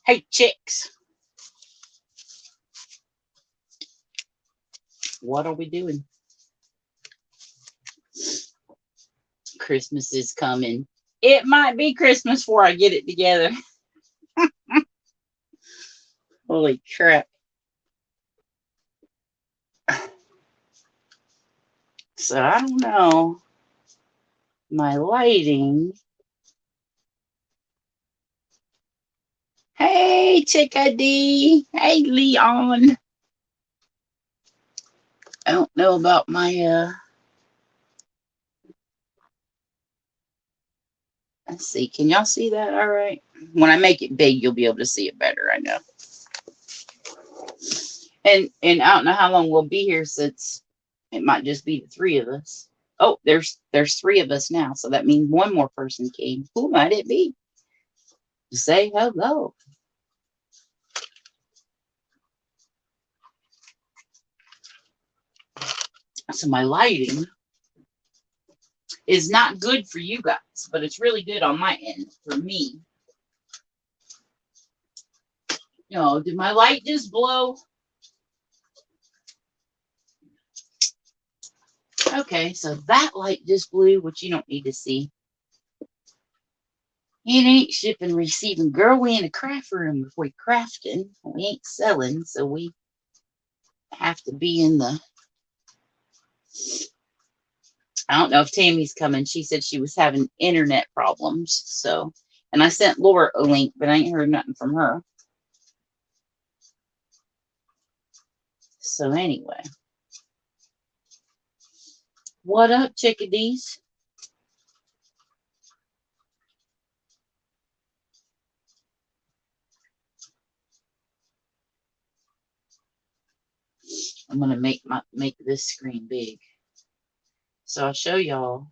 Hey, chicks. What are we doing? Christmas is coming. It might be Christmas before I get it together. Holy crap. So I don't know. My lighting. Hey, Chickadee. Hey, Leon. I don't know about my let's see. Can y'all see that all right? When I make it big, you'll be able to see it better, I know. And I don't know how long we'll be here, since it might just be the three of us. Oh, there's three of us now, so that means one more person came. Who might it be? Say hello. So my lighting is not good for you guys, but it's really good on my end for me. No, did my light just blow? Okay, so that light just blew, which you don't need to see. It ain't shipping, receiving. Girl, we in a craft room if we crafting. We ain't selling, so we have to be in the... I don't know if Tammy's coming. She said she was having internet problems. So, and I sent Laura a link, but I ain't heard nothing from her. So anyway. What up, chickadees? I'm gonna make this screen big. So I'll show y'all.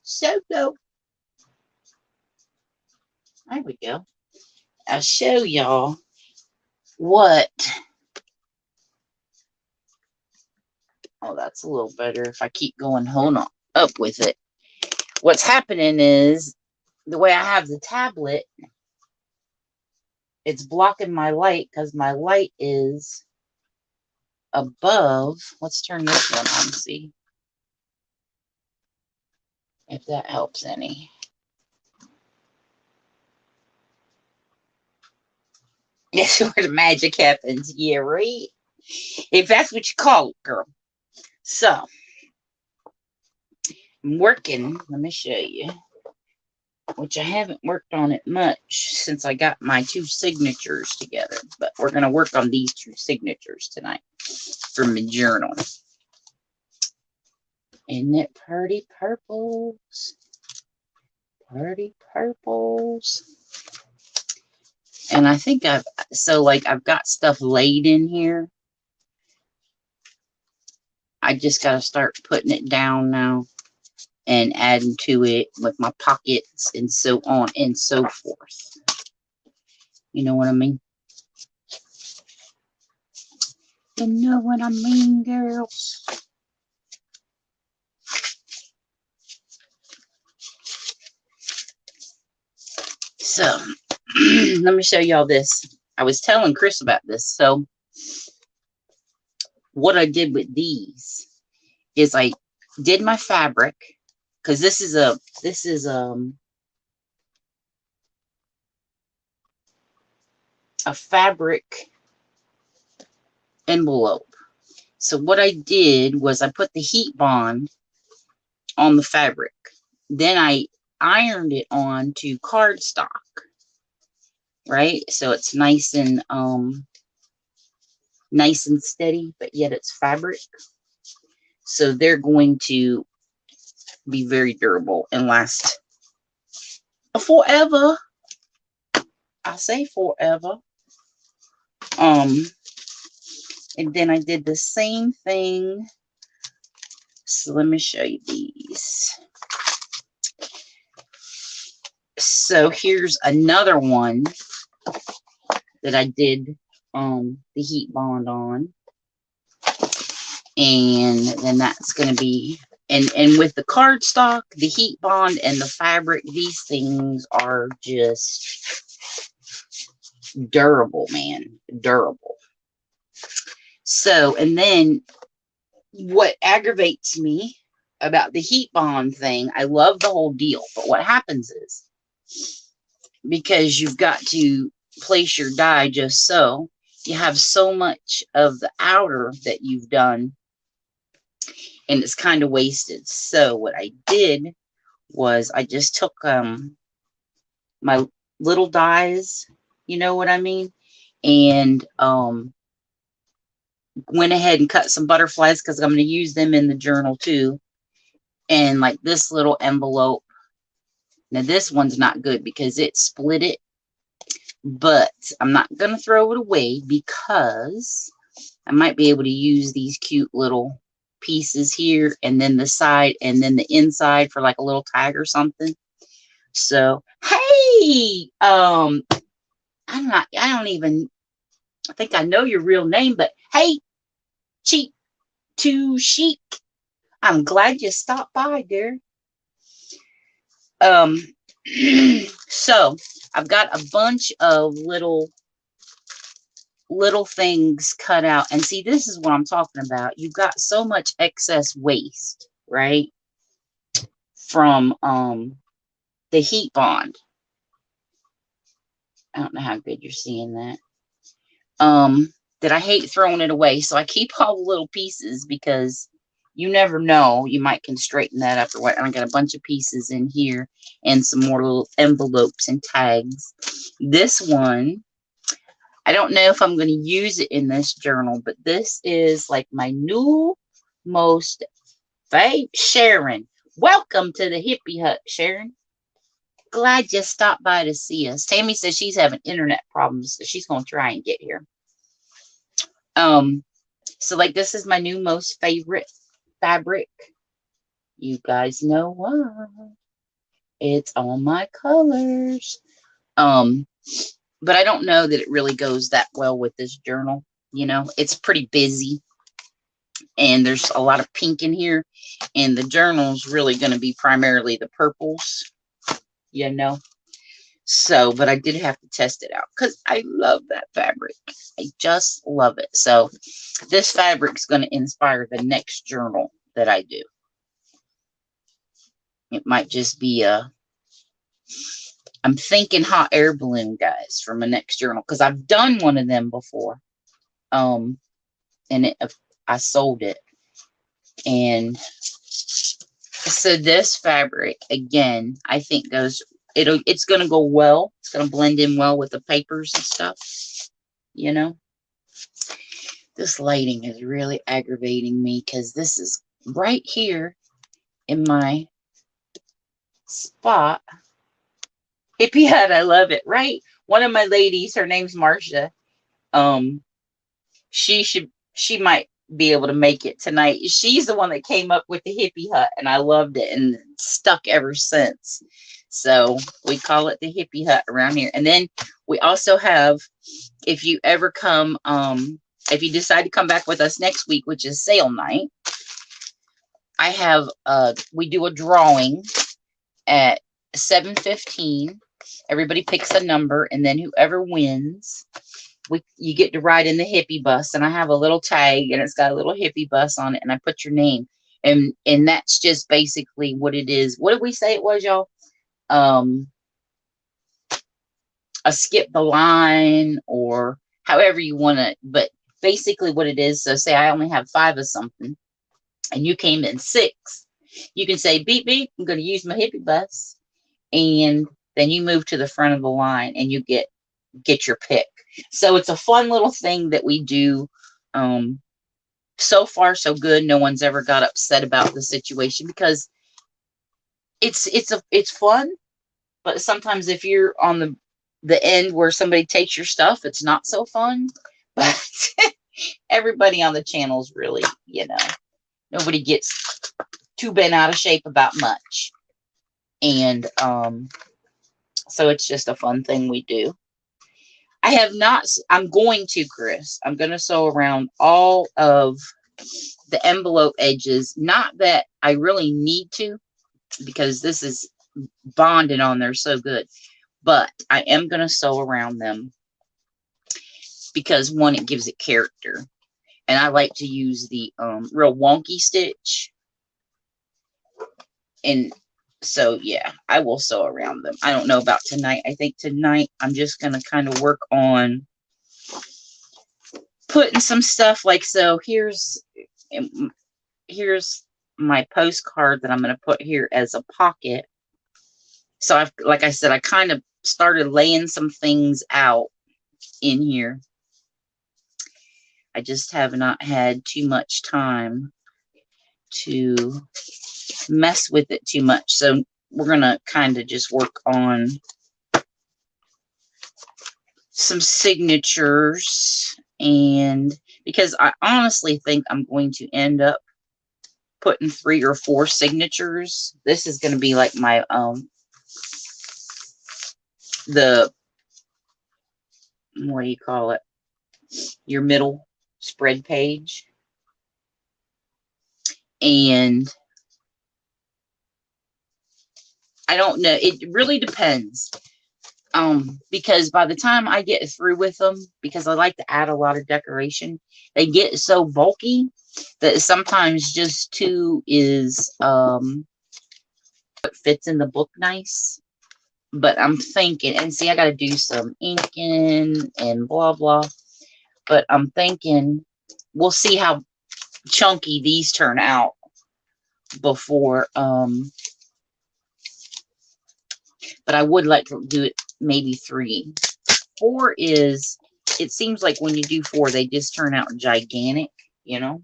So go. There we go. I'll show y'all what... Oh, that's a little better if I keep going hold on up with it. What's happening is the way I have the tablet, it's blocking my light because my light is above. Let's turn this one on, see if that helps any. That's where the magic happens. Yeah, right? If that's what you call it, girl. So, I'm working. Let me show you. Which I haven't worked on it much since I got my two signatures together. But we're going to work on these two signatures tonight for my journal. Isn't it pretty purples? Pretty purples. And I think I've got stuff laid in here. I just got to start putting it down now and adding to it with my pockets and so on and so forth. You know what I mean? You know what I mean, girls? So, let me show y'all this. I was telling Chris about this. So, what I did with these is I did my fabric, because this is a fabric envelope. So what I did was I put the heat bond on the fabric. Then I ironed it on to cardstock. Right? So it's nice and steady, but yet it's fabric. So they're going to be very durable and last forever. I say forever. And then I did the same thing. So let me show you these. So here's another one that I did the heat bond on. And then that's going to be And with the cardstock, the heat bond, and the fabric, these things are just durable, man. Durable. So, and then what aggravates me about the heat bond thing, I love the whole deal, but what happens is, because you've got to place your die just so, you have so much of the outer that you've done, and it's kind of wasted. So what I did was I just took my little dies, you know what I mean, and went ahead and cut some butterflies because I'm going to use them in the journal too. And like this little envelope. Now this one's not good because it split it, but I'm not going to throw it away because I might be able to use these cute little pieces here, and then the side, and then the inside for like a little tag or something. So, hey, I think I know your real name, but hey, Cheap to Chic, I'm glad you stopped by, dear. So I've got a bunch of little things cut out, and see, this is what I'm talking about. You've got so much excess waste, right, from the heat bond. I don't know how good you're seeing that. That I hate throwing it away, so I keep all the little pieces because you never know, you might can straighten that up or what. And I got a bunch of pieces in here and some more little envelopes and tags. This one, I don't know if I'm going to use it in this journal, but this is like my new most favorite. Sharon, welcome to the hippie hut, Sharon. Glad you stopped by to see us. Tammy says she's having internet problems, so she's going to try and get here. So like this is my new most favorite fabric. You guys know what? It's all my colors. But I don't know that it really goes that well with this journal. You know, it's pretty busy and there's a lot of pink in here, and the journal's really going to be primarily the purples, you know. So, but I did have to test it out because I love that fabric. I just love it. So this fabric's going to inspire the next journal that I do. It might just be I'm thinking hot air balloon, guys, for my next journal, because I've done one of them before. And I sold it. And so this fabric, again, I think it's going to go well. It's going to blend in well with the papers and stuff, you know. This lighting is really aggravating me because this is right here in my spot. Hippie Hut, I love it, right? One of my ladies, her name's Marcia. She might be able to make it tonight. She's the one that came up with the Hippie Hut, and I loved it and stuck ever since. So we call it the Hippie Hut around here. And then we also have, if you ever come, if you decide to come back with us next week, which is sale night, I have we do a drawing at 7:15. Everybody picks a number, and then whoever wins, you get to ride in the hippie bus. And I have a little tag, and it's got a little hippie bus on it, and I put your name. And that's just basically what it is. What did we say it was, y'all? A skip the line, or however you want to, but basically what it is. So say I only have 5 of something, and you came in 6. You can say, beep, beep, I'm going to use my hippie bus. And then you move to the front of the line, and you get your pick. So it's a fun little thing that we do. So far, so good. No one's ever got upset about the situation because it's fun. But sometimes if you're on the end where somebody takes your stuff, it's not so fun. But everybody on the channel is really, you know, nobody gets too bent out of shape about much. And so it's just a fun thing we do. I'm going to, Chris, I'm going to sew around all of the envelope edges. Not that I really need to, because this is bonded on there so good, but I am going to sew around them because, one, it gives it character. And I like to use the real wonky stitch. And so, yeah, I will sew around them. I don't know about tonight. I think tonight I'm just going to kind of work on putting some stuff like so. Here's my postcard that I'm going to put here as a pocket. So I've, like I said, I kind of started laying some things out in here. I just have not had too much time to mess with it too much. So we're going to kind of just work on some signatures, and because I honestly think I'm going to end up putting 3 or 4 signatures. This is going to be like my the, what do you call it, your middle spread page. And I don't know, it really depends. Because by the time I get through with them, because I like to add a lot of decoration, they get so bulky that sometimes just 2 is what fits in the book nice. But I'm thinking, and see, I got to do some inking and blah blah, but I'm thinking we'll see how chunky these turn out before but I would like to do it maybe 3. 4 is, it seems like when you do 4, they just turn out gigantic, you know,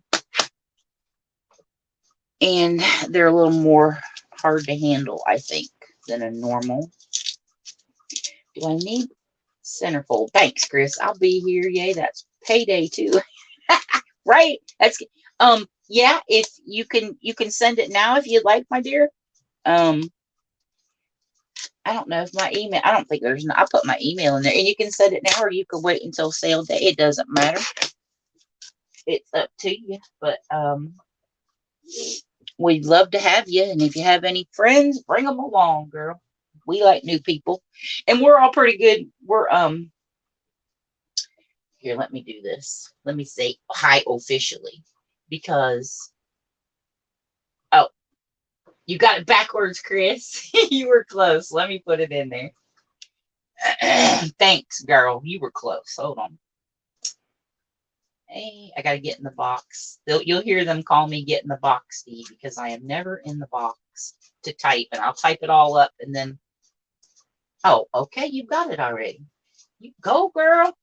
and they're a little more hard to handle, I think, than a normal. Do I need centerfold? Thanks, Chris. I'll be here. Yay, that's payday too. Right? That's yeah, if you can send it now if you'd like, my dear. I don't know if my email, I don't think there's no, I put my email in there, and you can send it now or you can wait until sale day. It doesn't matter. It's up to you. But we'd love to have you, and if you have any friends, bring them along, girl. We like new people, and we're all pretty good. We're here, let me do this. Let me say hi officially, because oh, you got it backwards, Chris. You were close. Let me put it in there. Thanks, girl. You were close. Hold on. Hey, I got to get in the box. You'll hear them call me get in the box, Steve, because I am never in the box to type, and I'll type it all up and then, oh, okay, you got it already. You go, girl.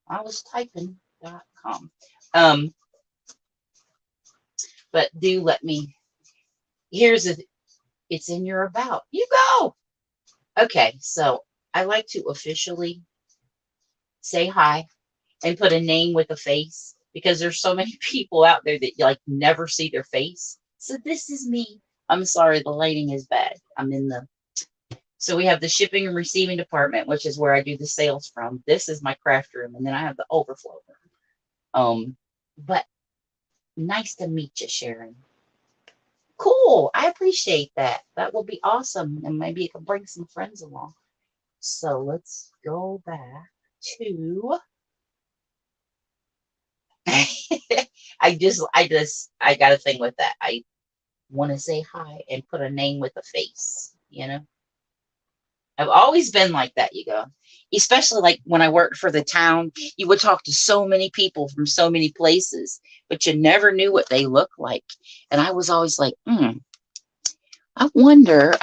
I was typing.com. But do let me, here's a, it's in your about. You go. Okay, so I like to officially say hi and put a name with a face, because there's so many people out there that you like never see their face. So this is me. I'm sorry, the lighting is bad. I'm in the, so we have the shipping and receiving department, which is where I do the sales from. This is my craft room, and then I have the overflow room. But nice to meet you, Sharon. Cool. I appreciate that. That will be awesome. And maybe you can bring some friends along. So let's go back to I got a thing with that. I want to say hi and put a name with a face, you know. I've always been like that, you go. Especially like when I worked for the town, you would talk to so many people from so many places, but you never knew what they looked like. And I was always like, I wonder.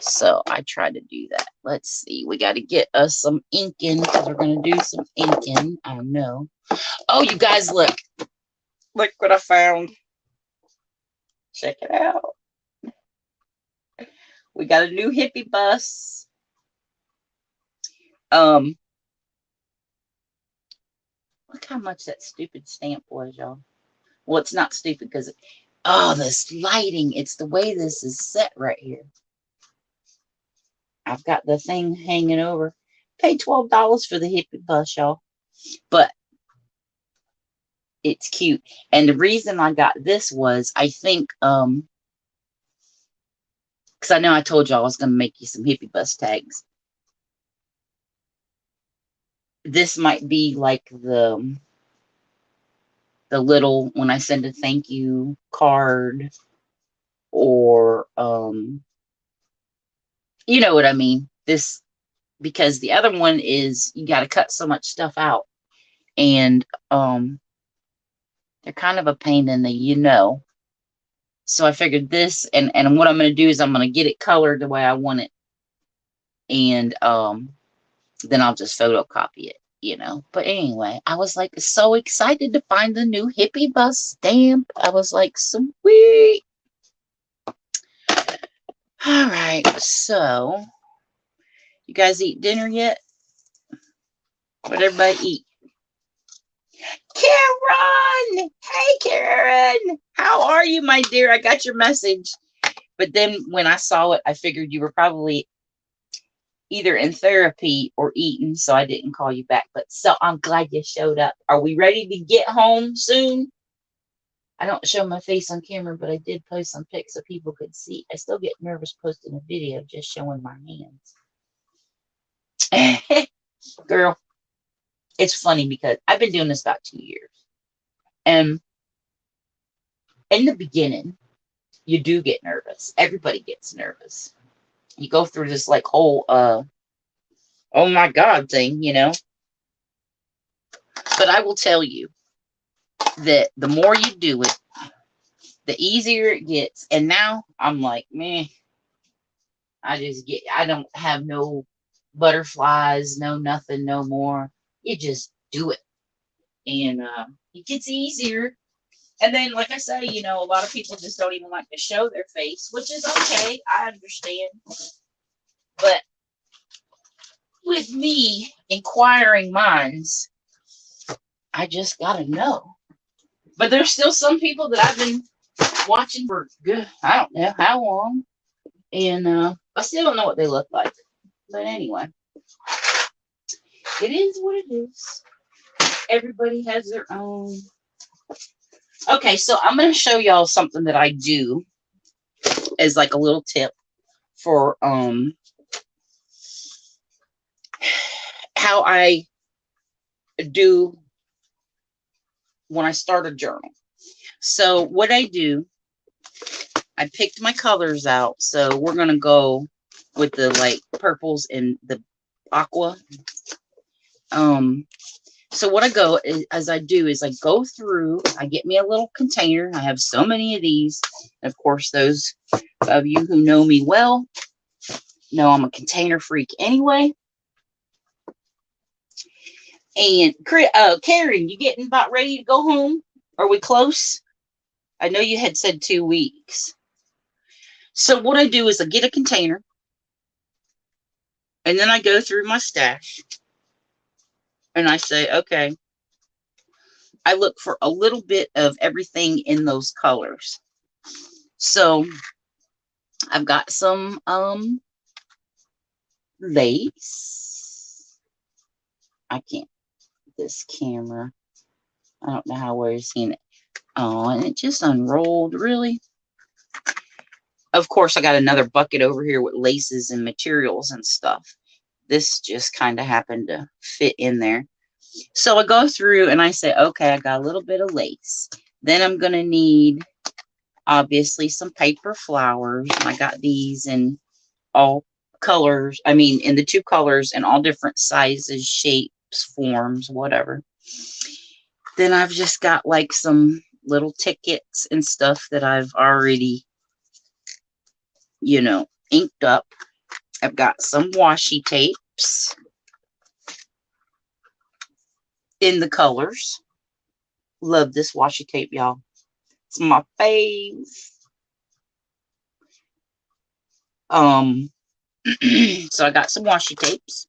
So I tried to do that. Let's see. We got to get us some inking, because we're going to do some inking. I know. Oh, you guys, look. Look what I found. Check it out. We got a new hippie bus. Look how much that stupid stamp was, y'all. Well, it's not stupid because, oh, this lighting. It's the way this is set right here. I've got the thing hanging over. Paid $12 for the hippie bus, y'all. But It's cute. And the reason I got this was, I think, because I know I told you I was going to make you some hippie bus tags. This might be like the little, when I send a thank you card, or you know what I mean. This, because the other one is, you got to cut so much stuff out, and they're kind of a pain in the. So I figured this, and what I'm going to do is I'm going to get it colored the way I want it, and then I'll just photocopy it. But anyway, I was like so excited to find the new hippie bus stamp. I was like, sweet. All right, so you guys eat dinner yet? What everybody eat? Karen! Hey, Karen! How are you, my dear? I got your message. But then when I saw it, I figured you were probably either in therapy or eating, so I didn't call you back. But so I'm glad you showed up. Are we ready to get home soon? I don't show my face on camera, but I did post some pics so people could see. I still get nervous posting a video just showing my hands. Girl, it's funny because I've been doing this about 2 years. And in the beginning, you do get nervous. Everybody gets nervous. You go through this like whole oh my God thing. But I will tell you that the more you do it, the easier it gets. And now I'm like, man, I don't have no butterflies, no nothing, no more. You just do it. And it gets easier. And then, like I say, a lot of people just don't even like to show their face, which is okay. I understand. But with me, inquiring minds, I just got to know. But there's still some people that I've been watching for good, I don't know how long. And I still don't know what they look like. But anyway, it is what it is. Everybody has their own. Okay, so I'm going to show y'all something that I do as like a little tip for how I do when I start a journal. So what I do, I picked my colors out. So we're going to go with the like purples and the aqua. So what I go as I do is I go through, I get me a little container. I have so many of these. And of course, those of you who know me well know I'm a container freak anyway. And Karen, you getting about ready to go home? Are we close? I know you had said 2 weeks. So what I do is I get a container, and then I go through my stash, and I say, okay, I look for a little bit of everything in those colors. So I've got some lace. I can't, this camera, I don't know how well you're seeing it. Oh, and it just unrolled, really. Of course, I got another bucket over here with laces and materials and stuff. This just kind of happened to fit in there. So I go through and I say, okay, I got a little bit of lace. Then I'm going to need, obviously, some paper flowers. I got these in all colors. I mean, in the 2 colors and all different sizes, shapes, forms, whatever. Then I've just got like some little tickets and stuff that I've already, inked up. I've got some washi tapes in the colors. Love this washi tape, y'all. It's my fave. So I got some washi tapes.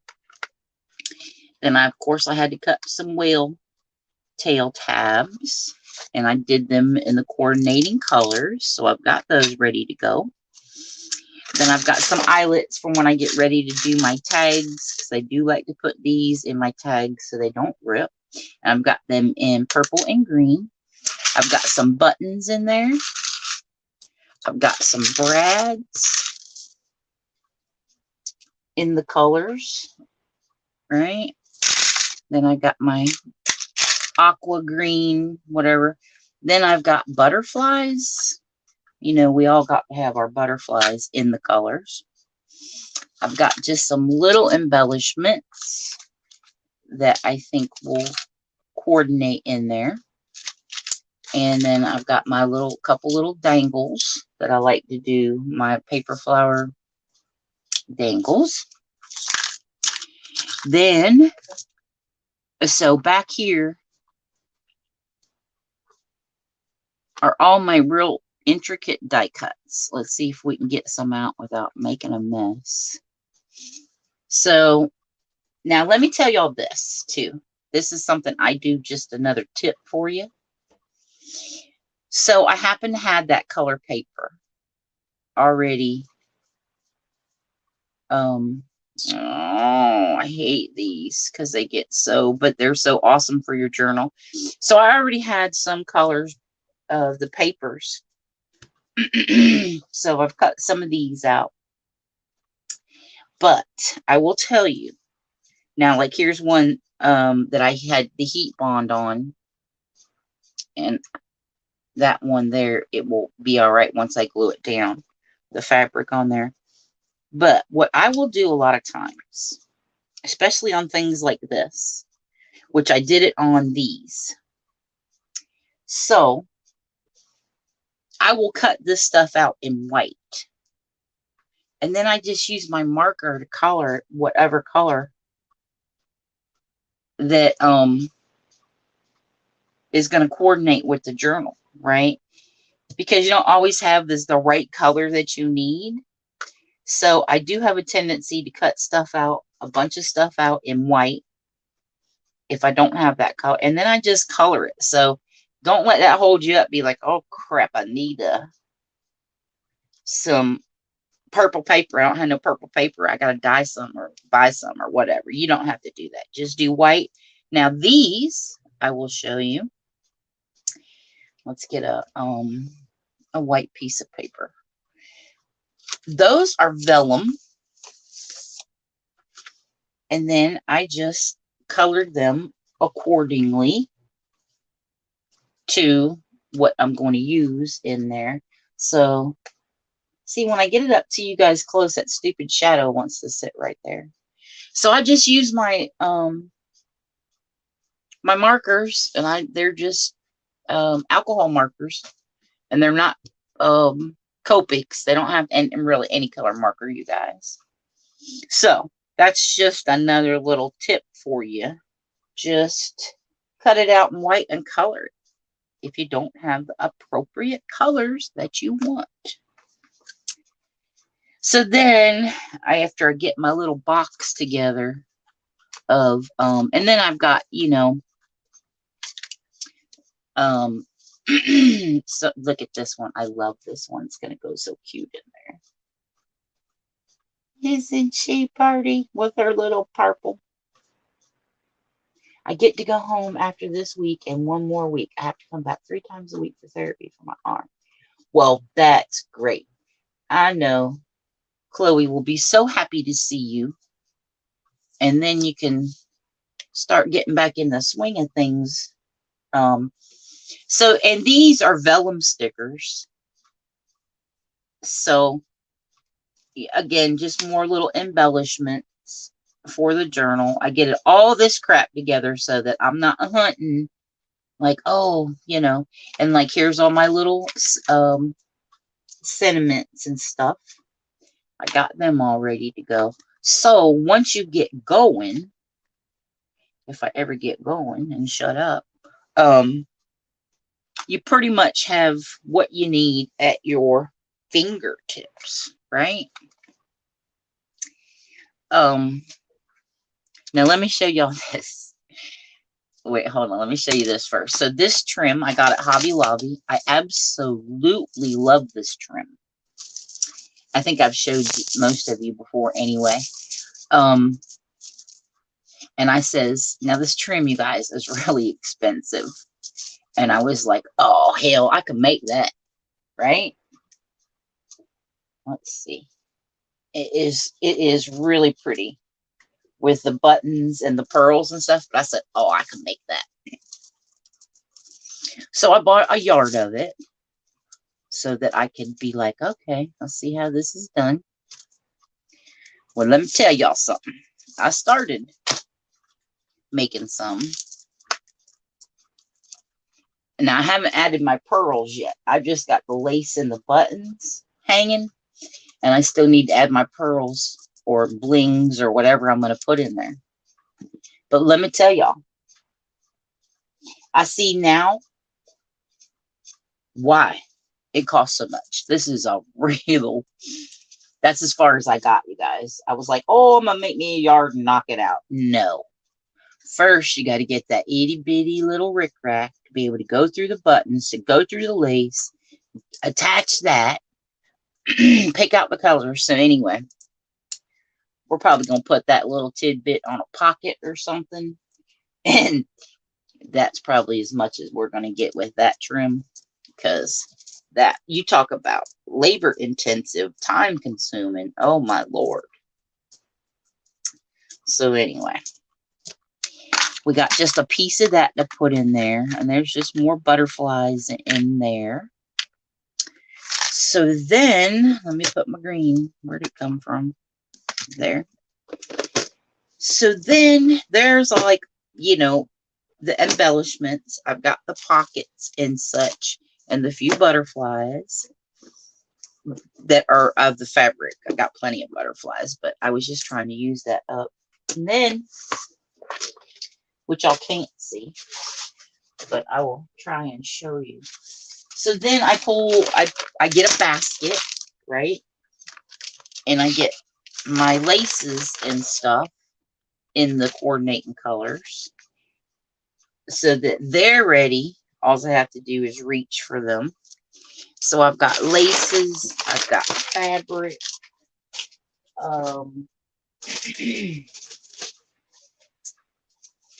Then of course I had to cut some whale tail tabs, and I did them in the coordinating colors. So I've got those ready to go. Then I've got some eyelets from when I get ready to do my tags, because I do like to put these in my tags so they don't rip. I've got them in purple and green. I've got some buttons in there. I've got some brads in the colors, right? Then I got my aqua green, whatever. Then I've got butterflies. You know, we all got to have our butterflies in the colors. I've got just some little embellishments that I think will coordinate in there. And then I've got my couple little dangles that I like to do, my paper flower dangles. Then, so back here are all my real intricate die cuts. Let's see if we can get some out without making a mess. So now let me tell y'all this too. This is something I do, just another tip for you. So I happen to have that color paper already. Oh, I hate these because they get so, but they're so awesome for your journal. So I already had some colors of the papers. So I've cut some of these out. But I will tell you now, like here's one that I had the heat bond on, and that one there, it will be all right once I glue it down, the fabric on there. But what I will do a lot of times, especially on things like this, which I did it on these. So I will cut this stuff out in white. And then I just use my marker to color whatever color that is going to coordinate with the journal, right? Because you don't always have the right color that you need. So I do have a tendency to cut stuff out, a bunch of stuff out in white if I don't have that color. And then I just color it. So don't let that hold you up. Be like, oh crap, I need some purple paper. I don't have no purple paper. I got to dye some or buy some or whatever. You don't have to do that. Just do white. Now these, I will show you. Let's get a white piece of paper. Those are vellum. And then I just colored them accordingly to what I'm going to use in there. So, see, when I get it up to you guys close, that stupid shadow wants to sit right there. So I just use my my markers, and they're just alcohol markers, and they're not Copics. They don't have really any color marker, you guys. So that's just another little tip for you. Just cut it out in white and color it if you don't have the appropriate colors that you want. So then after I get my little box together of and then I've got, you know, so look at this one. I love this one. It's gonna go so cute in there. Isn't she pretty with her little purple? I get to go home after this week and one more week. I have to come back 3 times a week for therapy for my arm. Well, that's great. I know Chloe will be so happy to see you. And then you can start getting back in the swing of things. So, and these are vellum stickers. So, again, just more little embellishments for the journal. I get all this crap together so that I'm not hunting like, oh, you know, and like here's all my little sentiments and stuff. I got them all ready to go. So once you get going, if I ever get going and shut up, you pretty much have what you need at your fingertips, right? Now let me show y'all this. Wait, hold on. Let me show you this first. So this trim I got at Hobby Lobby. I absolutely love this trim. I think I've showed most of you before anyway. And I says, now this trim, you guys, is really expensive. And I was like, oh, hell, I could make that, right? Let's see. It is really pretty with the buttons and the pearls and stuff. But I said, oh, I can make that. So I bought a yard of it so that I could be like, okay, let's see how this is done. Well, let me tell y'all something. I started making some. Now, I haven't added my pearls yet. I just got the lace and the buttons hanging. And I still need to add my pearls or blings or whatever I'm going to put in there. But let me tell y'all. I see now why it costs so much. This is a real... That's as far as I got, you guys. I was like, oh, I'm going to make me a yard and knock it out. No. First, you got to get that itty-bitty little rickrack to be able to go through the buttons, to go through the lace, attach that, pick out the colors. So anyway, we're probably going to put that little tidbit on a pocket or something. And that's probably as much as we're going to get with that trim. Because that, you talk about labor intensive, time consuming. Oh my Lord. So anyway, we got just a piece of that to put in there. And there's just more butterflies in there. So then, let me put my green. Where'd it come from? There. So then there's like, you know, the embellishments. I've got the pockets and such, and the few butterflies that are of the fabric. I got plenty of butterflies, but I was just trying to use that up. And then, which y'all can't see, but I will try and show you. So then I get a basket, right? And I get my laces and stuff in the coordinating colors so that they're ready. All I have to do is reach for them. So I've got laces, I've got fabric.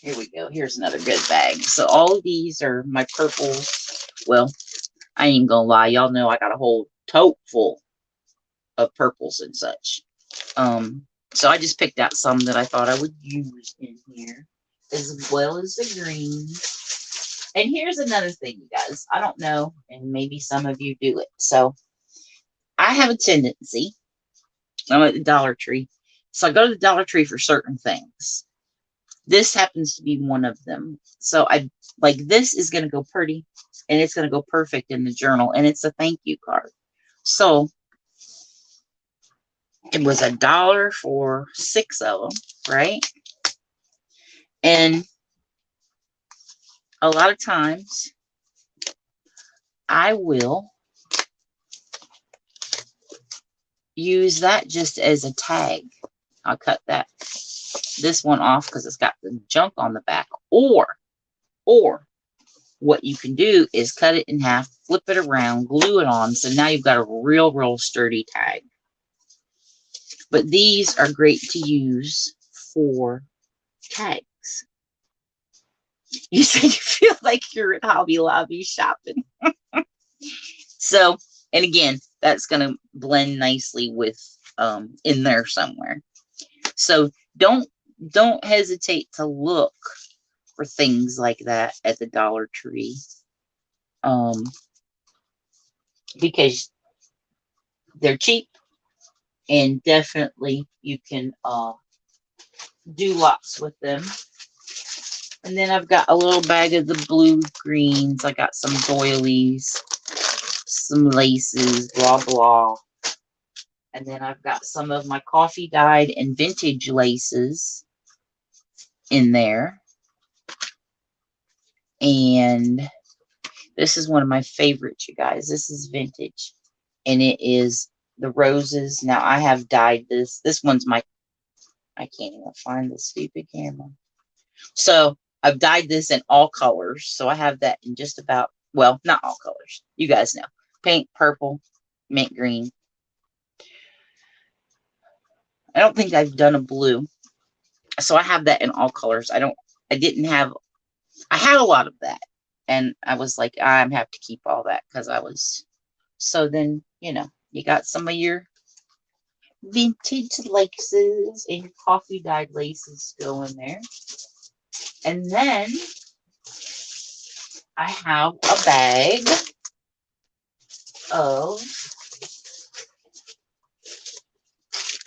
Here we go. Here's another good bag. So all of these are my purples. Well, I ain't gonna lie. Y'all know I got a whole tote full of purples and such. So I just picked out some that I thought I would use in here, as well as the green. And here's another thing, you guys. I don't know, and maybe some of you do it. So I have a tendency. I'm at the Dollar Tree. So I go to the Dollar Tree for certain things. This happens to be one of them. So I like, this is going to go pretty, and it's going to go perfect in the journal, and it's a thank you card. So it was $1 for 6 of them, right? And a lot of times I will use that just as a tag. I'll cut this one off because it's got the junk on the back. Or what you can do is cut it in half, flip it around, glue it on. So now you've got a real sturdy tag. But these are great to use for tags. You say you feel like you're at Hobby Lobby shopping. So, and again, that's going to blend nicely with in there somewhere. So don't hesitate to look for things like that at the Dollar Tree. Because they're cheap, and definitely you can do lots with them. And then I've got a little bag of the blue greens. I got some doilies, some laces, blah blah. And then I've got some of my coffee dyed and vintage laces in there. And this is one of my favorites, you guys. This is vintage, and it is the roses. Now I have dyed this. This one's my, I can't even find the stupid camera. So I've dyed this in all colors. So I have that in just about, well, not all colors. You guys know. Pink, purple, mint green. I don't think I've done a blue. So I have that in all colors. I had a lot of that. And I was like, I have to keep all that because so then, you got some of your vintage laces and your coffee dyed laces going there. And then I have a bag of,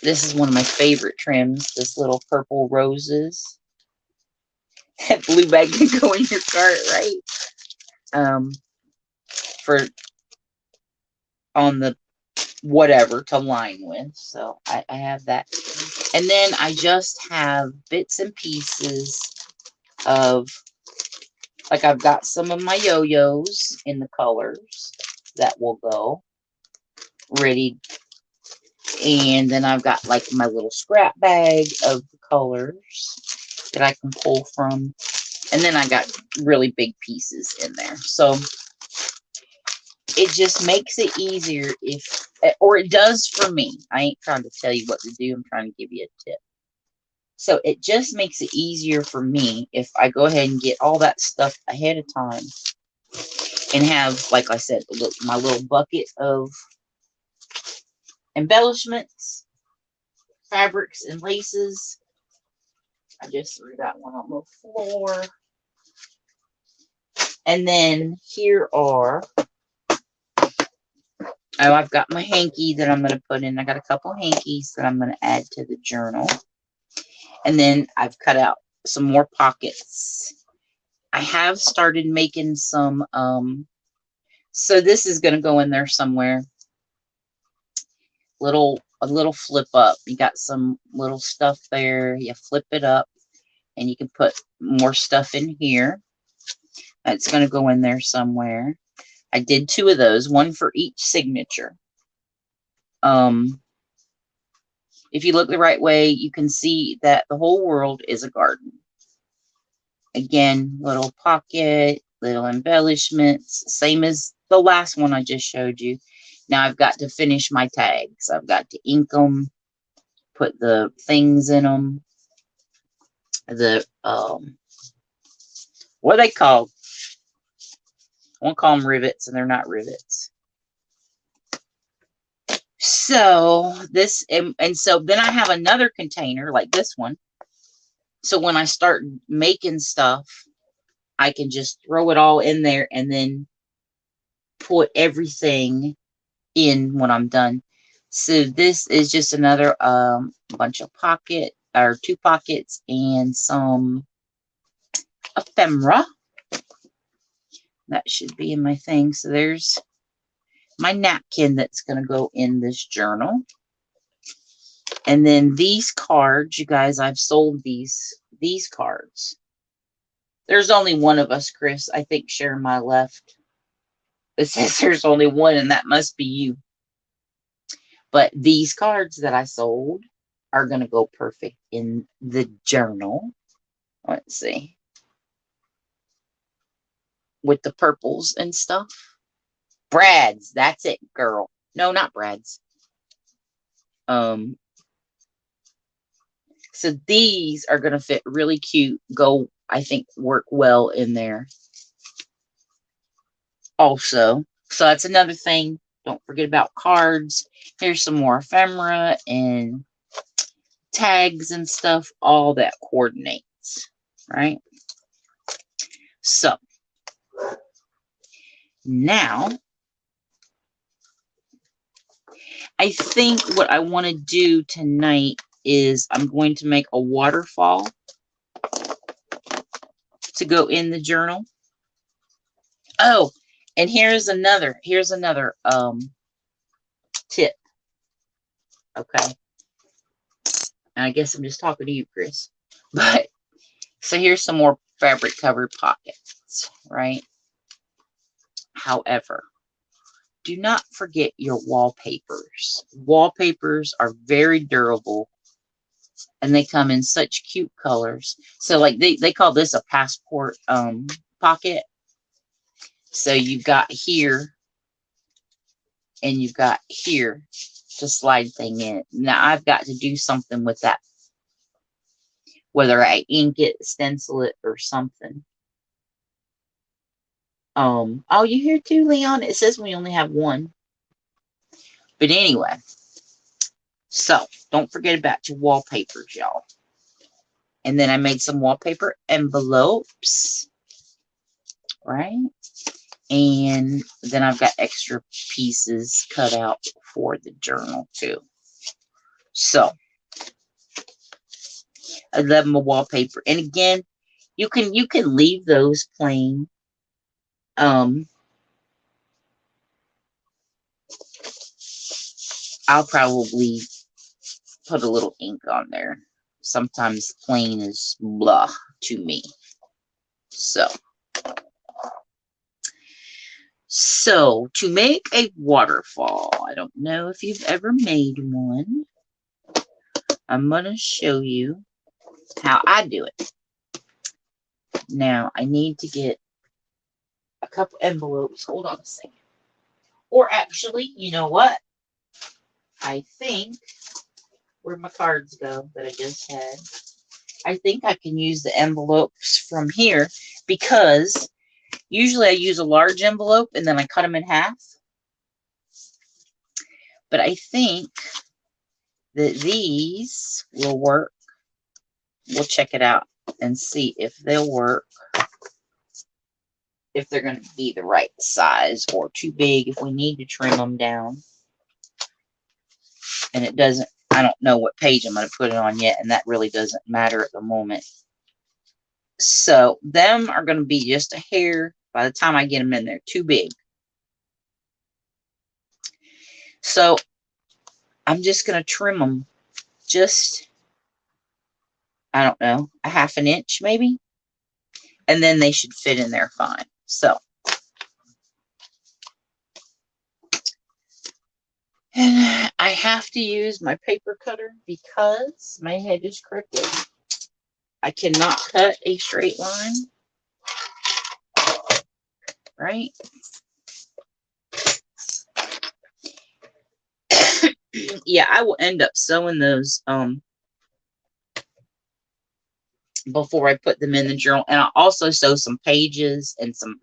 this is one of my favorite trims, this little purple roses. That blue bag can go in your cart, right? For on the whatever to line with. So I have that. And then I just have bits and pieces of, like, I've got some of my yo-yos in the colors that will go ready. And then I've got like my little scrap bag of the colors that I can pull from. And then I got really big pieces in there. So it just makes it easier or it does for me. I ain't trying to tell you what to do. I'm trying to give you a tip. So it just makes it easier for me if I go ahead and get all that stuff ahead of time and have, like I said, my little bucket of embellishments, fabrics, and laces. I just threw that one on the floor. And then here are, I've got my hanky that I'm going to put in. I got a couple hankies that I'm going to add to the journal. And then I've cut out some more pockets. I have started making some, so this is going to go in there somewhere. A little flip up. You got some little stuff there. You flip it up and you can put more stuff in here. That's going to go in there somewhere. I did 2 of those, one for each signature. If you look the right way, you can see that the whole world is a garden. Again, little pocket, little embellishments, same as the last one I just showed you. Now I've got to finish my tags. I've got to ink them, put the things in them. The, what are they called? I won't call them rivets, and they're not rivets. So this, and so then I have another container like this one. So when I start making stuff, I can just throw it all in there and then put everything in when I'm done. So this is just another bunch of 2 pockets and some ephemera. That should be in my thing. So there's my napkin that's going to go in this journal. And then these cards, you guys, I've sold these cards. There's only one of us, Chris. I think share my left. It says there's only one, and that must be you. But these cards that I sold are going to go perfect in the journal. Let's see. With the purples and stuff. Brad's. That's it, girl. No, not Brad's. So these are going to fit really cute. I think, work well in there. Also. So that's another thing. Don't forget about cards. Here's some more ephemera and tags and stuff. All that coordinates. Right? So. Now. I think what I want to do tonight is I'm going to make a waterfall to go in the journal. Oh, and here's another tip. Okay. And I guess I'm just talking to you, Chris. But so here's some more fabric covered pockets, right? However, do not forget your wallpapers. Wallpapers are very durable and they come in such cute colors. So like they call this a passport pocket. So you've got here and you've got here to slide thing in. Now I've got to do something with whether I ink it, stencil it, or something. Oh, you here too, Leon? It says we only have one. But anyway, so don't forget about your wallpapers, y'all. And then I made some wallpaper envelopes, right? And then I've got extra pieces cut out for the journal too. So I love my wallpaper. And again, you can leave those plain. I'll probably put a little ink on there. Sometimes plain is blah to me. So to make a waterfall, I don't know if you've ever made one. I'm going to show you how I do it. Now, I need to get a couple envelopes. Hold on a second. Or actually, you know what? I think, where'd my cards go that I just had? I think I can use the envelopes from here because usually I use a large envelope and then I cut them in half. But I think that these will work. We'll check it out and see if they'll work. If they're going to be the right size or too big, if we need to trim them down. And it doesn't, I don't know what page I'm going to put it on yet, and that really doesn't matter at the moment. So them are going to be just a hair by the time I get them in there, too big. So I'm just going to trim them just, I don't know, a half an inch maybe. And then they should fit in there fine. So, and I have to use my paper cutter because my head is crooked. I cannot cut a straight line, right? Yeah, I will end up sewing those before I put them in the journal. And I'll also sew some pages and some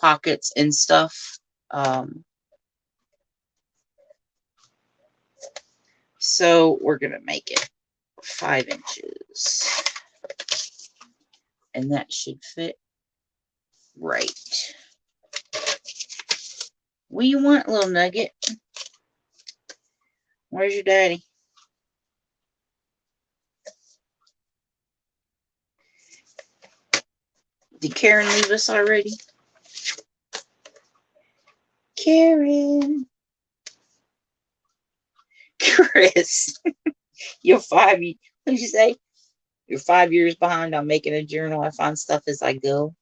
pockets and stuff. So we're going to make it 5 inches. And that should fit right. What do you want, little nugget? Where's your daddy? Did Karen leave us already? Karen. Chris. You're 5. What did you say? You're 5 years behind on making a journal. I find stuff as I go.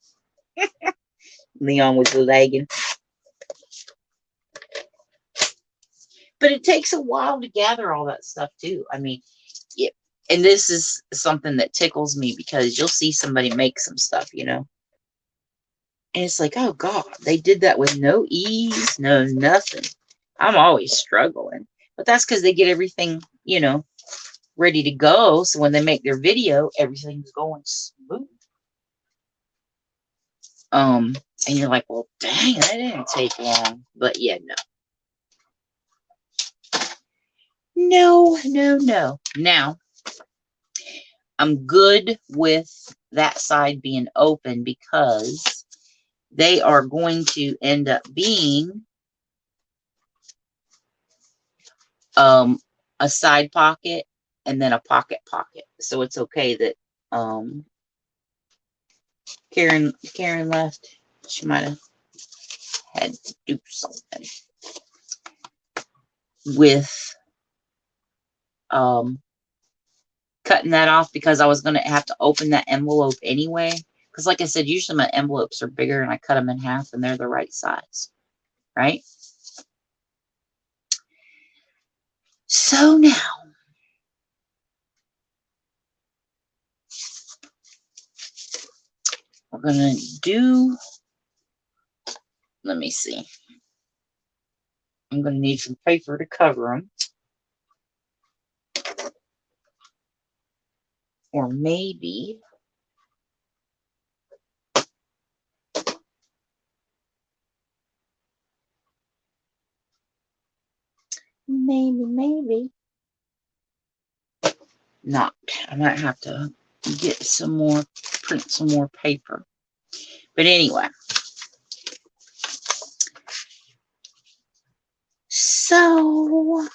Leon was lagging. But it takes a while to gather all that stuff too. I mean, yeah. And this is something that tickles me because you'll see somebody make some stuff, you know. And it's like, oh God, they did that with no ease, no nothing. I'm always struggling. But that's because they get everything, you know, ready to go. So when they make their video, everything's going smooth. And you're like, well, dang, that didn't take long. But yeah, no. No. Now, I'm good with that side being open because they are going to end up being a side pocket and then a pocket. So it's okay that Karen left. She might have had to do something with cutting that off because I was going to have to open that envelope anyway. Because like I said, usually my envelopes are bigger and I cut them in half and they're the right size. Right? So now, we're going to do, let me see. I'm going to need some paper to cover them. Or maybe, maybe not. I might have to get some more, print some more paper. But anyway, so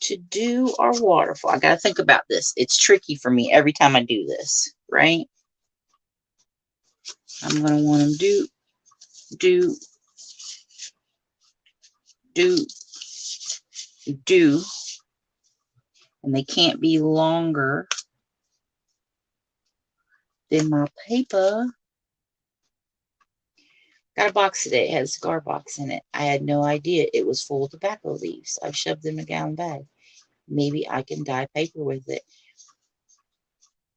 to do our waterfall, I got to think about this. It's tricky for me every time I do this, right? I'm going to want them do, and they can't be longer than my paper. Got a box today. It had a cigar box in it. I had no idea it was full of tobacco leaves. I shoved them in a gallon bag. Maybe I can dye paper with it.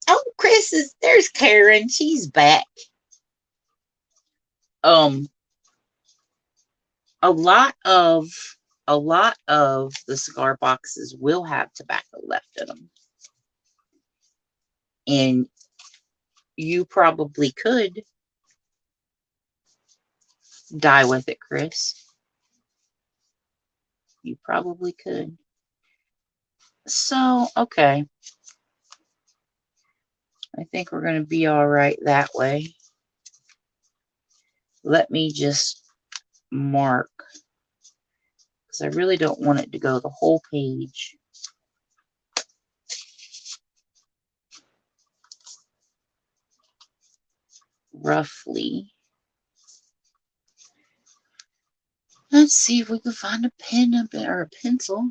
Oh, there's Karen. She's back. A lot of the cigar boxes will have tobacco left in them. And you probably could dye with it, Chris. You probably could. So, okay. I think we're going to be all right that way. Let me just mark, because I really don't want it to go the whole page. Roughly. Let's see if we can find a pen up there, or a pencil.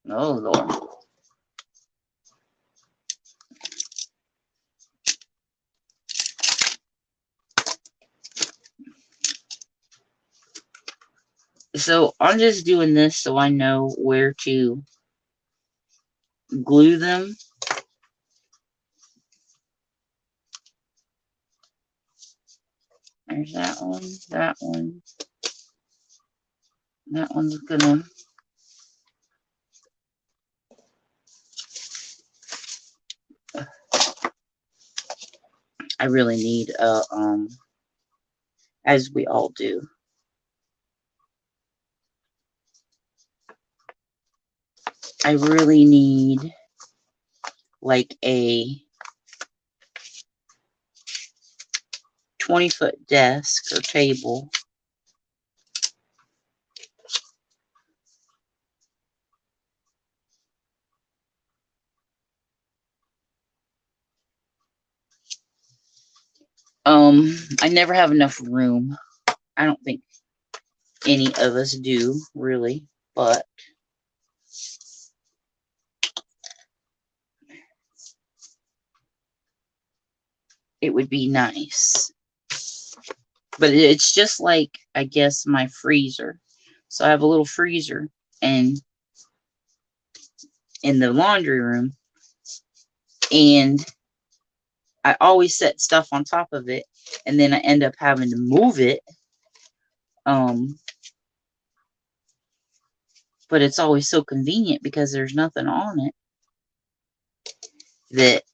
Oh, Lord. So I'm just doing this so I know where to glue them. There's that one, that one. That one's gonna... I really need a, as we all do. I really need like a 20-foot desk or table. I never have enough room. I don't think any of us do, really, but it would be nice. But it's just like, I guess, my freezer. So I have a little freezer and in the laundry room, and I always set stuff on top of it, and then I end up having to move it. But it's always so convenient because there's nothing on it that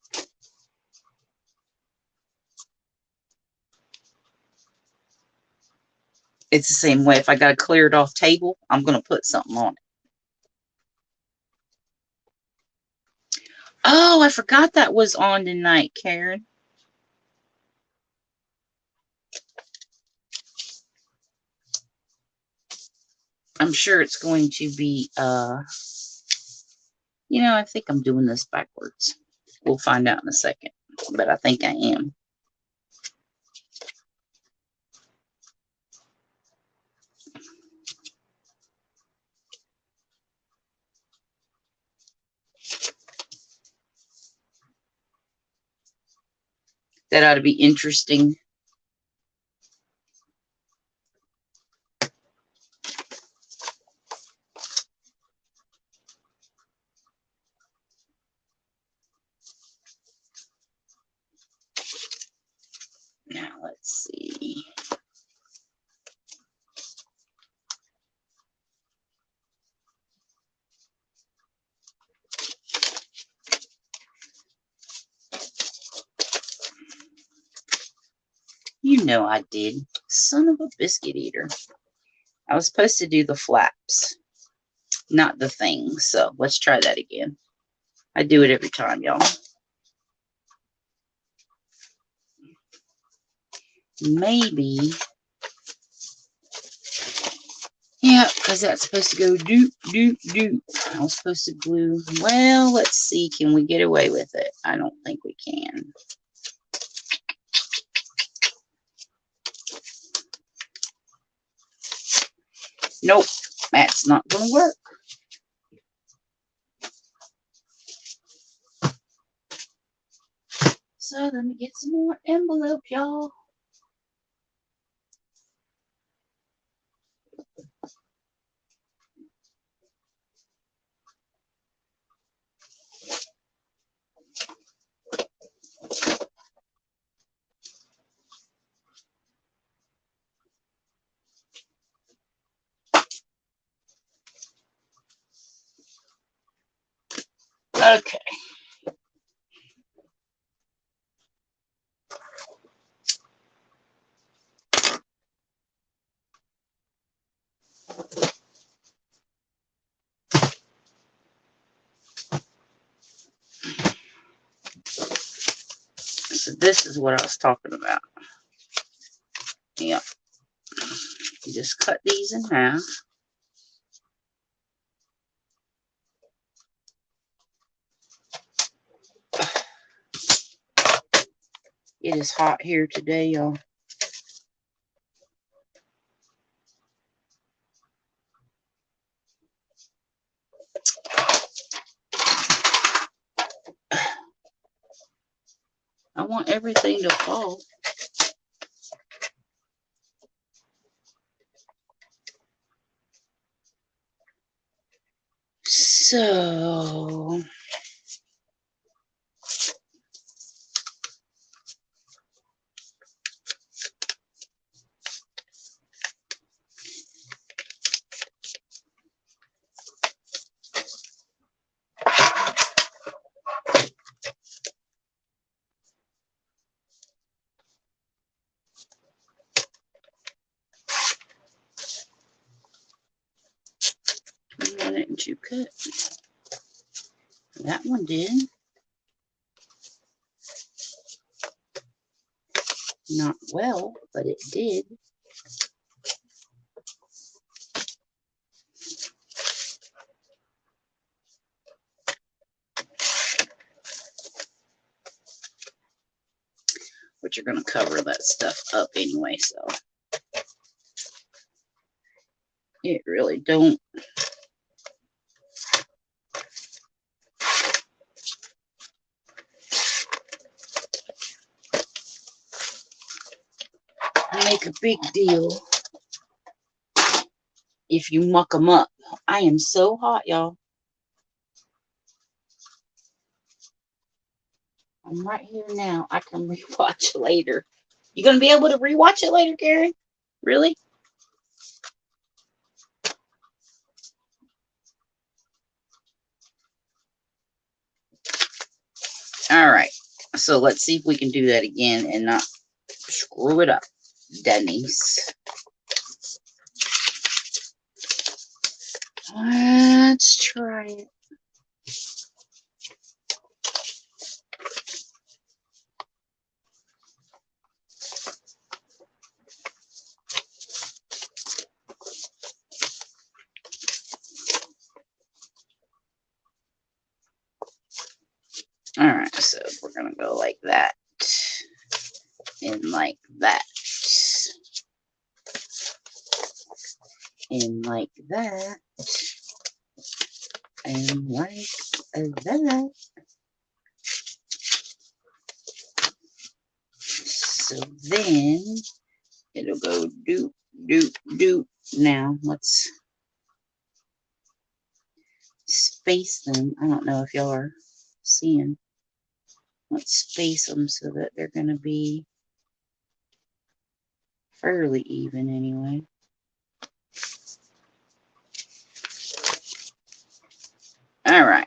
it's the same way. If I got a cleared off table, I'm going to put something on it. Oh, I forgot that was on tonight, Karen. I'm sure it's going to be, you know, I think I'm doing this backwards. We'll find out in a second, but I think I am. That ought to be interesting. Now, let's see. know I did. Son of a biscuit eater. I was supposed to do the flaps, not the things. So let's try that again. I do it every time, y'all. Maybe. Yeah, because that's supposed to go doop, doop, doop. I was supposed to glue. Well, let's see. Can we get away with it? I don't think we can. Nope, that's not going to work. So let me get some more envelope, y'all. Okay. So this is what I was talking about. Yep. You just cut these in half. It is hot here today, y'all. I want everything to fall. So one and two cut. That one did. Not well, but it did. But you're going to cover that stuff up anyway, so it really don't. Make a big deal if you muck them up. I am so hot, y'all. I'm right here now. I can rewatch later. You gonna be able to rewatch it later, Gary? Really? All right. So let's see if we can do that again and not screw it up, Denise. Let's try it. All right, so we're gonna go like that and like that and like that and like that. So then it'll go doop, doop, doop. Now let's space them. I don't know if y'all are seeing. Let's space them so that they're going to be fairly even anyway. All right.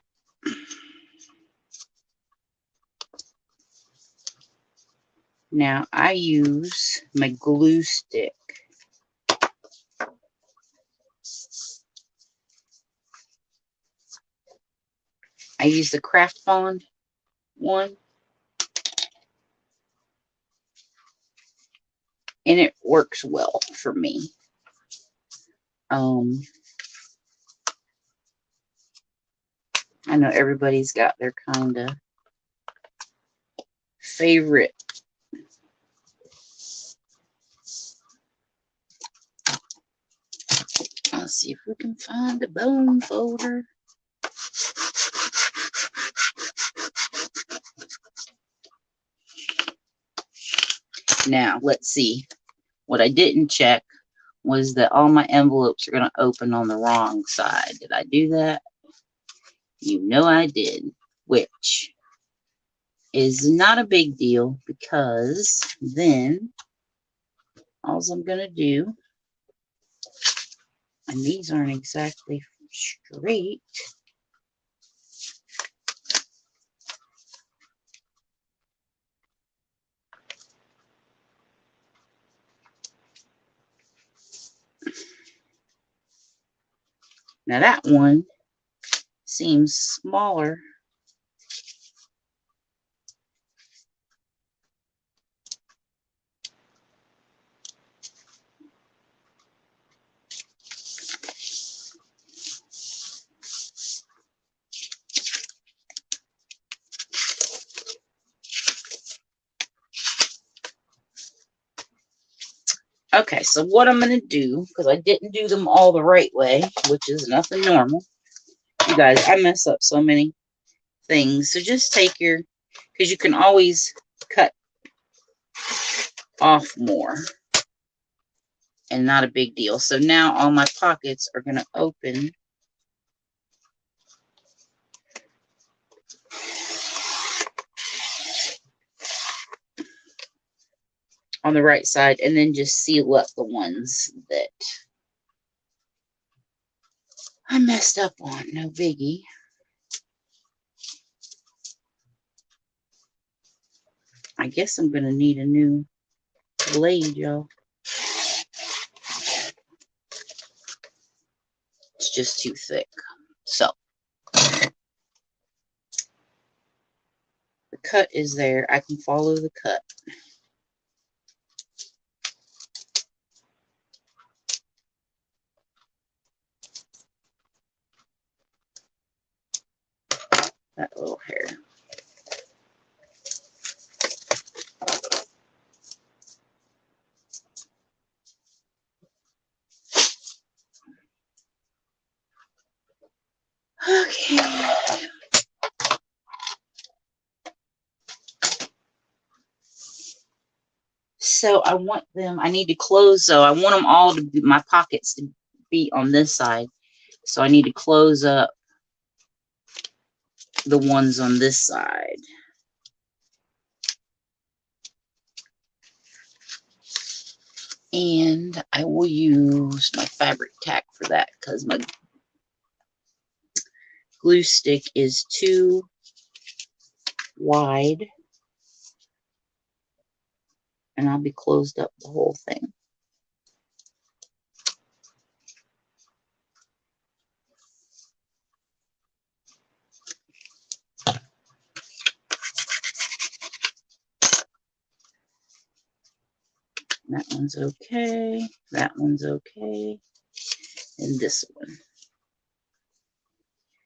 Now I use my glue stick. I use the Craft Bond one, and it works well for me. I know everybody's got their kind of favorite. Let's see if we can find the bone folder. Now, let's see. What I didn't check was that all my envelopes are going to open on the wrong side. Did I do that? You know I did, which is not a big deal because then all I'm going to do, and these aren't exactly straight. Now that one seems smaller. Okay, so what I'm going to do, because I didn't do them all the right way, which is nothing normal. You guys, I mess up so many things. So just take your, because you can always cut off more and not a big deal. So now all my pockets are going to open on the right side, and then just seal up the ones that I messed up on. No biggie. I guess I'm going to need a new blade, y'all. It's just too thick. So the cut is there. I can follow the cut. That little hair. Okay. So I want them, I need to close, so I want them all to be, my pockets to be on this side. So I need to close up the ones on this side. And I will use my fabric tack for that because my glue stick is too wide. And I'll be closed up the whole thing. That one's okay. That one's okay. And this one.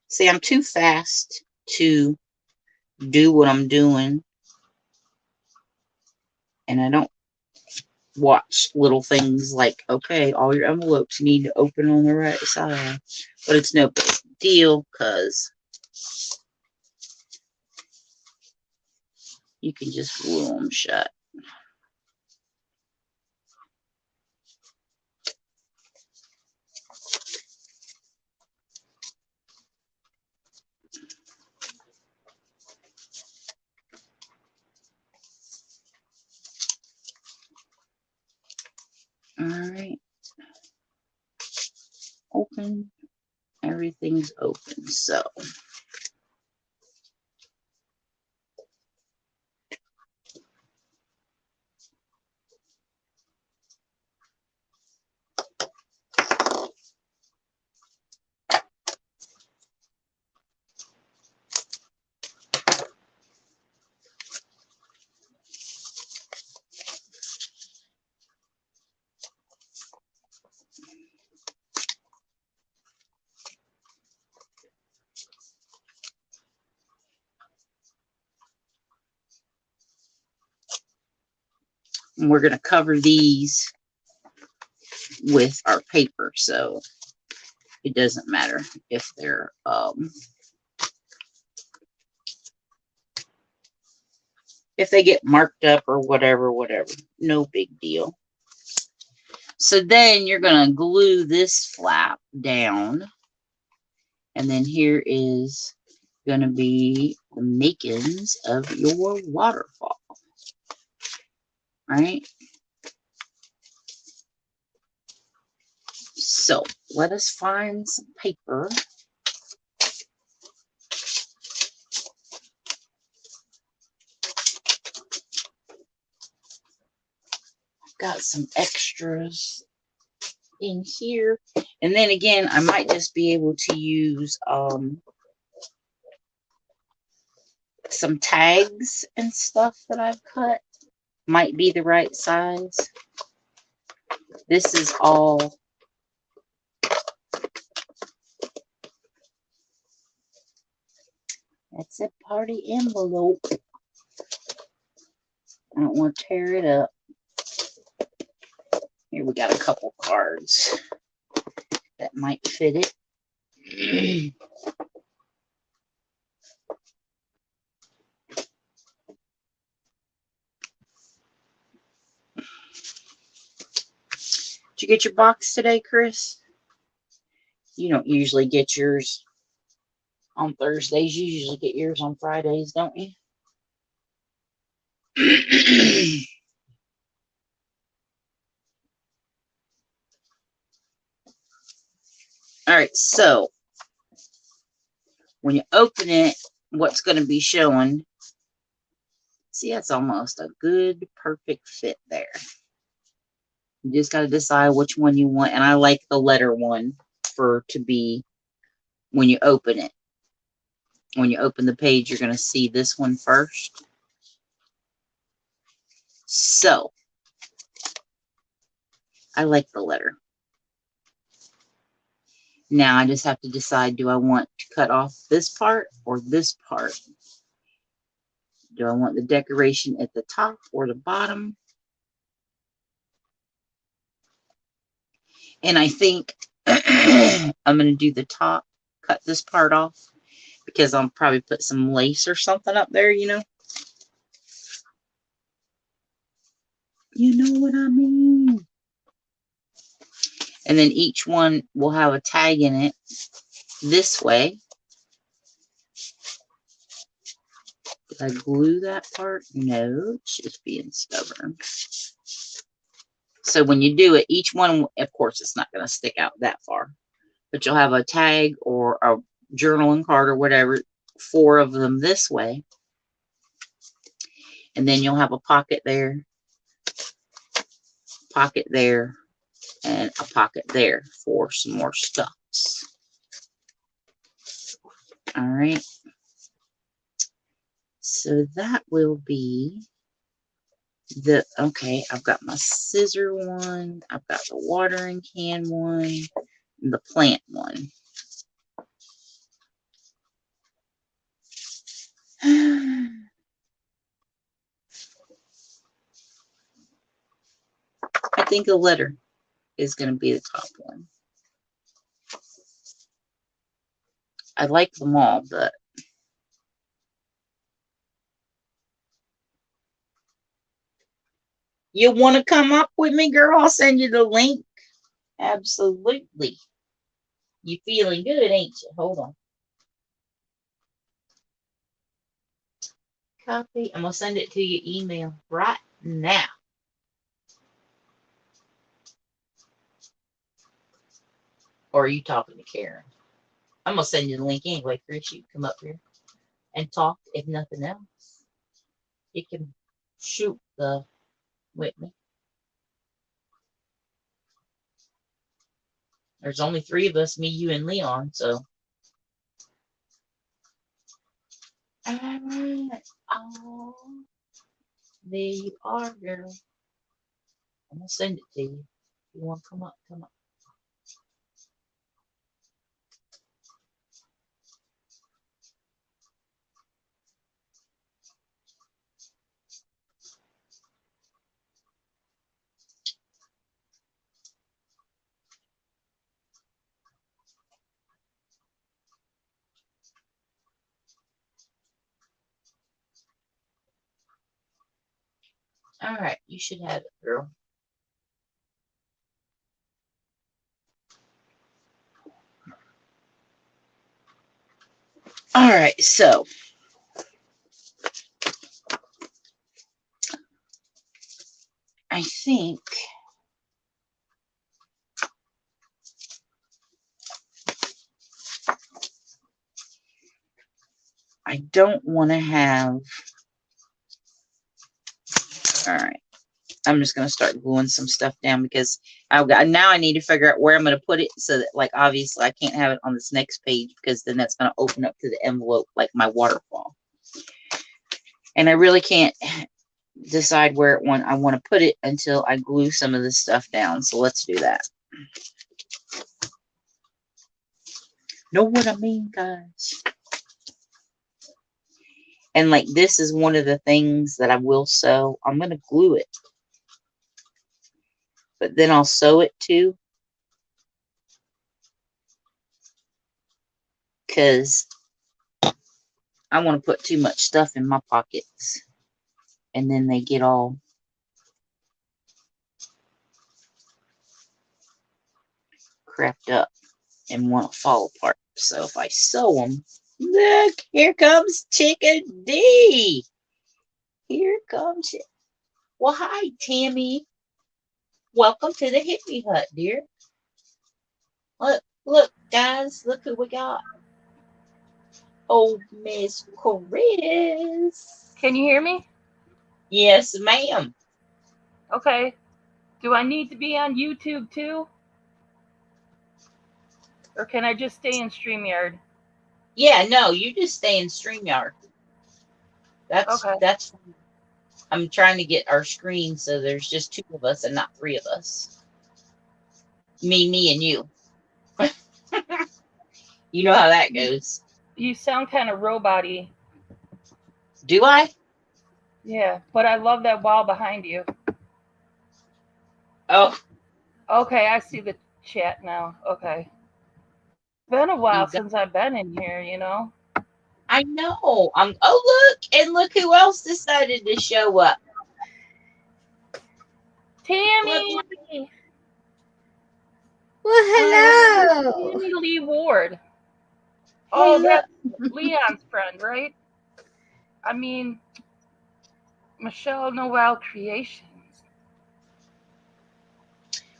See, I'm too fast to do what I'm doing. And I don't watch little things like, okay, all your envelopes need to open on the right side. But it's no big deal because you can just glue them shut. All right. Open. Everything's open. So And we're going to cover these with our paper, so it doesn't matter if they're if they get marked up or whatever, no big deal. So then you're going to glue this flap down, and then here is going to be the makings of your waterfall, right? So let us find some paper. Got some extras in here, and then again I might just be able to use some tags and stuff that I've cut. Might be the right size. This is all that's a party envelope. I don't want to tear it up. Here we got a couple cards that might fit it. Did you get your box today, Chris? You don't usually get yours on Thursdays. You usually get yours on Fridays, don't you? All right, so when you open it, what's going to be showing? See, that's almost a good, perfect fit there. You just got to decide which one you want, and I like the letter one to be when you open it. When you open the page, you're going to see this one first. So, I like the letter. Now, I just have to decide, do I want to cut off this part or this part? Do I want the decoration at the top or the bottom? And I think I'm going to do the top, cut this part off, because I'll probably put some lace or something up there, you know? You know what I mean? And then each one will have a tag in it this way. Did I glue that part? No, it's just being stubborn. So when you do it, each one, of course, it's not going to stick out that far. But you'll have a tag or a journaling card or whatever, 4 of them this way. And then you'll have a pocket there, and a pocket there for some more stuffs. All right. So that will be okay, I've got my scissor one, I've got the watering can one, and the plant one. I think the letter is going to be the top one. I like them all, but you want to come up with me, girl? I'll send you the link. Absolutely. You feeling good, ain't you? Hold on. Copy. I'm going to send it to your email right now. Or are you talking to Karen? I'm going to send you the link anyway, Chris. You can come up here and talk, if nothing else. You can shoot with me. There's only 3 of us, me, you, and Leon, so. All right. Oh, there you are, girl. I'm going to send it to you. If you want to come up, come up. All right, you should have it, girl. All right, so I think I don't want to have. All right, I'm just going to start gluing some stuff down because now I need to figure out where I'm going to put it so that, like, obviously I can't have it on this next page because then that's going to open up to the envelope like my waterfall. And I really can't decide where I want to put it until I glue some of this stuff down. So let's do that. Know what I mean, guys? And like this is one of the things that I will sew. I'm going to glue it. But then I'll sew it too. Because I want to put too much stuff in my pockets. And then they get all crapped up and won't fall apart. So if I sew them, look, here comes Chicken D. Here comes it. Well, hi, Tammy. Welcome to the hippie hut, dear. Look, guys, look who we got. Oh, Miss Chris. Can you hear me? Yes, ma'am. Okay. Do I need to be on YouTube too? Or can I just stay in StreamYard? Yeah, no, you just stay in StreamYard. That's I'm trying to get our screen so there's just 2 of us and not 3 of us. Me, and you. You know how that goes. You sound kind of robot-y. Do I? Yeah, but I love that wall behind you. Oh. Okay, I see the chat now. Okay. Been a while since I've been in here, you know. I know. Oh, look who else decided to show up. Tammy. Look. Well, hello. Tammy Lee Ward. Oh, that's Leon's friend, right? I mean, Michelle Noel Creations.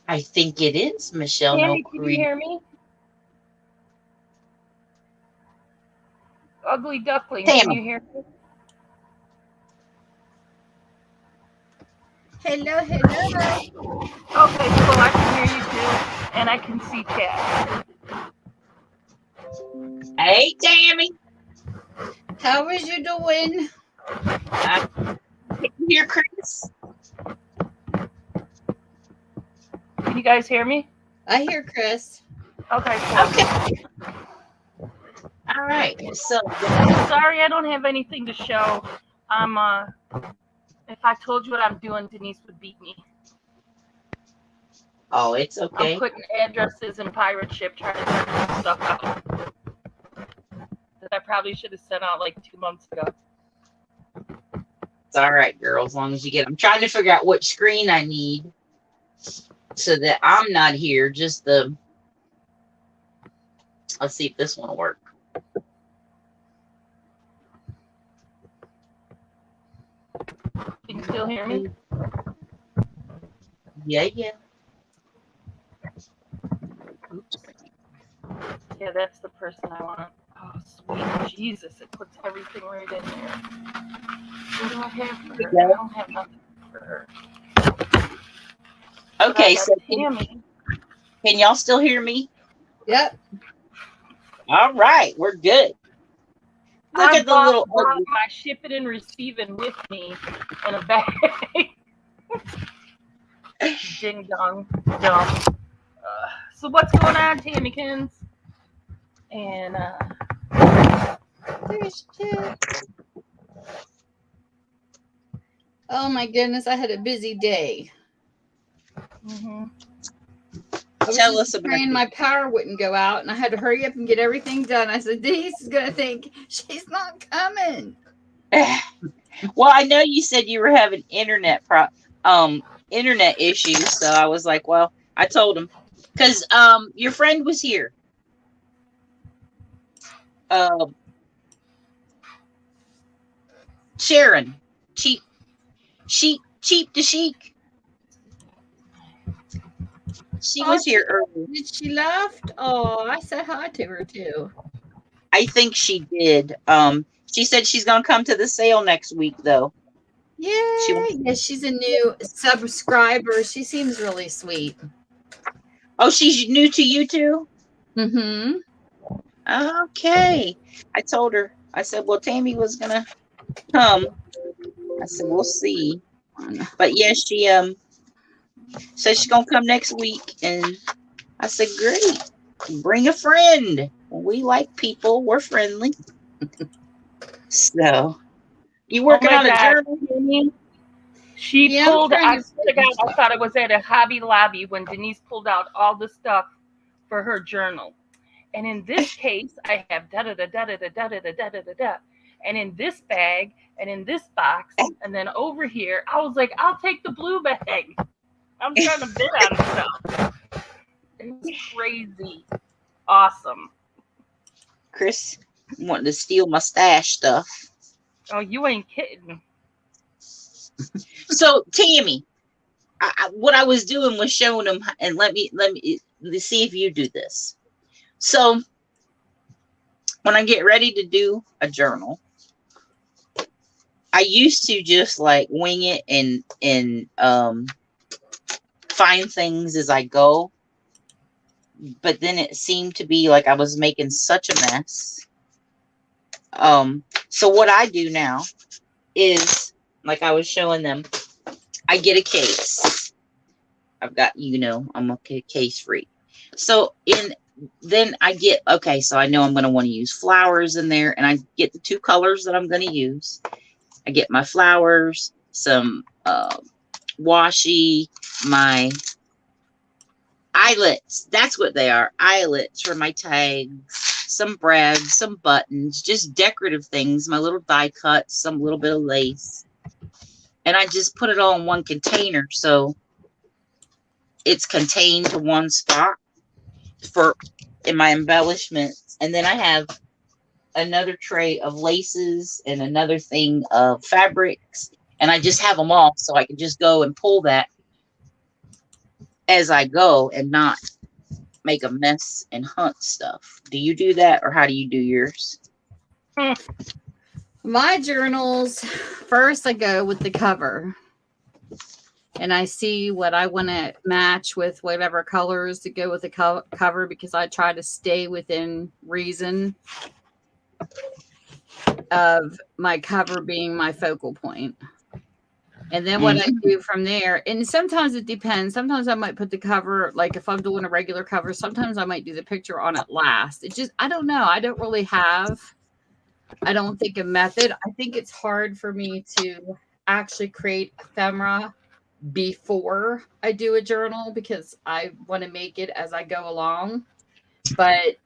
I think it is Michelle Tammy, Noel can you hear me? Ugly Duckling, can you hear me? Hello. Okay, so I can hear you too, and I can see chat. Hey, Tammy. How is you doing? Can you hear Chris? Can you guys hear me? I hear Chris. Okay, cool. Okay. All right. So sorry I don't have anything to show. If I told you what I'm doing, Denise would beat me. Oh, it's okay. I'm putting addresses in pirate ship trying to send stuff out that I probably should have sent out like 2 months ago. It's all right, girl, as long as you get. I'm trying to figure out which screen I need so that I'm not here. Just the. Let's see if this one will work. Can you still hear me? Yeah. Oops. Yeah, that's the person I want. Oh, sweet Jesus, it puts everything right in there. What do I have for her? I don't have nothing for her. Okay, so Tammy. Can y'all still hear me? Yep. All right, we're good. Look at the little my shipping and receiving with me in a bag. Ding dong dumb. So what's going on, Tammykins? And there's Chip. Oh my goodness, I had a busy day. Tell us about it. My power wouldn't go out, and I had to hurry up and get everything done. I said, Denise is gonna think she's not coming. Well, I know you said you were having internet issues, so I was like, well, I told him because your friend was here. Uh, Sharon, cheap, cheap to chic. She Oh, was here earlier. did she left? Oh, I said hi to her too. I think she did. She said she's gonna come to the sale next week, though. She Yay! wants. Yes, she's a new subscriber. She seems really sweet. Oh, she's new to you too. Mm-hmm. Okay. I told her. I said, well, Tammy was gonna come. I said, we'll see. But yeah, she said she's gonna come next week, and I said, great. Bring a friend. We like people. We're friendly. So you Oh working my on a God. journal? She Yeah, I'm pulled, trying I to swear to God, I thought I was at a Hobby Lobby when Denise pulled out all the stuff for her journal. And in this case, I have da da da da da da da da da da da da. And in this bag, and in this box, and then over here, I was like, I'll take the blue bag. I'm trying to bid on stuff. It was crazy. Awesome. Chris wanting to steal my stash stuff. Oh, you ain't kidding. So Tammy, what I was doing was showing them, and let me see if you do this. So when I get ready to do a journal, I used to just like wing it and find things as I go. But then it seemed to be like I was making such a mess. So what I do now is, like I was showing them, I get a case. I've got, I'm a case freak. So then I get, okay, so I know I'm going to want to use flowers in there, and I get the two colors that I'm going to use. I get my flowers, some washi, my eyelets. That's what they are. Eyelets for my tags, some brads, some buttons, just decorative things, my little die cuts, some little bit of lace. And I just put it all in one container, so it's contained to one spot in my embellishments. And then I have another tray of laces and another thing of fabrics, and I just have them all so I can just go and pull that as I go and not make a mess and hunt stuff. Do you do that, or how do you do yours? My journals, first I go with the cover. And I see what I want to match with whatever colors to go with the cover, because I try to stay within reason of my cover being my focal point. And then what I do from there, and sometimes it depends. Sometimes I might put the cover, like if I'm doing a regular cover, sometimes I might do the picture on it last. It just, I don't know. I don't really have, I don't think, a method. I think it's hard for me to actually create ephemera before I do a journal, because I want to make it as I go along. But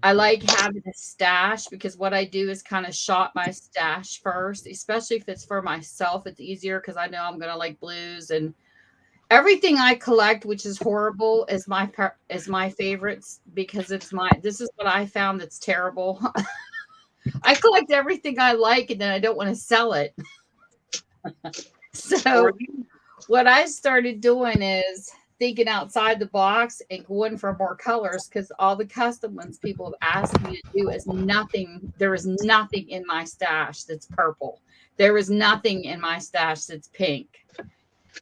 I like having a stash, because what I do is kind of shop my stash first, especially if it's for myself. It's easier because I know I'm going to like blues, and everything I collect, which is horrible, is my favorites, because this is what I found that's terrible. I collect everything I like, and then I don't want to sell it. So what I started doing is thinking outside the box and going for more colors, because all the custom ones people have asked me to do is nothing. There is nothing in my stash that's purple. There is nothing in my stash that's pink.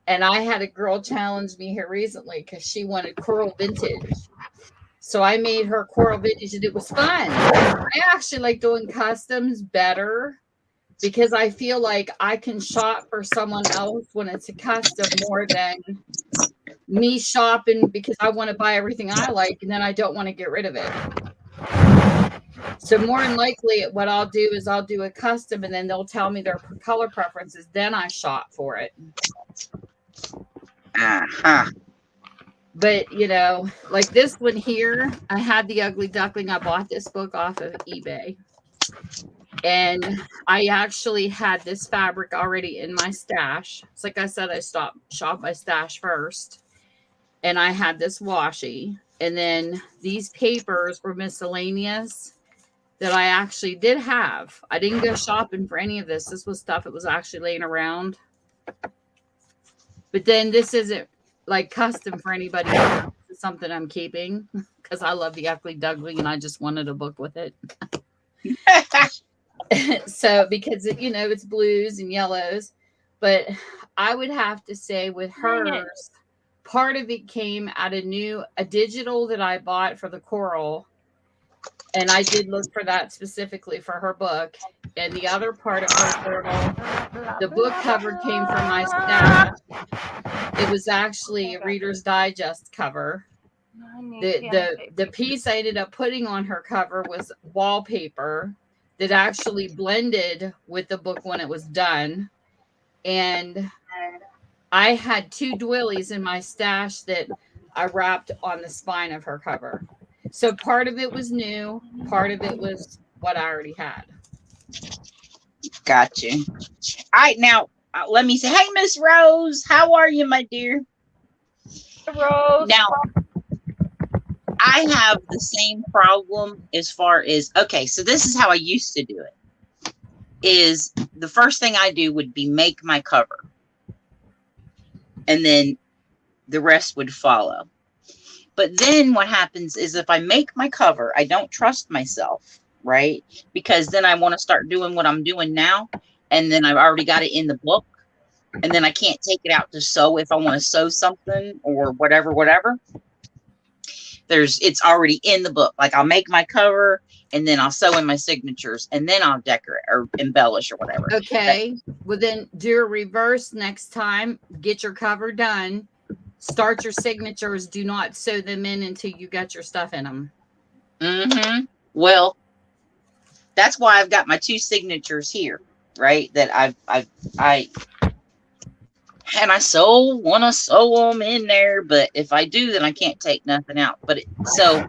And I had a girl challenge me here recently because she wanted coral vintage. So I made her coral vintage, and it was fun. I actually like doing customs better, because I feel like I can shop for someone else when it's a custom more than me shopping because I want to buy everything I like and then I don't want to get rid of it. So more than likely what I'll do is I'll do a custom, and then they'll tell me their color preferences. Then I shop for it. But, like this one here, I had the Ugly Duckling. I bought this book off of eBay. And I actually had this fabric already in my stash. It's like I said, I shop my stash first. And I had this washi. And then these papers were miscellaneous that I actually did have. I didn't go shopping for any of this. This was stuff that was actually laying around. But then this isn't like custom for anybody else. It's something I'm keeping because I love the Ugly Duckling and I just wanted a book with it. So because it's blues and yellows, but I would have to say with hers, part of it came out a digital that I bought for the coral, and I did look for that specifically for her book. And the other part of her journal, the book cover came from my stash. It was actually a Reader's Digest cover. The piece I ended up putting on her cover was wallpaper that actually blended with the book when it was done. And I had 2 doilies in my stash that I wrapped on the spine of her cover. So part of it was new, part of it was what I already had. Gotcha. All right, now let me say, hey, Miss Rose, how are you, my dear? Rose. Now, I have the same problem as far as, okay, so this is how I used to do it. Is the first thing I do would be make my cover. And then the rest would follow. But then what happens is if I make my cover, I don't trust myself, right? Because then I want to start doing what I'm doing now. And then I've already got it in the book. And then I can't take it out to sew if I want to sew something or whatever. It's already in the book. Like I'll make my cover and then I'll sew in my signatures and then I'll decorate or embellish or whatever. Okay. Well, then do a reverse next time. Get your cover done. Start your signatures. Do not sew them in until you got your stuff in them. Mm-hmm. Well, that's why I've got my 2 signatures here, right? That I want to sew them in there, but if I do, then I can't take nothing out. So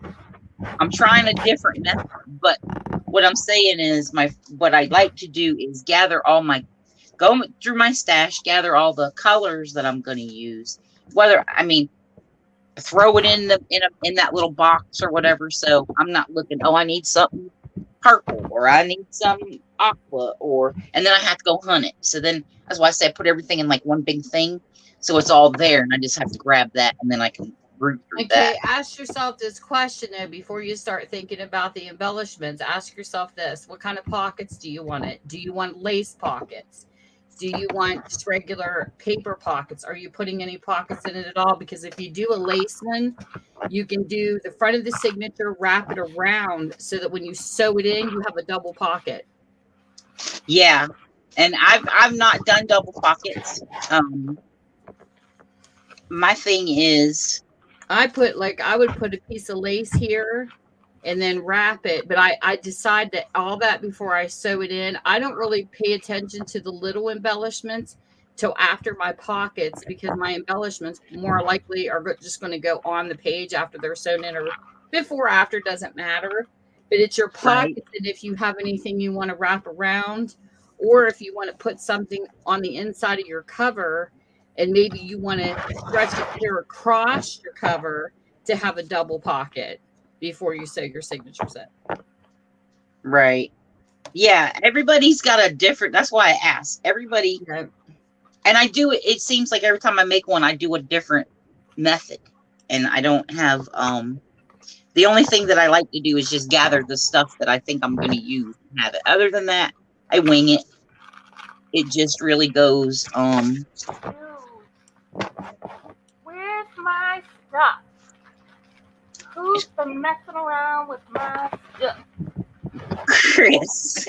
I'm trying a different method. But what I'm saying is what I like to do is go through my stash, gather all the colors that I'm going to use. Throw it in that little box or whatever. So I'm not looking, I need something purple or I need some aqua and then I have to go hunt it. So then that's why I say I put everything in like one big thing. So it's all there and I just have to grab that and then I can root through that. Okay, ask yourself this question though before you start thinking about the embellishments. Ask yourself this: what kind of pockets do you want it? Do you want lace pockets? Do you want just regular paper pockets? Are you putting any pockets in it at all? Because if you do a lace one, you can do the front of the signature, wrap it around so that when you sew it in, you have a double pocket. Yeah, and I've not done double pockets. My thing is, I would put a piece of lace here and then wrap it. But I decide that all that before I sew it in. I don't really pay attention to the little embellishments till after my pockets because my embellishments more likely are just going to go on the page after they're sewn in, or before or after, doesn't matter. But it's your pockets, right. And if you have anything you want to wrap around, or if you want to put something on the inside of your cover, and maybe you want to stretch it clear across your cover to have a double pocket before you sew your signatures in. Right. Yeah. Everybody's got a different, that's why I asked everybody. Okay. And I do it. It seems like every time I make one, I do a different method and I don't have, the only thing that I like to do is just gather the stuff that I think I'm going to use and have it. Other than that, I wing it. It just really goes, where's my stuff? Who's been messing around with my stuff? Chris.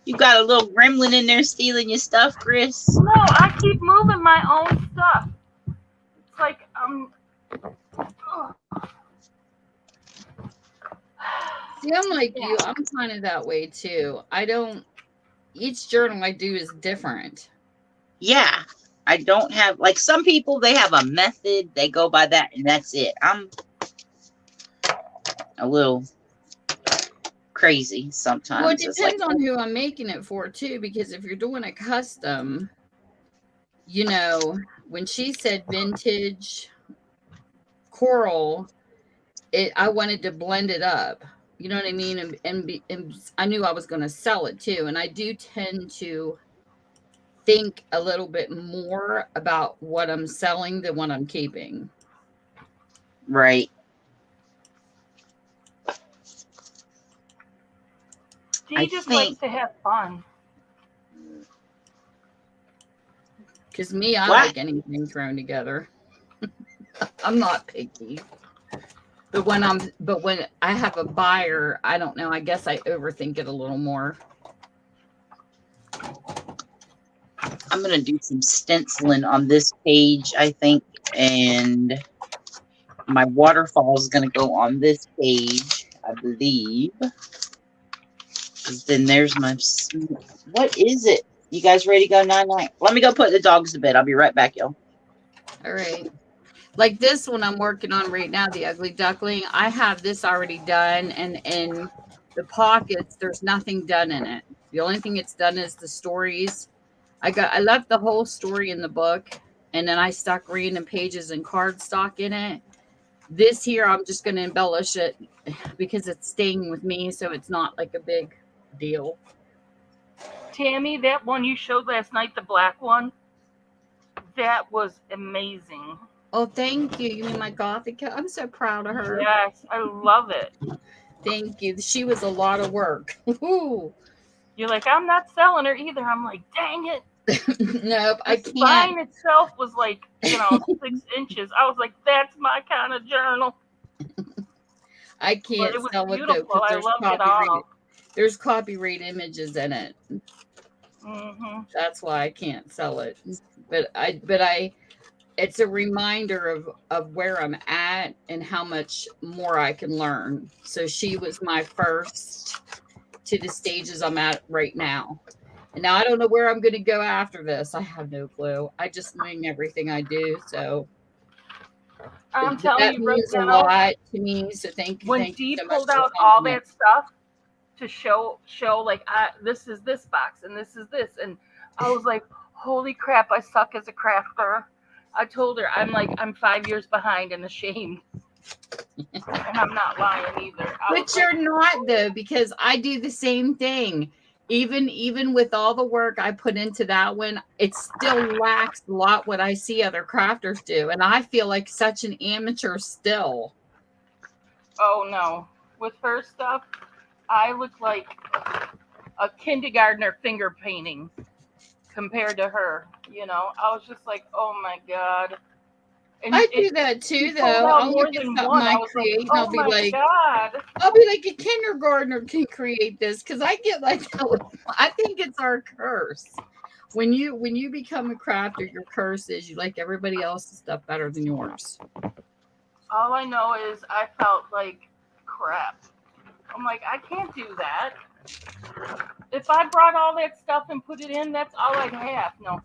You got a little gremlin in there stealing your stuff, Chris? No, I keep moving my own stuff. It's like, See, I'm like you. I'm kind of that way too. Each journal I do is different. Yeah. I don't have, like some people, they have a method. They go by that and that's it. I'm a little crazy sometimes. Well, it It's like, depends on who I'm making it for too, because if you're doing a custom, you know, when she said vintage coral, I wanted to blend it up. You know what I mean? And I knew I was going to sell it too. And I do tend to think a little bit more about what I'm selling than what I'm keeping. right. Dee just likes to have fun. Because me, I What? like anything thrown together. I'm not picky. But when I have a buyer, I don't know. I guess I overthink it a little more. I'm going to do some stenciling on this page, I think, and my waterfall is going to go on this page, I believe. Then there's my, what is it? You guys ready to go 9-9? Let me go put the dogs to bed. I'll be right back, y'all. All right. Like this one I'm working on right now, the ugly duckling. I have this already done, and in the pockets, there's nothing done in it. The only thing it's done is the stories. I left the whole story in the book, and then I stuck random pages and cardstock in it. This here, I'm just going to embellish it because it's staying with me, so it's not like a big deal. Tammy, that one you showed last night, the black one, that was amazing. Oh, thank you. You mean my Gothic? I'm so proud of her. Yes, I love it. Thank you. She was a lot of work. You're like, I'm not selling her either. I'm like, dang it. Nope, I The can't. spine itself was like, 6 inches. I was like, that's my kind of journal. I can't But it was sell it though beautiful. because I loved it all. there's copyright images in it. Mm-hmm. That's why I can't sell it. But it's a reminder of where I'm at and how much more I can learn. So she was my first to the stages I'm at right now. And now I don't know where I'm going to go after this. I have no clue. I just wing everything I do. So I'm but telling that you right means a now, lot to me. So thank you. when Thank you Dee so much pulled for out the all compliment. that stuff to show like, this is this box and this is this, and I was like, holy crap, I suck as a crafter. I told her, I'm 5 years behind and ashamed. And I'm not lying either. But you're not though, because I do the same thing. Even with all the work I put into that one, it still lacks a lot what I see other crafters do. And I feel like such an amateur still. Oh no. With her stuff, I look like a kindergartner finger painting compared to her. I was just like, oh my God. And I do that too, though. I'll more look at than something one. I I was like, create, and oh I'll be my like, God. a kindergartner can create this because I get like that. I think it's our curse. When you become a crafter, your curse is you like everybody else's stuff better than yours. All I know is I felt like crap. I'm like, I can't do that. If I brought all that stuff and put it in, that's all I'd have. No.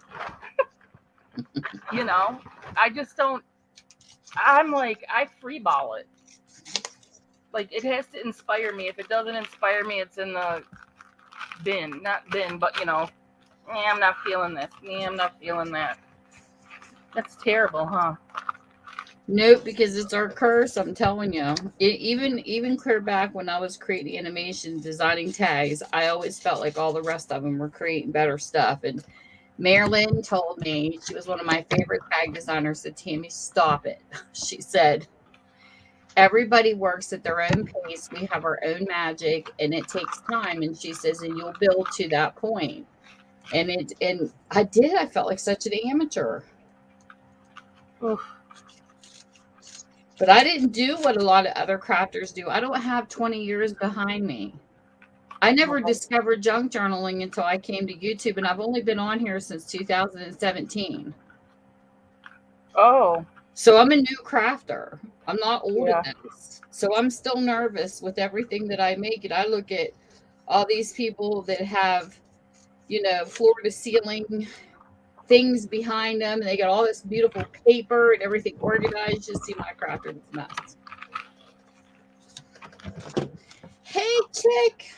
I just don't. I'm like, I freeball it. Like, it has to inspire me. If it doesn't inspire me, it's in the bin. Not bin, but, I'm not feeling this. I'm not feeling that. That's terrible, huh? Nope, because it's our curse. I'm telling you. Even clear back when I was creating animation, designing tags, I always felt like all the rest of them were creating better stuff. And Marilyn told me, she was one of my favorite tag designers, said, Tammy, stop it. She said, everybody works at their own pace. We have our own magic and it takes time. And she says, and you'll build to that point. And I did. I felt like such an amateur. Oof. But I didn't do what a lot of other crafters do. I don't have 20 years behind me. I never discovered junk journaling until I came to YouTube, and I've only been on here since 2017. Oh. So I'm a new crafter. I'm not old Yeah. at this. So I'm still nervous with everything that I make. And I look at all these people that have, floor to ceiling things behind them. And they got all this beautiful paper and everything organized. Just see my crafter, it's a mess. Hey, chick.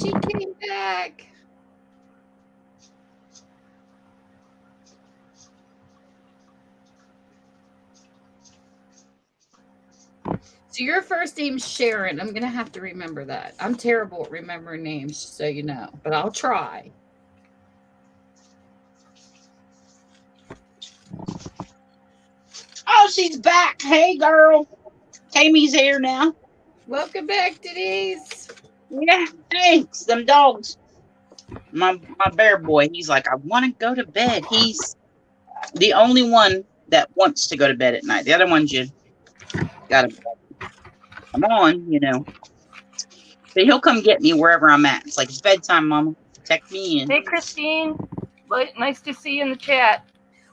She came back. So your first name's Sharon. I'm going to have to remember that. I'm terrible at remembering names, so you know, but I'll try. Oh, she's back. Hey, girl. Tammy's here now. Welcome back, Denise. Yeah, thanks. Them dogs. My bear boy, he's like, I want to go to bed. He's the only one that wants to go to bed at night. The other ones, you gotta come on, you know. But he'll come get me wherever I'm at. It's like, it's bedtime, Mama. Check me in. Hey, Christine. Nice to see you in the chat.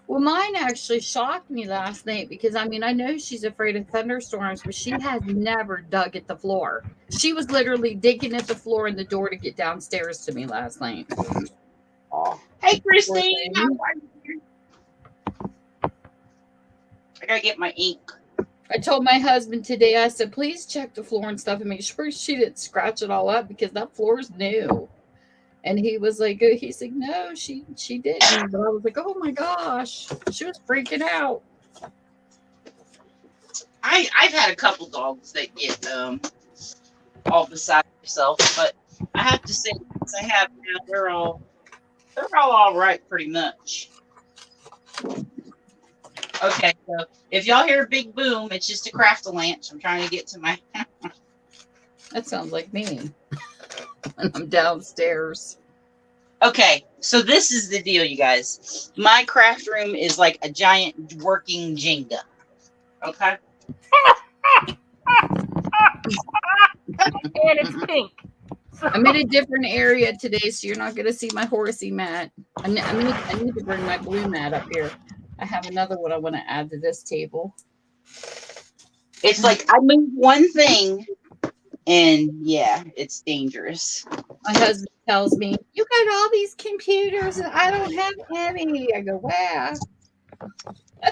Well, mine actually shocked me last night because, I mean, I know she's afraid of thunderstorms, but she has never dug at the floor. She was literally digging at the floor and the door to get downstairs to me last night. Oh. Hey, Christine. How are you? I gotta get my ink. I told my husband today, I said, please check the floor and stuff and make sure she didn't scratch it all up because that floor's new. And he was like, he's like, no, she didn't. But I was like, oh my gosh, she was freaking out. I've had a couple dogs that get all beside themselves, but I have to say, since I have now, they're all right, pretty much. Okay, so if y'all hear a big boom, it's just a craft-a-lanch. I'm trying to get to my. That sounds like me when I'm downstairs. Okay, so this is the deal, you guys. My craft room is like a giant working Jenga. Okay. And it's pink. So, I'm in a different area today, so you're not going to see my horsey mat. I need to bring my blue mat up here. I have another one I want to add to this table. It's like I move one thing, and yeah, it's dangerous. My husband tells me, you got all these computers and I don't have any. I go, wow.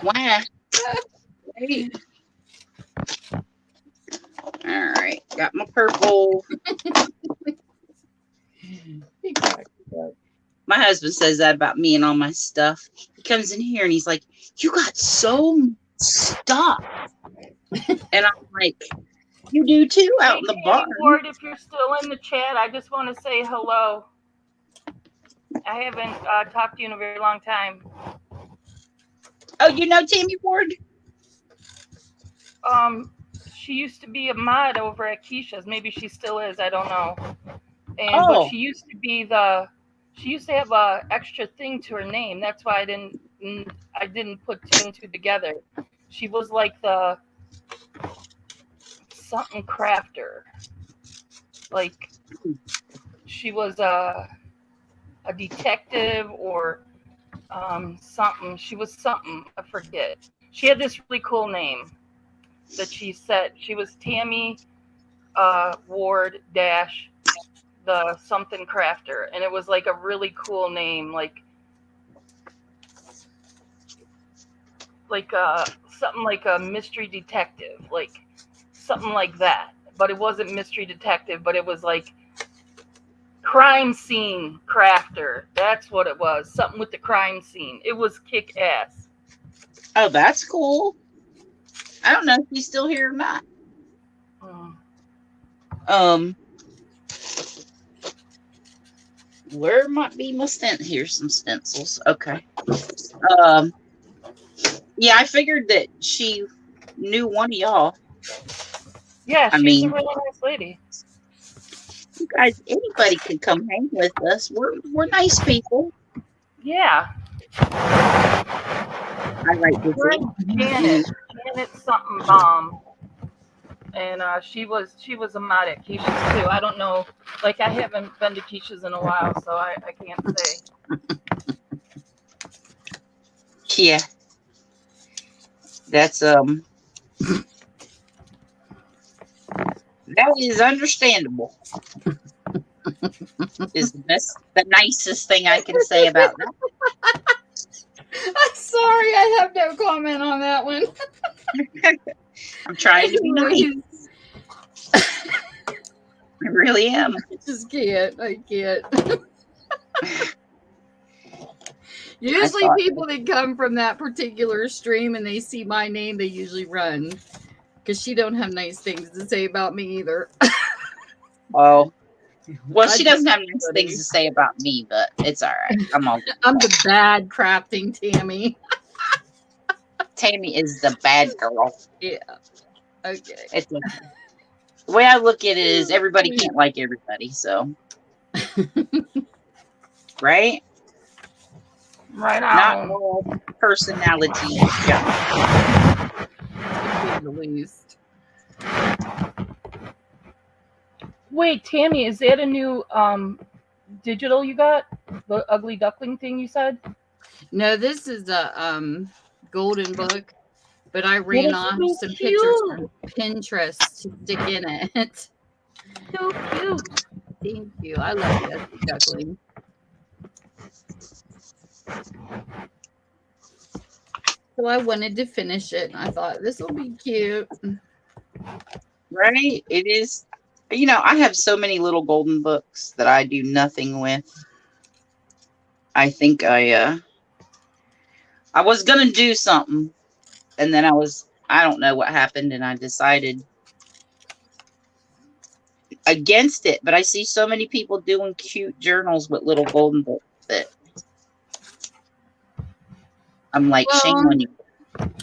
Wow. Hey. All right, got my purple. My husband says that about me and all my stuff. He comes in here and he's like, you got so much stuff. And I'm like, you do too out in the barn. Ward, if you're still in the chat, I just want to say hello. I haven't talked to you in a very long time. Oh, you know Tammy Ward? She used to be a mod over at Keisha's. Maybe she still is. I don't know. Oh. But she used to have a extra thing to her name. That's why I didn't put two and two together. She was like the something crafter. Like she was a detective or something. She was something. I forget. She had this really cool name that she said. She was Tammy Ward dash the something crafter, and it was like a really cool name, like something like a mystery detective, like something like that. But it wasn't mystery detective, but it was like crime scene crafter. That's what it was. Something with the crime scene. It was kick ass. Oh, that's cool. I don't know if he's still here or not. Where might be my stencil? Here's some stencils. Okay. Yeah, I figured that she knew one of y'all. Yeah, she's a really nice lady. You guys, anybody can come hang with us. We're nice people. Yeah. I like this. Janet something bomb. And she was a mod at Keisha's too. I don't know, like I haven't been to Keisha's in a while, so I can't say. Yeah, that's that is understandable. Is the nicest thing I can say about that. I'm sorry, I have no comment on that one. I'm trying to be nice. I really am. I just can't. I can't. Usually people that come from that particular stream and they see my name, they usually run. Because she don't have nice things to say about me either. Oh. Well, she doesn't have nice things to say about me, but it's all right. I'm the bad crafting Tammy. Tammy is the bad girl. Yeah. Okay. It's okay. The way I look at it is everybody can't like everybody, so. Right? Right on. Not all personality. Yeah. The least. Wait, Tammy, is that a new digital you got? The ugly duckling thing you said? No, this is a golden book, but I ran off some pictures from Pinterest to stick in it. So cute. Thank you. I love the ugly duckling. So I wanted to finish it, and I thought this will be cute. Right? It is. You know, I have so many little golden books that I do nothing with. I think I was gonna do something, and then I don't know what happened, and I decided against it. But I see so many people doing cute journals with little golden books that I'm like, shame on you.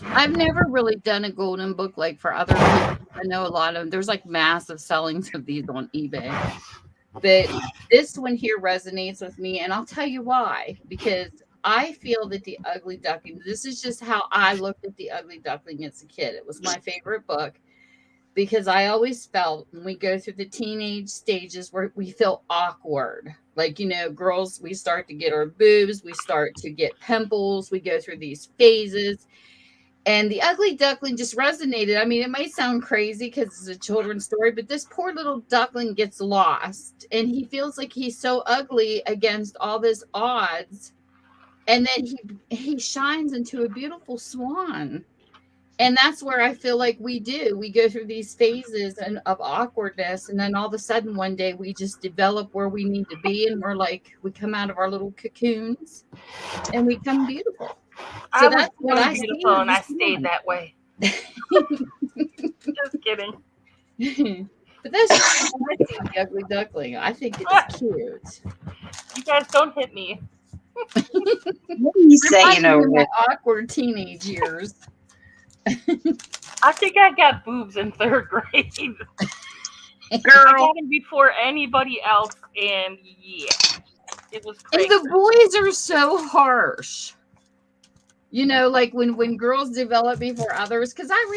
I've never really done a golden book like for other people. I know a lot of there's like massive sellings of these on eBay. But this one here resonates with me, and I'll tell you why. Because I feel that the Ugly Duckling, this is just how I looked at the Ugly Duckling as a kid. It was my favorite book because I always felt when we go through the teenage stages where we feel awkward. Like, you know, girls, we start to get our boobs, we start to get pimples, we go through these phases. And the Ugly Duckling just resonated. I mean, it might sound crazy because it's a children's story, but this poor little duckling gets lost. And he feels like he's so ugly against all this odds. And then he shines into a beautiful swan. And that's where I feel like we do. We go through these phases of awkwardness. And then all of a sudden, one day, we just develop where we need to be. And we're like, we come out of our little cocoons and we come beautiful. So that's what I beautiful, and I stayed that way. Just kidding. But that's just how I see the Ugly Duckling. I think it's cute. You guys don't hit me. What are you saying over my awkward teenage years? I think I got boobs in 3rd grade. Girl, I got them before anybody else, and yeah, it was crazy. And the boys are so harsh. You know, like when girls develop before others, because I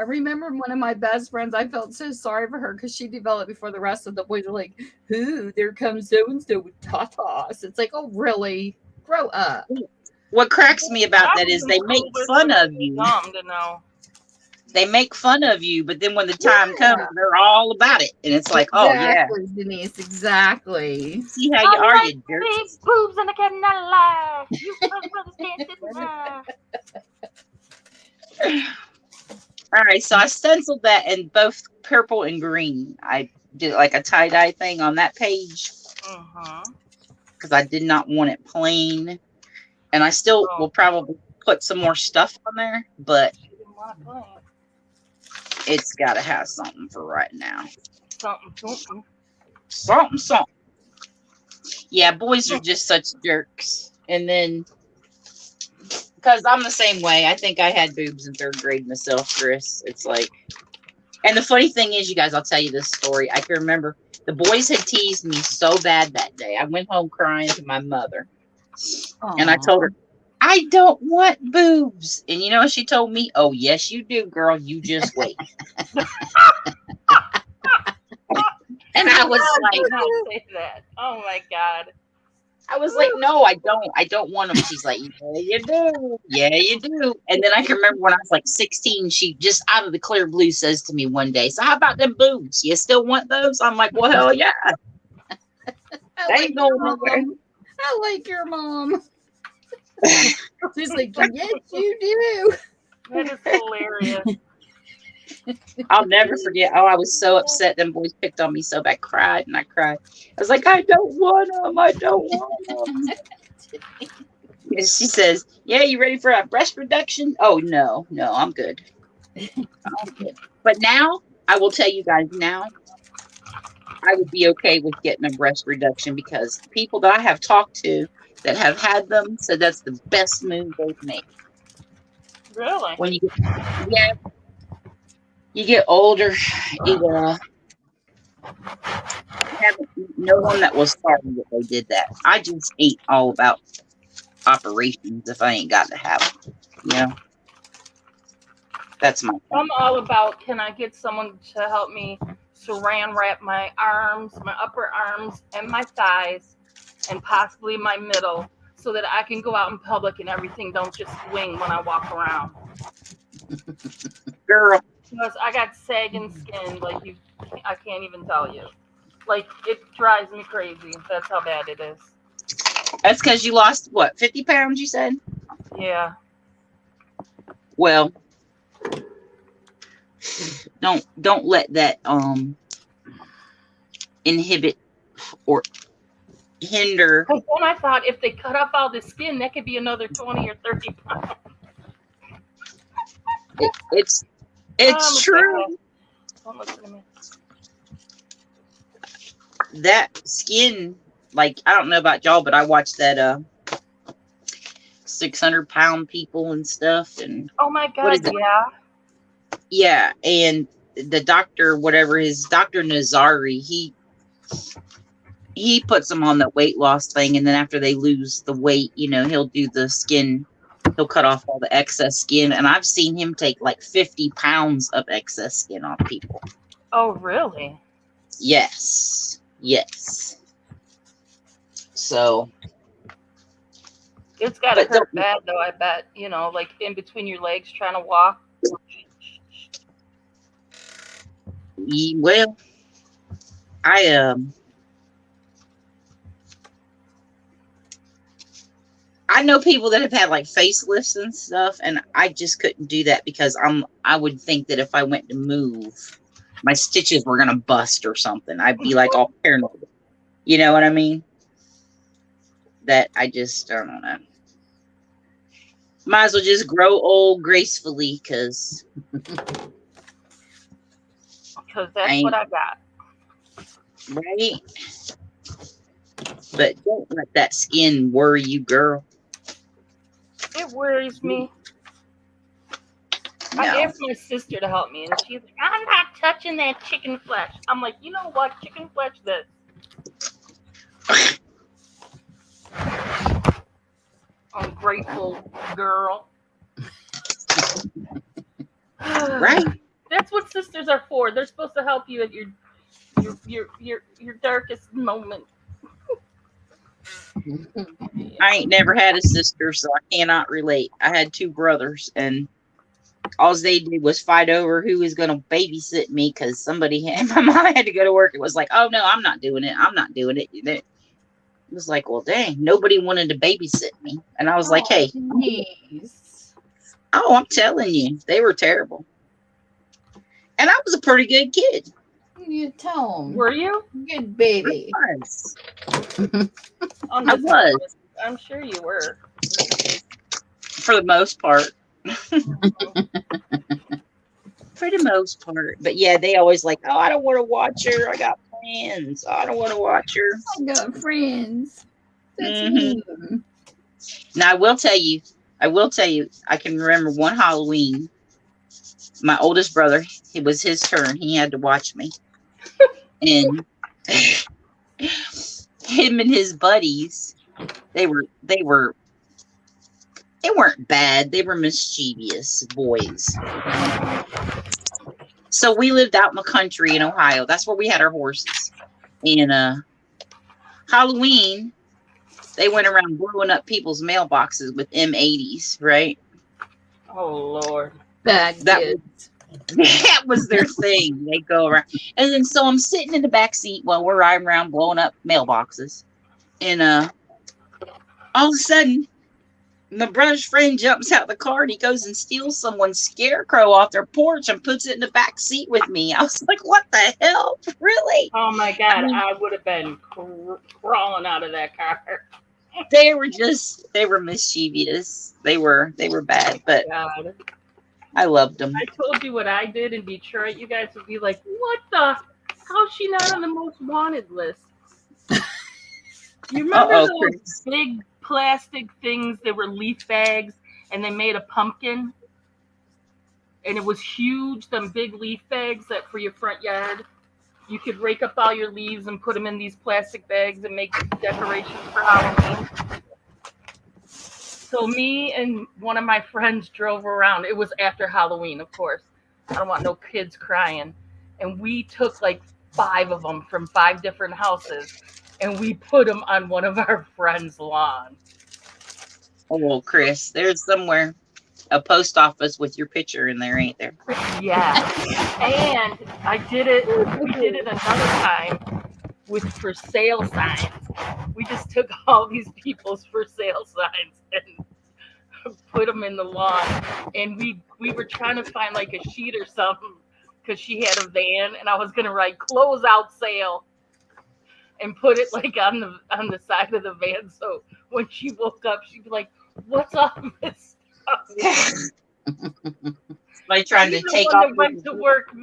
remember one of my best friends, I felt so sorry for her because she developed before the rest of the boys were like, "Who? There comes so-and-so with tatas." It's like, oh, really? Grow up. What cracks me about that is they make fun of you. They make fun of you, but then when the time comes, they're all about it. And it's like, exactly, Denise, exactly. See how you are, you jerk. Big boobs and I cannot lie. You understand it. All right, so I stenciled that in both purple and green. I did like a tie-dye thing on that page because I did not want it plain. And I still will probably put some more stuff on there, but it's got to have something for right now. Something. Yeah, boys are just such jerks. And then, because I'm the same way, I think I had boobs in 3rd grade myself, Chris. It's like, and the funny thing is, you guys, I'll tell you this story. I can remember the boys had teased me so bad that day. I went home crying to my mother. Aww. And I told her, I don't want boobs. And you know what she told me? Oh, yes, you do, girl. You just wait. And I was like, don't say that. Oh my God. I was like, no, I don't want them. She's like, yeah, you do. Yeah, you do. And then I can remember when I was like 16, she just out of the clear blue says to me one day, so how about them boobs? You still want those? I'm like, well, hell yeah. I like your mom. She's like, yes, you do. That is hilarious. I'll never forget. Oh, I was so upset. Them boys picked on me so bad. Cried and I cried. I was like, I don't want them. I don't want them. And she says, yeah, you ready for a breast reduction? Oh, no, I'm good. I'm good. But now, I will tell you guys now, I would be okay with getting a breast reduction because people that I have talked to that have had them said that's the best move they've made. Really? When yeah, you get older, it haven't no one that was sorry that they did that. I just ain't all about operations if I ain't got to have them. You know, that's my thing. I'm all about, can I get someone to help me saran wrap my arms, my upper arms, and my thighs, and possibly my middle, so that I can go out in public and everything don't just swing when I walk around. Girl, Because I got sagging skin, like I can't even tell you. Like, it drives me crazy. That's how bad it is. that's because you lost what, 50 pounds? You said. Yeah. Well, don't let that inhibit or hinder. Because then I thought if they cut up all the skin, that could be another 20 or 30 pounds. It's true. Don't listen to me. That skin, like, I don't know about y'all, but I watched that 600-pound people and stuff, and Oh my what God, is it? yeah. Yeah, and the doctor, whatever his Dr. Nazari, he puts them on the weight loss thing, and then after they lose the weight, you know, he'll do the skin. He'll cut off all the excess skin, and I've seen him take like 50 pounds of excess skin off people. Oh, really? Yes. So It's got to but hurt bad, though, I bet. You know, like in between your legs trying to walk. well, I know people that have had like facelifts and stuff, and I just couldn't do that because I would think that if I went to move, my stitches were gonna bust or something. I'd be like all paranoid. You know what I mean? That I don't know. Might as well just grow old gracefully, because that's what I got. Right? But don't let that skin worry you, girl. It worries me. No. I asked my sister to help me, and she's like, I'm not touching that chicken flesh. I'm like, you know what? Chicken flesh this. Ungrateful girl. Right? That's what sisters are for. They're supposed to help you at your darkest moment. I ain't never had a sister, so I cannot relate. I had two brothers, and all they did was fight over who was going to babysit me, because my mom had to go to work. It was like, oh no, I'm not doing it. It was like, well, dang, nobody wanted to babysit me. And I was like, hey, geez. oh, I'm telling you, they were terrible. And I was a pretty good kid. You tell them. Were you? Good baby. I was. I was. I'm sure you were. For the most part. For the most part. But yeah, they always like, oh, I don't want to watch her. I got friends. Oh, I don't want to watch her. I got friends. That's Mm-hmm. Now, I will tell you, I can remember one Halloween, my oldest brother, it was his turn. He had to watch me. And him and his buddies, they weren't bad. They were mischievous boys. So we lived out in the country in Ohio. That's where we had our horses. And Halloween, they went around blowing up people's mailboxes with M80s, right? Oh Lord. Bad kids. That was their thing. They go around. And then so I'm sitting in the back seat while we're riding around blowing up mailboxes. And all of a sudden, My brother's friend jumps out the car and he goes and steals someone's scarecrow off their porch and puts it in the back seat with me. I was like, what the hell? Really? Oh my I God, mean, I would have been crawling out of that car. they were mischievous. They were bad, but God. I loved them. I told you what I did in Detroit, you guys would be like, what the? How's she not on the most wanted list? You remember Uh-oh, those Chris. big plastic things that were leaf bags and they made a pumpkin? And it was huge, them big leaf bags that for your front yard. You could rake up all your leaves and put them in these plastic bags and make decorations for Halloween. So me and one of my friends drove around. It was after Halloween, of course. I don't want no kids crying. And we took like 5 of them from 5 different houses and we put them on one of our friends' lawn. Oh, Chris, there's somewhere a post office with your picture in there, ain't there? Yeah. And we did it another time with for sale signs. We just took all these people's for sale signs and put them in the lawn, and we were trying to find like a sheet or something because she had a van, and I was gonna write "close out sale" and put it like on the side of the van, so when she woke up, she'd be like, "What's all this stuff?" Like trying He's to the take one off. that went to work.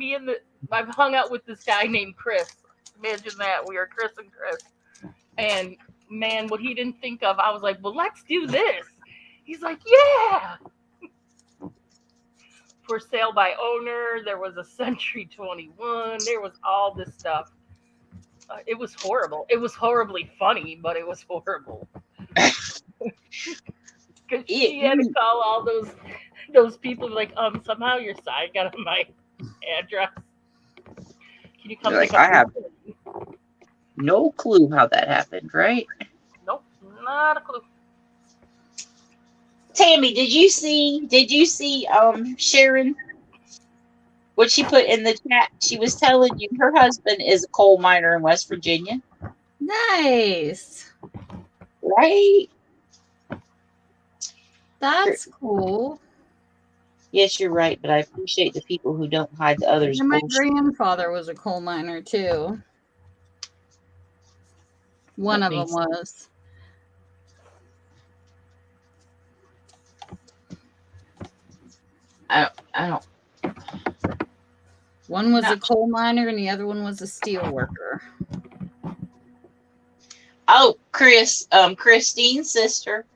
I've hung out with this guy named Chris. Imagine that, we are Chris and Chris, and man, what he didn't think of, I was like, "Well, let's do this." He's like, "Yeah." For sale by owner. There was a Century 21. There was all this stuff. It was horrible. It was horribly funny, but it was horrible. Because she had to call all those people like, somehow your sign got on my address. Can you come You're pick like, up I have your food? no clue how that happened, right? Nope, not a clue. Tammy, did you see Sharon, what she put in the chat? She was telling you her husband is a coal miner in West Virginia. Nice. Right? That's cool. Yes, you're right, but I appreciate the people who don't hide the others' And my bullshit. grandfather was a coal miner too. One That of them makes was. I don't. One was a coal miner and the other one was a steel worker. Oh, Christine's sister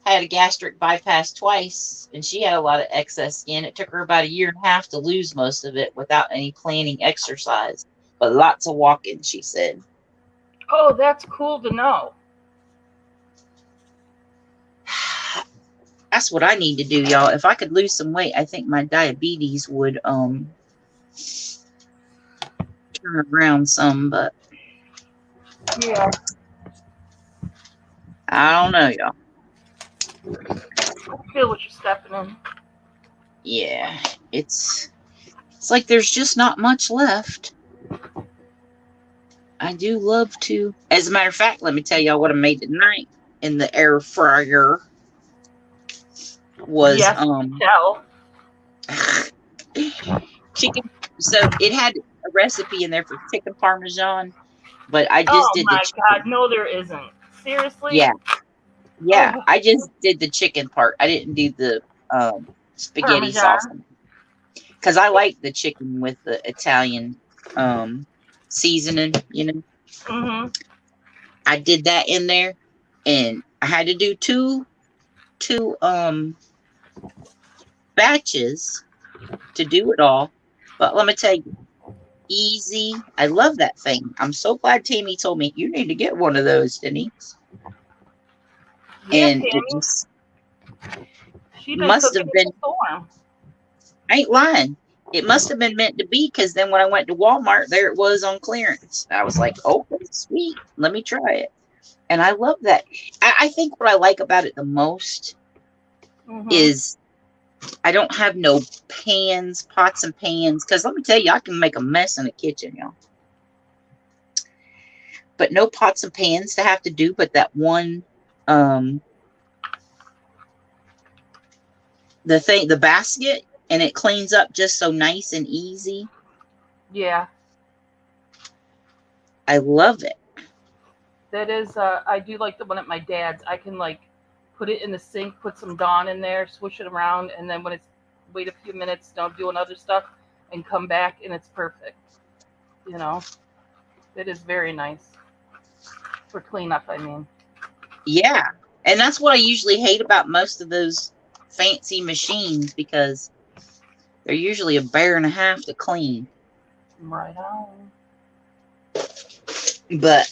had a gastric bypass twice, and she had a lot of excess skin. It took her about 1.5 years to lose most of it without any planning exercise, but lots of walking, she said. Oh, that's cool to know. That's what I need to do, y'all. If I could lose some weight, I think my diabetes would turn around some, but Yeah. I don't know, y'all. I feel what you're stepping in. Yeah, it's like there's just not much left. I do love to. As a matter of fact, let me tell y'all what I made tonight in the air fryer was yes, tell. chicken. So it had a recipe in there for chicken parmesan, but I just Oh did the my chicken. God, no, there isn't. Seriously? Yeah, Oh, I just did the chicken part. I didn't do the spaghetti sauce Parmesan. because I like the chicken with the Italian seasoning. You know, Mm-hmm. I did that in there, and I had to do two batches to do it all. But let me tell you, easy. I love that thing. I'm so glad Tammy told me you need to get one of those, Denise. Yeah, And Tammy. it just She done must took have it been. in the storm. I ain't lying. It must have been meant to be, because then when I went to Walmart, there it was on clearance. I was like, okay, sweet. Let me try it. And I love that. I think what I like about it the most is I don't have no pots and pans. Because let me tell you, I can make a mess in the kitchen, y'all. But no pots and pans to have to do, but that one the basket, and it cleans up just so nice and easy. Yeah. I love it. That is, I do like the one at my dad's. I can like put it in the sink, put some Dawn in there, swish it around, and then when it's wait a few minutes, don't doing other stuff, and come back, and it's perfect. You know, it is very nice for cleanup. I mean, Yeah. And that's what I usually hate about most of those fancy machines, because they're usually a bear and a half to clean. right on. But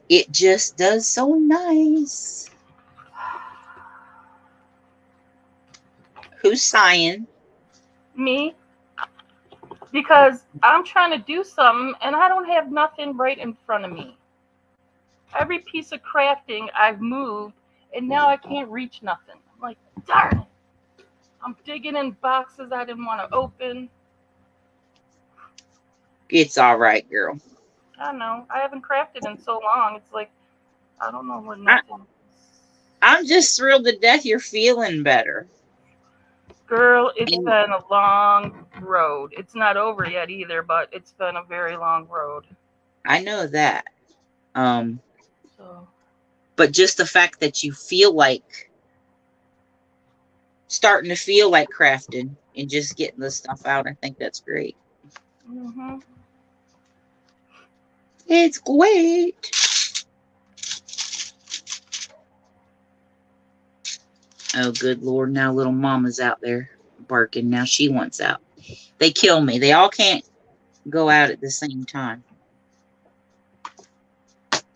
it just does so nice. Who's sighing? Me, because I'm trying to do something and I don't have nothing right in front of me. Every piece of crafting I've moved, and now I can't reach nothing. I'm like, darn it. I'm digging in boxes I didn't want to open. It's all right, girl. I don't know. I haven't crafted in so long. It's like, I don't know where nothing is. I'm just thrilled to death you're feeling better. Girl, it's been a long road. It's not over yet either, but it's been a very long road. I know that. So, But just the fact that you feel like starting to feel like crafting and just getting the stuff out, I think that's great. mhm. It's great. Oh, good Lord. Now little mama's out there barking. Now she wants out. They kill me. They all can't go out at the same time.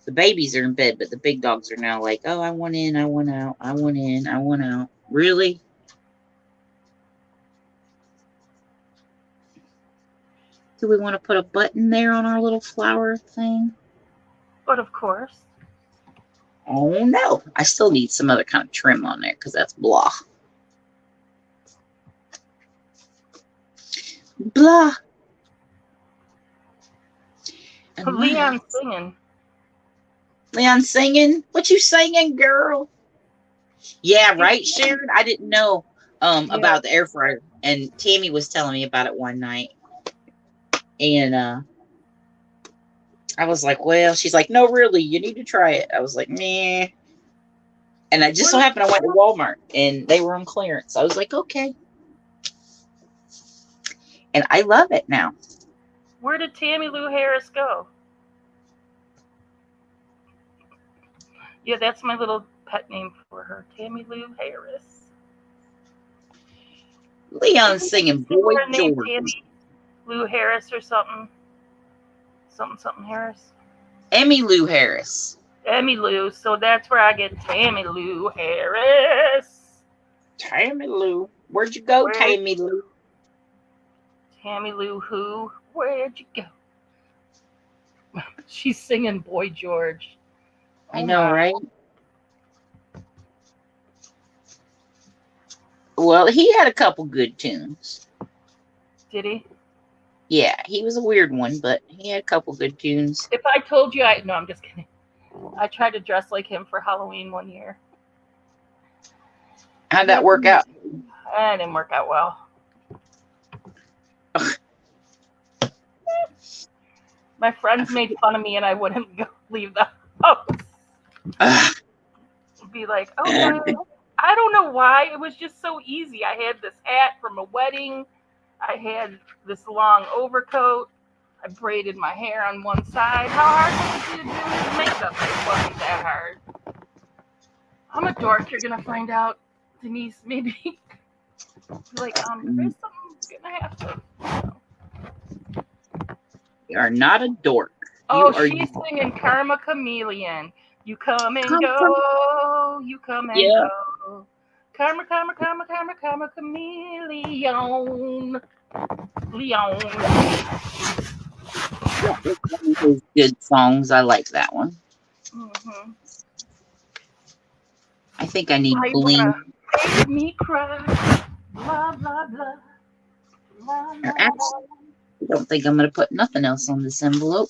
The babies are in bed, but the big dogs are now like, oh, I want in, I want out, I want in, I want out. Really? Do we want to put a button there on our little flower thing? But of course. Oh, no. I still need some other kind of trim on there because that's blah. Blah. And Leon's singing. Leon singing? What you singing, girl? Yeah, right, Sharon? I didn't know about the air fryer. And Tammy was telling me about it one night. And I was like, well, she's like, no, really, you need to try it. I was like, meh. And I just so happened I went to Walmart and they were on clearance. I was like, okay. And I love it now. Where did Tammy Lou Harris go? Yeah, that's my little pet name for her, Tammy Lou Harris. Leon's singing Boy George. Tammy Lou Harris or something. Something Harris. Emmy Lou Harris. Emmy Lou. So that's where I get Tammy Lou Harris. Tammy Lou. Where'd you go, Tammy Lou? Tammy Lou who? Where'd you go? She's singing Boy George. I know, right? Well, he had a couple good tunes. Did he? Yeah, he was a weird one, but he had a couple good tunes. If I told you, no, I'm just kidding. I tried to dress like him for Halloween one year. How'd that work out? It didn't work out well. My friends made fun of me and I wouldn't leave the house. Be like, oh, no. I don't know why. It was just so easy. I had this hat from a wedding. I had this long overcoat. I braided my hair on one side. How hard was it to do makeup? It wasn't that hard. I'm a dork. You're going to find out, Denise, maybe. Like, there's something going to happen. You are not a dork. Oh, she's singing Karma Chameleon. You come and go. You come and go. Karma, karma, karma, karma, karma, chameleon. Leon. Yeah, it's one of his good songs. I like that one. Mm-hmm. I think I need bling. Make me cry. Blah, blah, blah. Blah, blah, I don't think I'm going to put nothing else on this envelope.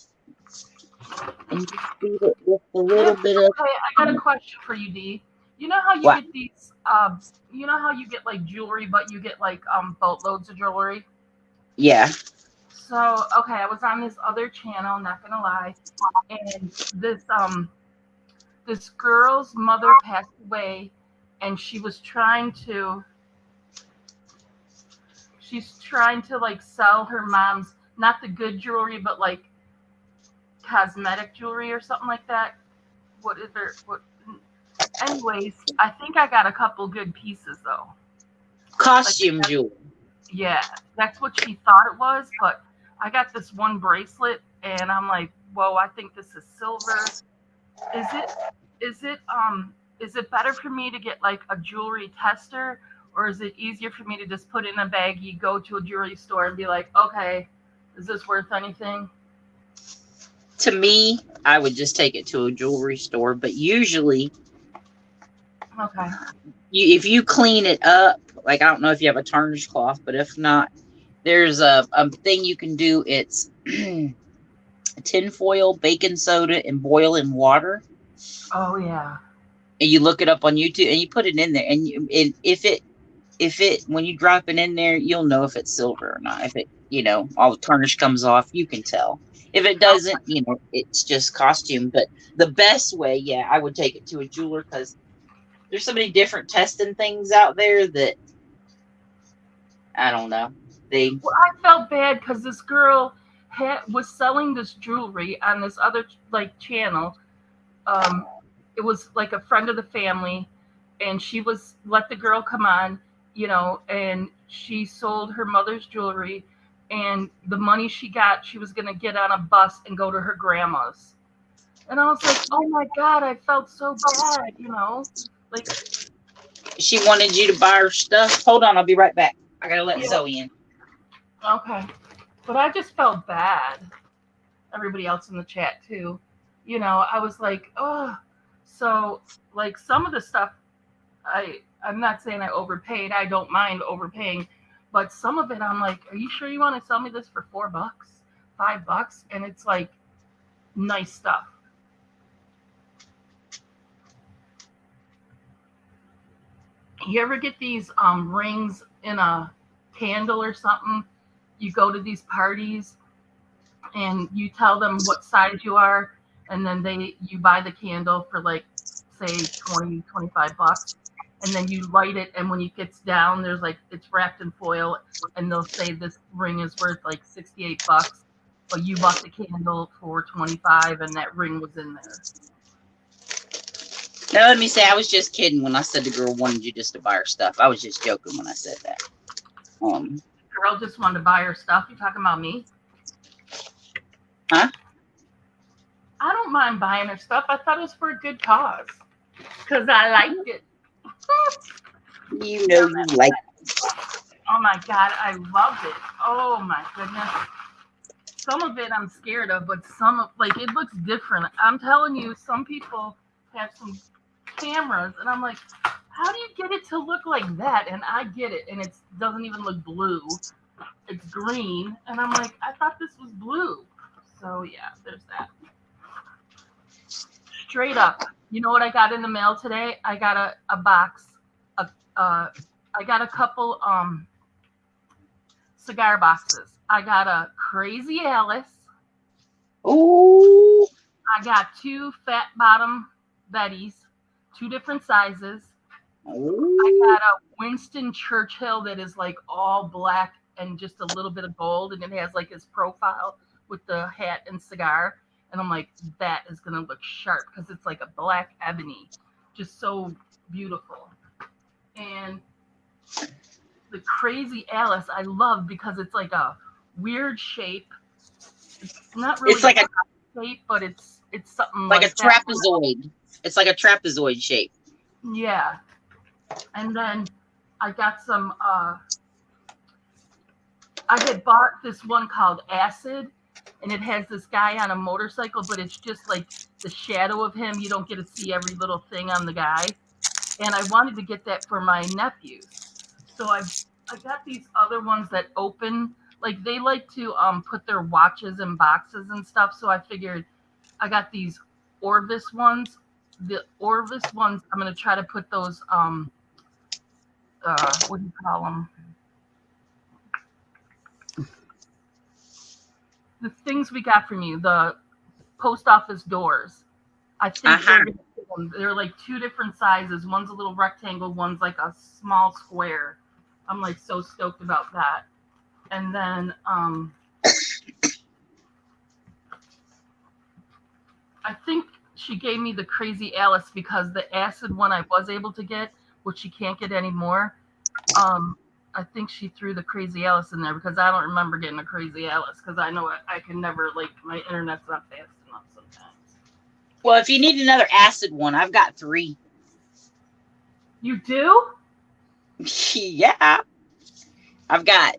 And just feed it with a little bit of... Okay, I got a question for you, Dee. You know how you What? get these you know how you get like jewelry, but you get like boatloads of jewelry? Yeah. So okay, I was on this other channel, not gonna lie, and this girl's mother passed away, and she's trying to like sell her mom's, not the good jewelry, but like cosmetic jewelry or something like that. What is there? What? Anyways, I think I got a couple good pieces though. Like, Costume jewelry. yeah, that's what she thought it was, but I got this one bracelet, and I'm like, whoa, I think this is silver. Is it? Is it? Is it better for me to get like a jewelry tester, or is it easier for me to just put it in a baggie, go to a jewelry store, and be like, okay, is this worth anything? To me, I would just take it to a jewelry store. But usually, Okay. if you clean it up, like I don't know if you have a tarnish cloth, but if not, there's a thing you can do. It's tinfoil, baking soda, and boil in water. Oh yeah. And you look it up on YouTube, and you put it in there. And if it when you drop it in there, you'll know if it's silver or not. If it, all the tarnish comes off, you can tell. If it doesn't, it's just costume. But the best way, yeah, I would take it to a jeweler, because there's so many different testing things out there that I don't know. Well, I felt bad because this girl was selling this jewelry on this other like channel. Um, it was like a friend of the family, and she was let the girl come on, and she sold her mother's jewelry, and the money she got, she was gonna get on a bus and go to her grandma's. And I was like, oh my god, I felt so bad, like She wanted you to buy her stuff. Hold on, I'll be right back. I gotta let yeah, Zoe in. okay, but I just felt bad. Everybody else in the chat too. I was like, oh, so like some of the stuff I'm not saying I overpaid. I don't mind overpaying, but some of it I'm like, are you sure you want to sell me this for $4, $5? And it's like nice stuff. You ever get these rings in a candle or something? You go to these parties and you tell them what size you are, and then you buy the candle for like say 20 $25, and then you light it, and when it gets down, there's like it's wrapped in foil, and they'll say this ring is worth like $68, but you bought the candle for 25 and that ring was in there. Now let me say, I was just kidding when I said the girl wanted you just to buy her stuff. I was just joking when I said that. Girl just wanted to buy her stuff. You talking about me? Huh? I don't mind buying her stuff. I thought it was for a good cause because I liked it. You like it. Oh my god, I loved it. Oh my goodness. Some of it I'm scared of, but it looks different. I'm telling you, some people have some cameras, and I'm like, how do you get it to look like that? And I get it, and it doesn't even look blue. It's green, and I'm like, I thought this was blue. So yeah, there's that. Straight up. You know what I got in the mail today? I got a box. I got a couple cigar boxes. I got a Crazy Alice. Ooh. I got 2 fat bottom Bettys, 2 different sizes. Ooh. I got a Winston Churchill that is like all black and just a little bit of gold, and it has like his profile with the hat and cigar. And I'm like, that is gonna look sharp because it's like a black ebony, just so beautiful. And the Crazy Alice I love because it's like a weird shape. It's not really It's like a shape, but it's something like a like that. trapezoid. It's like a trapezoid shape. Yeah. And then I got some I had bought this one called Acid, and it has this guy on a motorcycle, but it's just like the shadow of him. You don't get to see every little thing on the guy. And I wanted to get that for my nephews. So I got these other ones that open. Like they like to put their watches in boxes and stuff. So I figured I got these Orvis ones, the Orvis ones, I'm going to try to put those, what do you call them? The things we got from you, the post office doors. I think they're like two different sizes. One's a little rectangle, one's like a small square. I'm like so stoked about that. And then I think she gave me the Crazy Alice because the acid one I was able to get, which she can't get anymore. I think she threw the Crazy Alice in there because I don't remember getting a Crazy Alice because I know I can never, like, my internet's not fast enough sometimes. Well, if you need another acid one, I've got 3. You do? Yeah. I've got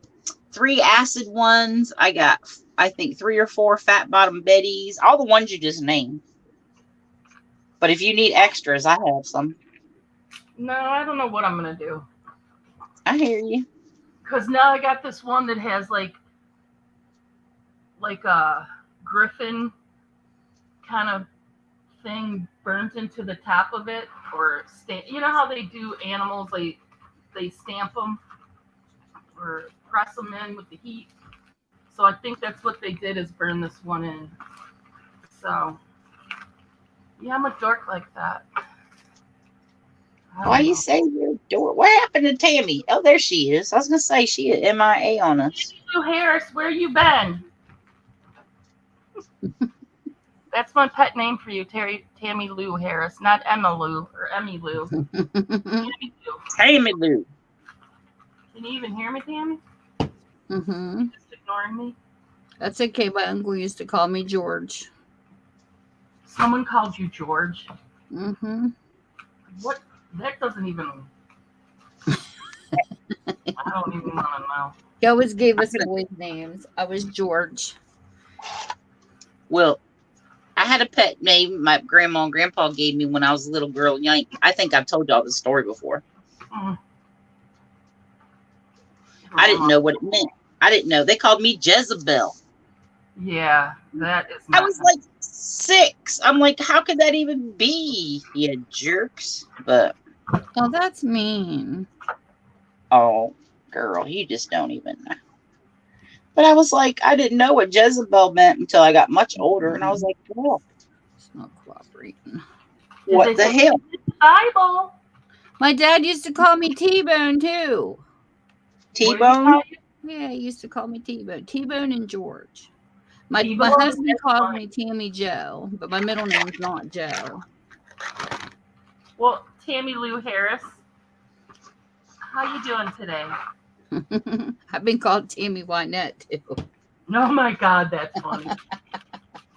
3 acid ones. I got, I think, 3 or 4 fat bottom Bettys. All the ones you just named. But if you need extras, I have some. No, I don't know what I'm going to do. I hear you. Because now I got this one that has like a griffin kind of thing burnt into the top of it, or you know how they do animals, like they stamp them or press them in with the heat. So I think that's what they did, is burn this one in. So yeah, I'm a dork like that. Why you say you're a dork? What happened to Tammy? Oh, there she is. I was gonna say she is MIA on us. Lou Harris, where you been? That's my pet name for you, Tammy Lou Harris, not Emma Lou or Emmy Lou. Tammy Lou. Tammy Lou. Can you even hear me, Tammy? Mm-hmm. Just ignoring me. That's okay. My uncle used to call me George. Someone called you George. Mm-hmm. What? That doesn't even. I don't even want to know. He always gave us boys' names. I was George. Well, I had a pet name my grandma and grandpa gave me when I was a little girl. I think I've told y'all the story before. Mm. I didn't know what it meant. I didn't know. They called me Jezebel. Yeah, that is. I was like 6. I'm like, how could that even be, you jerks? But Oh, that's mean. oh, girl, you just don't even know. But I was like, I didn't know what Jezebel meant until I got much older, and I was like, well, It's not cooperating. what the hell? Bible. My dad used to call me T-Bone too. T-Bone? Yeah, he used to call me T-Bone. T-Bone and George. My T-Bone, husband that's calls fine. me Tammy Joe, but my middle name's not Joe. Well, Tammy Lou Harris, how you doing today? I've been called Tammy Wynette too. Oh my God, that's funny.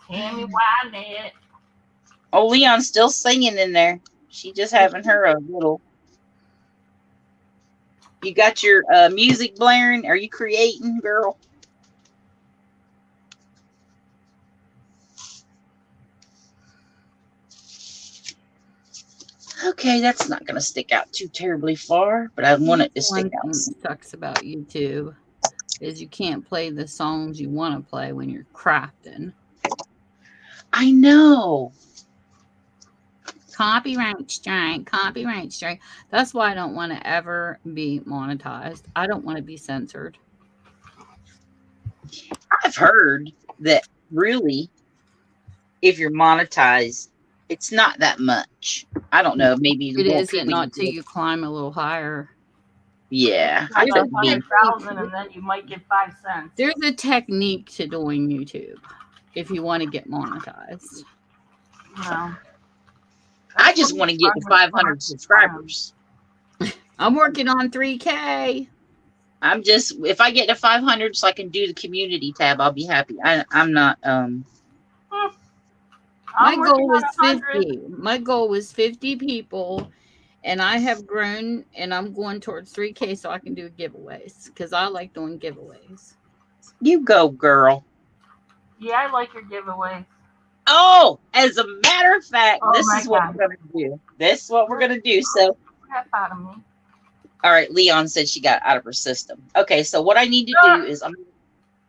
Tammy Wynette. Oh, Leon's still singing in there. She just having her a little. You got your music blaring? Are you creating, girl? Okay, that's not going to stick out too terribly far, but I want it to stick out. One thing that sucks about YouTube is you can't play the songs you want to play when you're crafting. I know. Copyright strike. That's why I don't want to ever be monetized. I don't want to be censored. I've heard that really, if you're monetized, it's not that much. I don't know. Maybe it isn't, not till you climb a little higher. Yeah, I bet 100,000, and then you might get 5 cents. There's a technique to doing YouTube if you want to get monetized. No. I just want to get to 500 subscribers. I'm working on 3K. I'm just, if I get to 500 so I can do the community tab, I'll be happy. I'm not, my goal was 50. My goal was 50 people, and I have grown, and I'm going towards 3K so I can do giveaways because I like doing giveaways. You go, girl. Yeah, I like your giveaways. Oh, as a matter of fact, this is what we're going to do. This is what we're going to do. So, crap out of me. All right, Leon said she got out of her system. Okay, so what I need to do is I'm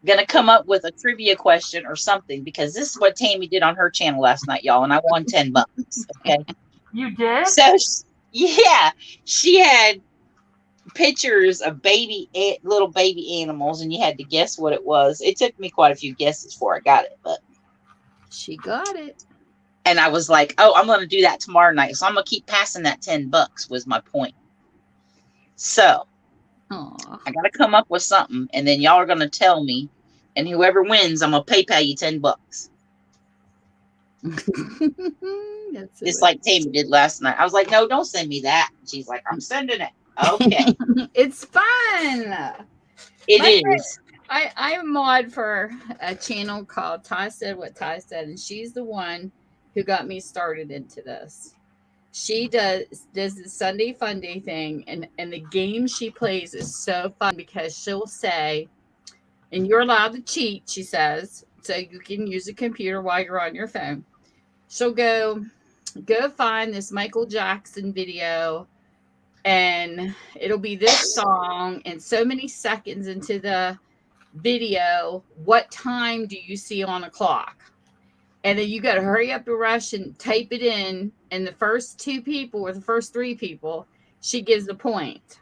going to come up with a trivia question or something because this is what Tammy did on her channel last night, y'all, and I won $10. Okay. You did? So, yeah, she had pictures of little baby animals, and you had to guess what it was. It took me quite a few guesses before I got it, but She got it. and I was like, oh, I'm going to do that tomorrow night. So I'm going to keep passing that $10 was my point. So Aw. I got to come up with something, and then y'all are going to tell me, and whoever wins, I'm going to PayPal you $10. That's Just so like Tammy did last night. I was like, no, don't send me that. She's like, I'm sending it. Okay. It's fun. It My friend, is. I mod for a channel called Ty Said What Ty Said, and she's the one who got me started into this. She does the Sunday Fun Day thing, and the game she plays is so fun because she'll say, and you're allowed to cheat, she says, so you can use a computer while you're on your phone. She'll go find this Michael Jackson video, and it'll be this song, and so many seconds into the video, what time do you see on a clock? And then you got to hurry up and rush and type it in. And the first two people or the first three people, she gives the point.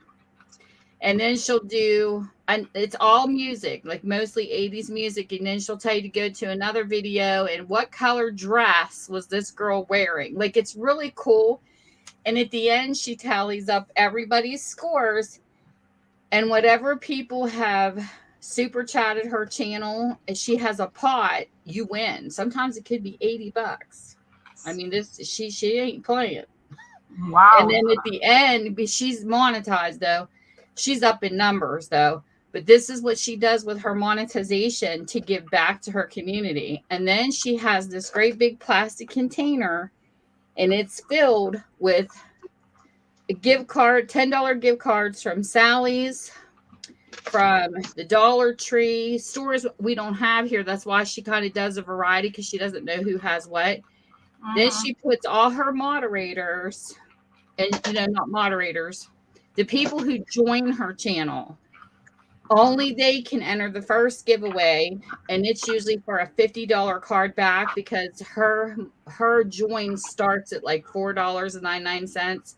And then she'll do, and it's all music, like mostly 80s music. And then she'll tell you to go to another video and what color dress was this girl wearing? Like, it's really cool. And at the end, she tallies up everybody's scores. And whatever people have super chatted her channel, and she has a pot, you win. Sometimes it could be $80. I mean, she ain't playing. Wow. And then at the end, she's monetized though. She's up in numbers though. But this is what she does with her monetization to give back to her community. And then she has this great big plastic container, and it's filled with a gift card, $10 gift cards from Sally's, from the Dollar Tree, stores we don't have here. That's why she kind of does a variety, because she doesn't know who has what. Then she puts all her moderators, and not moderators, the people who join her channel, only they can enter the first giveaway, and it's usually for a $50 card back, because her join starts at like $4.99.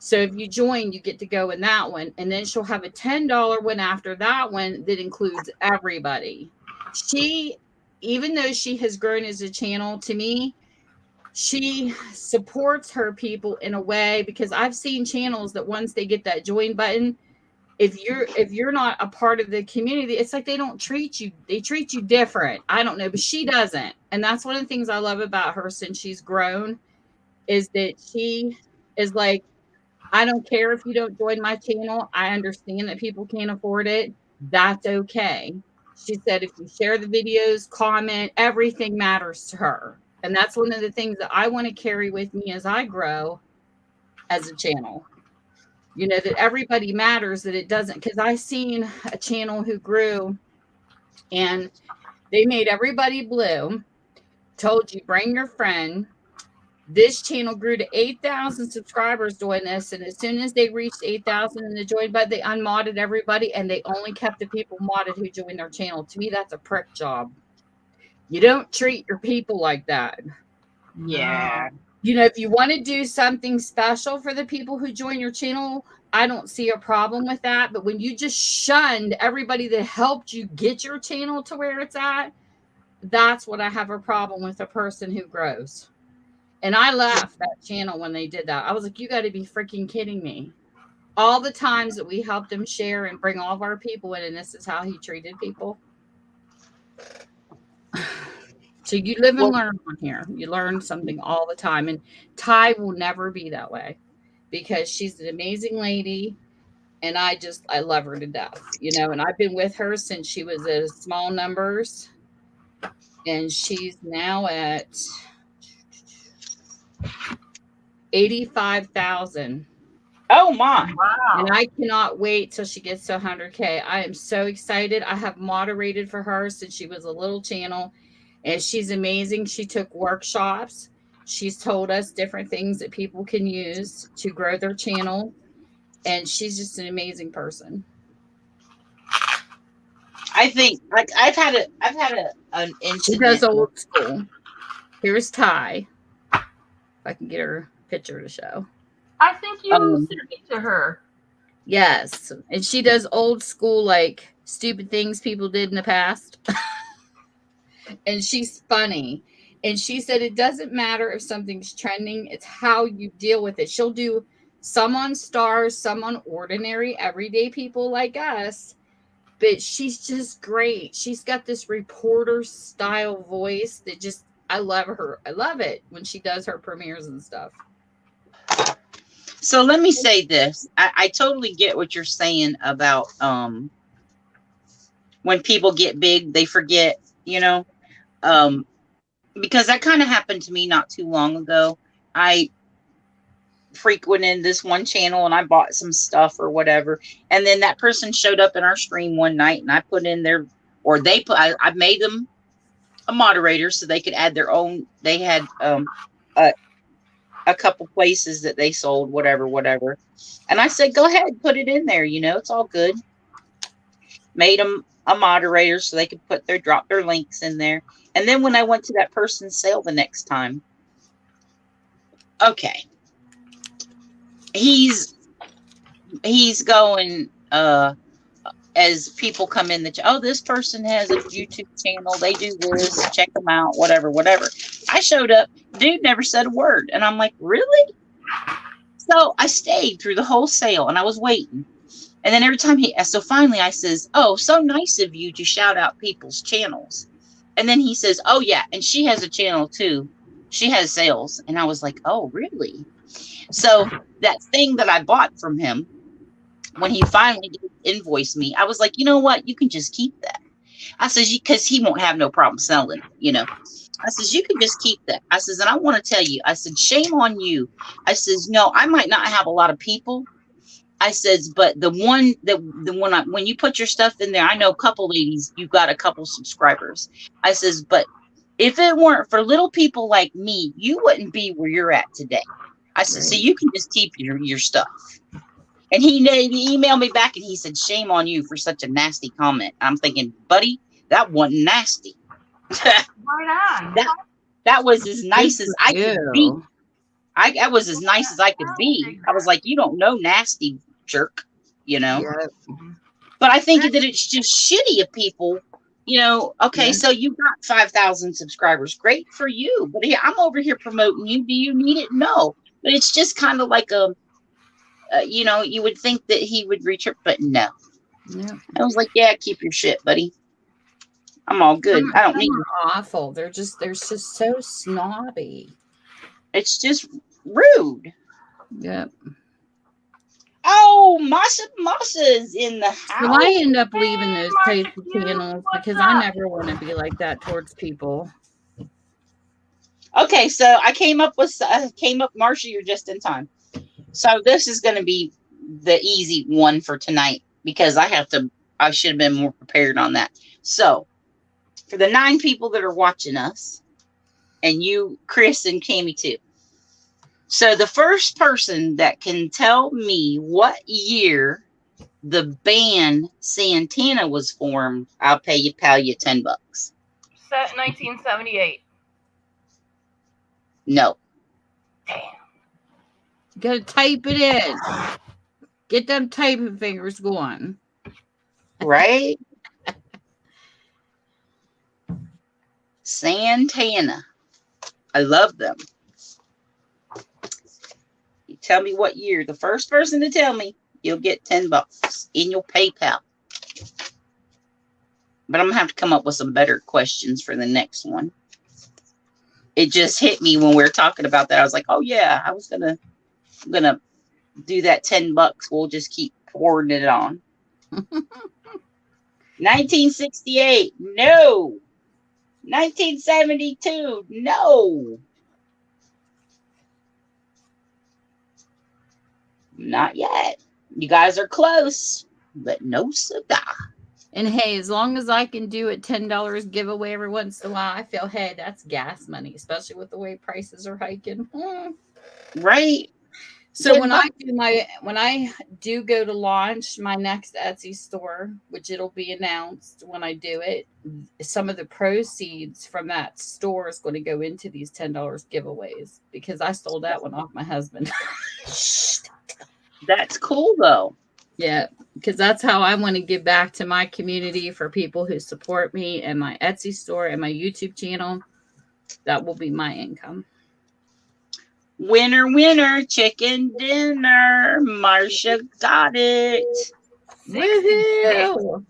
So if you join, you get to go in that one. And then she'll have a $10 one after that one that includes everybody. She, even though she has grown as a channel, to me, she supports her people in a way, because I've seen channels that once they get that join button, if you're not a part of the community, it's like they don't treat you. They treat you different. I don't know, but she doesn't. And that's one of the things I love about her since she's grown, is that she is like, I don't care if you don't join my channel. I understand that people can't afford it. That's okay. She said if you share the videos, comment, everything matters to her. And that's one of the things that I want to carry with me as I grow as a channel. That everybody matters, that it doesn't, because I seen a channel who grew and they made everybody blue, told you bring your friend. This channel grew to 8,000 subscribers doing this. And as soon as they reached 8,000 in the join button, they unmodded everybody, and they only kept the people modded who joined their channel. To me, that's a prick job. You don't treat your people like that. Yeah. If you want to do something special for the people who join your channel, I don't see a problem with that. But when you just shunned everybody that helped you get your channel to where it's at, that's what I have a problem with, a person who grows. And I laughed that channel when they did that. I was like, you got to be freaking kidding me. All the times that we helped him share and bring all of our people in, and this is how he treated people. So you live and learn on here. You learn something all the time. And Ty will never be that way, because she's an amazing lady. And I love her to death, and I've been with her since she was at small numbers. And she's now at 85,000. Oh my. Wow. And I cannot wait till she gets to 100K. I am so excited. I have moderated for her since she was a little channel, and she's amazing. She took workshops. She's told us different things that people can use to grow their channel, and she's just an amazing person. I think, like, I've had an incident. She does old school. Here's Ty. If I can get her. picture to show. I think you Um, sent it to her. Yes. And she does old school, like stupid things people did in the past. And she's funny. And she said it doesn't matter if something's trending, it's how you deal with it. She'll do some on stars, some on ordinary, everyday people like us. But she's just great. She's got this reporter style voice that just, I love her. I love it when she does her premieres and stuff. so let me say this. I totally get what you're saying about when people get big, they forget, you know, because that kind of happened to me not too long ago. I frequented this one channel and I bought some stuff or whatever. And then that person showed up in our stream one night and I put in their, or they put, I made them a moderator so they could add their own. They had a couple places that they sold, whatever. And I said, go ahead, put it in there. You know, it's all good. Made them a moderator so they could drop their links in there. And then when I went to that person's sale the next time, okay, he's going, as people come in, oh, this person has a YouTube channel, they do this, check them out, whatever. I showed up, dude never said a word. And I'm like, really? So I stayed through the whole sale and I was waiting. And then every time so finally I says, oh, so nice of you to shout out people's channels. And then he says, oh yeah, and she has a channel too. She has sales. And I was like, oh, really? So that thing that I bought from him, when he finally did invoice me, I was like, you know what? You can just keep that. I says, because he won't have no problem selling, you know. I says, you can just keep that. I says, and I want to tell you, I said, shame on you. I says, no, I might not have a lot of people. I says, but when you put your stuff in there, I know a couple ladies, you got a couple subscribers. I says, but if it weren't for little people like me, you wouldn't be where you're at today. I said, so you can just keep your stuff. And he emailed me back and he said, shame on you for such a nasty comment. I'm thinking, buddy, that wasn't nasty. Right on. That was as nice as I could be. That was as nice as I could be. I was like, you don't know, nasty jerk, you know. Yeah. But I think that it's just shitty of people, you know. Okay, so you got 5,000 subscribers, great for you. But I'm over here promoting you. Do you need it? No. But it's just kind of like you know, you would think that he would reach, but no. Yeah. I was like, yeah, keep your shit, buddy. I'm all good. I don't need. Awful. They're just so snobby. It's just rude. Yep. Oh, Masa's in the house. So I end up leaving those types of channels because I never want to be like that towards people. Okay, so I came up, Marcia, you're just in time. So this is going to be the easy one for tonight because I should have been more prepared on that. So for the 9 people that are watching us, and you, Chris and Cammie too. So the first person that can tell me what year the band Santana was formed, I'll pay you, pal, you $10. Set 1978. No. Damn. You gotta type it in. Get them typing fingers going. Right? Santana. I love them. You tell me what year. The first person to tell me, you'll get $10 in your PayPal. But I'm going to have to come up with some better questions for the next one. It just hit me when we were talking about that. I was like, oh yeah, I'm gonna do that $10. We'll just keep pouring it on. 1968, no. 1972, no. Not yet. You guys are close, but no cigar. And hey, as long as I can do a $10 giveaway every once in a while, I feel, hey, that's gas money, especially with the way prices are hiking. Right. So $10. when I do go to launch my next Etsy store, which it'll be announced when I do it, some of the proceeds from that store is going to go into these $10 giveaways because I stole that one off my husband. That's cool though. Yeah, because that's how I want to give back to my community for people who support me and my Etsy store and my YouTube channel. That will be my income. Winner, winner, chicken dinner. Marsha got it. 66. Woohoo!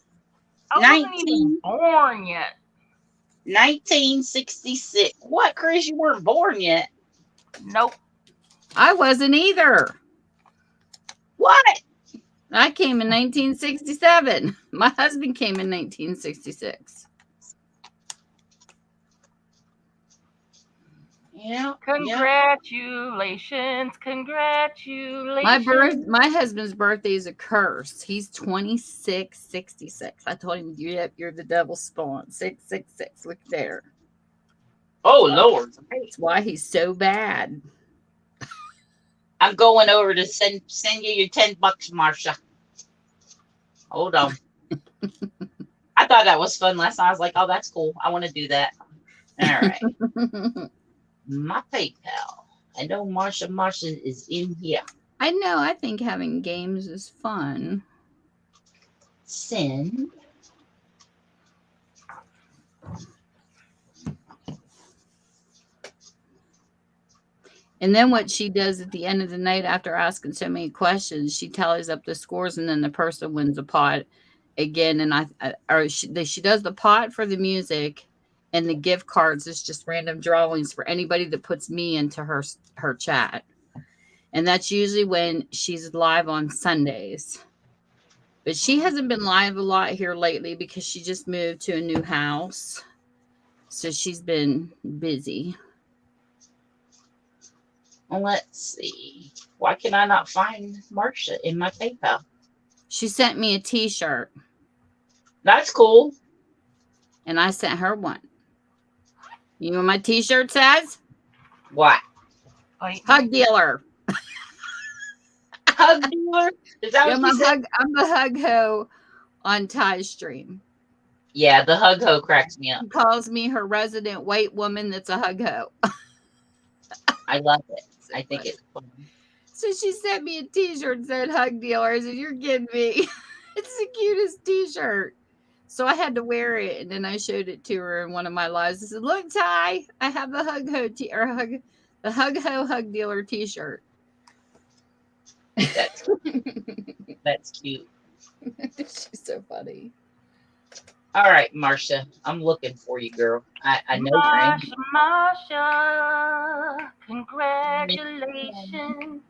I wasn't even born yet. 1966. What, Chris? You weren't born yet. Nope. I wasn't either. What? I came in 1967. My husband came in 1966. Yeah. Congratulations. Congratulations. My husband's birthday is a curse. He's 2666. I told him, yep, you're the devil's spawn. 666. Look there. Oh, Lord. That's why he's so bad. I'm going over to send you your $10, Marsha. Hold on. I thought that was fun last night. I was like, oh, that's cool. I want to do that. All right. My PayPal. I know Marsha is in here. I know. I think having games is fun. Send. And then what she does at the end of the night after asking so many questions, she tallies up the scores and then the person wins a pot again. And she does the pot for the music and the gift cards is just random drawings for anybody that puts me into her chat. And that's usually when she's live on Sundays. But she hasn't been live a lot here lately because she just moved to a new house. So she's been busy. Well, let's see. Why can I not find Marsha in my PayPal? She sent me a t-shirt. That's cool. And I sent her one. You know what my t-shirt says? What? Hug dealer. Hug dealer? Is that what you said? I'm the hug ho on Ty's stream. Yeah, the hug ho cracks me up. She calls me her resident white woman that's a hug ho. I love it. So I think funny. it's fun. So she sent me a t-shirt that said hug dealer. I said, you're kidding me. It's the cutest t-shirt. So I had to wear it, and then I showed it to her in one of my lives. I said, look, Ty, I have the hug ho the hug ho hug dealer t-shirt. That's cute. She's so funny. All right, Marsha, I'm looking for you, girl. I know your name. Marsha, congratulations.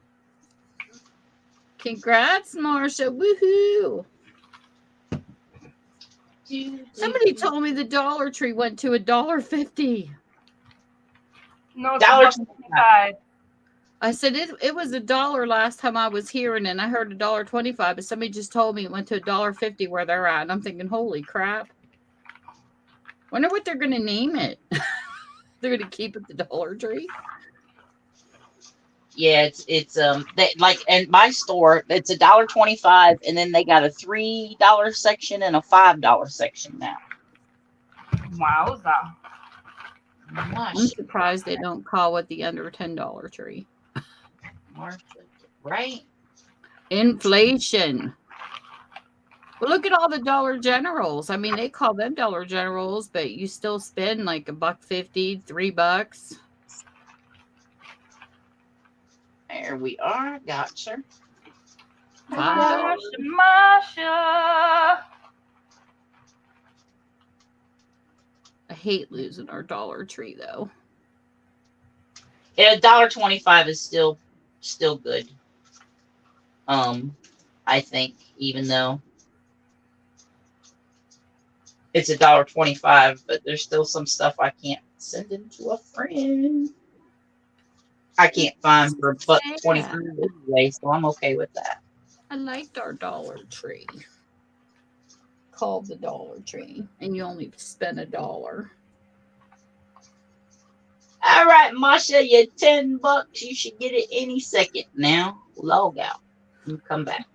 Congrats, Marsha. Woohoo. Somebody told me the Dollar Tree went to $1.50. No, it's $1.25. I said it was $1 last time I was here, and then I heard $1.25, but somebody just told me it went to $1.50 where they're at. And I'm thinking, holy crap. Wonder what they're gonna name it. They're gonna keep it the Dollar Tree. Yeah, it's they like in my store it's $1.25, and then they got a $3 section and a $5 section now. Wowza. I'm surprised they don't call it the under $10 tree. Right? Inflation. Well, look at all the Dollar Generals. I mean, they call them Dollar Generals, but you still spend like $1.50, $3. There we are. Gotcha. Marsha. I hate losing our Dollar Tree, though. Yeah, $1.25 is still good. I think, even though it's $1.25, but there's still some stuff I can't send it to a friend. I can't find for $1.25 anyway, so I'm okay with that. I liked our Dollar Tree. Called the Dollar Tree, and you only spend $1. All right, Masha, you $10. You should get it any second now. Log out and come back.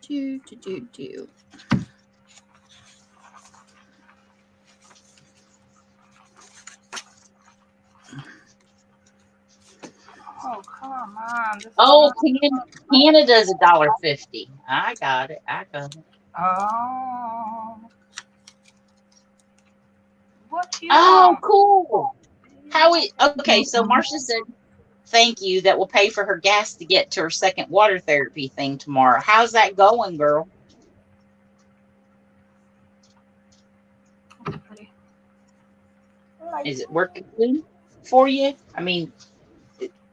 Do. Oh, come on. This is Oh, not- Canada's $1.50. I got it. Oh. What you Oh, want? cool. Okay, so Marcia said thank you. That will pay for her gas to get to her second water therapy thing tomorrow. How's that going, girl? That's pretty. I like Is it working good for you? I mean,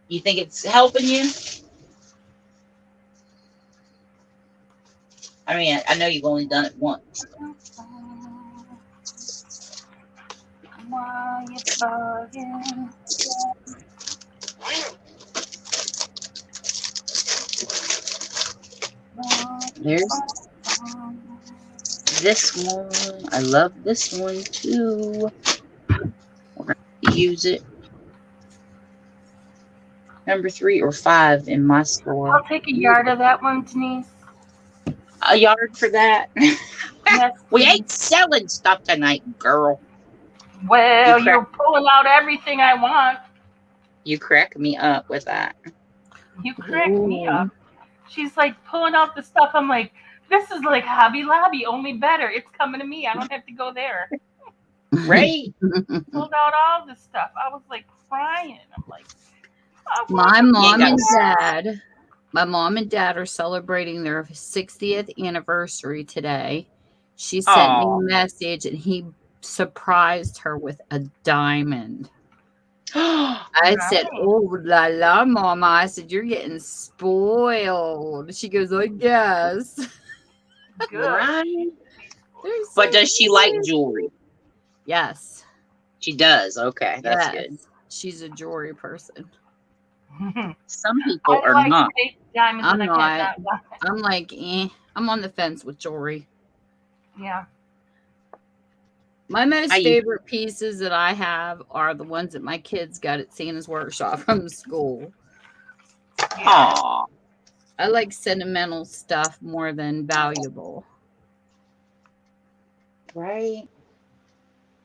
you think it's helping you? I mean, I know you've only done it once. Why you bugging? There's this one. I love this one too. We're going to use it. Number 3 or 5 in my store. I'll take a yard of that one, Denise. A yard for that. Yes, We please. ain't selling stuff tonight, girl. Well, you're pulling out everything I want. You crack me up with that. You crack me up. She's like pulling out the stuff. I'm like, this is like Hobby Lobby, only better. It's coming to me. I don't have to go there. Right? Pulled out all this stuff. I was like crying. I'm like, my mom and dad are celebrating their 60th anniversary today. She sent me a message and he surprised her with a diamond. I said, oh la la, mama. I said, you're getting spoiled. She goes, I guess. good. Right? But does she like jewelry? Yes. She does. Okay, that's good. She's a jewelry person. Some people are like not. Diamonds I'm not. I'm like, I'm on the fence with jewelry. Yeah. My most favorite pieces that I have are the ones that my kids got at Santa's workshop from school. Aww. I like sentimental stuff more than valuable. Right?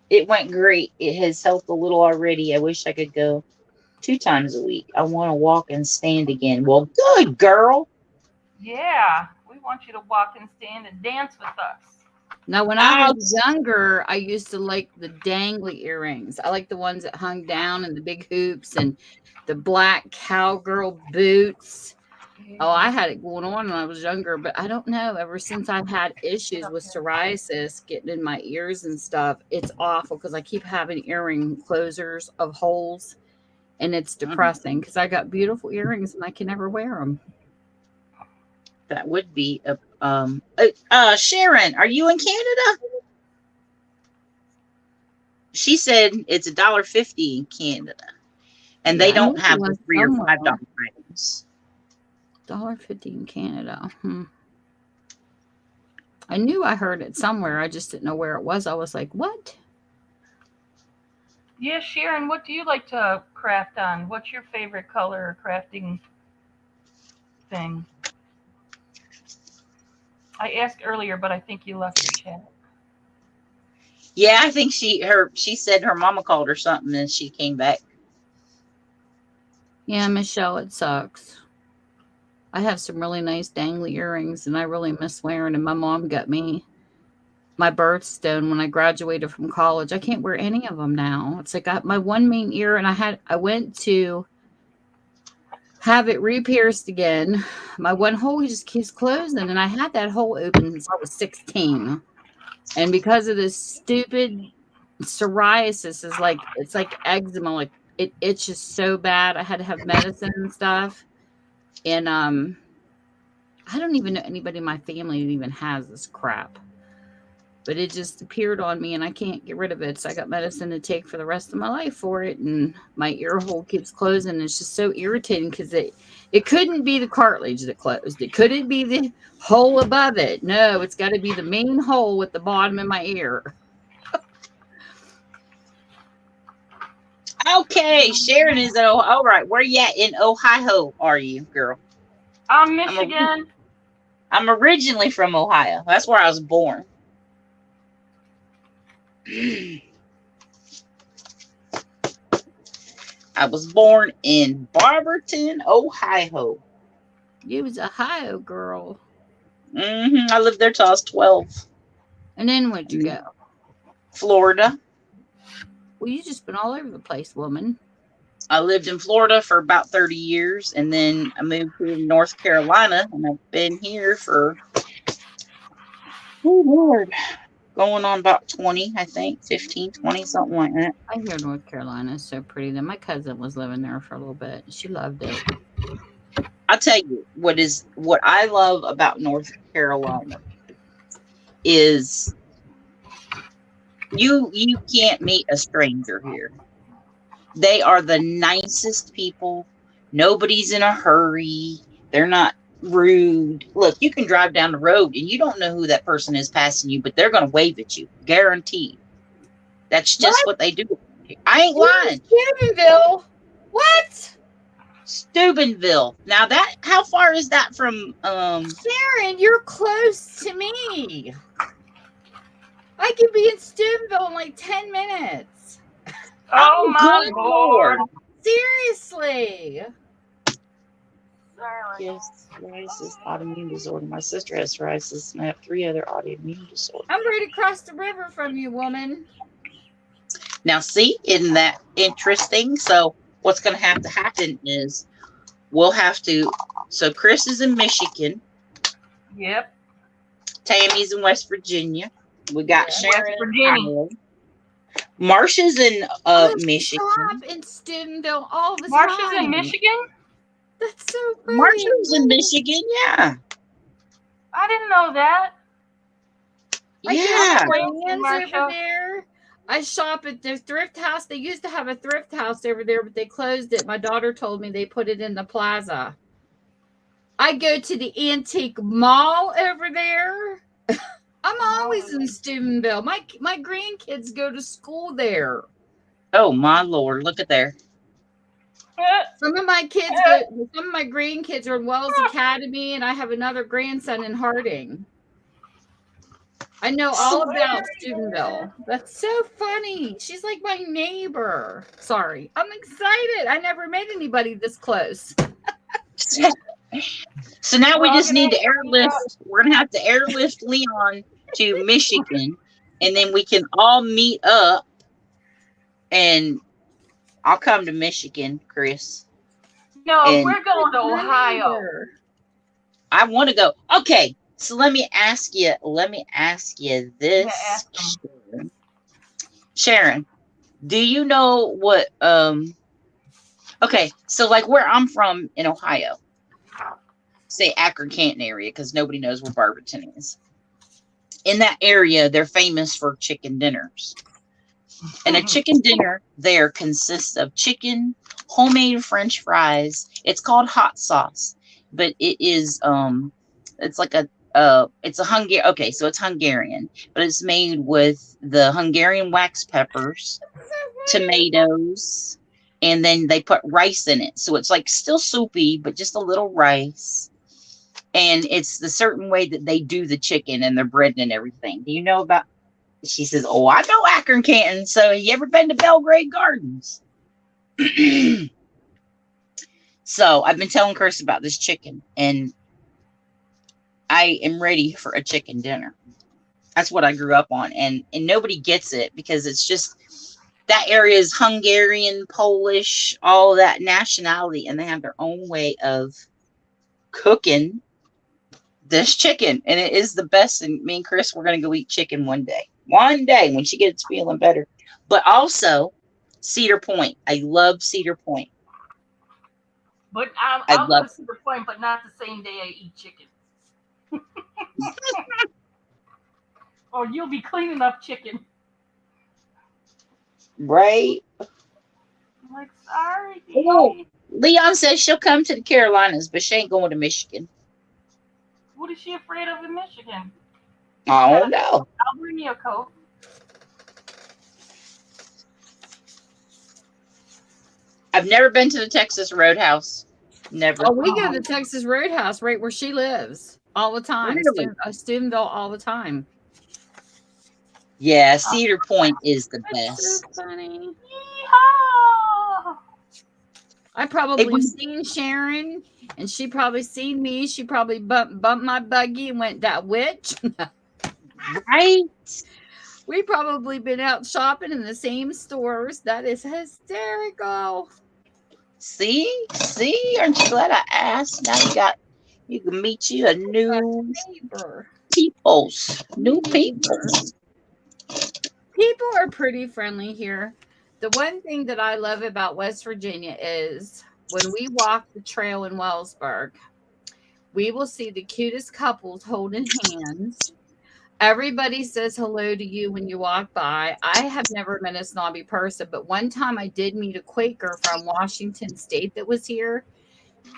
It went great. It has helped a little already. I wish I could go 2 times a week. I want to walk and stand again. Well, good girl. Yeah. We want you to walk and stand and dance with us. Now, when I was younger, I used to like the dangly earrings. I like the ones that hung down and the big hoops and the black cowgirl boots. Oh, I had it going on when I was younger, but I don't know. Ever since I've had issues with psoriasis getting in my ears and stuff, it's awful because I keep having earring closures of holes, and it's depressing because I got beautiful earrings and I can never wear them. That would be a Sharon, are you in Canada? She said it's $1.50 in Canada, and they don't have the $3 or $5 items. $1.50 in Canada. I knew I heard it somewhere. I just didn't know where it was. I was like, what? Yeah, Sharon, what do you like to craft on? What's your favorite color or crafting thing? I asked earlier, but I think you left the chat. Yeah, I think she said her mama called her something and she came back. Yeah, Michelle, it sucks. I have some really nice dangly earrings and I really miss wearing them. My mom got me my birthstone when I graduated from college. I can't wear any of them now. It's like my one main ear, and I went to have it re-pierced again. My one hole just keeps closing, and I had that hole open since I was 16. And because of this stupid psoriasis, it's like eczema, like it itches so bad. I had to have medicine and stuff. And I don't even know anybody in my family that even has this crap. But it just appeared on me and I can't get rid of it. So I got medicine to take for the rest of my life for it. And my ear hole keeps closing. It's just so irritating because it couldn't be the cartilage that closed. It couldn't be the hole above it. No, it's got to be the main hole at the bottom of my ear. Okay, Sharon is in Ohio. All right, where you at in Ohio? Are you, girl? Michigan. I'm originally from Ohio. That's where I was born. I was born in Barberton, Ohio. You was a Ohio girl. I lived there till I was 12. And then where'd you go? Florida. Well, you just been all over the place, woman. I lived in Florida for about 30 years, and then I moved to North Carolina, and I've been here for, oh Lord, going on about 20, I think, 15, 20, something like that. I hear North Carolina is so pretty. Then my cousin was living there for a little bit. She loved it. I'll tell you what I love about North Carolina is you can't meet a stranger here. They are the nicest people. Nobody's in a hurry. They're not rude. Look, you can drive down the road and you don't know who that person is passing you, but they're going to wave at you. Guaranteed. That's just what they do. I ain't lying. Steubenville. What? Steubenville. Now how far is that from Sharon, you're close to me. I could be in Steubenville in like 10 minutes. Oh my good Lord. Seriously. Yes, psoriasis, autoimmune disorder. My sister has psoriasis, and I have 3 other autoimmune disorders. I'm right across the river from you, woman. Now, see, isn't that interesting? So what's going to happen is we'll have to. So Chris is in Michigan. Yep. Tammy's in West Virginia. We got Sharon in Virginia. Ohio. Marsha's in Michigan. Stop in Steubenville all the Marsha's time. in Michigan? That's so funny. Marsha's in Michigan, yeah. I didn't know that. Yeah. Friends over there. I shop at the thrift house. They used to have a thrift house over there, but they closed it. My daughter told me they put it in the plaza. I go to the antique mall over there. I'm always in Steubenville. My grandkids go to school there. Oh my Lord! Look at there. Some of my grandkids are in Wells Academy, and I have another grandson in Harding. I know all about Steubenville. That's so funny. She's like my neighbor. Sorry. I'm excited. I never met anybody this close. So now we just need to airlift. We're going to have to airlift Leon to Michigan, and then we can all meet up, and I'll come to Michigan, Chris. No, we're going to Ohio. I want to go. Okay. So let me ask you this, Sharon, do you know what, okay, so like where I'm from in Ohio, say Akron Canton area, because nobody knows where Barberton is. In that area, they're famous for chicken dinners. And a chicken dinner there consists of chicken, homemade French fries. It's called hot sauce, but it is, it's like it's a Hungarian. Okay, so it's Hungarian, but it's made with the Hungarian wax peppers, tomatoes, and then they put rice in it. So it's like still soupy, but just a little rice. And it's the certain way that they do the chicken and their bread and everything. Do you know about? She says, "Oh, I know Akron Canton. So you ever been to Belgrade Gardens?" So I've been telling Chris about this chicken, and I am ready for a chicken dinner. That's what I grew up on. And nobody gets it because it's just that area is Hungarian, Polish, all that nationality. And they have their own way of cooking this chicken. And it is the best. And me and Chris, we're going to go eat chicken one day. One day when she gets feeling better. But also Cedar Point. I love Cedar Point. But I'll go to Cedar Point, but not the same day I eat chicken. Or you'll be cleaning up chicken. Right. I'm like, sorry. Oh, Leon says she'll come to the Carolinas, but she ain't going to Michigan. What is she afraid of in Michigan? I don't know. I'll bring you a coat. I've never been to the Texas Roadhouse. Never. Oh, we go to the Texas Roadhouse right where she lives all the time. Really? Steubenville all the time. Yeah, Cedar Point is the That's so best. funny. Yeehaw! I probably seen Sharon, and she probably seen me. She probably bumped my buggy and went, that witch. Right? We probably been out shopping in the same stores. That is hysterical. See? Aren't you glad I asked? Now you can meet you a new Neighbor. peoples. New Neighbor. peoples. People are pretty friendly here. The one thing that I love about West Virginia is when we walk the trail in Wellsburg, we will see the cutest couples holding hands. Everybody says hello to you when you walk by. I have never met a snobby person, but one time I did meet a Quaker from Washington State that was here,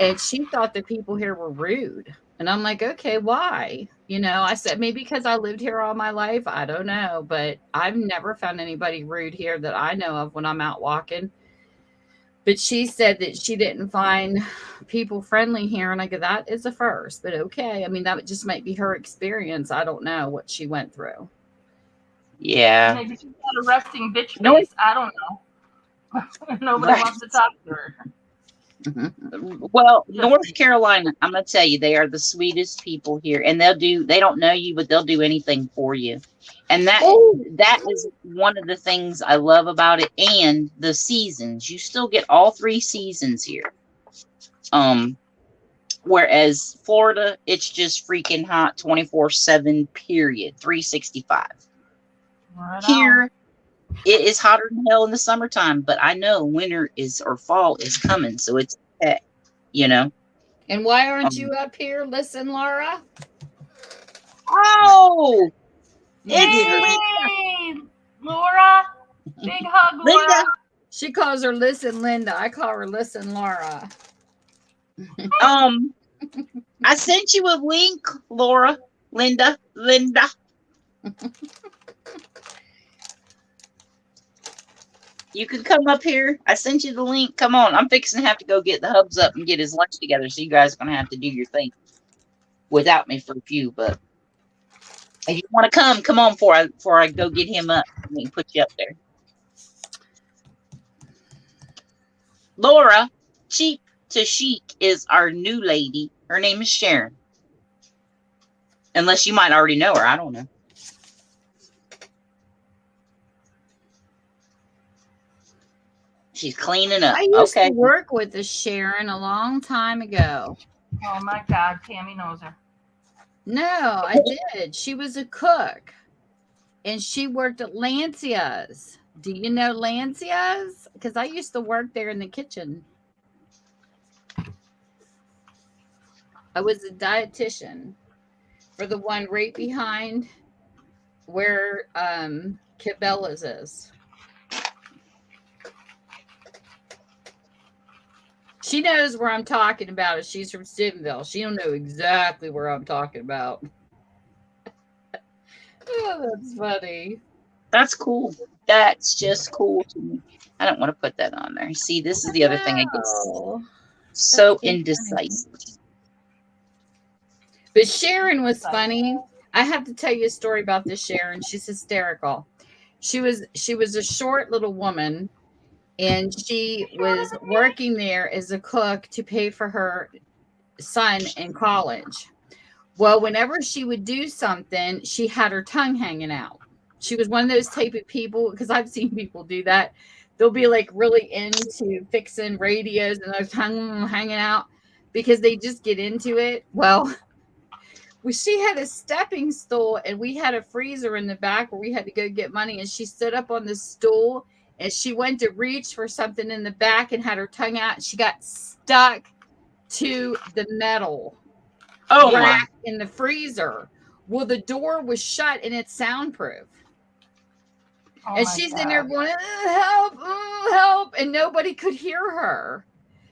and she thought the people here were rude. And I'm like, okay, why? You know, I said, maybe because I lived here all my life. I don't know, but I've never found anybody rude here that I know of when I'm out walking. But she said that she didn't find people friendly here. And I go, that is a first, but okay. I mean, that just might be her experience. I don't know what she went through. Yeah. Maybe she's got a resting bitch No. face. I don't know. Nobody Right. wants to talk to her. Well, North Carolina, I'm gonna tell you, they are the sweetest people here, and they don't know you, but they'll do anything for you. And that is one of the things I love about it. And the seasons, you still get all 3 seasons here. Whereas Florida, it's just freaking hot 24/7 period, 365. Right Here it is hotter than hell in the summertime, but I know winter or fall is coming, so it's okay, you know. And why aren't you up here? Listen, Laura. Oh, Yay, Laura! Big hug, Laura. Linda. She calls her Listen Linda. I call her Listen Laura. I sent you a link, Laura. Linda. You can come up here. I sent you the link. Come on. I'm fixing to have to go get the hubs up and get his lunch together. So you guys are going to have to do your thing without me for a few. But if you want to come on before I go get him up. I mean, put you up there. Laura, Cheek to Chic is our new lady. Her name is Sharon. Unless you might already know her. I don't know. She's cleaning up. I used to work with a Sharon a long time ago. Oh my God, Tammy knows her. No, I did. She was a cook, and she worked at Lancia's. Do you know Lancia's? Because I used to work there in the kitchen. I was a dietitian for the one right behind where Cabela's is. She knows where I'm talking about. She's from Steubenville. She'll know exactly where I'm talking about. Oh, that's funny. That's cool. That's just cool to me. I don't want to put that on there. See, this is the other thing I get so indecisive. But Sharon was funny. I have to tell you a story about this Sharon. She's hysterical. She was a short little woman, and she was working there as a cook to pay for her son in college. Well, whenever she would do something, she had her tongue hanging out. She was one of those type of people, because I've seen people do that. They'll be like really into fixing radios and their tongue hanging out because they just get into it. Well, she had a stepping stool and we had a freezer in the back where we had to go get money. And she stood up on the stool and she went to reach for something in the back and had her tongue out. And she got stuck to the metal rack in the freezer. Well, the door was shut and it's soundproof. Oh, and she's in there going, help, and nobody could hear her.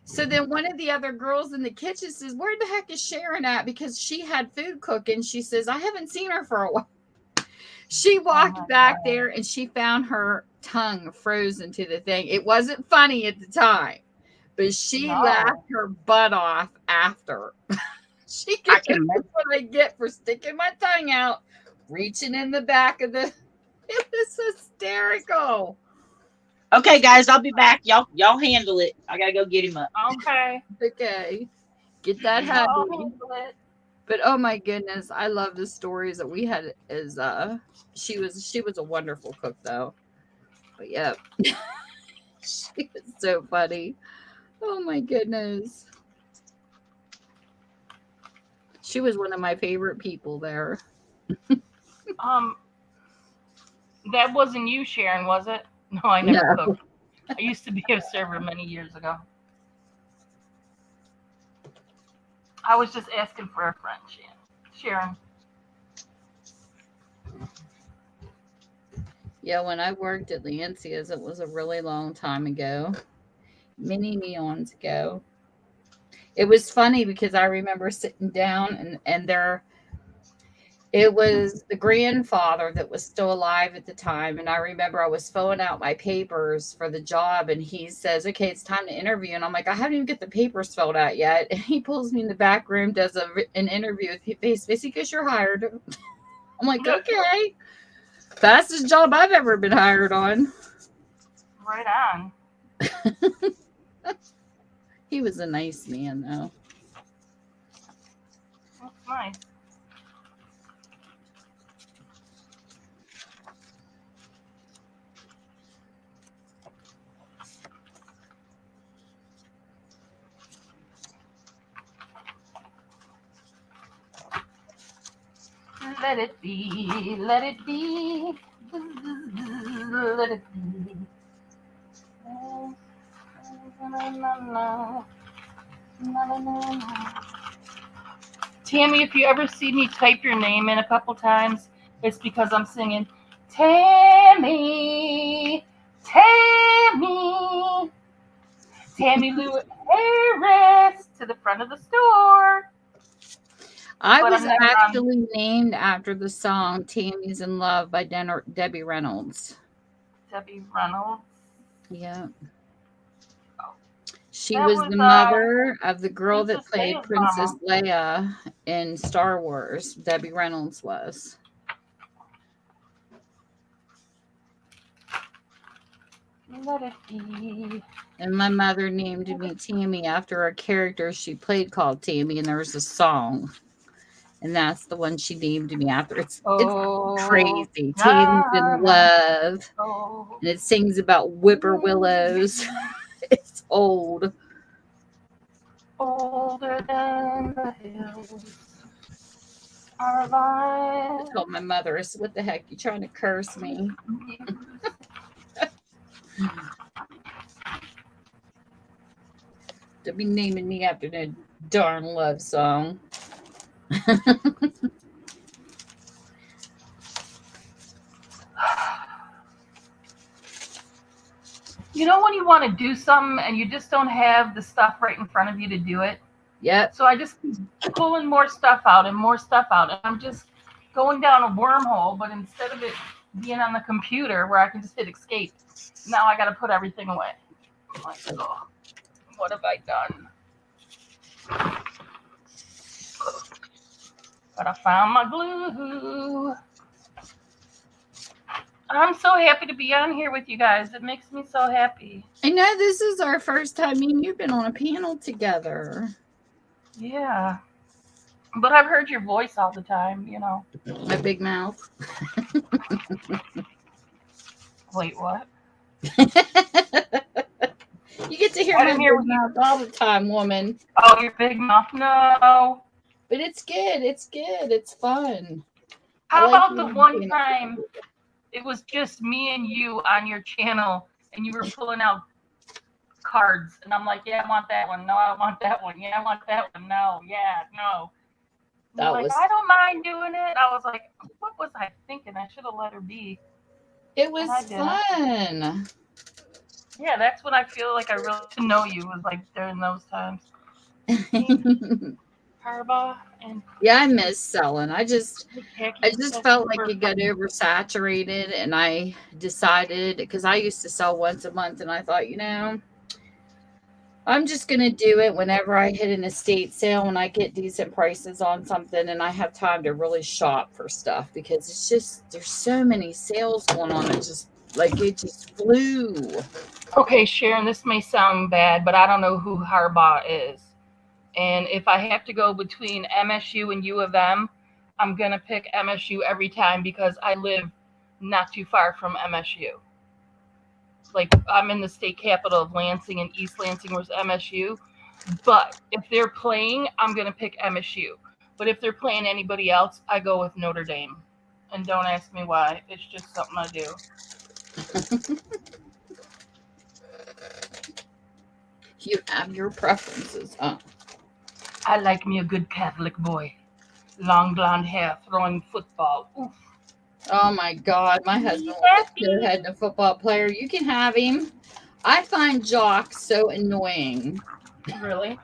So then one of the other girls in the kitchen says, where the heck is Sharon at? Because she had food cooking. She says, I haven't seen her for a while. She walked back there and she found her tongue frozen to the thing. It wasn't funny at the time. but she No. laughed her butt off after. She I gets can imagine. what I get for sticking my tongue out, reaching in the back of the. It was hysterical. Okay, guys, I'll be back. Y'all handle it. I gotta go get him up. Okay. Okay, get that I'll hubby. handle it. But oh my goodness, I love the stories that we had. As she was a wonderful cook though. But yeah, she was so funny. Oh my goodness, she was one of my favorite people there. That wasn't you, Sharon, was it? No, I never No. cooked. I used to be a server many years ago. I was just asking for a friend, Sharon. Yeah, when I worked at Lancia's, it was a really long time ago, many eons ago. It was funny because I remember sitting down and there it was the grandfather that was still alive at the time. And I remember I was filling out my papers for the job and he says, okay, it's time to interview. And I'm like, I haven't even get the papers filled out yet. And he pulls me in the back room, does an interview with me face to face. He goes, you're hired. I'm like, okay. Fastest job I've ever been hired on. Right on. He was a nice man, though. That's nice. Let it be, let it be, let it be. Tammy, if you ever see me type your name in a couple times, it's because I'm singing Tammy, Tammy, Tammy Lou Harris to the front of the store. I But was I'm never on. actually named after the song Tammy's in Love by Debbie Reynolds. Debbie Reynolds. Yeah. She That was was, the mother of the girl that Princess played Leia's Princess mama. Leia in Star Wars. Debbie Reynolds was. Let it be. And my mother named me Tammy after a character she played called Tammy, and there was a song. And that's the one she named me after. It's crazy. Tammy's in Love. Oh. And it sings about whippoorwillows. It's old. Older than the hills. Our I lives. told my mother, I said, what the heck? You trying to curse me? To be naming me after that darn love song. You know when you want to do something and you just don't have the stuff right in front of you to do it? Yep. So I just keep pulling more stuff out and more stuff out. And I'm just going down a wormhole, but instead of it being on the computer where I can just hit escape, now I got to put everything away. I'm like, oh, what have I done? But I found my glue. I'm so happy to be on here with you guys. It makes me so happy. I know this is our first time me and you've been on a panel together. Yeah. But I've heard your voice all the time, you know. My big mouth. Wait, what? You get to hear I my didn't hear big what you- mouth all the time, woman. Oh, your big mouth? No. But it's good. It's good. It's fun. How I like about the being one on time it was just me and you on your channel and you were pulling out cards and I'm like, yeah, I want that one. No, I want that one. Yeah, I want that one. No, yeah, no. That Like, was- I don't mind doing it. I was like, what was I thinking? I should have let her be. It was I didn't. fun. Yeah, that's what I feel like I really know you was like during those times. Harbaugh and Yeah, I miss selling. I just Khaki felt like super it got oversaturated, and I decided because I used to sell once a month, and I thought, you know, I'm just going to do it whenever I hit an estate sale when I get decent prices on something and I have time to really shop for stuff because it's just, there's so many sales going on. It's just like it just flew. Okay, Sharon, this may sound bad, but I don't know who Harbaugh is. And if I have to go between MSU and U of M, I'm going to pick MSU every time because I live not too far from MSU. Like, I'm in the state capital of Lansing, and East Lansing was MSU. But if they're playing, I'm going to pick MSU. But if they're playing anybody else, I go with Notre Dame. And don't ask me why. It's just something I do. You have your preferences, huh? I like me a good Catholic boy. Long blonde hair, throwing football. Oof. Oh my God, my husband was a spearhead and a football player. You can have him. I find Byoc so annoying. Really?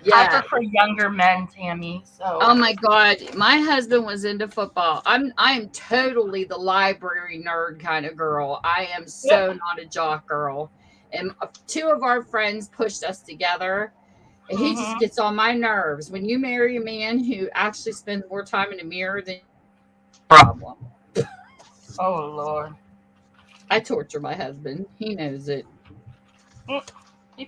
Yeah. I prefer younger men, Tammy. So. Oh my God, my husband was into football. I am totally the library nerd kind of girl. I am so not a jock girl. And two of our friends pushed us together. And he just gets on my nerves. When you marry a man who actually spends more time in the mirror than problem. Oh Lord. I torture my husband. He knows it.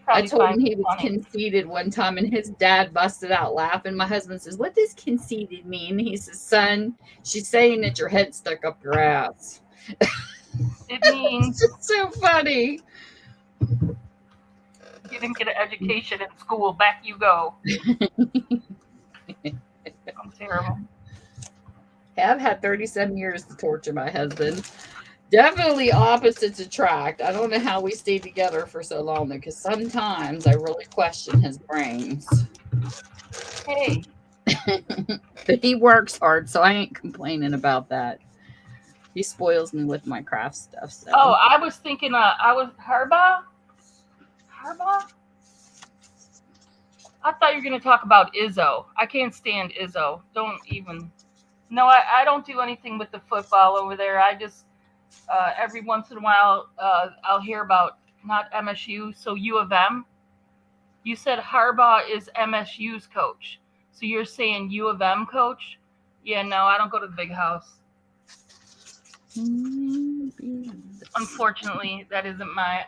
I told him he was conceited one time, and his dad busted out laughing. My husband says, "What does conceited mean?" He says, "Son, she's saying that your head stuck up your ass." It means it's so funny. You didn't get an education in school. Back you go. I'm terrible. I've had 37 years to torture my husband. Definitely opposites attract. I don't know how we stayed together for so long because sometimes I really question his brains. Hey. But he works hard, so I ain't complaining about that. He spoils me with my craft stuff. So. Oh, I was thinking Harbaugh? Harbaugh? I thought you were going to talk about Izzo. I can't stand Izzo. Don't even. No, I don't do anything with the football over there. I just, every once in a while, I'll hear about not MSU, so U of M. You said Harbaugh is MSU's coach. So you're saying U of M coach? Yeah, no, I don't go to the big house. Unfortunately, that isn't my,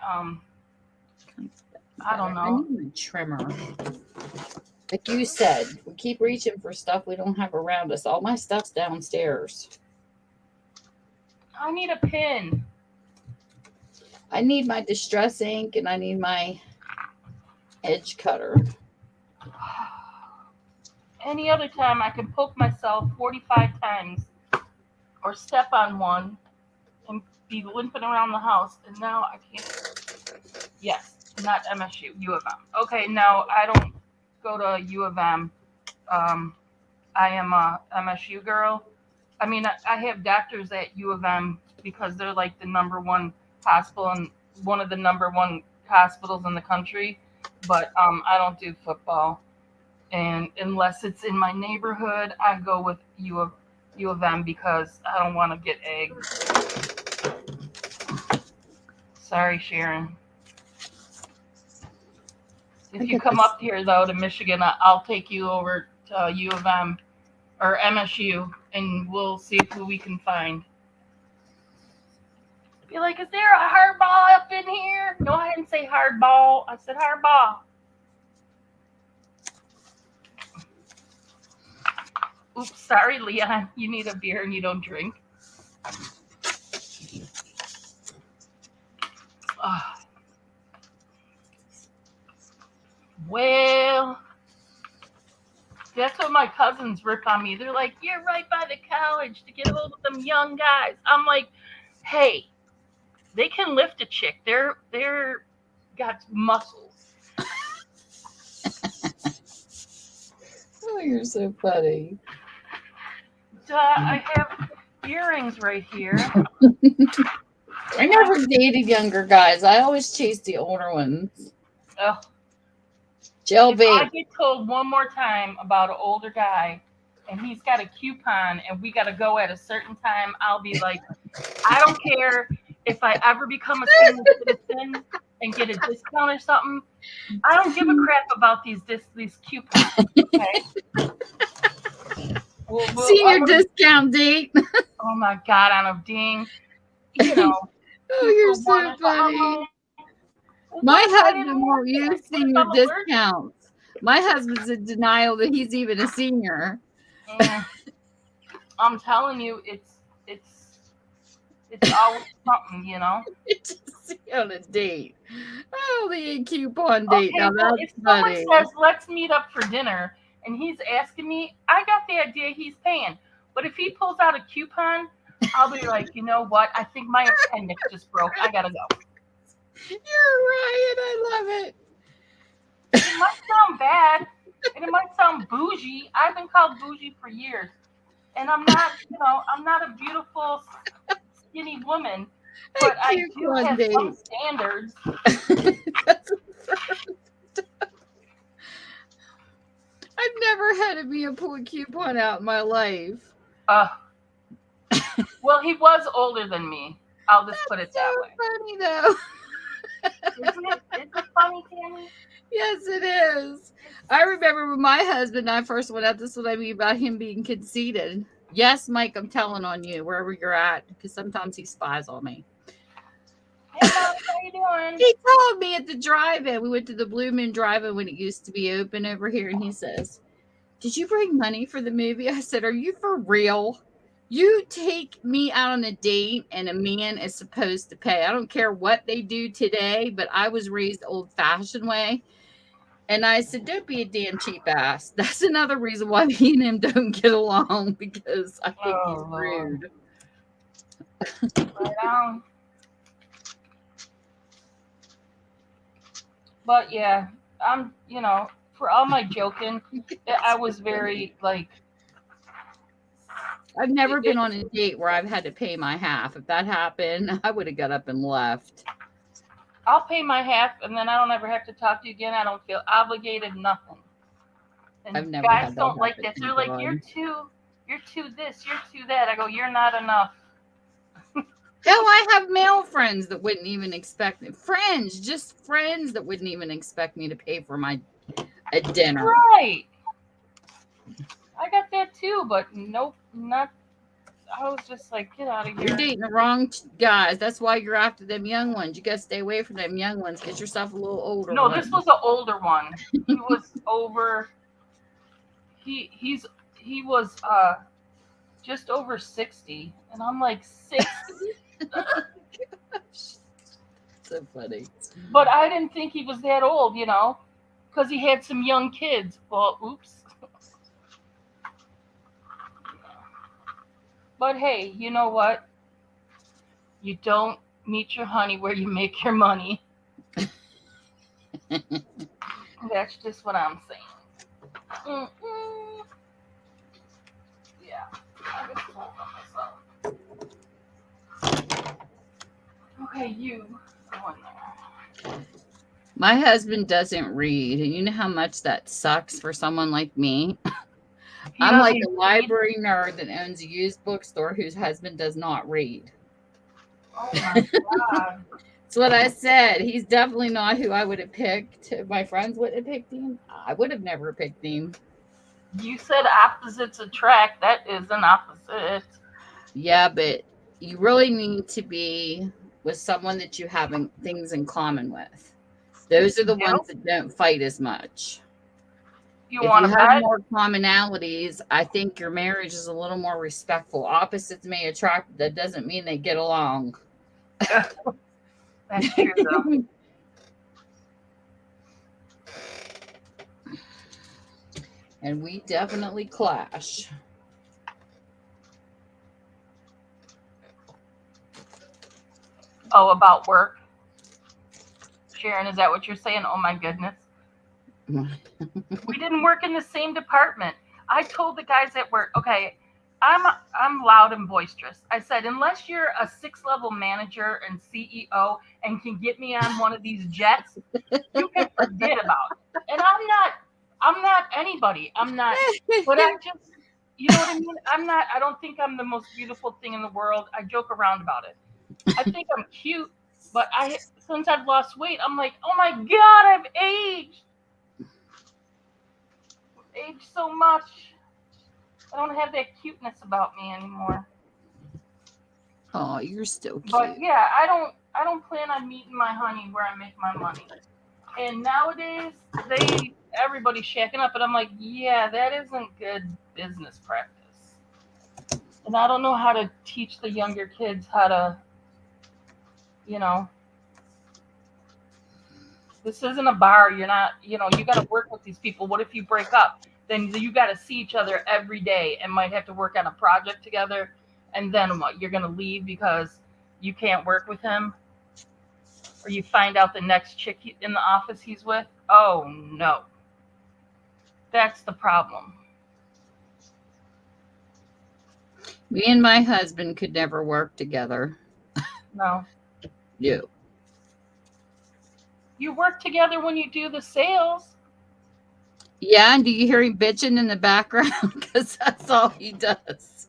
I don't know. I need a trimmer. Like you said, we keep reaching for stuff we don't have around us. All my stuff's downstairs. I need a pin. I need my distress ink and I need my edge cutter. Any other time I can poke myself 45 times or step on one and be limping around the house, and now I can't. Yes, not MSU, U of M. Okay, no, I don't go to U of M. I am a MSU girl. I mean, I have doctors at U of M because they're like the number one hospital and one of the number one hospitals in the country. But I don't do football, and unless it's in my neighborhood, I go with U of M because I don't want to get egged. Sorry, Sharon. If you come up here though to Michigan, I'll take you over to U of M or MSU, and we'll see who we can find. Be like, is there a hardball up in here? No, I didn't say hardball. I said hardball. Oops, sorry, Leon. You need a beer and you don't drink. Well, that's what my cousins rip on me. They're like, you're right by the college to get a hold of them young guys. I'm like, hey, they can lift a chick. They're got muscles. Oh, you're so funny. I have earrings right here. I never dated younger guys. I always chased the older ones. Ugh. If I get told one more time about an older guy and he's got a coupon and we got to go at a certain time, I'll be like, I don't care if I ever become a senior citizen and get a discount or something. I don't give a crap about these coupons. Okay. Senior discount date. Oh my God, on a ding, you know. Oh, you're so funny. My husband won't use senior discounts. My husband's in denial that he's even a senior. I'm telling you, it's always something, you know. It's on a date. Oh, the coupon date. Okay, now well, that's if someone funny. says let's meet up for dinner and he's asking me, I got the idea he's paying. But if he pulls out a coupon, I'll be like, you know what? I think my appendix just broke. I gotta go. You're right. I love it. It might sound bad and it might sound bougie. I've been called bougie for years. And I'm not, I'm not a beautiful, skinny woman, but I do have some standards. I've never had to be a pull a coupon out in my life. Well, he was older than me. I'll just put it that way. Funny though. Is it funny, Tammy? Yes, it is. I remember when my husband and I first went out, this is what I mean about him being conceited. Yes, Mike, I'm telling on you wherever you're at, because sometimes he spies on me. Hey, Mom, how you doing? He told me at the drive-in. We went to the Blue Moon Drive-in when it used to be open over here, and he says, "Did you bring money for the movie?" I said, "Are you for real? You take me out on a date, and a man is supposed to pay. I don't care what they do today, but I was raised old-fashioned way." And I said, "Don't be a damn cheap ass." That's another reason why me and him don't get along, because I think he's rude. Right on. But yeah, I'm, for all my joking, I was very like. I've never been on a date where I've had to pay my half. If that happened, I would have got up and left. I'll pay my half, and then I don't ever have to talk to you again. I don't feel obligated, nothing. And I've never guys had don't like that. They're like, you're too this, you're too that. I go, you're not enough. Hell, I have male friends that wouldn't even expect me. Just friends that wouldn't even expect me to pay for a dinner. Right. I got that too, but nope, not. I was just like, get out of here. You're dating the wrong guys. That's why you're after them young ones. You got to stay away from them young ones. Get yourself a little older. No, this was an older one. He was over. He was just over 60, and I'm like 60. So funny. But I didn't think he was that old, because he had some young kids. Well, oops. But hey, you know what? You don't meet your honey where you make your money. That's just what I'm saying. Yeah. I just told myself. Okay, you go in there. My husband doesn't read, and you know how much that sucks for someone like me. I'm like a library nerd that owns a used bookstore whose husband does not read. Oh my God. That's what I said. He's definitely not who I would have picked. If my friends would have picked him, I would have never picked him. You said opposites attract. That is an opposite. Yeah, but you really need to be with someone that you have things in common with. Those are the ones that don't fight as much. If you have more commonalities, I think your marriage is a little more respectful. Opposites may attract. That doesn't mean they get along. That's true, though. And we definitely clash. Oh, about work? Sharon, is that what you're saying? Oh, my goodness. We didn't work in the same department. I told the guys at work, okay, I'm loud and boisterous. I said, unless you're a 6-level manager and CEO and can get me on one of these jets, you can forget about it. And I'm not anybody. I'm not, but I just, you know what I mean? I don't think I'm the most beautiful thing in the world. I joke around about it. I think I'm cute, But since I've lost weight, I'm like, oh my God, I've aged. Aged so much. I don't have that cuteness about me anymore. Oh, you're still cute. But yeah, I don't plan on meeting my honey where I make my money. And nowadays, everybody's shacking up, and I'm like, yeah, that isn't good business practice. And I don't know how to teach the younger kids how to, you know, this isn't a bar. You're not, you got to work with these people. What if you break up? Then you got to see each other every day and might have to work on a project together. And then what? You're going to leave because you can't work with him? Or you find out the next chick in the office he's with? Oh, no. That's the problem. Me and my husband could never work together. No. No. You work together when you do the sales. Yeah, and do you hear him bitching in the background? Because that's all he does.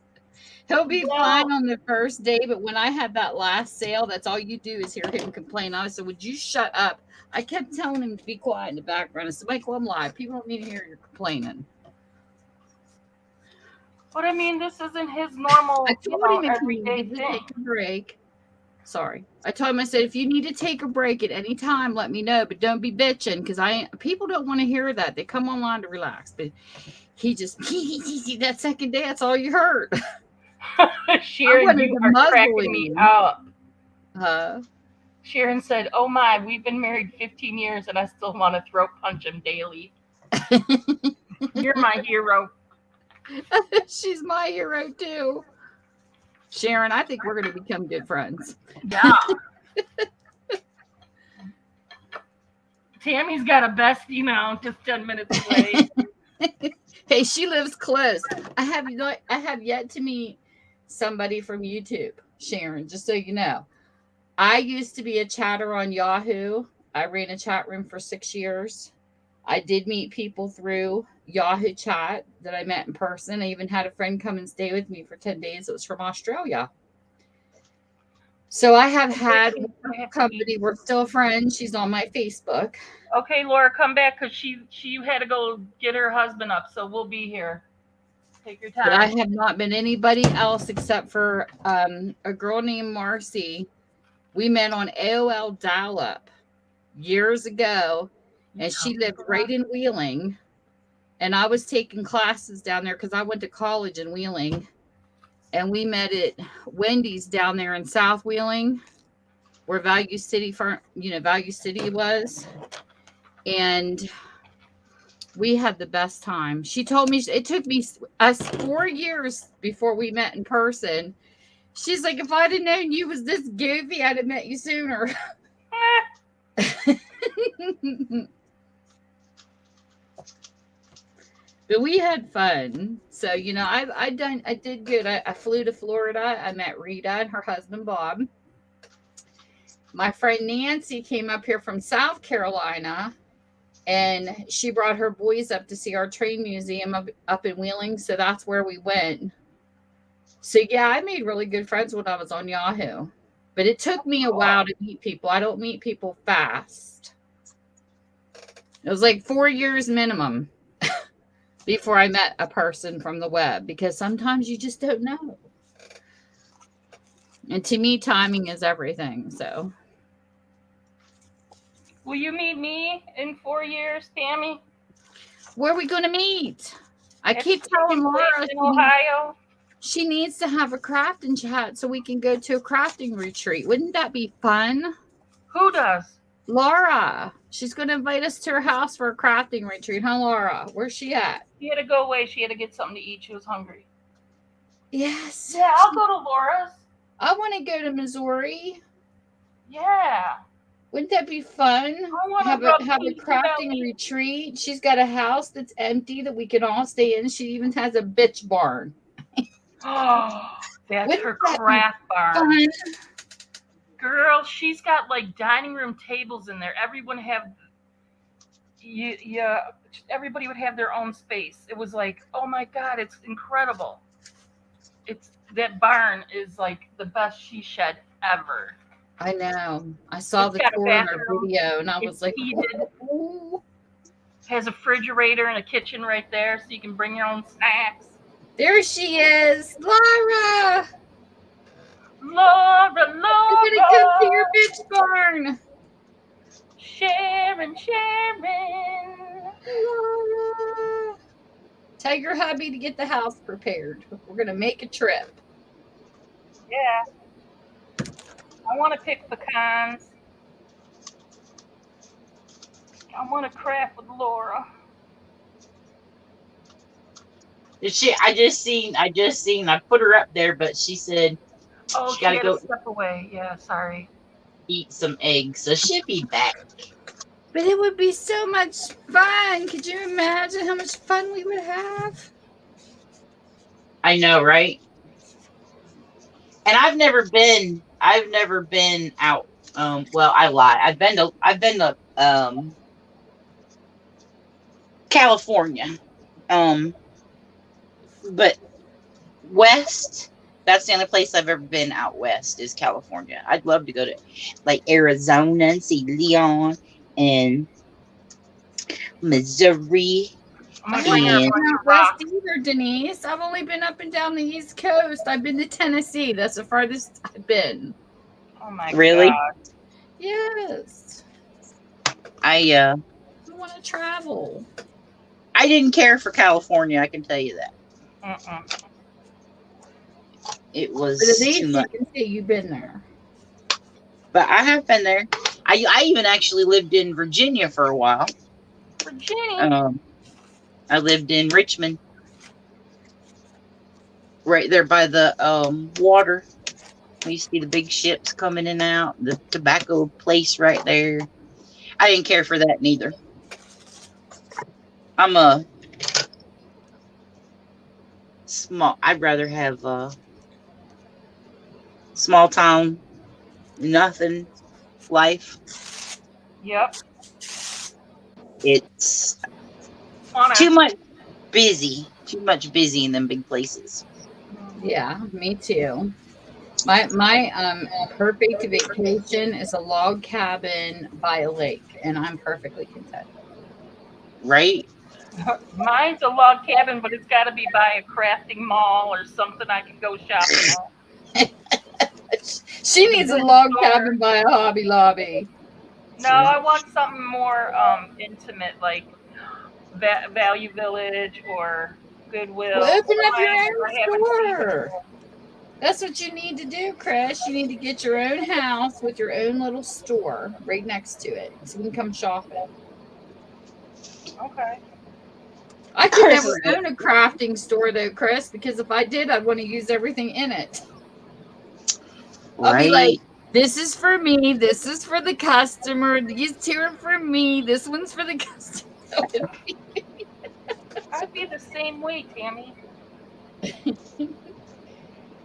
He'll be fine on the first day, but when I had that last sale, that's all you do is hear him complain. I said, would you shut up? I kept telling him to be quiet in the background. I said, Michael, I'm live. People don't need to hear you complaining. But I mean, this isn't his normal, I told him if he everyday needed to thing. take a break. Sorry. I told him, I said, if you need to take a break at any time, let me know, but don't be bitching, because people don't want to hear that. They come online to relax, but he just, that second day, that's all you heard. Sharon, you are cracking me up. Sharon said, oh my, we've been married 15 years and I still want to throat punch him daily. You're my hero. She's my hero too. Sharon, I think we're going to become good friends. Yeah. Tammy's got a bestie now, just 10 minutes away. Hey, she lives close. I have yet to meet somebody from YouTube, Sharon, just so you know. I used to be a chatter on Yahoo. I ran a chat room for 6 years. I did meet people through Yahoo chat that I met in person. I even had a friend come and stay with me for 10 days. It was from Australia. So I have had company. We're still friends. She's on my Facebook. Okay, Laura, come back because she had to go get her husband up. So we'll be here. Take your time. But I have not been anybody else except for a girl named Marcy. We met on AOL dial-up years ago, and she lived right in Wheeling. And I was taking classes down there because I went to college in Wheeling. And we met at Wendy's down there in South Wheeling, where Value City was. And we had the best time. She told me it took us 4 years before we met in person. She's like, if I'd have known you was this goofy, I'd have met you sooner. But we had fun. So, I did good. I flew to Florida. I met Rita and her husband, Bob. My friend Nancy came up here from South Carolina, and she brought her boys up to see our train museum up in Wheeling. So that's where we went. So, yeah, I made really good friends when I was on Yahoo. But it took me a while to meet people. I don't meet people fast. It was like 4 years minimum before I met a person from the web, because sometimes you just don't know. And to me, timing is everything. So, will you meet me in 4 years, Tammy? Where are we going to meet? I keep telling Laura in Ohio. She needs to have a crafting chat so we can go to a crafting retreat. Wouldn't that be fun? Who does? Laura. She's going to invite us to her house for a crafting retreat. Huh, Laura? Where's she at? She had to go away. She had to get something to eat. She was hungry. Yes. Yeah, I'll go to Laura's. I want to go to Missouri. Yeah. Wouldn't that be fun? Have a crafting retreat. She's got a house that's empty that we can all stay in. She even has a bitch barn. Oh, that's her craft barn. Fun? Girl, she's got like dining room tables in there. Everybody would have their own space. It was like, oh my God, it's incredible. That barn is like the best she shed ever. I know. I saw It's the got a tour in our bathroom. video, and I It's was like, heated. "Ooh." Has a refrigerator and a kitchen right there, so you can bring your own snacks. There she is, Laura. Laura, I'm gonna come to your Laura, bitch barn. Sharon. Laura. Tell your hubby to get the house prepared. We're gonna make a trip. Yeah, I want to pick pecans. I want to craft with Laura. I just seen. I put her up there, but she said Oh, she got she to had to go step away. Yeah, sorry. eat some eggs, so she'll be back. But it would be so much fun. Could you imagine how much fun we would have? I know, right? And I've never been out. Well, I lie. I've been to California. Um, but west, that's the only place I've ever been out west is California. I'd love to go to like Arizona and see Leon and Missouri. I'm I gonna haven't bring her a And been bunch out of west rocks. either, Denise. I've only been up and down the East Coast. I've been to Tennessee. That's the farthest I've been. Oh my really, god. Yes. I I want to travel. I didn't care for California. I can tell you that Mm-mm. it But at was too least you much. can say you've been there. But I have been there. I even actually lived in Virginia for a while. Virginia. Um, I lived in Richmond, right there by the water. You see the big ships coming in and out. The tobacco place right there. I didn't care for that neither. I'm a small. I'd rather have a small town, nothing life. Yep. It's too Wanna. much too much busy in them big places. Yeah, me too. My perfect vacation is a log cabin by a lake, and I'm perfectly content. Right? Mine's a log cabin, but it's got to be by a crafting mall or something I can go shopping at. She With a needs a good log store. cabin by a Hobby Lobby. No, I want something more intimate, like Value Village or Well, Goodwill. open up your Somewhere own I haven't seen store. before. That's what you need to do, Chris. You need to get your own house with your own little store right next to it, so we can come shopping. Okay. I could Chris never is own a crafting store though, Chris, because if I did, I'd want to use everything in it. I'll be like, right. this is for me, this is for the customer, these two are for me, this one's for the customer. I'd be the same way, Tammy.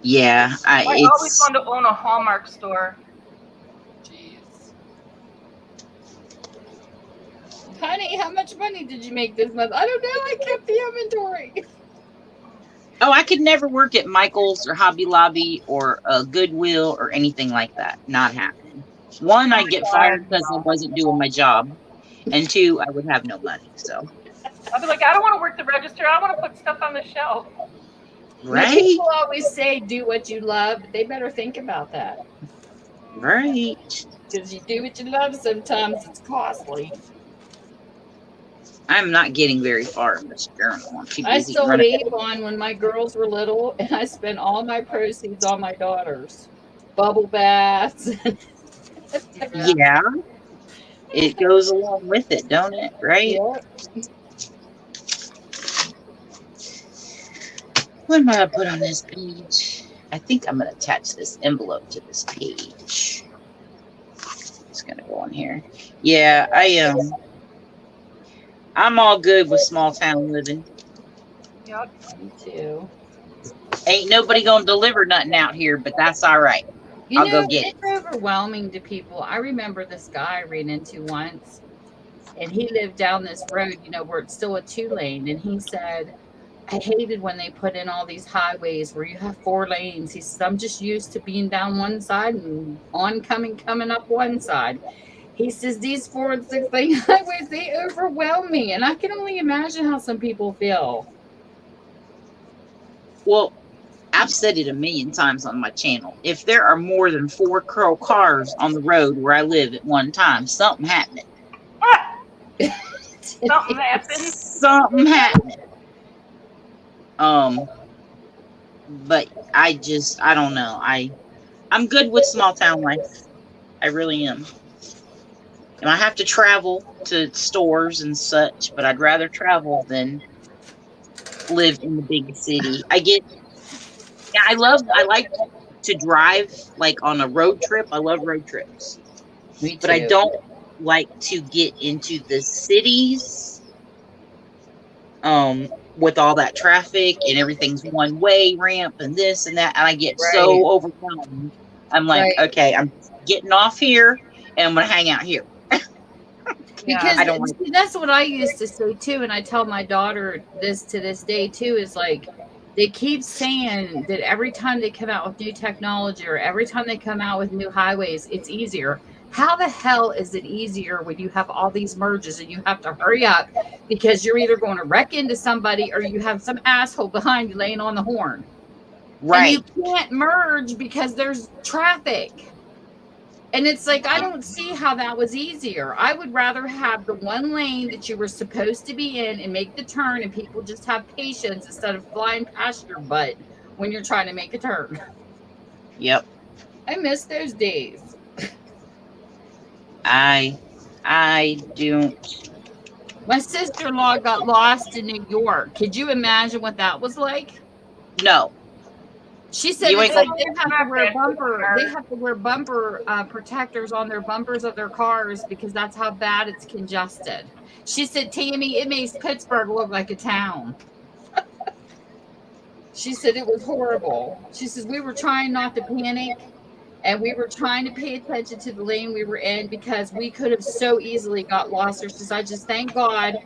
Yeah. I always It's wanted to own a Hallmark store. Jeez. Honey, how much money did you make this month? I don't know. I kept the inventory. oh, I could never work at Michael's or Hobby Lobby or Goodwill or anything like that. Not happening. One, Oh I'd my get god, fired because I no. wasn't doing my job, and two, I would have no money. So I'd be like, I don't want to work the register. I want to put stuff on the shelf. Now, right, people always say do what you love, but they better think about that. right. Because you do what you love, sometimes it's costly. I'm not getting very far in this journal. I'm too I busy sold running. Avon when my girls were little, and I spent all my proceeds on my daughters. Bubble baths. Yeah, it goes along with it, don't it? Right? Yep. What am I gonna put on this page? I think I'm gonna attach this envelope to this page. It's gonna go on here. Yeah, I'm all good with small town living. Yep. Me too. Ain't nobody gonna deliver nothing out here, but that's all right. You I'll know, go get it. it's overwhelming to people. I remember this guy I ran into once, and he lived down this road, where it's still a 2-lane. And he said, I hated when they put in all these highways where you have 4 lanes. He says, I'm just used to being down one side and coming up one side. He says, these 4 and 6 lane highways, they overwhelm me. And I can only imagine how some people feel. Well, I've said it a million times on my channel. If there are more than 4 cars on the road where I live at one time, something happening. Something happens. Something happening. But I don't know. I'm good with small town life. I really am. And I have to travel to stores and such, but I'd rather travel than live in the big city. I like to drive like on a road trip. I love road trips. Me too. But I don't like to get into the cities with all that traffic and everything's one way ramp and this and that, and I get so overwhelmed. I'm like, okay, I'm getting off here and I'm gonna hang out here. Because I don't that's what I used to say too, and I tell my daughter this to this day too, is like they keep saying that every time they come out with new technology or every time they come out with new highways, it's easier. How the hell is it easier when you have all these merges and you have to hurry up because you're either going to wreck into somebody or you have some asshole behind you laying on the horn? Right. And you can't merge because there's traffic. And it's like, I don't see how that was easier. I would rather have the one lane that you were supposed to be in and make the turn and people just have patience instead of flying past your butt when you're trying to make a turn. Yep. I miss those days. I don't. My sister-in-law got lost in New York. Could you imagine what that was like? No. She said they have to wear bumper protectors on their bumpers of their cars because that's how bad it's congested. She said, Tammy, it makes Pittsburgh look like a town. She said it was horrible. She says we were trying not to panic and we were trying to pay attention to the lane we were in because we could have so easily got lost. She says, I just thank God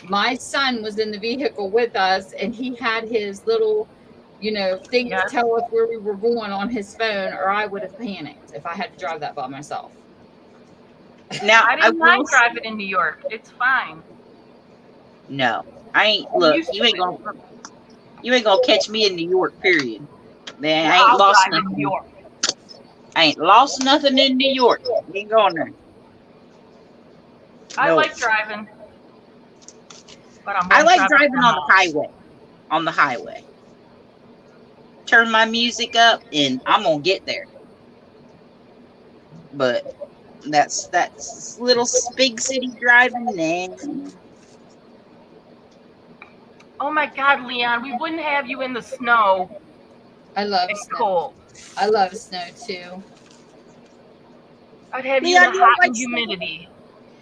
my son was in the vehicle with us and he had his little thing to tell us where we were going on his phone, or I would have panicked if I had to drive that by myself. Now I didn't mind driving in New York. It's fine. No, I ain't. Look, you ain't gonna catch me in New York. Period. Man, I ain't lost nothing. In New York. I ain't lost nothing in New York. Ain't going there. I like driving, but I like driving on the highway. On the highway. Turn my music up and I'm gonna get there. But that's little big city driving, man. Oh my God, Leon, we wouldn't have you in the snow. I love snow. Cold. I love snow too. I'd have you in the hot and humidity.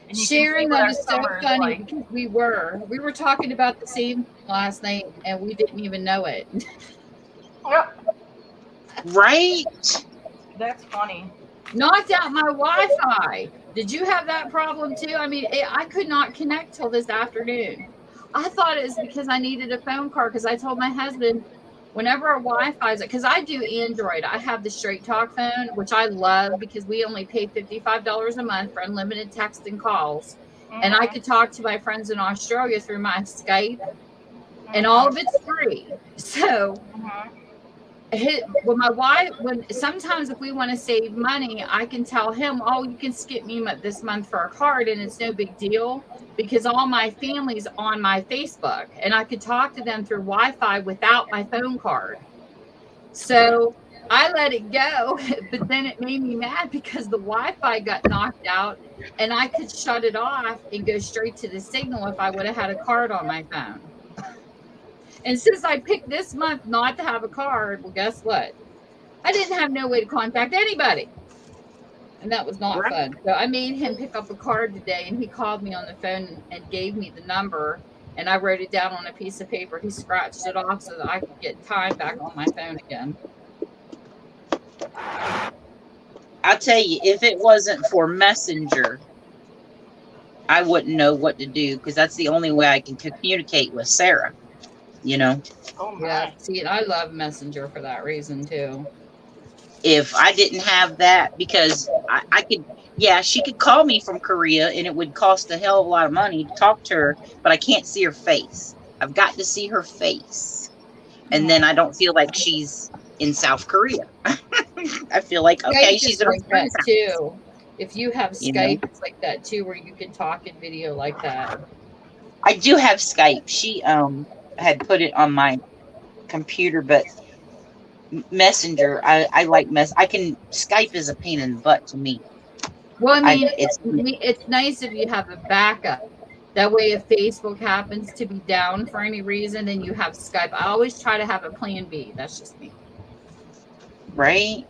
And Sharon, that is so funny because we were talking about the same last night and we didn't even know it. Right? That's funny. Knocked out my Wi-Fi. Did you have that problem too? I mean, I could not connect till this afternoon. I thought it was because I needed a phone card because I told my husband whenever our Wi-Fi is, because I do Android, I have the Straight Talk phone, which I love because we only pay $55 a month for unlimited text and calls. And I could talk to my friends in Australia through my Skype and all of it's free. So when sometimes if we want to save money, I can tell him, oh, you can skip me this month for a card and it's no big deal because all my family's on my Facebook and I could talk to them through Wi-Fi without my phone card. So I let it go, but then it made me mad because the Wi-Fi got knocked out and I could shut it off and go straight to the signal if I would have had a card on my phone. And since I picked this month not to have a card, well, guess what? I didn't have no way to contact anybody. And that was not fun. So I made him pick up a card today, and he called me on the phone and gave me the number, and I wrote it down on a piece of paper. He scratched it off so that I could get time back on my phone again. I'll tell you, if it wasn't for Messenger, I wouldn't know what to do because that's the only way I can communicate with Sarah. you know. Oh Yeah. my. See, I love Messenger for that reason too. If I didn't have that, because I could, yeah, she could call me from Korea and it would cost a hell of a lot of money to talk to her, but I can't see her face. I've got to see her face. And then I don't feel like she's in South Korea. I feel like, okay, Skype she's is in her like that friend's house, too. If you have you know. Skype, it's like that too, where you can talk in video like that. I do have Skype. She had put it on my computer, but Messenger, I like I can, Skype is a pain in the butt to me. Well, I mean, It's it's nice if you have a backup. That way, if Facebook happens to be down for any reason, then you have Skype. I always try to have a plan B. That's just me. right.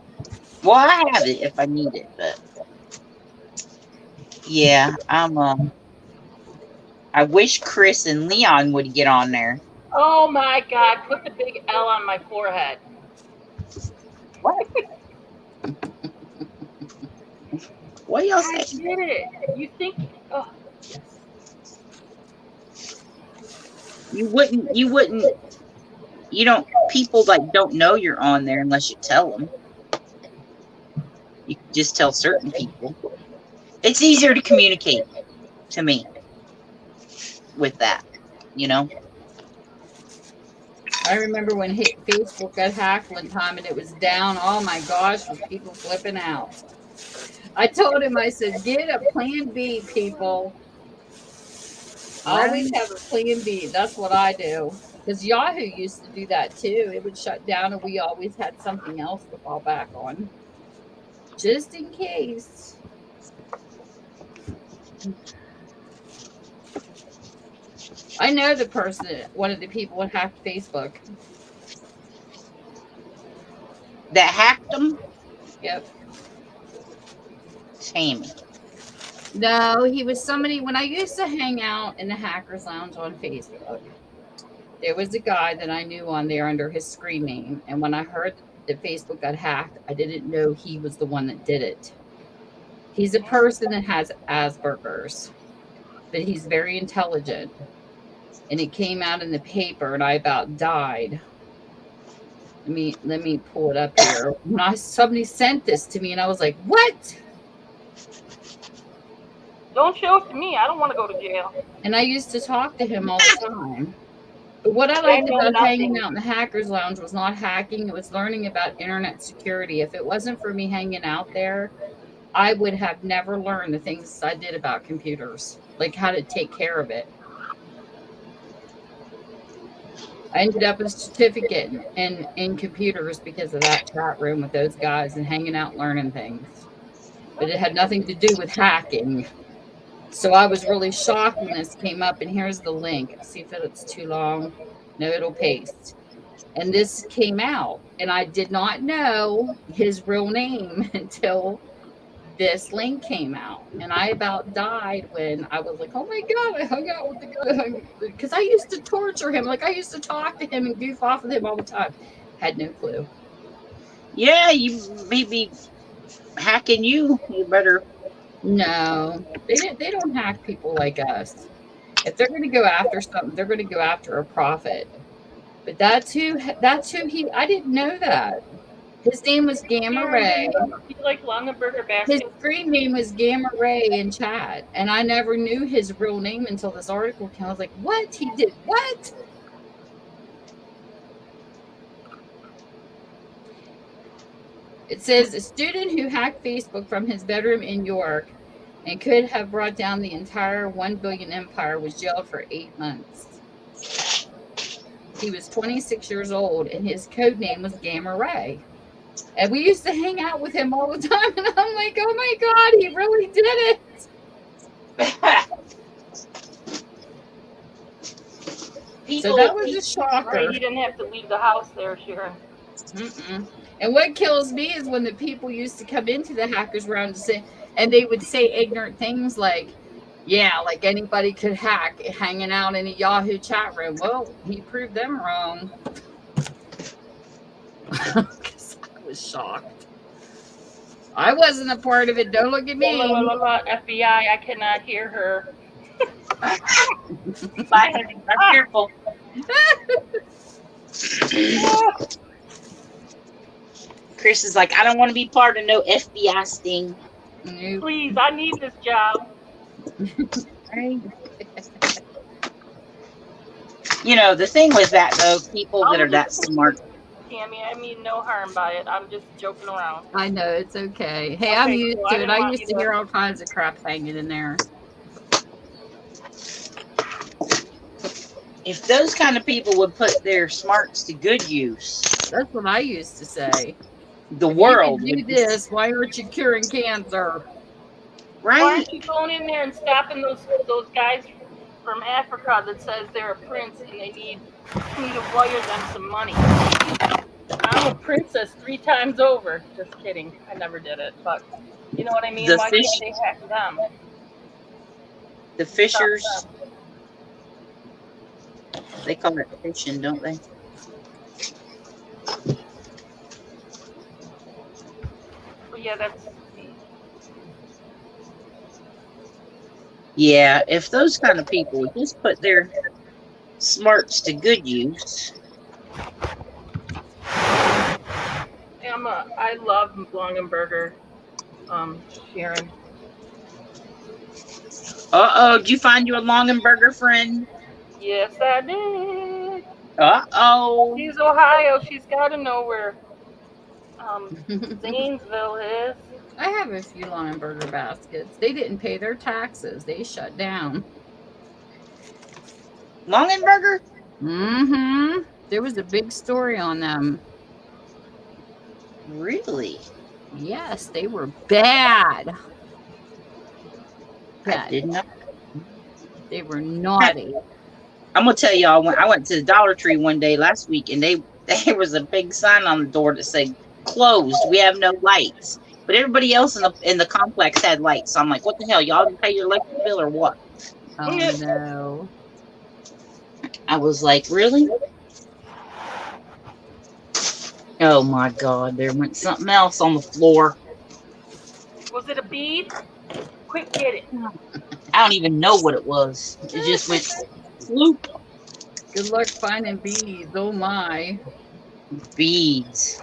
Well, I have it if I need it, but yeah, I wish Chris and Leon would get on there. Oh my God, put the big L on my forehead. What? What y'all I say? did it. You think, oh, You wouldn't, you don't, people like don't know you're on there unless you tell them. You can just tell certain people. It's easier to communicate to me with that, you know? I remember when Facebook got hacked one time and it was down. Oh my gosh, was people flipping out. I told him, I said, get a plan B, people. Always Right? have a plan B. That's what I do. Because Yahoo used to do that too. It would shut down and we always had something else to fall back on. Just in case. I know the person, one of the people that hacked Facebook. That hacked them? Yep. Tammy. No, he was somebody, when I used to hang out in the Hackers Lounge on Facebook, there was a guy that I knew on there under his screen name. And when I heard that Facebook got hacked, I didn't know he was the one that did it. He's a person that has Asperger's, but he's very intelligent. And it came out in the paper and I about died. Let me pull it up here. When somebody sent this to me and I was like, what? don't show it to me. I don't want to go to jail. And I used to talk to him all the time. But what I liked know about hanging nothing. out in the Hackers Lounge was not hacking. It was learning about internet security. If it wasn't for me hanging out there, I would have never learned the things I did about computers, like how to take care of it. I ended up with a certificate in computers because of that chat room with those guys and hanging out learning things. But it had nothing to do with hacking. So I was really shocked when this came up. And here's the link. See if it's too long. No, it'll paste. And this came out. And I did not know his real name until this link came out. And I about died when I was like, oh my God, I hung out with the guy. Because I used to torture him. Like I used to talk to him and goof off with him all the time. Had no clue. Yeah, you maybe hacking you. You better. No, they don't hack people like us. If they're going to go after something, they're going to go after a profit. But that's who he, I didn't know that. His name was Gamma Ray. Do you like Longaberger His baskets? screen name was Gamma Ray in chat. And I never knew his real name until this article came. I was like, what? He did what? It says a student who hacked Facebook from his bedroom in York and could have brought down the entire 1 billion empire was jailed for 8 months. He was 26 years old and his code name was Gamma Ray. And we used to hang out with him all the time. And I'm like, oh my God, he really did it. So that was a shocker. Right, he didn't have to leave the house there, Sharon. Mm-mm. And what kills me is when the people used to come into the Hackers Round and they would say ignorant things like, yeah, like anybody could hack hanging out in a Yahoo chat room. Well, he proved them wrong. Because I was shocked. I wasn't a part of it. Don't look at me. FBI, I cannot hear her. Bye, honey. I'm careful. Chris is like, I don't want to be part of no FBI sting. Nope. Please, I need this job. Right? You know, the thing with that, though, people that are that smart. Tammy, I mean no harm by it. I'm just joking around. I know, it's okay. Hey, I'm Okay, used cool. to I it. didn't I want used you to to- hear all kinds of crap hanging in there. If those kind of people would put their smarts to good use, That's what I used to say. the If world you can would do this, why aren't you curing cancer? Why right? aren't you going in there and stopping those guys from Africa that says they're a prince and they need me to wire them some money? I'm a princess 3 times over. Just kidding. I never did it, but you know what I mean? The Why fish, can't they hack them? the fishers, they call it fishing, don't they? But yeah, that's Yeah, if those kind of people would just put their smarts to good use. I love Longenberger, Sharon. Did you find you a Longenberger friend? Yes, I did. Uh-oh. She's Ohio. She's got to know where Zanesville is. I have a few Longenberger baskets. They didn't pay their taxes. They shut down. Longenberger? Mm-hmm. There was a big story on them. Really? Yes, they were bad. I did not. They were naughty. I'm gonna tell y'all, when I went to the Dollar Tree one day last week, and there was a big sign on the door that said closed. We have no lights. But everybody else in the complex had lights. So I'm like, what the hell? Y'all didn't pay your electric bill or what? Oh no. I was like, really? Oh my God, there went something else on the floor. Was it a bead? Quick, get it. I don't even know what it was. It just went swoop. Good luck finding bees. Oh my. Beads.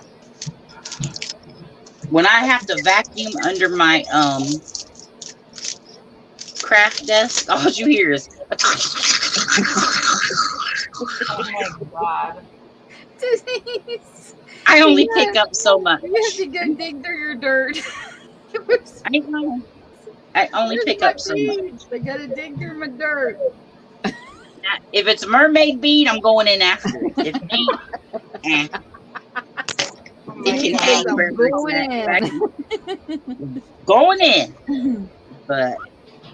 When I have to vacuum under my craft desk, all you hear is Oh my God. Denise, I only pick up so much. you have to go dig through your dirt. I know. I only Where's pick my up so much. beads? I gotta dig through my dirt. If it's a mermaid bead, I'm going in after it. If it ain't, Oh it my can God. hang I'm where going it's in. at. Going in. But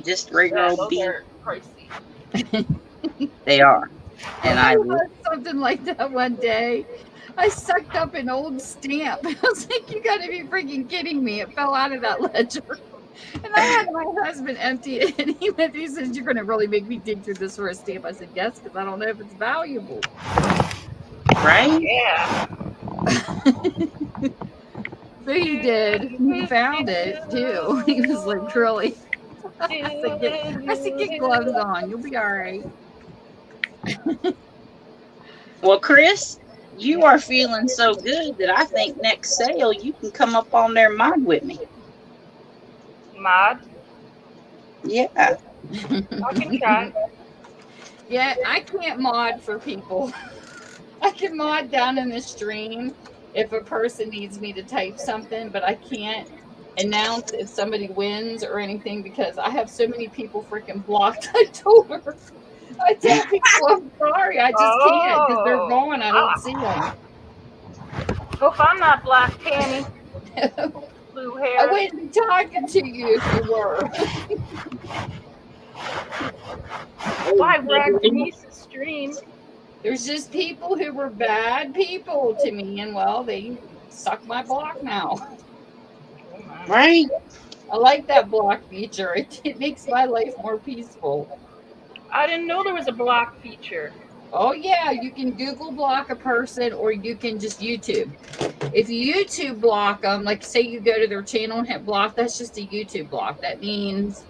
just regular Yeah, old those beads, are pricey. they are. And I had something like that one day. I sucked up an old stamp. I was like, you gotta be freaking kidding me. It fell out of that ledger. And I had my husband empty it. And he said, you're going to really make me dig through this for a stamp. I said, yes, because I don't know if it's valuable. right? Yeah. So he did. He found it too. He was like, really? I said, get gloves on. You'll be all right. Well, Chris, you are feeling so good that I think next sale you can come up on their mod with me. Mod? Yeah. I can try. Yeah, I can't mod for people. I can mod down in the stream if a person needs me to type something, but I can't announce if somebody wins or anything because I have so many people freaking blocked. I told her. I tell people I'm sorry. I just can't because they're gone. I don't see them. Hope I'm not black, Tammy. Blue hair. I wouldn't be talking to you if you were. Why, we're on Denise's stream. There's just people who were bad people to me, and well, they suck my block now. Right? I like that block feature. It makes my life more peaceful. I didn't know there was a block feature. Oh yeah, you can Google block a person or you can just YouTube. If you YouTube block them, like say you go to their channel and hit block, that's just a YouTube block. That means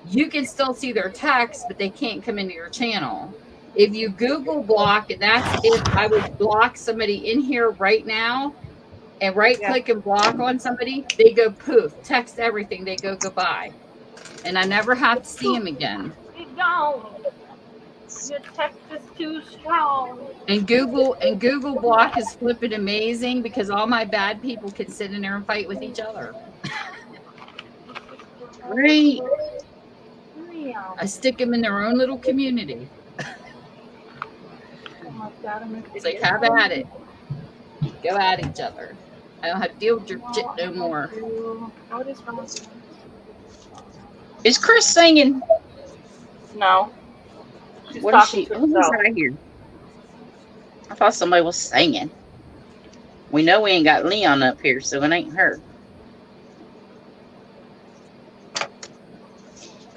you can still see their text, but they can't come into your channel. If you Google block, and that's if I would block somebody in here right now and right click and block on somebody, they go poof, text everything, they go goodbye. And I never have to see them again. Be gone. Your text is too strong. And Google Block is flipping amazing because all my bad people can sit in there and fight with each other. Great. I stick them in their own little community. It's like, have at it. Go at each other. I don't have to deal with your shit no more. Is Chris singing? No. She's What is talking she? to Who's herself. right here? I thought somebody was singing. We know we ain't got Leon up here, so it ain't her.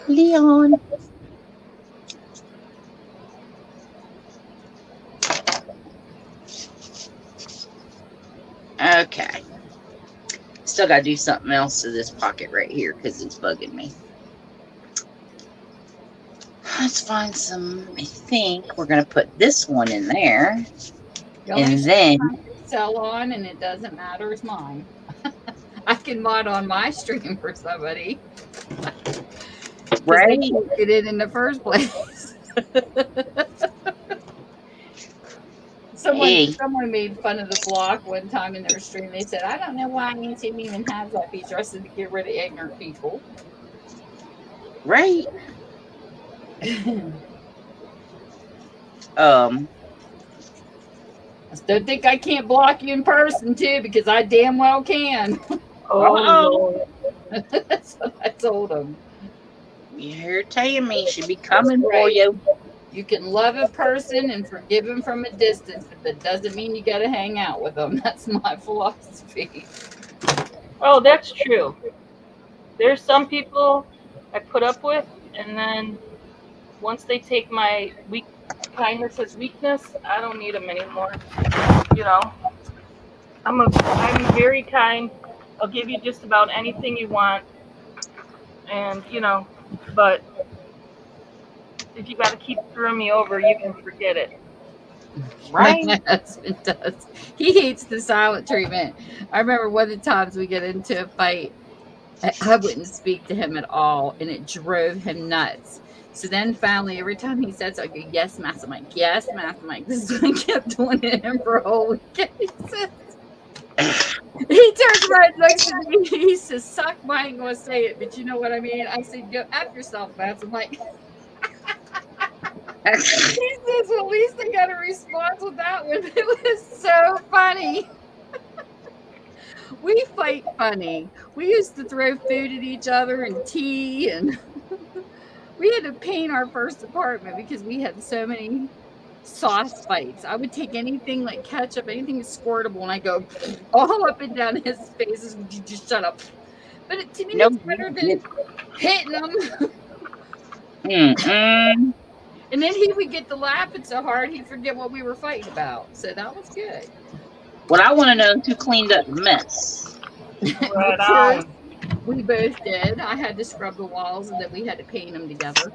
Leon. Okay. Still got to do something else to this pocket right here because it's bugging me. Let's find some. I think we're going to put this one in there. And then sell on, and it doesn't matter, it's mine. I can mod on my stream for somebody. Right. Get it in the first place. Someone made fun of the block one time in their stream. They said, I don't know why YouTube even has that feature. I said, to get rid of ignorant people. Right. I still think I can't block you in person too, because I damn well can. Oh, That's what I told them. You're telling me should be coming for you. You can love a person and forgive them from a distance, but that doesn't mean you got to hang out with them. That's my philosophy. Oh, that's true. There's some people I put up with, and then once they take my kindness as weakness, I don't need them anymore. You know, I'm very kind. I'll give you just about anything you want, and but if you got to keep throwing me over, you can forget it. Right? My husband does. He hates the silent treatment. I remember one of the times we get into a fight, I wouldn't speak to him at all, and it drove him nuts. So then finally, every time he said so, I go, yes, Master Mike, yes, Master Mike. This is what I kept doing to him for a whole weekend. He turns around and looks at me. He says, suck, I ain't going to say it, but you know what I mean? I said, go F yourself, Master Mike. He says, well, at least I got a response with that one. It was so funny. We fight funny. We used to throw food at each other and tea, and we had to paint our first apartment because we had so many sauce fights. I would take anything like ketchup, anything squirtable, and I go all up and down his faces. Would you just shut up? But to me, it's better than hitting him. And then he would get to laughing so hard he'd forget what we were fighting about. So that was good. What I want to know is who cleaned up the mess. Right on. We both did. I had to scrub the walls, and then we had to paint them together.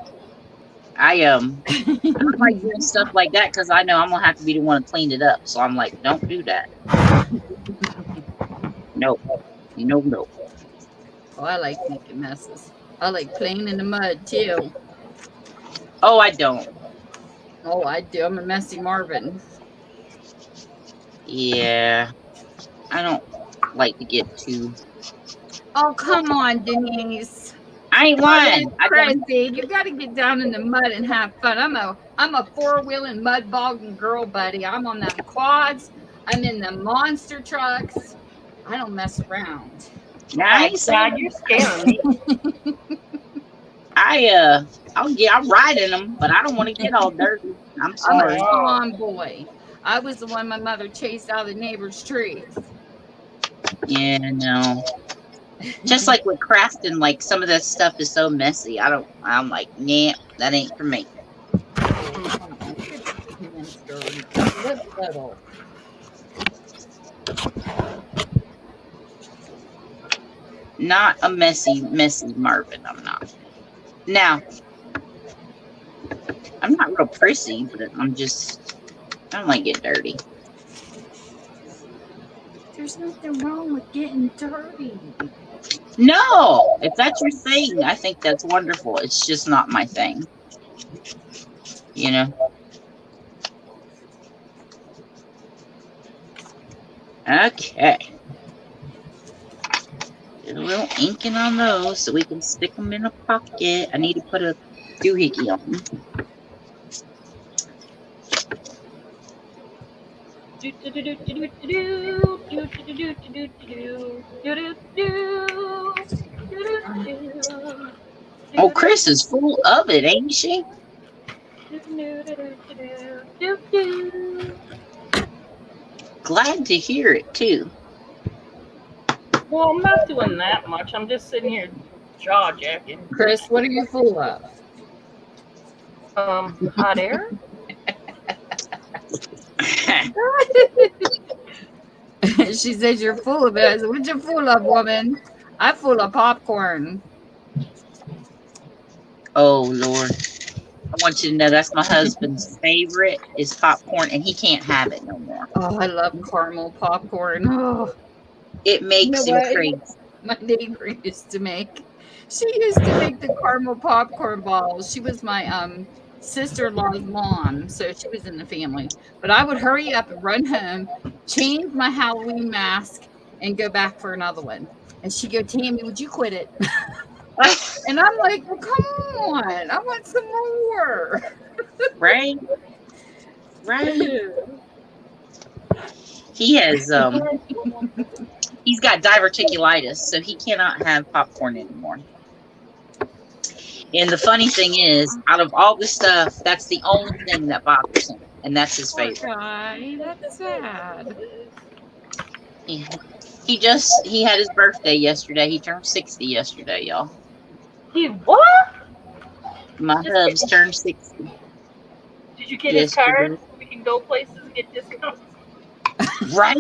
I don't like doing stuff like that because I know I'm gonna have to be the one to clean it up. So I'm like, don't do that. Nope. No. Oh, I like making messes. I like playing in the mud too. Oh, I don't. Oh, I do. I'm a messy Marvin. Yeah. I don't like to get too. Oh, come on, Denise. I ain't lying. Crazy. You got to get down in the mud and have fun. I'm a four-wheeling mud bogging girl, buddy. I'm on them quads. I'm in the monster trucks. I don't mess around. Nice. You're scaring me. I'm riding them, but I don't want to get all dirty. I'm sorry. I'm a tomboy. I was the one my mother chased out of the neighbor's trees. Yeah, no. Just like with crafting, like some of that stuff is so messy. I'm like, nah, that ain't for me. Not a messy Marvin. I'm not. Now, I'm not real prissy, but I don't like get dirty. There's nothing wrong with getting dirty. No, if that's your thing, I think that's wonderful. It's just not my thing. You know? Okay. Get a little inking on those so we can stick them in a pocket. I need to put a doohickey on them. Oh, Chris is full of it, ain't she? Glad to hear it, too. Well, I'm not doing that much. I'm just sitting here jaw jacking. Chris, what are you full of? Hot air? She says you're full of it. I said, what you full of, woman? I'm full of popcorn. Oh, Lord. I want you to know that's my husband's favorite is popcorn, and he can't have it no more. Oh, I love caramel popcorn. Oh, It makes him what? crazy. My neighbor used to make. She used to make the caramel popcorn balls. She was my sister-in-law's mom, so she was in the family. But I would hurry up and run home, change my Halloween mask, and go back for another one. And she'd go, Tammy, would you quit it? And I'm like, well, come on. I want some more. Right? Right. He has he's got diverticulitis, so he cannot have popcorn anymore. And the funny thing is, out of all the stuff, that's the only thing that bothers him, and that's his Poor favorite. guy. That's sad. He had his birthday yesterday. He turned 60 yesterday, y'all. He what? My hubs turned 60. Did you get his card? We can go places and get discounts. Right?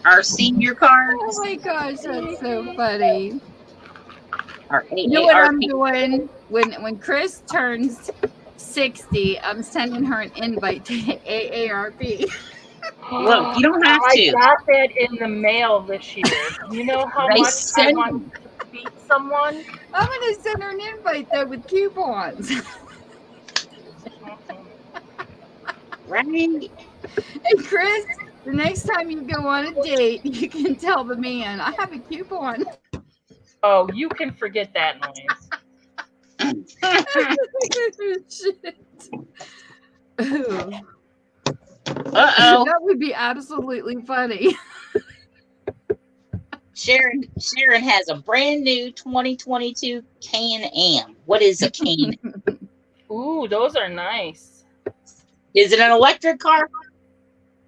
Our senior cards. Oh my gosh, that's so funny. Our You know what I'm doing? When Chris turns 60, I'm sending her an invite to AARP. Look, you don't have to. I got that in the mail this year. You know how much I want to beat someone? I'm going to send her an invite, though, with coupons. Right? And Chris, the next time you go on a date, you can tell the man, I have a coupon. Oh, you can forget that noise. Shit. Ooh. Uh-oh. That would be absolutely funny. Sharon has a brand new 2022 Can-Am. What is a Can? Ooh, those are nice. Is it an electric car?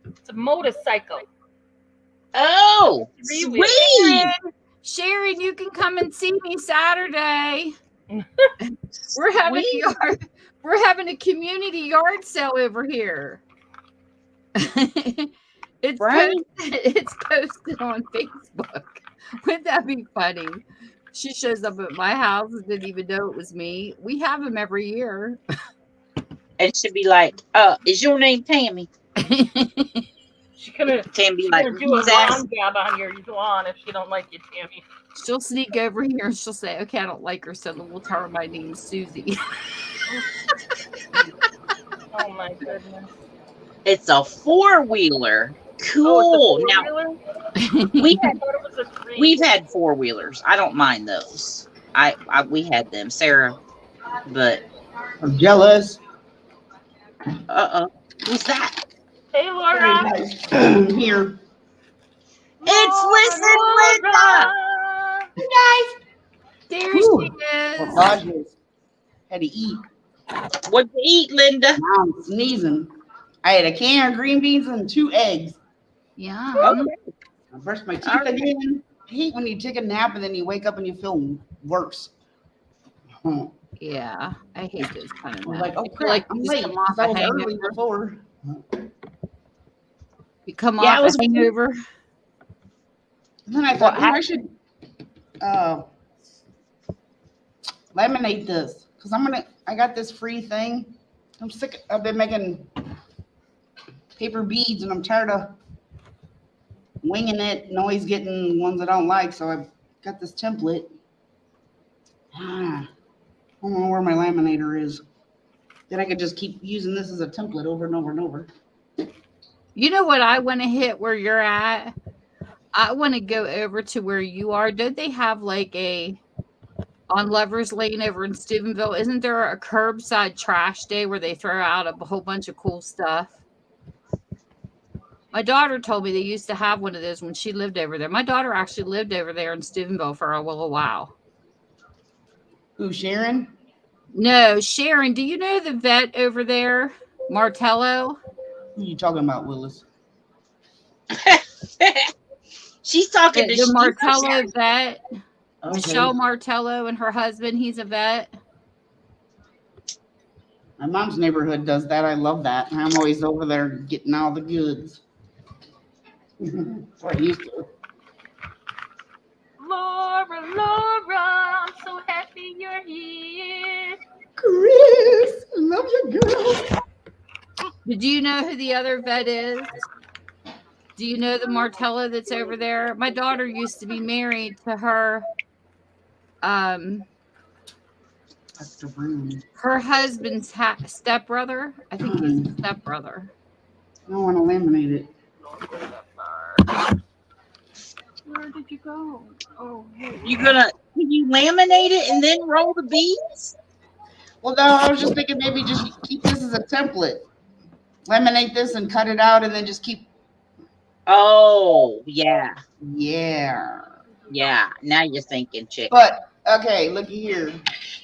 It's a motorcycle. Oh, sweet. Sharon, you can come and see me Saturday. We're having a community yard sale over here. It's posted on Facebook. Wouldn't that be funny? She shows up at my house and didn't even know it was me. We have them every year. And she'd be like, is your name Tammy? She couldn't Tammy like, do a lawn job on your lawn if she don't like you, Tammy. She'll sneak over here and she'll say, okay, I don't like her, so we'll tell her my name's Susie. Oh my goodness. It's a 4-wheeler. Cool. Now we've had 4-wheelers. I don't mind those. We had them, Sarah, but I'm jealous. Who's that? Hey, Laura. Here. It's Listen, Linda. Hey guys. There she is. Gorgeous. Had to eat. What'd you eat, Linda? Now I'm sneezing. I had a can of green beans and 2 eggs. Yeah. Okay. I brushed my teeth again. I hate when you take a nap and then you wake up and you feel worse. Yeah, I hate those kind of I was naps. like, oh I feel crap, like I'm you late. come off I a was early hangover. before. You come off a hangover. And then I thought, I should laminate this. because I got this free thing. I'm sick. I've been making paper beads, and I'm tired of winging it and always getting ones I don't like. So I've got this template. I don't know where my laminator is. Then I could just keep using this as a template over and over and over. You know what I want to hit where you're at? I want to go over to where you are. Don't they have like on Lovers Lane over in Steubenville? Isn't there a curbside trash day where they throw out a whole bunch of cool stuff? My daughter told me they used to have one of those when she lived over there. My daughter actually lived over there in Steubenville for a little while. Who, Sharon? No, Sharon, do you know the vet over there, Martello? Who are you talking about, Willis? She's talking to The Martello vet. Okay. Michelle Martello and her husband, he's a vet. My mom's neighborhood does that. I love that. I'm always over there getting all the goods. That's what I used to. Laura, I'm so happy you're here. Chris, I love you, girl. Did you know who the other vet is? Do you know the Martello that's over there? My daughter used to be married to her That's the room. her husband's stepbrother. I think he's a stepbrother. I don't want to laminate it. Where did you go? Oh, hey. Can you laminate it and then roll the beads? Well, no, I was just thinking maybe just keep this as a template. Laminate this and cut it out and then just keep. Oh, yeah. Yeah. Yeah. Now you're thinking, chick. But, okay, looky here.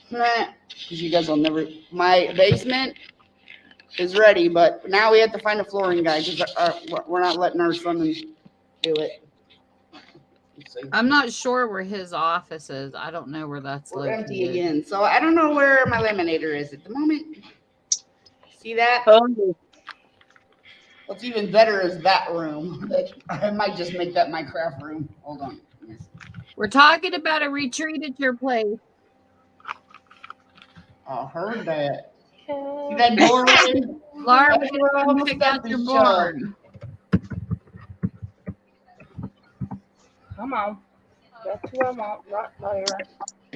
Because you guys will never. My basement is ready, but now we have to find a flooring guy because we're not letting our son do it. Let's see. I'm not sure where his office is. I don't know where that's We're located. empty again. So I don't know where my laminator is at the moment. See that? Oh, What's even better is that room. I might just make that my craft room. Hold on. We're talking about a retreat at your place. I heard that. See Okay. that door open? Laura, That's we're where all going the to pick stuff out your is barn. Come on. That's who I want right there.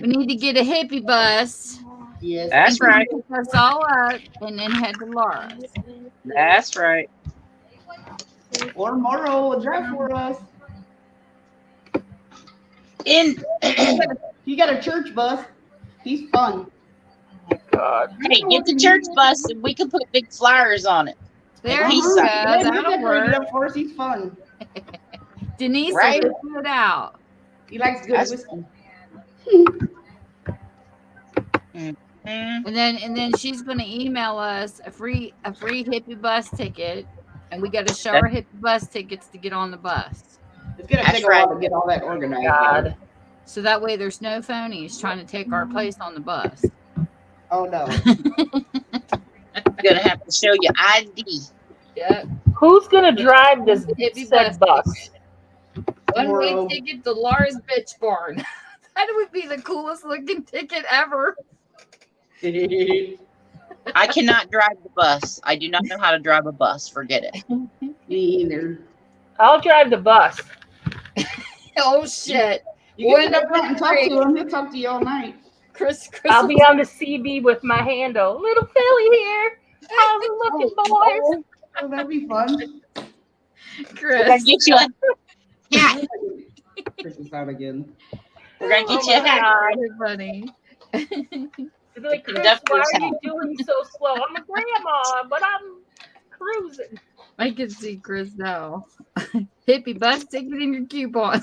We need to get a hippie bus. Yes. that's right. Pick us all up and then head to Laura's. That's right. Or Morrow will drive for us. In He got a church bus. He's fun. God. Hey, get the church bus and we can put big flyers on it. There He's you go. fun. He That'll decorated work. up for us. He's fun. Denise Right? will put it out. He likes good That's- whiskey. Mm, And then she's gonna email us a free hippie bus ticket, and we got to show her hippie bus tickets to get on the bus. It's gonna That's take a right. while to get all that organized. God. So that way there's no phonies trying to take our place on the bus. Oh no. You're gonna have to show your ID. Yep. Who's gonna drive this Hippie said bus? One-way Tomorrow. ticket to Laura's bitch barn. That would be the coolest looking ticket ever. I cannot drive the bus. I do not know how to drive a bus. Forget it. Me either. I'll drive the bus. Oh shit. You can sit up front and talk to him. He'll talk to you all night. Chris I'll be on the CB with my handle. Little Philly here. How's it looking, boys? Oh, that'd be fun. We're gonna Chris. get you a hat. Chris is out again. We're gonna get Oh you a my hat. God. Very funny. They're like, Chris, Conductor's why are you hat. doing so slow? I'm a grandma, but I'm cruising. I can see Chris now. Hippie bus ticket and your coupon.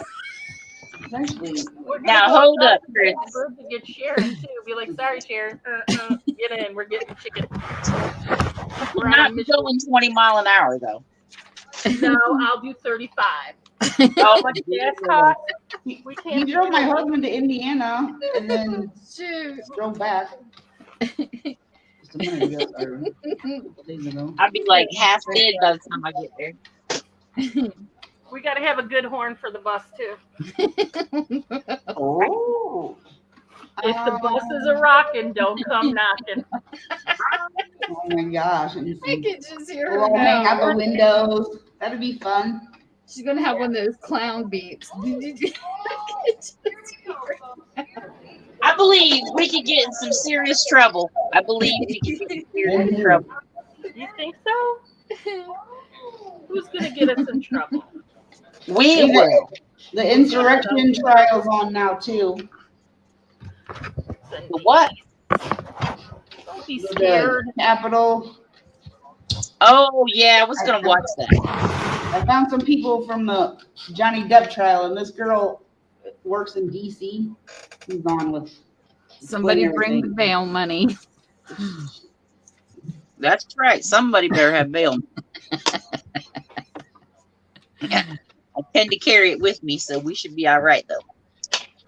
Actually, We're Now, gonna go hold outside up, and Chris. get birds to get Sharon too. Be like, sorry, Sharon. Get in. We're getting chicken. We're not going 20 mile an hour though. No, I'll do 35. Oh my Gas goodness. cost. We he can't. drove my husband to Indiana and then Shoot. drove back. Just a minute ago, or a couple days ago. I'd be like half dead by the time I get there. We got to have a good horn for the bus too. Oh. If the buses are rocking, don't come knocking. Oh my gosh. I can just hear We'll her all hang out now. the windows. That'd be fun. She's gonna have one of those clown beeps. I can just hear her. I believe we could get in some serious trouble. I believe we could get in serious trouble. You think so? Who's gonna get us in trouble? We will. The insurrection trial's on now too. The what? Don't be The scared. Capitol. Oh yeah, I was gonna watch that. I found some people from the Johnny Depp trial, and this girl works in DC. He's on with Somebody explain bring the everything. bail money. That's right. Somebody better have bail. I tend to carry it with me, so we should be all right though.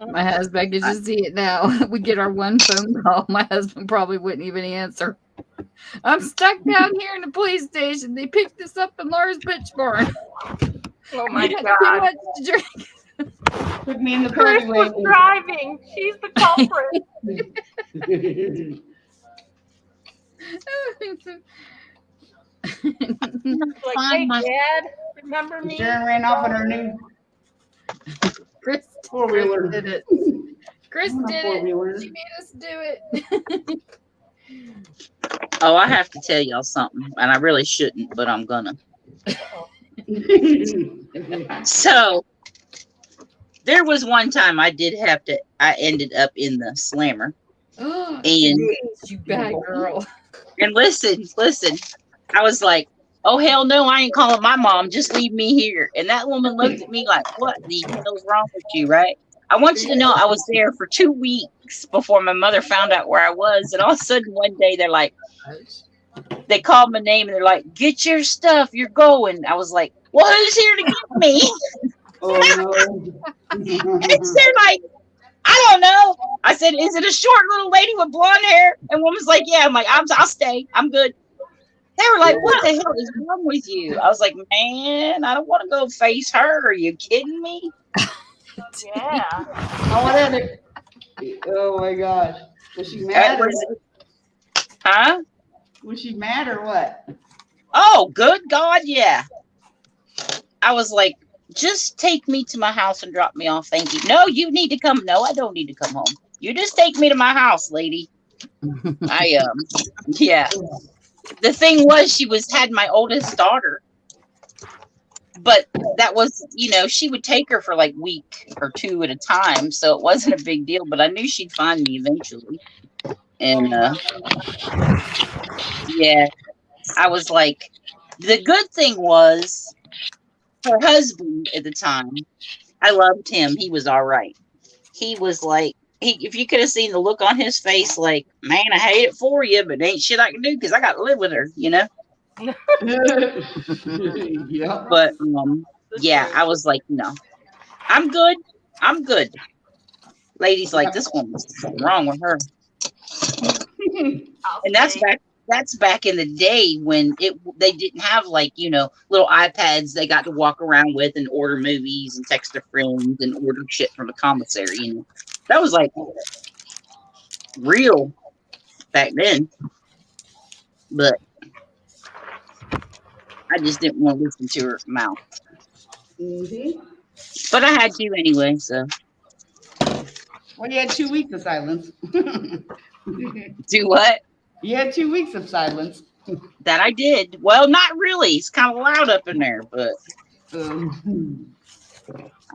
My husband can just see it now. We get our one phone call. My husband probably wouldn't even answer. I'm stuck down here in the police station. They picked us up in Laura's bitch barn. Oh my We had too God. much to drink. Took me in the Chris paddy was wagon. driving. She's the culprit. Like, hey, Dad, remember me? Sharon ran off in her new Chris four-wheeler. did it. Chris did Four-wheeler. it. She made us do it. Oh, I have to tell y'all something, and I really shouldn't, but I'm gonna. So there was one time I ended up in the slammer. And You bad girl. and listen, I was like, oh hell no, I ain't calling my mom, just leave me here. And that woman looked at me like, what the hell's wrong with you, right? I want you to know I was there for 2 weeks before my mother found out where I was. And all of a sudden one day they're like, they called my name and they're like, get your stuff, you're going. I was like, well, who's here to get me? Oh And they're like, I don't know. I said, is it a short little lady with blonde hair? And woman's like, yeah. I'm like, I'll stay. I'm good. They were like, what the hell is wrong with you? I was like, man, I don't want to go face her. Are you kidding me? Yeah. Oh, what is it? Oh my gosh. Was she mad? Huh? Was she mad or what? Oh, good God, yeah. I was like, just take me to my house and drop me off. Thank you. No, you need to come. No, I don't need to come home. You just take me to my house, lady. Yeah. The thing was, she had my oldest daughter, but that was, she would take her for like week or two at a time, so it wasn't a big deal. But I knew she'd find me eventually, and yeah, I was like, the good thing was her husband at the time. I loved him. He was all right. He was like, if you could have seen the look on his face, like, man, I hate it for you, but ain't shit I can do because I got to live with her, Yeah. But yeah, I was like, no, I'm good. I'm good. Ladies like, this woman's something wrong with her. And that's back in the day when they didn't have like, little iPads they got to walk around with and order movies and text their friends and order shit from the commissary. That was like real back then. But I just didn't want to listen to her mouth. Mm-hmm. But I had to anyway, so. Well, you had 2 weeks of silence. Do what? You had 2 weeks of silence. That I did. Well, not really. It's kind of loud up in there, but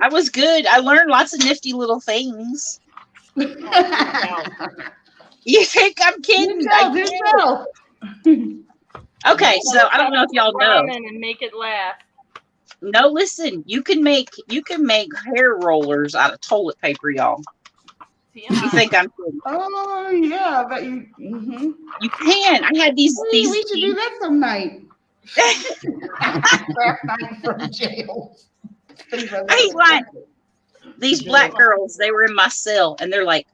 I was good. I learned lots of nifty little things. You think I'm kidding? Okay, so I don't know if y'all know. And make it laugh. No, listen. You can make hair rollers out of toilet paper, y'all. You think I'm kidding? Oh yeah, I bet you. Mm-hmm. You can. I had these. We should do that some night. Night from jail. I ain't lying. These black girls, they were in my cell, and they're like,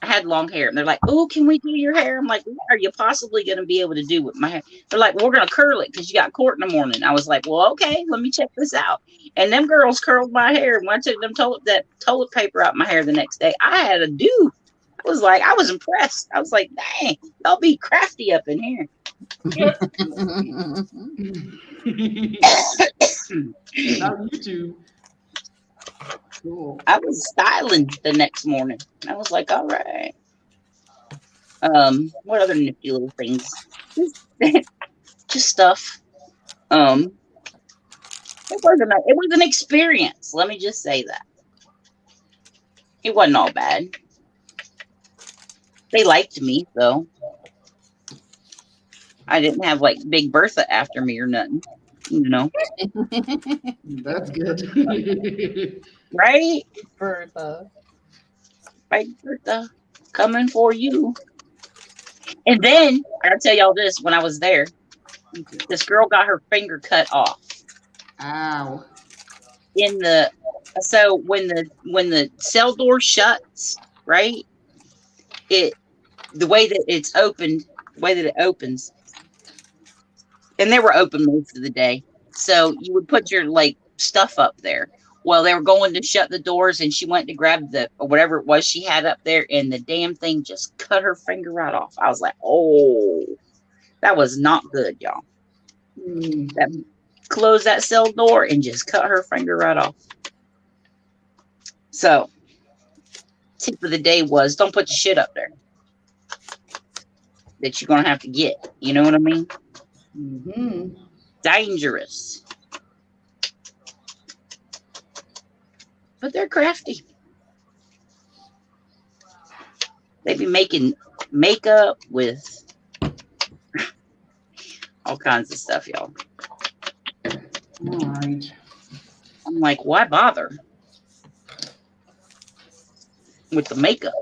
I had long hair, and they're like, "Oh, can we do your hair?" I'm like, "What are you possibly going to be able to do with my hair?" They're like, "Well, we're going to curl it because you got court in the morning." I was like, "Well, okay, let me check this out." And them girls curled my hair, and when I took that toilet paper out my hair the next day, I had a do. was like, I was impressed. I was like, dang, y'all be crafty up in here. Not YouTube. Cool. I was styling the next morning. I was like, all right. What other nifty little things? Just stuff. It was an experience. Let me just say that. It wasn't all bad. They liked me, though. I didn't have like Big Bertha after me or nothing. You know. That's good. Right? Bertha. Big Bertha coming for you. And then I gotta tell y'all this, when I was there, this girl got her finger cut off. Ow. So when the cell door shuts, right? The way that it's opened, the way that it opens, and they were open most of the day. So you would put your like stuff up there. Well, they were going to shut the doors, and she went to grab the whatever it was she had up there, and the damn thing just cut her finger right off. I was like, oh, that was not good, y'all. That closed that cell door and just cut her finger right off. So, tip of the day was don't put your shit up there that you're gonna have to get. You know what I mean? Mm-hmm. Dangerous. But they're crafty. They be making makeup with all kinds of stuff, y'all. All right. I'm like, why bother with the makeup?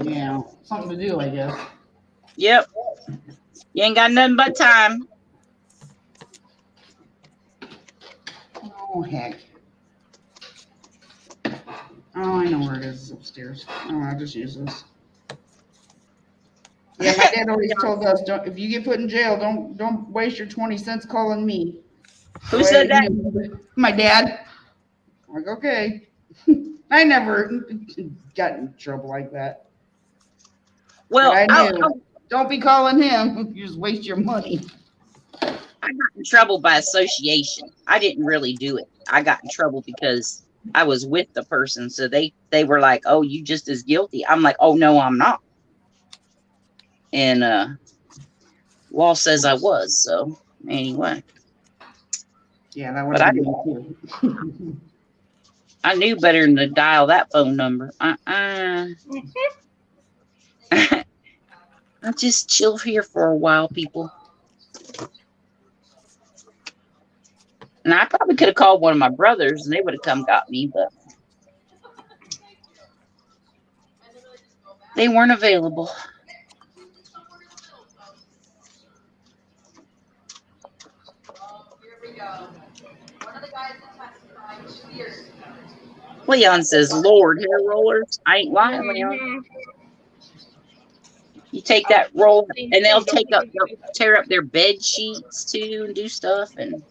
Yeah, something to do, I guess. Yep. You ain't got nothing but time. Oh, heck. Oh, I know where it is. It's upstairs. Oh, I'll just use this. Yeah, my dad always told us, don't if you get put in jail, don't waste your 20 cents calling me. Who said that? My dad. I'm like, okay. I never got in trouble like that. Well, but I knew. Don't be calling him. You just waste your money. I got in trouble by association. I didn't really do it. I got in trouble because I was with the person. So they were like, oh, you just as guilty. I'm like, oh, no, I'm not. And law says I was. So anyway. Yeah, that would have been me too. I knew better than to dial that phone number. I'll just chill here for a while, people. And I probably could have called one of my brothers and they would have come got me, but they weren't available. Leon says, Lord, hair rollers. I ain't lying, Leon. You take that roll and they'll tear up their bed sheets too and do stuff. And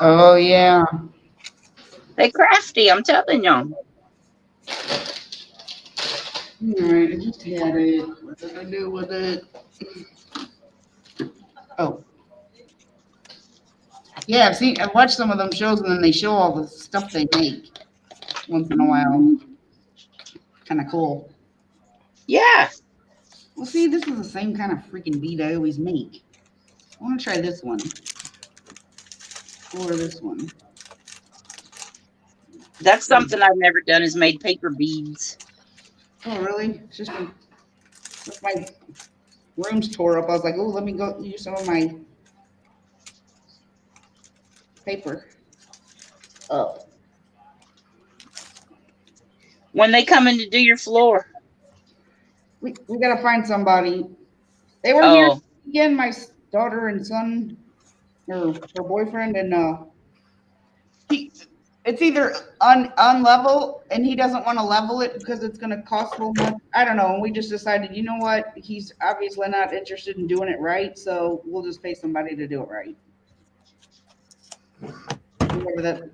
oh, yeah. They crafty, I'm telling y'all. All right, I just had it. What did I do with it? Oh. Yeah, I've watched some of them shows and then they show all the stuff they make once in a while. Kind of cool. Yeah. Well, see, this is the same kind of freaking bead I always make. I want to try this one. Or this one. That's something I've never done is made paper beads. Oh, really? It's just been, my room's tore up. I was like, oh, let me go use some of my paper. Oh. When they come in to do your floor. We got to find somebody. They were here again, my daughter and son, her boyfriend, and it's either unlevel and he doesn't want to level it because it's going to cost so much. I don't know. And we just decided, you know what? He's obviously not interested in doing it right. So we'll just pay somebody to do it right. Whoever that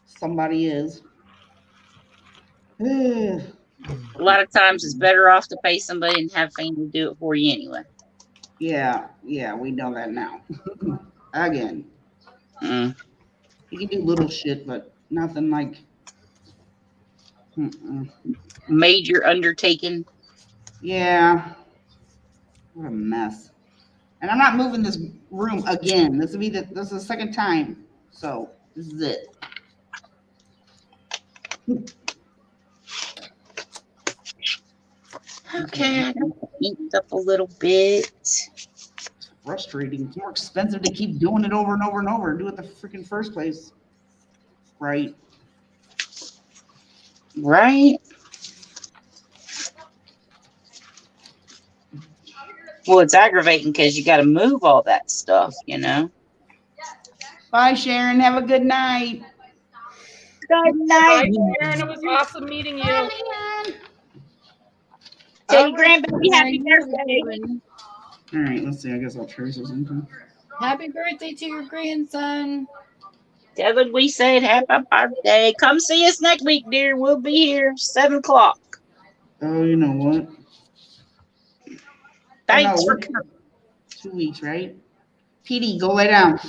somebody is. Ugh. A lot of times it's better off to pay somebody and have family do it for you anyway. Yeah, we know that now. Again, Mm. you can do little shit, but nothing like. Mm-mm. Major undertaking. Yeah, what a mess. And I'm not moving this room again. This is the second time. So this is it. Okay, I got inked up a little bit. It's frustrating. It's more expensive to keep doing it over and over and over and do it the freaking first place. Right. Right? Well, it's aggravating because you got to move all that stuff, you know. Bye, Sharon. Have a good night. Good Bye, night. Sharon. It was awesome meeting you. Tell your All right. grandbaby happy birthday. All right. Let's see. I guess I'll trace or something. Happy birthday to your grandson. Tell him we said happy birthday. Come see us next week, dear. We'll be here 7 o'clock. Oh, you know what? Thanks Oh, for no, coming. 2 weeks, right? PD, go lay down.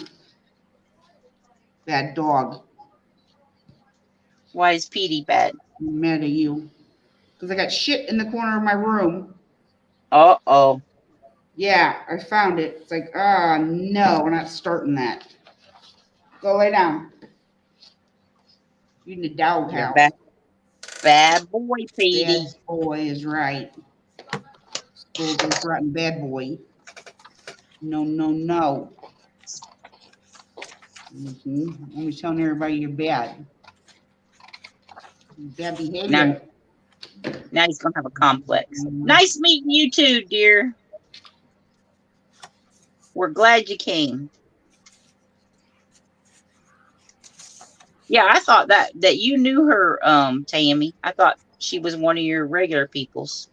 Bad dog. Why is Petey bad? I'm mad at you. Because I got shit in the corner of my room. Uh-oh. Yeah, I found it. It's like, no, we're not starting that. Go lay down. You in the You're doghouse. bad boy, Petey. Bad boy is right. School just rotten bad boy. No, no, no. I'm telling everybody you're bad. Bad behavior. Now he's going to have a complex. Nice meeting you too, dear. We're glad you came. Yeah, I thought that you knew her, Tammy. I thought she was one of your regular peoples.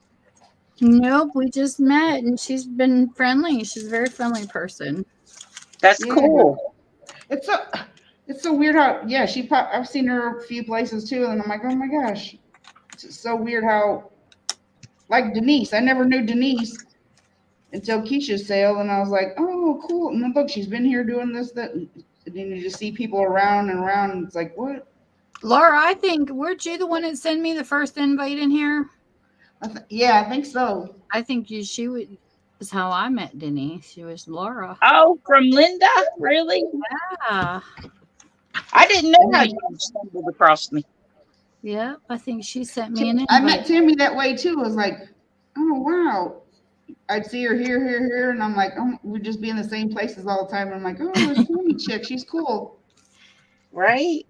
Nope, we just met and she's been friendly. She's a very friendly person. That's cool. It's so weird how I've seen her a few places too, and I'm like, oh my gosh, it's so weird how, like Denise, I never knew Denise until Keisha's sale, and I was like, oh cool, and then look, she's been here doing this, that, and then you just see people around and around, and it's like, what? Laura, I think, weren't you the one that sent me the first invite in here? Yeah, I think so. I think she was how I met Denise. She was Laura. Oh, from Linda? Really? Yeah. I didn't know how you stumbled across me. Yeah, I think she sent me an invite. I met Tammy that way too. I was like, oh wow. I'd see her here, and I'm like, oh, we'd just be in the same places all the time. And I'm like, oh, there's Tammy chick. She's cool. Right?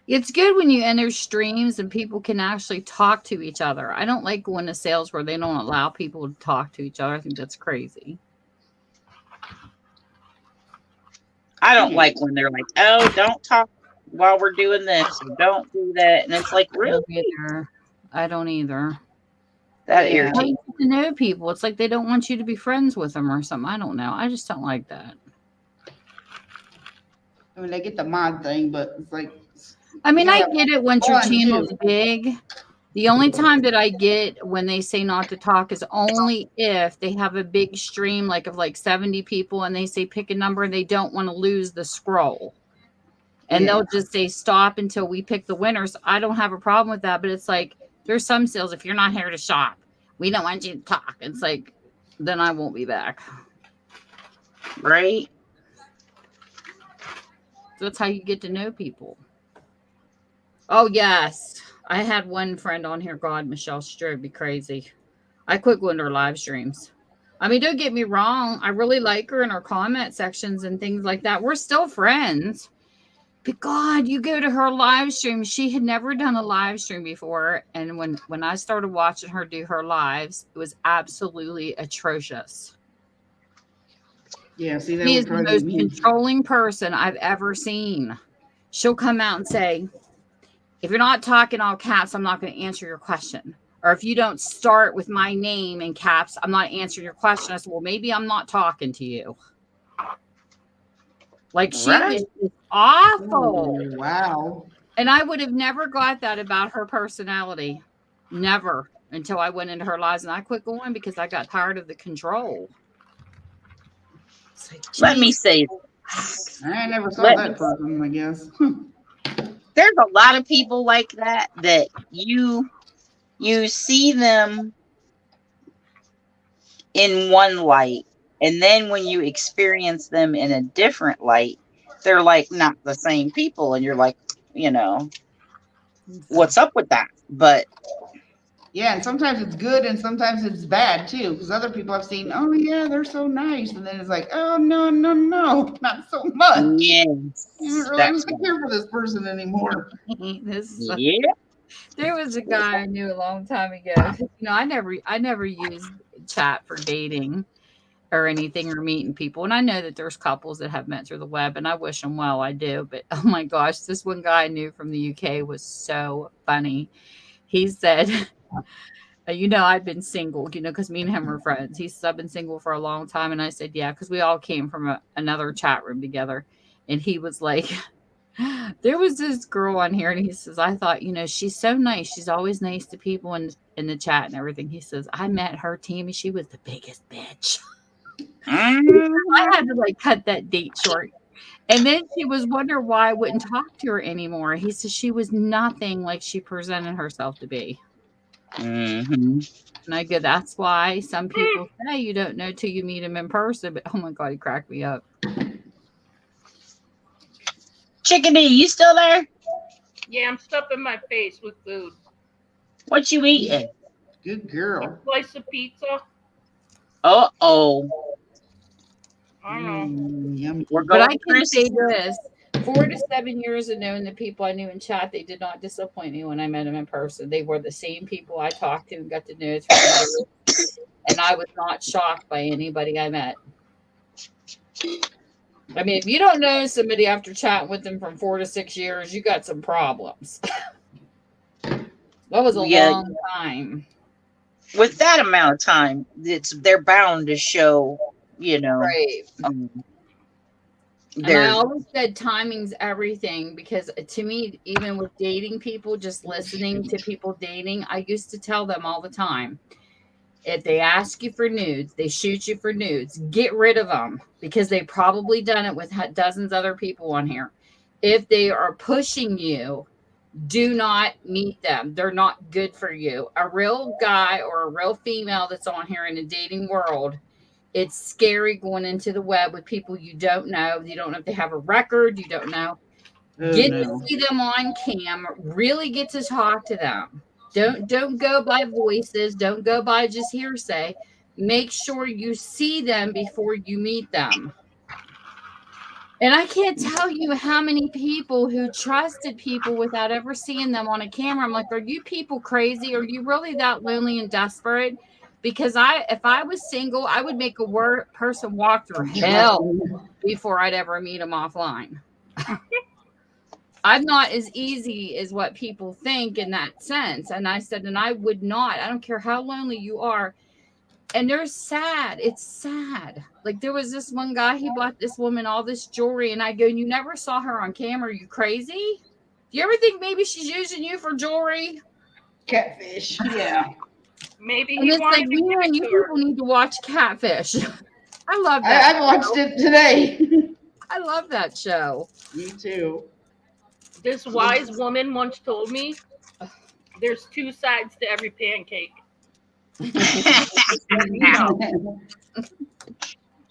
It's good when you enter streams and people can actually talk to each other. I don't like going to sales where they don't allow people to talk to each other. I think that's crazy. I don't like when they're like, oh, don't talk while we're doing this. Or don't do that. And it's like, really? I don't either. That irritates me. To know people. It's like they don't want you to be friends with them or something. I don't know. I just don't like that. I mean, they get the mod thing, but it's like, I mean, I get it once your channel's big. The only time that I get when they say not to talk is only if they have a big stream like of like 70 people and they say pick a number and they don't want to lose the scroll. And they'll just say stop until we pick the winners. I don't have a problem with that, but it's like there's some sales, if you're not here to shop, we don't want you to talk. It's like, then I won't be back. Right? That's how you get to know people. Oh, yes. I had one friend on here. God, Michelle, she drove me crazy. I quit going to her live streams. I mean, don't get me wrong. I really like her in her comment sections and things like that. We're still friends. But God, you go to her live stream. She had never done a live stream before. And when I started watching her do her lives, it was absolutely atrocious. Yeah, see, that she is the most controlling person I've ever seen. She'll come out and say, if you're not talking all caps, I'm not going to answer your question. Or if you don't start with my name in caps, I'm not answering your question. I said, well, maybe I'm not talking to you. Like she was awful. Wow. And I would have never got that about her personality. Never. Until I went into her lives, and I quit going because I got tired of the control. It's like, Let me geez. say, I never saw let that me, person, I guess. there's a lot of people like that you see them in one light, and then when you experience them in a different light, they're like not the same people, and you're like, what's up with that? But Yeah, and sometimes it's good and sometimes it's bad too. Because other people I've seen, oh yeah, they're so nice, and then it's like, oh no, no, no, not so much. I yes, don't really that's right. care for this person anymore. Yeah. There was a guy I knew a long time ago. I never used chat for dating or anything or meeting people. And I know that there's couples that have met through the web, and I wish them well. I do. But oh my gosh, this one guy I knew from the UK was so funny. He said, I've been single, because me and him were friends. He says, I've been single for a long time. And I said, yeah, because we all came from another chat room together. And he was like, there was this girl on here, and he says, I thought, she's so nice. She's always nice to people in the chat and everything. He says, I met her, Tammy. She was the biggest bitch. I had to cut that date short. And then she was wondering why I wouldn't talk to her anymore. He says she was nothing like she presented herself to be. Mm-hmm. And I go, that's why some people say you don't know till you meet him in person. But oh my God, he cracked me up. Chickadee, you still there? Yeah, I'm stuffing my face with food. What you eating? Good A girl. slice of pizza. Uh-oh. I don't know. Yummy. We're But going I to can say Chris. this 4 to 7 years of knowing the people I knew in chat, they did not disappoint me when I met them in person. They were the same people I talked to and got to know through the years. And I was not shocked by anybody I met. I mean, if you don't know somebody after chatting with them from 4 to 6 years, you got some problems. That was a Yeah, long time. with that amount of time, they're bound to show, Right. And I they're always said timing's everything because to me, even with dating people, just listening to people dating, I used to tell them all the time, if they ask you for nudes, they shoot you for nudes, get rid of them because they probably done it with dozens of other people on here. If they are pushing you, do not meet them. They're not good for you. A real guy or a real female that's on here in the dating world, it's scary going into the web with people you don't know. You don't know if they have a record. You don't know. Oh, Get no. to see them on cam. Really get to talk to them. Don't go by voices. Don't go by just hearsay. Make sure you see them before you meet them. And I can't tell you how many people who trusted people without ever seeing them on a camera. I'm like, are you people crazy? Are you really that lonely and desperate? Because if I was single, I would make a person walk through hell before I'd ever meet them offline. I'm not as easy as what people think in that sense. And I said, and I would not. I don't care how lonely you are. And they're sad. It's sad. Like there was this one guy, he bought this woman all this jewelry, and I go, you never saw her on camera. Are you crazy? Do you ever think maybe she's using you for jewelry? Catfish. Yeah. Maybe And he it's like, wanted to give man, it you to her. people need to watch Catfish. I love that. I watched it today. I love that show. Me too. This wise woman once told me there's two sides to every pancake.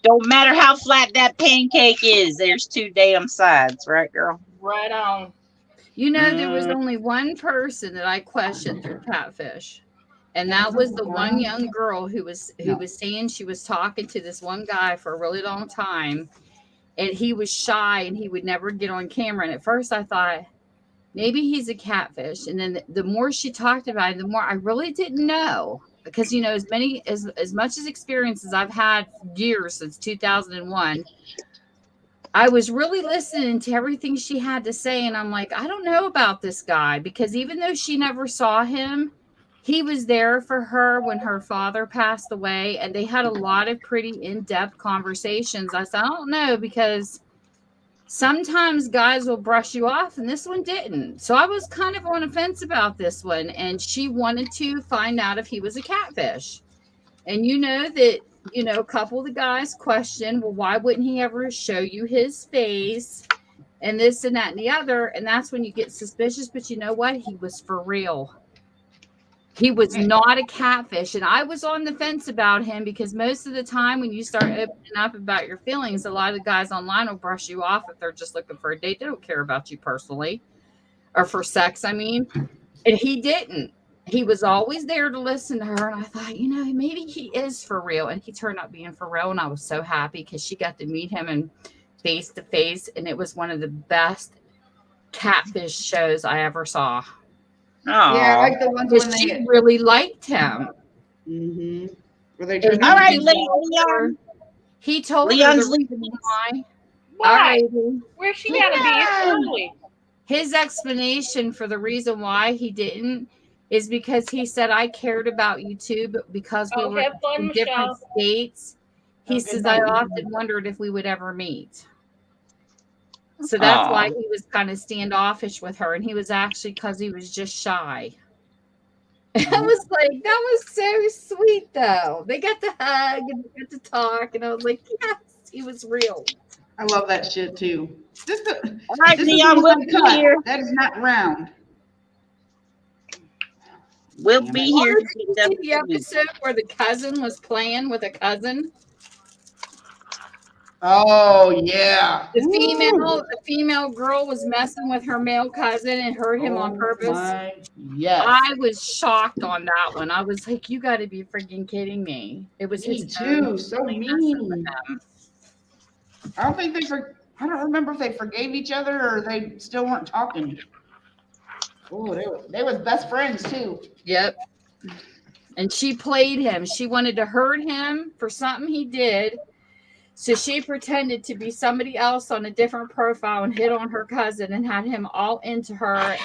don't matter how flat that pancake is, there's two damn sides, right, girl? Right on. There was only one person that I questioned through Catfish. And that was the one young girl who was saying she was talking to this one guy for a really long time. And he was shy and he would never get on camera. And at first I thought, maybe he's a catfish. And then the more she talked about it, the more I really didn't know. Because, as much as experience as I've had years since 2001, I was really listening to everything she had to say. And I'm like, I don't know about this guy. Because even though she never saw him, he was there for her when her father passed away. And they had a lot of pretty in-depth conversations. I said, I don't know, because sometimes guys will brush you off, and this one didn't. So I was kind of on the fence about this one, and she wanted to find out if he was a catfish. And you know that, a couple of the guys questioned, well, why wouldn't he ever show you his face and this and that and the other? And that's when you get suspicious. But you know what? He was for real. He was not a catfish. And I was on the fence about him because most of the time when you start opening up about your feelings, a lot of the guys online will brush you off if they're just looking for a date. They don't care about you personally or for sex, I mean. And he didn't. He was always there to listen to her. And I thought, maybe he is for real. And he turned out being for real. And I was so happy because she got to meet him and face to face. And it was one of the best catfish shows I ever saw. Yeah, I like the ones when She they really liked him. Where they And turn All right, he Leon. He told her Leon's the leaving. reason why. Why? Alrighty. Where's she gotta be? It's early. His explanation for the reason why he didn't is because he said, I cared about you too, but because we were have fun, in different Michelle. states, he Okay, says, bye. I often wondered if we would ever meet. So that's why he was kind of standoffish with her. And he was actually because he was just shy. I was like, that was so sweet, though. They got to hug and they got to talk. And I was like, yes, he was real. I love that shit too. All right, Leon, we'll be here. That is not round. We'll be here. Did you see the episode where the cousin was playing with a cousin? Oh yeah. The female girl was messing with her male cousin and hurt him on purpose. Yes. I was shocked on that one. I was like, you got to be freaking kidding me. It was Me his too. So mean. I don't remember if they forgave each other or they still weren't talking. Oh, they was best friends too. Yep. And she played him. She wanted to hurt him for something he did. So she pretended to be somebody else on a different profile and hit on her cousin and had him all into her,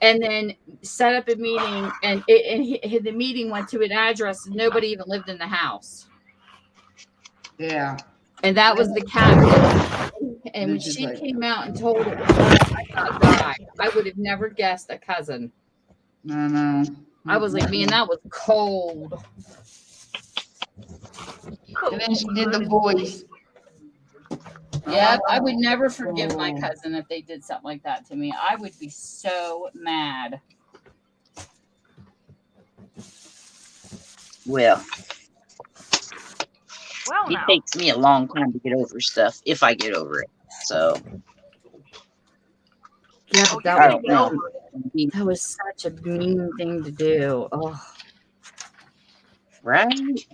and then set up a meeting. And the meeting went to an address and nobody even lived in the house. Yeah. And that was the cat. And when she came out and told it, I thought, die. I would have never guessed a cousin. No. I was like, man, that was cold. And then she did the voice. Yeah, I would never forgive my cousin if they did something like that to me. I would be so mad. Well, it now. takes me a long time to get over stuff if I get over it. So, Yeah, but I don't know. that was such a mean thing to do. Oh, Right?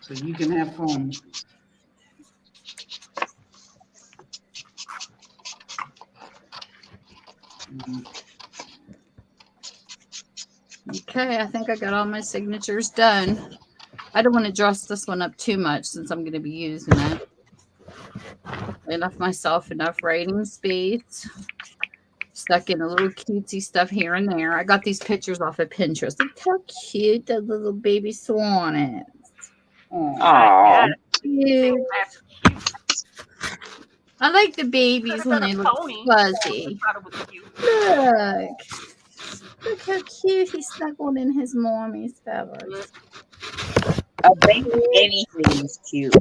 So you can have fun. okay. I think I got all my signatures done. I don't want to dress this one up too much since I'm going to be using it. I left myself enough writing space. Stuck in a little cutesy stuff here and there. I got these pictures off of Pinterest. Look how cute the little baby swan is. Aww. Cute. I like the babies when they look fuzzy. Look how cute he's snuggled in his mommy's feathers. A baby, anything is cute.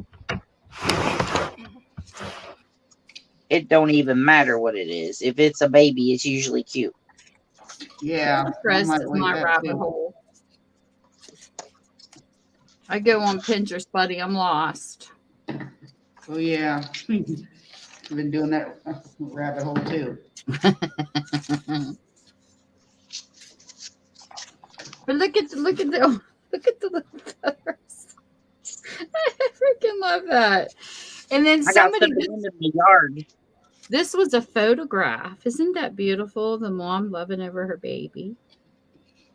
It don't even matter what it is. If it's a baby, it's usually cute. Yeah. Pinterest is my rabbit hole. I go on Pinterest, buddy. I'm lost. Oh yeah. I've been doing that rabbit hole too. But look at the little feathers. I freaking love that. And then somebody in the yard. This was a photograph. Isn't that beautiful? The mom loving over her baby.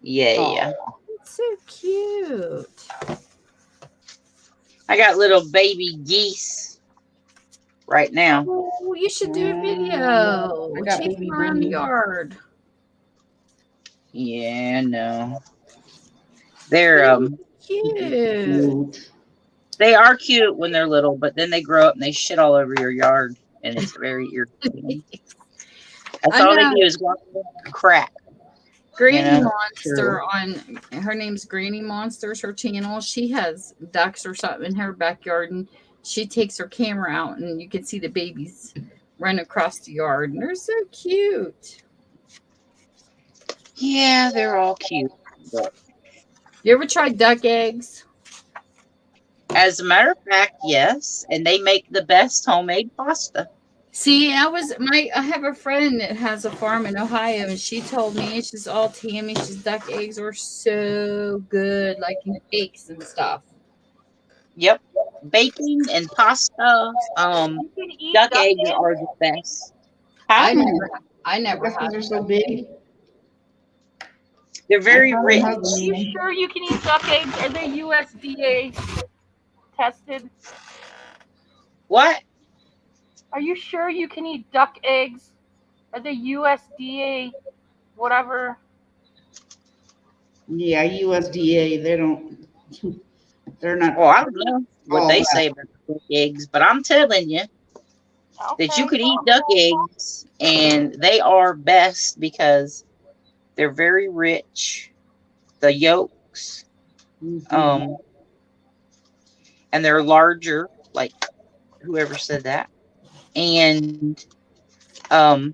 Yeah. It's so cute. I got little baby geese right now. Oh, you should do a video. I got Chase baby around the bunny. yard. Yeah, no. They're Cute. they are cute when they're little, but then they grow up and they shit all over your yard. and it's very irritating. That's I all they know. do is walk crack. Granny know, Monster on her name's Granny Monster's her channel. She has ducks or something in her backyard, and she takes her camera out, and you can see the babies run across the yard, and they're so cute. Yeah, they're all cute. But You ever tried duck eggs? as a matter of fact, yes, and they make the best homemade pasta. See, I have a friend that has a farm in Ohio, and she told me she's all Tammy. She's duck eggs are so good, like in cakes and stuff. Yep, baking and pasta. You can eat Duck duck eggs eggs. are the best. Huh? I never I guess had because they're so duck big. eggs. They're very My rich. husband Are you even. sure you can eat duck eggs? Are they USDA tested? What? Are you sure you can eat duck eggs? Are they USDA whatever? Yeah, USDA. They don't. They're not Well, I don't know what all they that. say about duck eggs, but I'm telling you that you Okay. could eat duck eggs, and they are best because they're very rich. The yolks, Mhm. and they're larger. Like whoever said that, and um,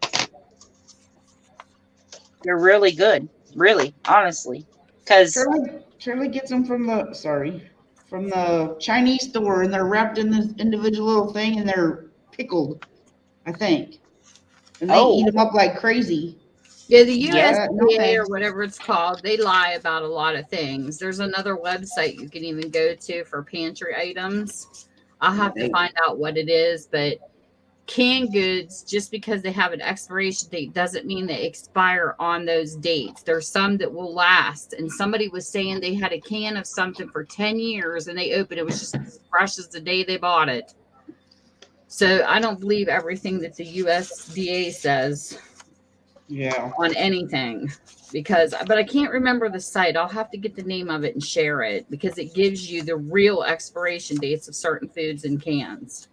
they're really good. Really, honestly, because Shirley gets them from the Chinese store, and they're wrapped in this individual little thing, and they're pickled, I think, and they eat them up like crazy. Yeah, the yeah, No USDA or thanks. whatever it's called, they lie about a lot of things. There's another website you can even go to for pantry items. I'll have to find out what it is, but canned goods, just because they have an expiration date doesn't mean they expire on those dates. There's some that will last. And somebody was saying they had a can of something for 10 years and they opened it, was just as fresh as the day they bought it. So I don't believe everything that the USDA says Yeah. on anything, but I can't remember the site. I'll have to get the name of it and share it, because it gives you the real expiration dates of certain foods in cans.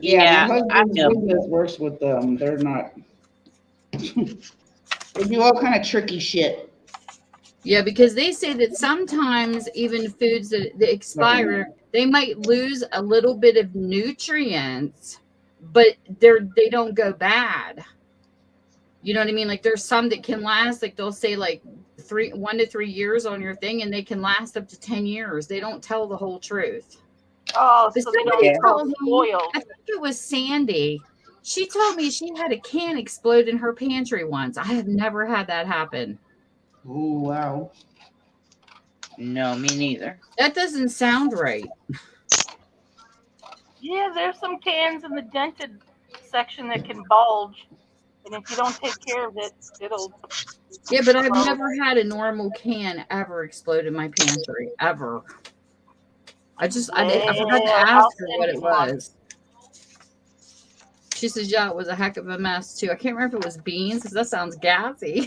Yeah, yeah. my I husband's know. business works with them. They're not. They do all kind of tricky shit. Yeah, because they say that sometimes even foods that expire, they might lose a little bit of nutrients, but they don't go bad. You know what I mean? Like there's some that can last, like they'll say like 1 to 3 years on your thing, and they can last up to 10 years. They don't tell the whole truth. Oh, But so they somebody don't go told me, spoiled. I think it was Sandy. She told me she had a can explode in her pantry once. I have never had that happen. Oh wow. No, me neither. That doesn't sound right. Yeah, there's some cans in the dented section that can bulge, and if you don't take care of it, it'll Yeah, but I've explode. never had a normal can ever explode in my pantry, ever. I forgot to Yeah, ask I'll her send what you it one. was. She says, yeah, it was a heck of a mess too. I can't remember if it was beans, because that sounds gassy.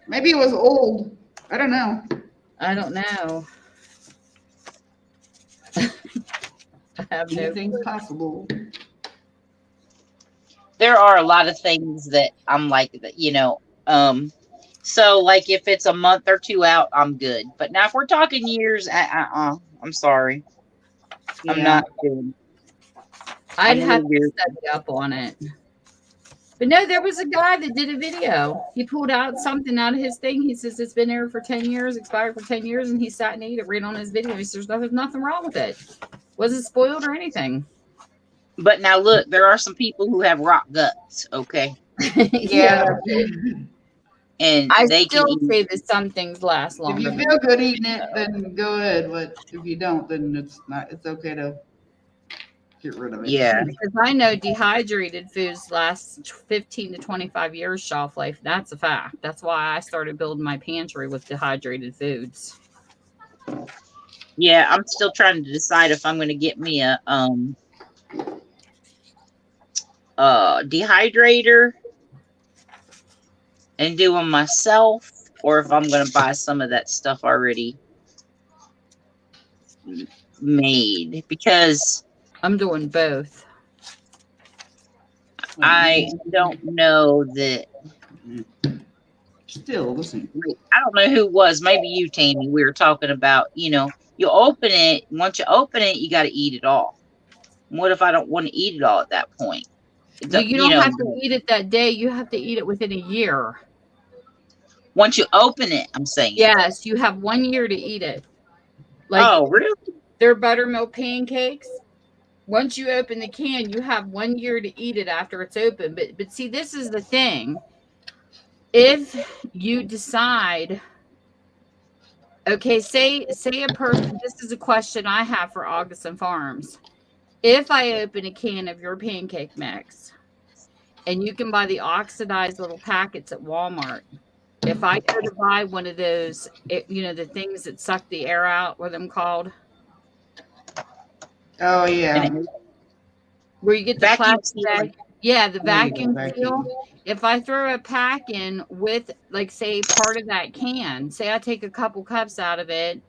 Maybe it was old. I don't know. I don't know. I have no Anything's possible. There are a lot of things that I'm like that, so like if it's a month or two out, I'm good. But now if we're talking years, I'm sorry. I'm Yeah. not good. I'd I'm a have little to weird. study up on it. But no, there was a guy that did a video. He pulled out something out of his thing. He says it's been there for 10 years, expired for 10 years, and he sat and ate it right on his video. He says there's nothing wrong with it. Wasn't spoiled or anything. But now look, there are some people who have rock guts, okay? Yeah. And I they can still eat. say that some things last If longer. you feel good eating it, then go ahead. But if you don't, then it's okay to get rid of it. Yeah. Because I know dehydrated foods last 15 to 25 years shelf life. That's a fact. That's why I started building my pantry with dehydrated foods. Yeah, I'm still trying to decide if I'm going to get me a dehydrator and do them myself, or if I'm going to buy some of that stuff already made because I'm doing both. I don't know that. Still, listen. I don't know who it was. Maybe you, Tammy. We were talking about, you open it. Once you open it, you got to eat it all. What if I don't want to eat it all at that point? Well, you don't have to eat it that day. You have to eat it within a year. Once you open it, I'm saying. Yes, you have 1 year to eat it. Like, oh, really? They're buttermilk pancakes. Once you open the can, you have 1 year to eat it after it's open. But see, this is the thing. If you decide, okay, say a person, this is a question I have for Augustin Farms. If I open a can of your pancake mix, and you can buy the oxidized little packets at Walmart, if I go to buy one of those, the things that suck the air out, what are them called? Oh yeah. Where you get the plastic bag. Yeah, the vacuum seal. Vacuum. If I throw a pack in with, like, say, part of that can, say I take a couple cups out of it,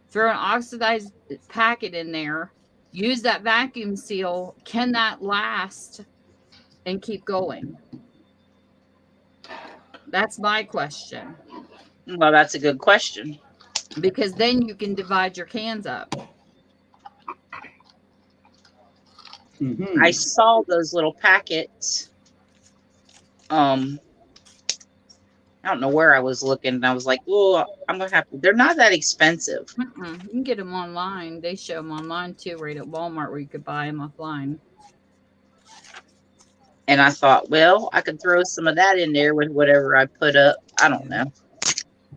throw an oxidized packet in there, use that vacuum seal, can that last and keep going? That's my question. Well, that's a good question. Because then you can divide your cans up. I saw those little packets. I don't know where I was looking, and I was like, "Oh, I'm gonna have to." They're not that expensive. You can get them online. They show them online too, right at Walmart, where you could buy them offline. And I thought, well, I could throw some of that in there with whatever I put up. I don't know.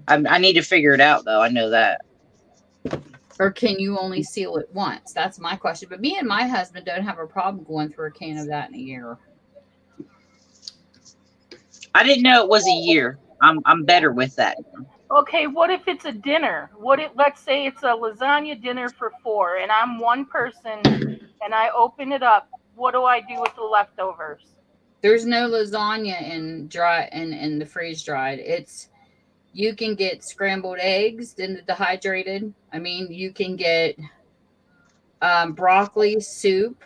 I need to figure it out, though. I know that. Or can you only seal it once? That's my question. But me and my husband don't have a problem going through a can of that in a year. I didn't know it was a year. I'm better with that. Okay, what if it's a dinner? Let's say it's a lasagna dinner for 4 and I'm one person and I open it up. What do I do with the leftovers? There's no lasagna in the freeze dried. You can get scrambled eggs in the dehydrated. I mean, you can get broccoli soup.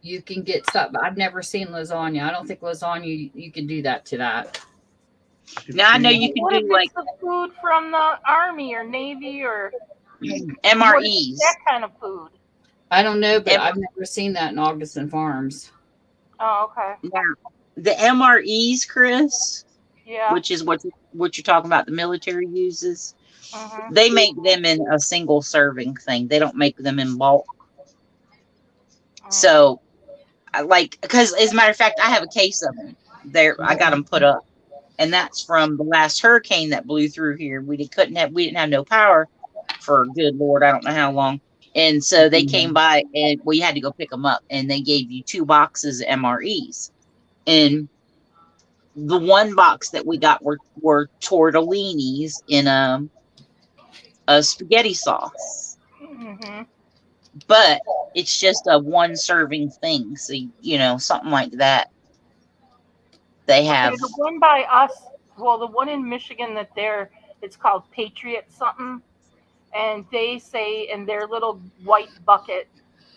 You can get stuff. I've never seen lasagna. I don't think lasagna, you can do that to that. Now I know you can What do if like it's the food from the Army or Navy or MREs. That kind of food. I don't know, but I've never seen that in Augustin Farms. Oh, okay. Now, the MREs, Chris, Yeah. which is what you're talking about, the military uses. Mhm. They make them in a single serving thing. They don't make them in bulk. So, because as a matter of fact, I have a case of them there. I got them put up, and that's from the last hurricane that blew through here. We didn't have no power for good Lord, I don't know how long. And so they came by, and we had to go pick them up, and they gave you 2 boxes of MREs. And the one box that we got were tortellinis in a spaghetti sauce. Mhm. But it's just a 1 serving thing. So, something like that. They have. Okay, the one by us, the one in Michigan it's called Patriot something. And they say in their little white bucket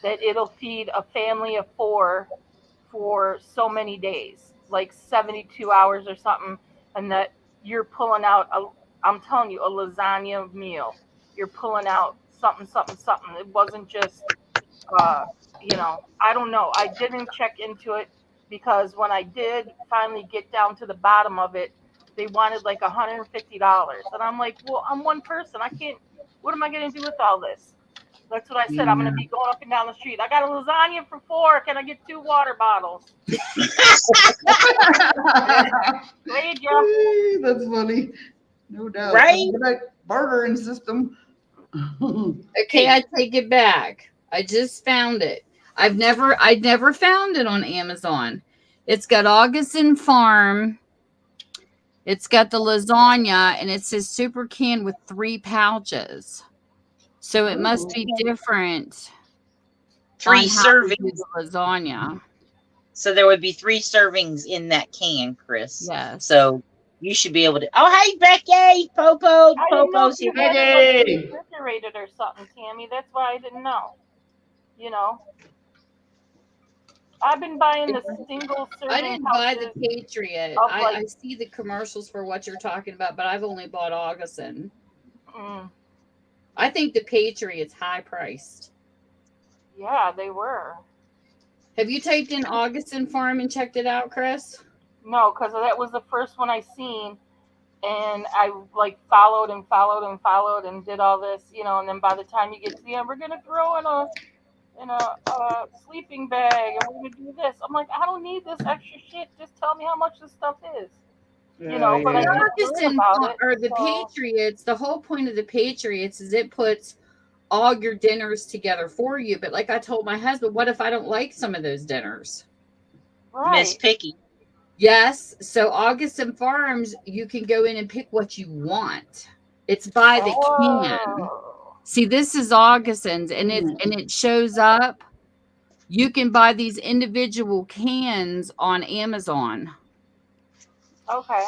that it'll feed a family of 4 for so many days, like 72 hours or something. And that you're pulling out, I'm telling you, a lasagna meal. You're pulling out something, something, something. It wasn't just, I don't know. I didn't check into it because when I did finally get down to the bottom of it, they wanted like $150. And I'm like, well, I'm one person. I can't, what am I going to do with all this? That's what I said. I'm going to be going up and down the street. I got a lasagna for 4. Can I get 2 water bottles? There you go. That's funny. No doubt. Right? Bartering system. Okay, I take it back. I just found it. I'd never found it on Amazon. It's got Augustin Farm. It's got the lasagna, and it says super can with 3 pouches. So it must be different. 3 servings. Lasagna. So there would be 3 servings in that can, Chris. Yes. So You should be able to. Oh, hey, Becky! Popo! I didn't know Popo's if here. you had it like Hey! refrigerated or something, Tammy. That's why I didn't know. You know, I've been buying the single I serving didn't buy the pouches Patriot. of I like, see the commercials for what you're talking about, but I've only bought Augustin. mm, I think the Patriot's high priced. yeah, they were. Have you typed in Augustin Farm and checked it out, Chris? No, because that was the first one I seen, and I like followed and followed and followed and did all this, you know. And then by the time you get to the end, we're gonna throw in a sleeping bag, and we're gonna do this. I'm like, I don't need this extra shit. Just tell me how much this stuff is, you know. But I The did learn Augustin about it. or the So Patriots, the whole point of the Patriots is it puts all your dinners together for you. But like I told my husband, what if I don't like some of those dinners? Miss right. Picky. Yes. So Augustin Farms, you can go in and pick what you want. It's by the can. Oh, See, this is Augustin's and it shows up. You can buy these individual cans on Amazon. okay.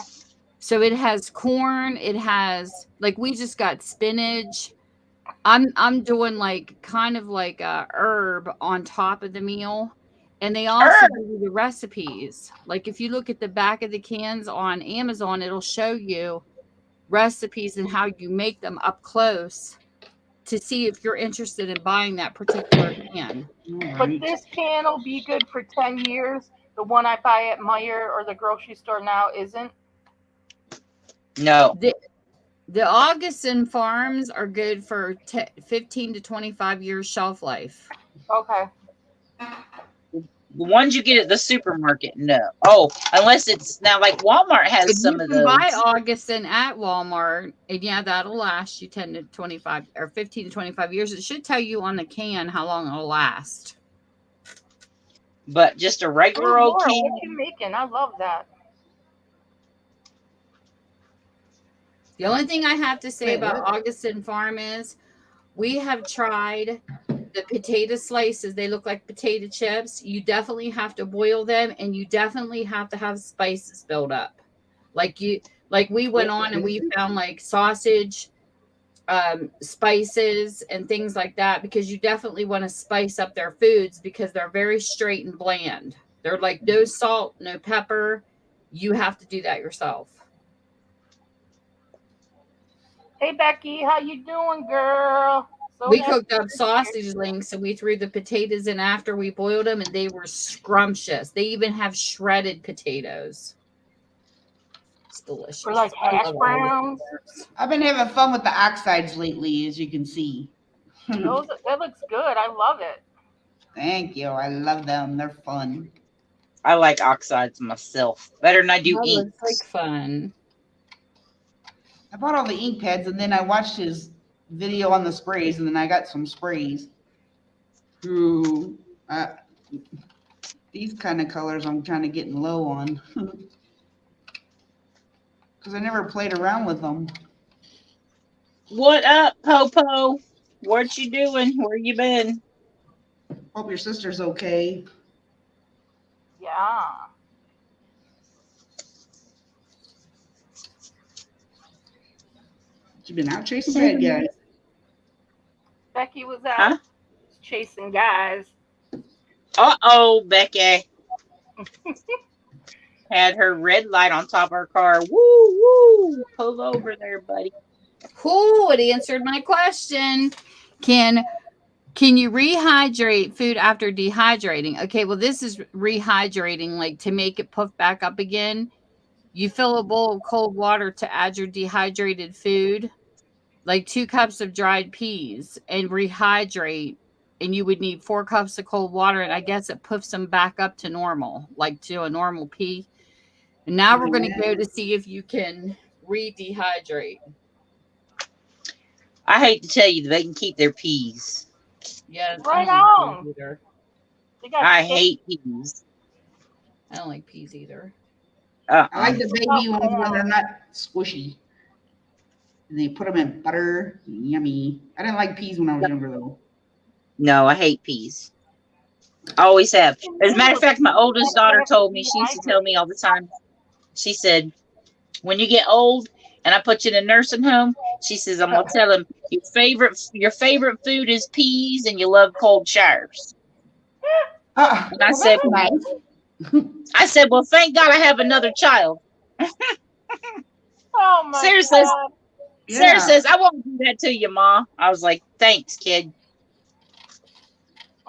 So it has corn, it has like we just got spinach. I'm doing like kind of like a herb on top of the meal. And they also give you the recipes. Like if you look at the back of the cans on Amazon, it'll show you recipes and how you make them up close to see if you're interested in buying that particular can. But this can will be good for 10 years. The one I buy at Meijer or the grocery store now isn't. No. The Augustin Farms are good for 15 to 25 years shelf life. Okay. The ones you get at the supermarket, no. Oh, unless it's now like Walmart has If some you of can those. buy Augustin at Walmart, and yeah, that'll last you 10 to 25 or 15 to 25 years. It should tell you on the can how long it'll last. But just a regular Oh, old Laura, can. what you making? I love that. The only thing I have to say Wait, about what? Augustin Farm is we have tried the potato slices. They look like potato chips. You definitely have to boil them, and you definitely have to have spices built up. Like we went on and we found like sausage, spices and things like that, because you definitely want to spice up their foods because they're very straight and bland. They're like no salt, no pepper. You have to do that yourself. Hey Becky, how you doing, girl? So We happy cooked up you're sausage here. links and we threw the potatoes in after we boiled them, and they were scrumptious. They even have shredded potatoes. It's delicious. For like I hash love all browns. this. I've been having fun with the oxides lately, as you can see. That looks good. I love it. Thank you. I love them. They're fun. I like oxides myself better than I do That ink. looks like fun. I bought all the ink pads, and then I watched his video on the sprays, and then I got some sprays. Ooh, these kind of colors I'm kind of getting low on. Because I never played around with them. What up, Popo? What you doing? Where you been? Hope your sister's okay. Yeah. She's been out chasing bad guys. Becky was out Huh? chasing guys. Uh-oh, Becky. Had her red light on top of her car. Woo, woo. Pull over there, buddy. Cool. It answered my question. Can you rehydrate food after dehydrating? Okay, well, this is rehydrating, like to make it puff back up again. You fill a bowl of cold water to add your dehydrated food, like 2 cups of dried peas, and rehydrate. And you would need 4 cups of cold water, and I guess it puffs them back up to normal, like to a normal pea. And now we're going to go to see if you can re-dehydrate. I hate to tell you, they can keep their peas. Yeah, Right I don't like on. peas either. They got I steak. hate peas. I don't like peas either. I like the baby Oh, ones when they're not squishy. And they put them in butter. Yummy. I didn't like peas when I was younger, though. No, I hate peas. I always have. As a matter of fact, my oldest daughter told me, she used to tell me all the time. She said, When you get old and I put you in a nursing home, she says, I'm going to tell him your favorite food is peas and you love cold showers. And Well, that's nice. I said, well, thank God I have another child. Oh my Sarah says, God. Sarah Yeah. says, I won't do that to you, Ma. I was like, thanks, kid.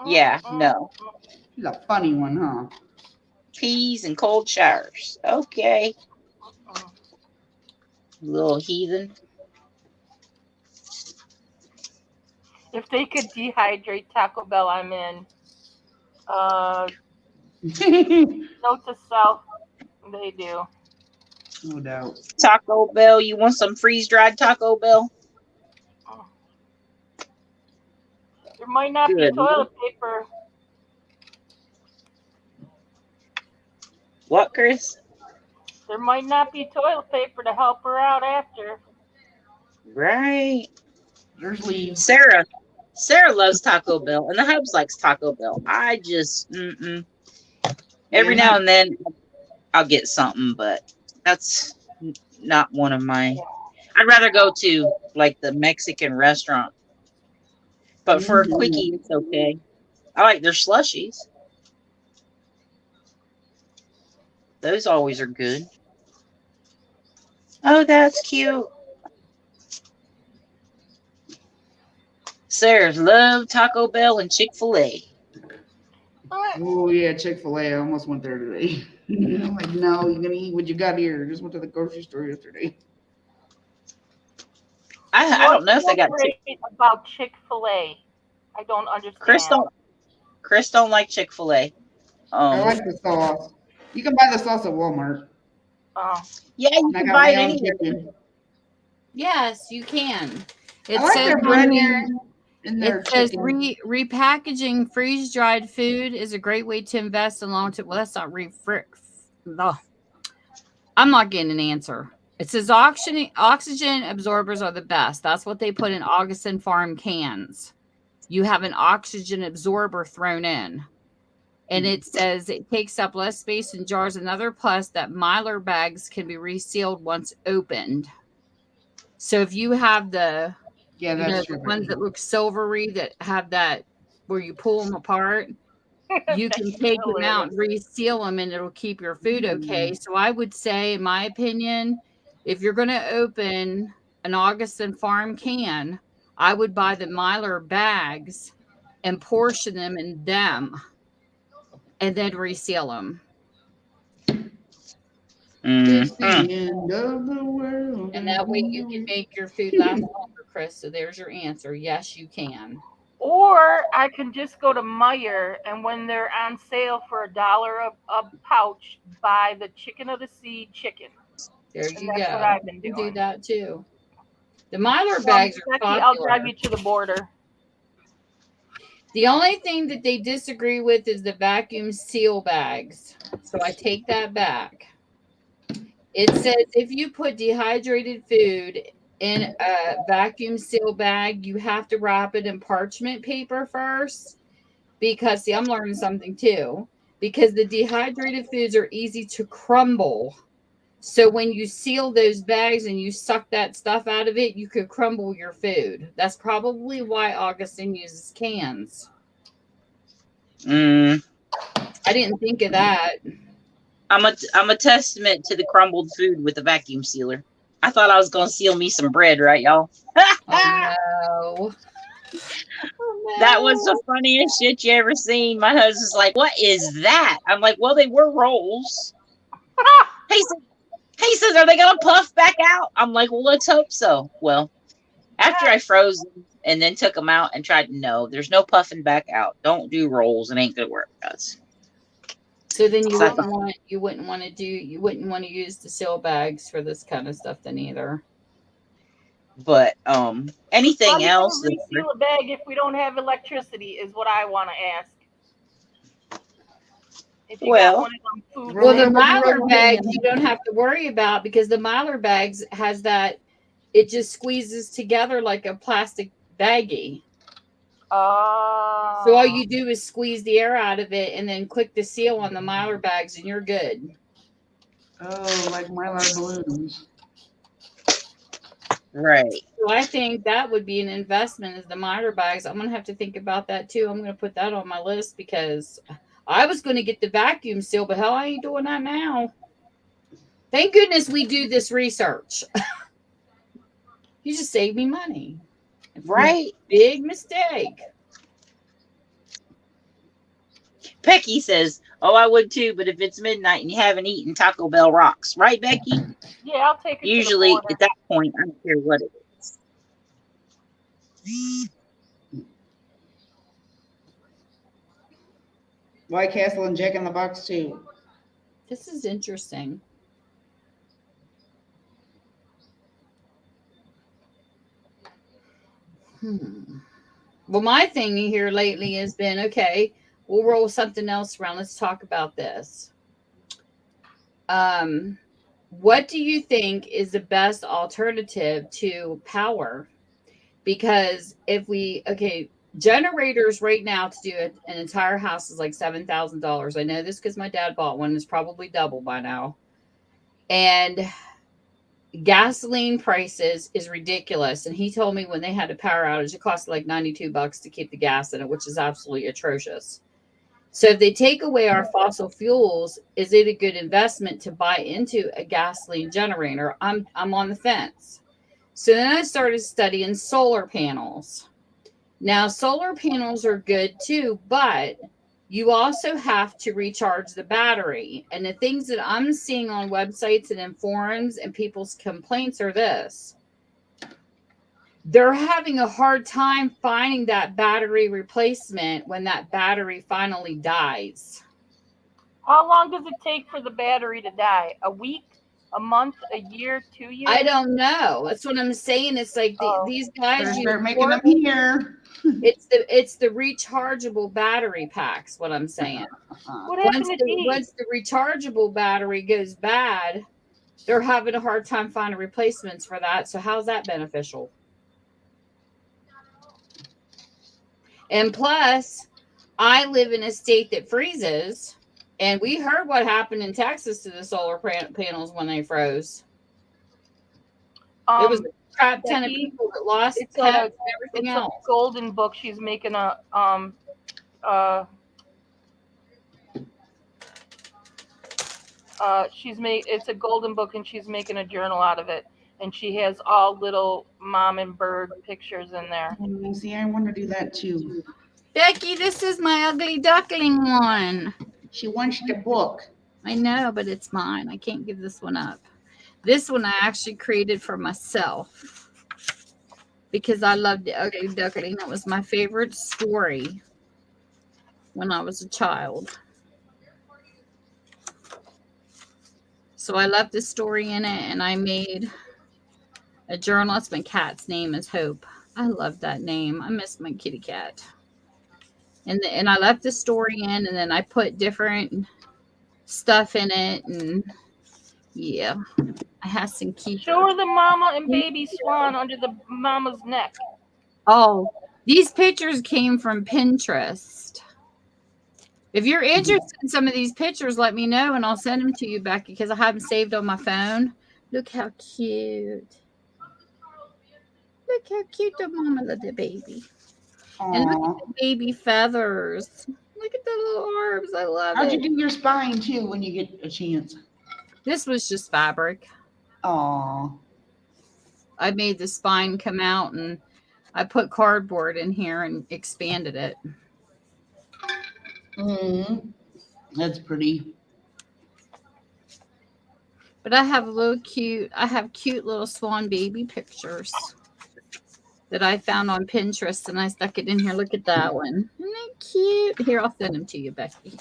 Yeah, no. She's a funny one, huh? Peas and cold showers. Okay. Little heathen. If they could dehydrate Taco Bell, I'm in. Note to self, they do. No doubt. Taco Bell. You want some freeze-dried Taco Bell? There might not be Good. toilet paper. What, Chris? There might not be toilet paper to help her out after. Right. There's leaves. Sarah loves Taco Bell, and the Hubs likes Taco Bell. I just, every Yeah, now and then I'll get something, but that's not one of my. I'd rather go to like the Mexican restaurant, but for a quickie, it's okay. I like their slushies; those always are good. Oh, that's cute. Sarah's love Taco Bell and Chick-fil-A. Oh yeah, Chick-fil-A. I almost went there today. I'm like, no, you're gonna eat what you got here. I just went to the grocery store yesterday. I don't know if they got great about Chick-fil-A. I don't understand. Chris don't like Chick-fil-A. I like the sauce. You can buy the sauce at Walmart. Yeah, you And I can got buy my it own anywhere. chicken. Yes, you can. It I like says their bread in their it says chicken. repackaging freeze-dried food is a great way to invest in long-term. Well, that's not I'm not getting an answer. It says oxygen absorbers are the best. That's what they put in Augustin Farm cans. You have an oxygen absorber thrown in. And it says it takes up less space in jars. Another plus that Mylar bags can be resealed once opened. So if you have the the ones that look silvery that have that where you pull them apart, you can take them out and reseal them and it'll keep your food okay. So I would say, in my opinion, if you're going to open an Augustin Farm can, I would buy the Mylar bags and portion them in them and then reseal them. It's the end of the world. And that way you can make your food last longer, Chris. So there's your answer. Yes, you can. Or I can just go to Meijer, and when they're on sale for $1 a pouch, buy the chicken of the sea chicken. There you That's go. what I've been You doing. can do that too. The Mylar bags are popular. I'll drive you to the border. The only thing that they disagree with is the vacuum seal bags. So I take that back. It says if you put dehydrated food in a vacuum seal bag, you have to wrap it in parchment paper first. Because, see, I'm learning something too. Because the dehydrated foods are easy to crumble. So when you seal those bags and you suck that stuff out of it, you could crumble your food. That's probably why Augustin uses cans. I didn't think of that. I'm a testament to the crumbled food with the vacuum sealer. I thought I was gonna seal me some bread, right, y'all? Oh, no. That was the funniest shit you ever seen. My husband's like, "What is that?" I'm like, "Well, they were rolls." He says, "Are they gonna puff back out?" I'm like, "Well, let's hope so." Well, after I froze them and then took them out and tried, no, there's no puffing back out. Don't do rolls. It ain't gonna work, guys. So then you wouldn't want to use the seal bags for this kind of stuff then either. But anything else? Reseal a bag if we don't have electricity is what I want to ask. If you got one of them food the Mylar bags you don't have to worry about because the Mylar bags has that it just squeezes together like a plastic baggie. So all you do is squeeze the air out of it and then click the seal on the Mylar bags and you're good. Oh, like Mylar balloons. Right. So I think that would be an investment is the miter bags. I'm gonna have to think about that too. I'm gonna put that on my list because I was gonna get the vacuum seal, but hell, I ain't doing that now. Thank goodness we do this research. You just saved me money. Right. Big mistake. Becky says, "Oh, I would too, but if it's midnight and you haven't eaten, Taco Bell rocks." Right, Becky? Yeah, I'll take her to the Usually border. at that point, I don't care what it is. White Castle and Jack in the Box too. This is interesting. Well, my thing here lately has been okay, we'll roll something else around. Let's talk about this. What do you think is the best alternative to power? Because if we, okay, generators right now to do an entire house is like $7,000. I know this because my dad bought one. It's probably double by now. And gasoline prices is ridiculous. And he told me when they had a power outage, it cost like $92 to keep the gas in it, which is absolutely atrocious. So if they take away our fossil fuels, is it a good investment to buy into a gasoline generator? I'm on the fence. So then I started studying solar panels. Now, solar panels are good too, but you also have to recharge the battery. And the things that I'm seeing on websites and in forums and people's complaints are this. They're having a hard time finding that battery replacement when that battery finally dies. How long does it take for the battery to die? A week? A month? A year? 2 years? I don't know. That's what I'm saying. It's like these guys Better use start making them here. it's the rechargeable battery packs. What I'm saying. What happened to these? Once the rechargeable battery goes bad, they're having a hard time finding replacements for that. So how's that beneficial? And plus, I live in a state that freezes, and we heard what happened in Texas to the solar panels when they froze. It was a crap ton of people that lost pets and everything else. A golden book. She's making a it's a golden book and she's making a journal out of it. And she has all little mom and bird pictures in there. See, I want to do that too. Becky, this is my ugly duckling one. She wants the book. I know, but it's mine. I can't give this one up. This one I actually created for myself because I loved the ugly duckling. That was my favorite story when I was a child. So I left the story in it and I made a journal. That's my cat's name is Hope. I love that name. I miss my kitty cat. And I left the story in and then I put different stuff in it and yeah. I have some keepers. Show her the mama and baby swan under the mama's neck. Oh, these pictures came from Pinterest. If you're interested in some of these pictures, let me know and I'll send them to you, Becky, because I have them saved on my phone. Look how cute. Look how cute the mama of the baby. Aww. And look at the baby feathers. Look at the little arms. I love it. How'd you do your spine too when you get a chance? This was just fabric. Oh. I made the spine come out and I put cardboard in here and expanded it. That's pretty. But I have cute little swan baby pictures that I found on Pinterest and I stuck it in here. Look at that one. Isn't that cute? Here, I'll send them to you, Becky.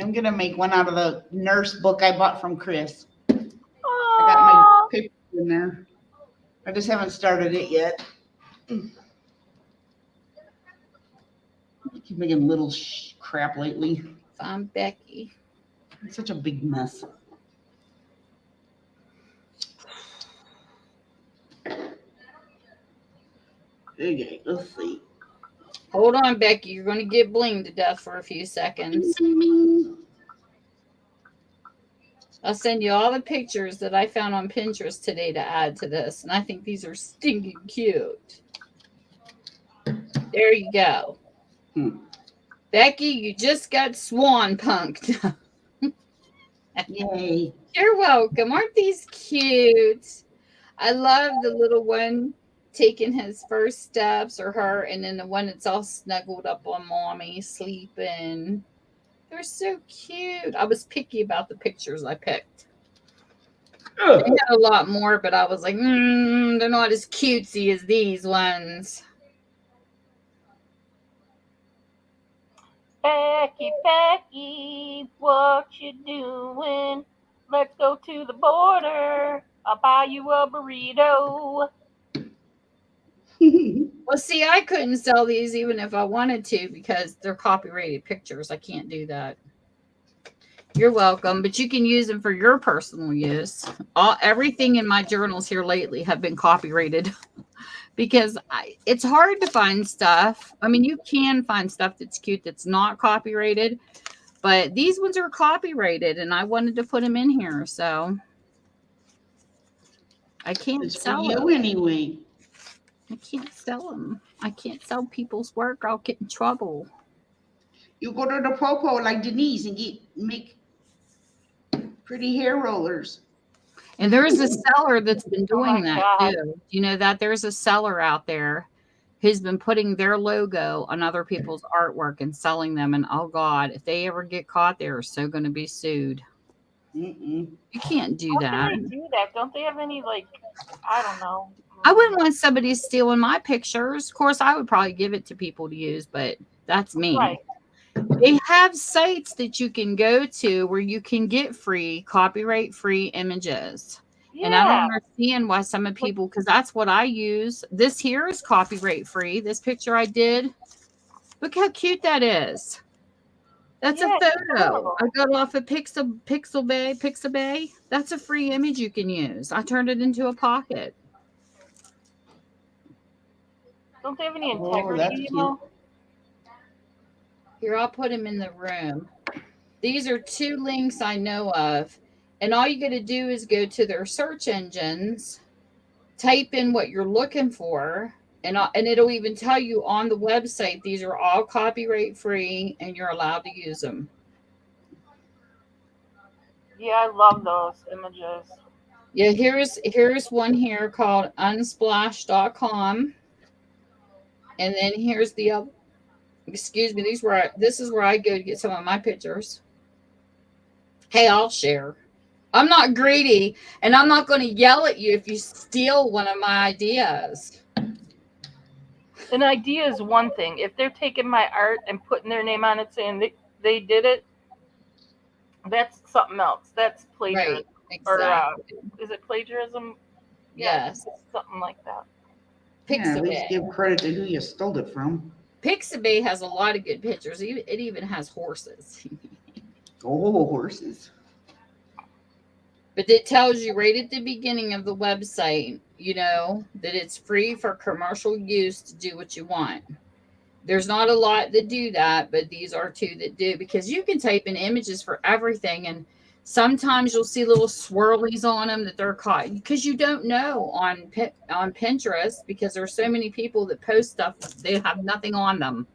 I'm going to make one out of the nurse book I bought from Chris. I got my pictures in there. I just haven't started it yet. I keep making little crap lately. I'm Becky. It's such a big mess. Okay, let's see. Hold on, Becky. You're going to get blinged to death for a few seconds. I'll send you all the pictures that I found on Pinterest today to add to this. And I think these are stinking cute. There you go. Becky, you just got swan punked. Yay. You're welcome. Aren't these cute? I love the little one taking his first steps, or her, and then the one that's all snuggled up on mommy, sleeping. They're so cute. I was picky about the pictures I picked. They had a lot more, but I was like, they're not as cutesy as these ones. Becky, what you doing? Let's go to the border. I'll buy you a burrito. Well, see, I couldn't sell these even if I wanted to because they're copyrighted pictures. I can't do that. You're welcome, but you can use them for your personal use. Everything in my journals here lately have been copyrighted because it's hard to find stuff. I mean, you can find stuff that's cute that's not copyrighted, but these ones are copyrighted, and I wanted to put them in here, so I can't It's for sell you them. anyway. I can't sell them. I can't sell people's work. I'll get in trouble. You go to the Popo like Denise and make pretty hair rollers. And there's a seller that's been doing my that God. too. You know that there's a seller out there who's been putting their logo on other people's artwork and selling them. And oh God, if they ever get caught, they are so going to be sued. You can't do How that. can they do that? Don't they have any, like, I don't know. I wouldn't want somebody stealing my pictures. Of course, I would probably give it to people to use, but that's me. Right. They have sites that you can go to where you can get free, copyright-free images. Yeah. And I don't understand why some of people, because that's what I use. This here is copyright-free. This picture I did. Look how cute that is. That's a photo. I got it off of Pixabay. That's a free image you can use. I turned it into a pocket. Don't they have any Oh, that's integrity, cute. you know? Here, I'll put them in the room. These are 2 links I know of. And all you got to do is go to their search engines, type in what you're looking for, and it'll even tell you on the website, these are all copyright free and you're allowed to use them. Yeah, I love those images. Yeah, here's one here called unsplash.com. And then here's the other. Excuse me, this is where I go to get some of my pictures. Hey, I'll share. I'm not greedy, and I'm not going to yell at you if you steal one of my ideas. An idea is one thing. If they're taking my art and putting their name on it saying they did it, that's something else. That's plagiarism. Right, exactly. Or is it plagiarism? Yes. Something like that. Yeah, at least Pixabay. give credit to who you stole it from. Pixabay has a lot of good pictures. It even has horses. Oh, horses. But it tells you right at the beginning of the website, that it's free for commercial use to do what you want. There's not a lot that do that, but these are 2 that do, because you can type in images for everything. And sometimes you'll see little swirlies on them that they're caught, because you don't know on Pinterest, because there's so many people that post stuff they have nothing on them.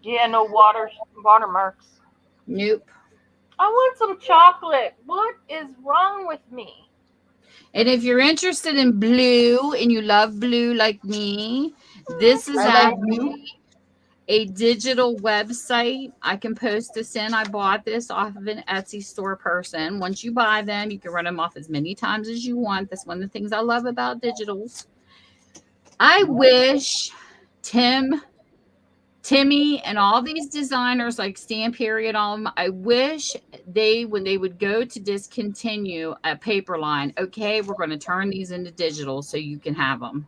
Yeah, no watermarks. Nope. I want some chocolate. What is wrong with me? And if you're interested in blue and you love blue like me, this is actually a digital website. I can post this in. I bought this off of an Etsy store person. Once you buy them, you can run them off as many times as you want. That's one of the things I love about digitals. I wish Timmy and all these designers like Stamperiod, all of them, I wish when they would go to discontinue a paper line, okay, we're going to turn these into digital so you can have them.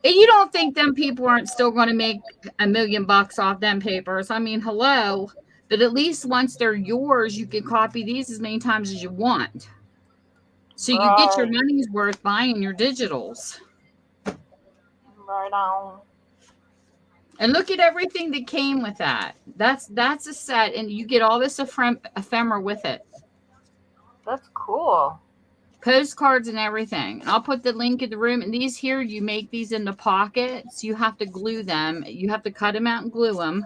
And you don't think them people aren't still going to make $1 million off them papers? I mean, hello. But at least once they're yours, you can copy these as many times as you want. So you get your money's worth buying your digitals. Right on. And look at everything that came with that. That's a set, and you get all this ephemera with it. That's cool. Postcards and everything. And I'll put the link in the room. And these here, you make these into pockets. You have to glue them. You have to cut them out and glue them.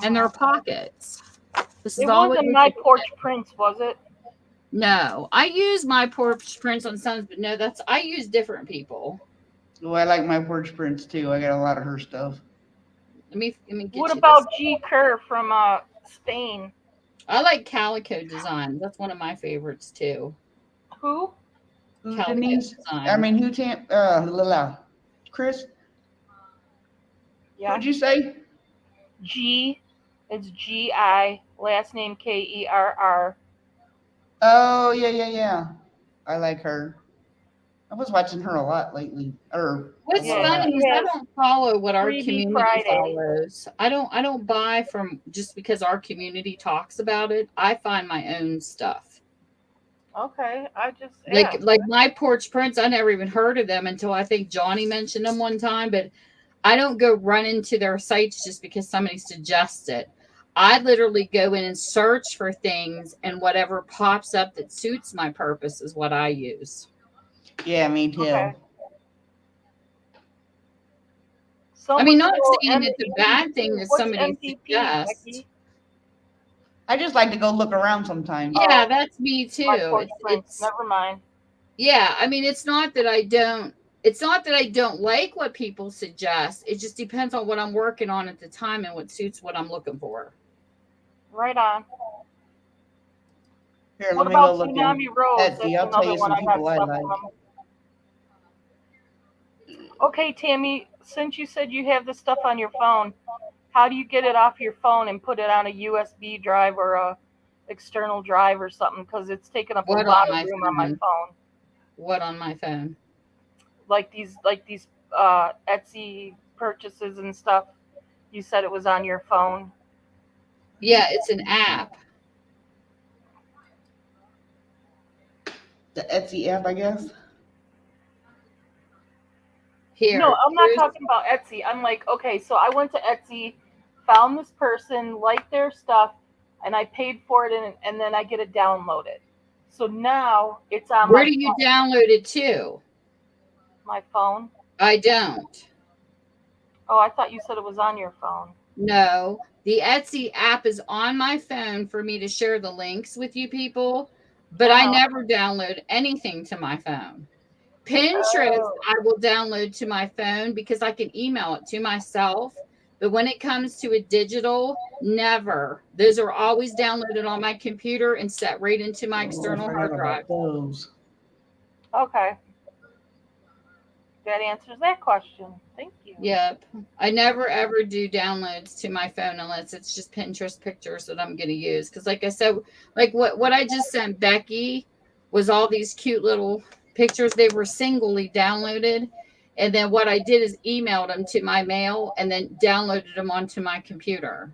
And they're pockets. This is It all wasn't My Porch Prince, was it? No, I use My Porch Prince on some, but no, I use different people. Oh, I like My Porch Prince too. I got a lot of her stuff. Let me get What you about this. G. Kerr from Spain? I like Calico Design. That's one of my favorites too. Who? Calico Denise? Design. I mean, Chris? Yeah. What'd you say? G. It's G-I. Last name Kerr. Oh, yeah. I like her. I was watching her a lot lately. What's Yeah, funny is I don't follow what our Freebie community Friday. follows. I don't buy from just because our community talks about it. I find my own stuff. Okay, I just asked. Like My Porch Prince, I never even heard of them until I think Johnny mentioned them one time, but I don't go run into their sites just because somebody suggests it. I literally go in and search for things, and whatever pops up that suits my purpose is what I use. Yeah, me too. Okay. I mean, not saying it's a bad thing that somebody suggests. Becky? I just like to go look around sometimes. Yeah, that's me too. My Porch Prince. Never mind. Yeah, I mean, it's not that I don't like what people suggest. It just depends on what I'm working on at the time and what suits what I'm looking for. Right on. Here, What let me go about look Tsunami at Rose? Etsy. I'll tell you some people I like. Okay, Tammy, since you said you have this stuff on your phone, how do you get it off your phone and put it on a USB drive or a external drive or something? Because it's taking up a lot of room on my phone. What on my phone? Like these Etsy purchases and stuff. You said it was on your phone. Yeah, it's an app. The Etsy app, I guess. Here. No, I'm not talking about Etsy. I'm like, okay, so I went to Etsy, found this person, liked their stuff, and I paid for it, and then I get it downloaded. So now it's on Where my do you phone. download it to? My phone. I don't. Oh, I thought you said it was on your phone. No, the Etsy app is on my phone for me to share the links with you people, but I never download anything to my phone. Pinterest, I will download to my phone because I can email it to myself. But when it comes to a digital, never. Those are always downloaded on my computer and set right into my external hard drive. Those. Okay. That answers that question. Thank you. Yep. I never ever do downloads to my phone unless it's just Pinterest pictures that I'm going to use. Because like I said, like what I just sent Becky was all these cute little pictures. They were singly downloaded. And then what I did is emailed them to my mail and then downloaded them onto my computer.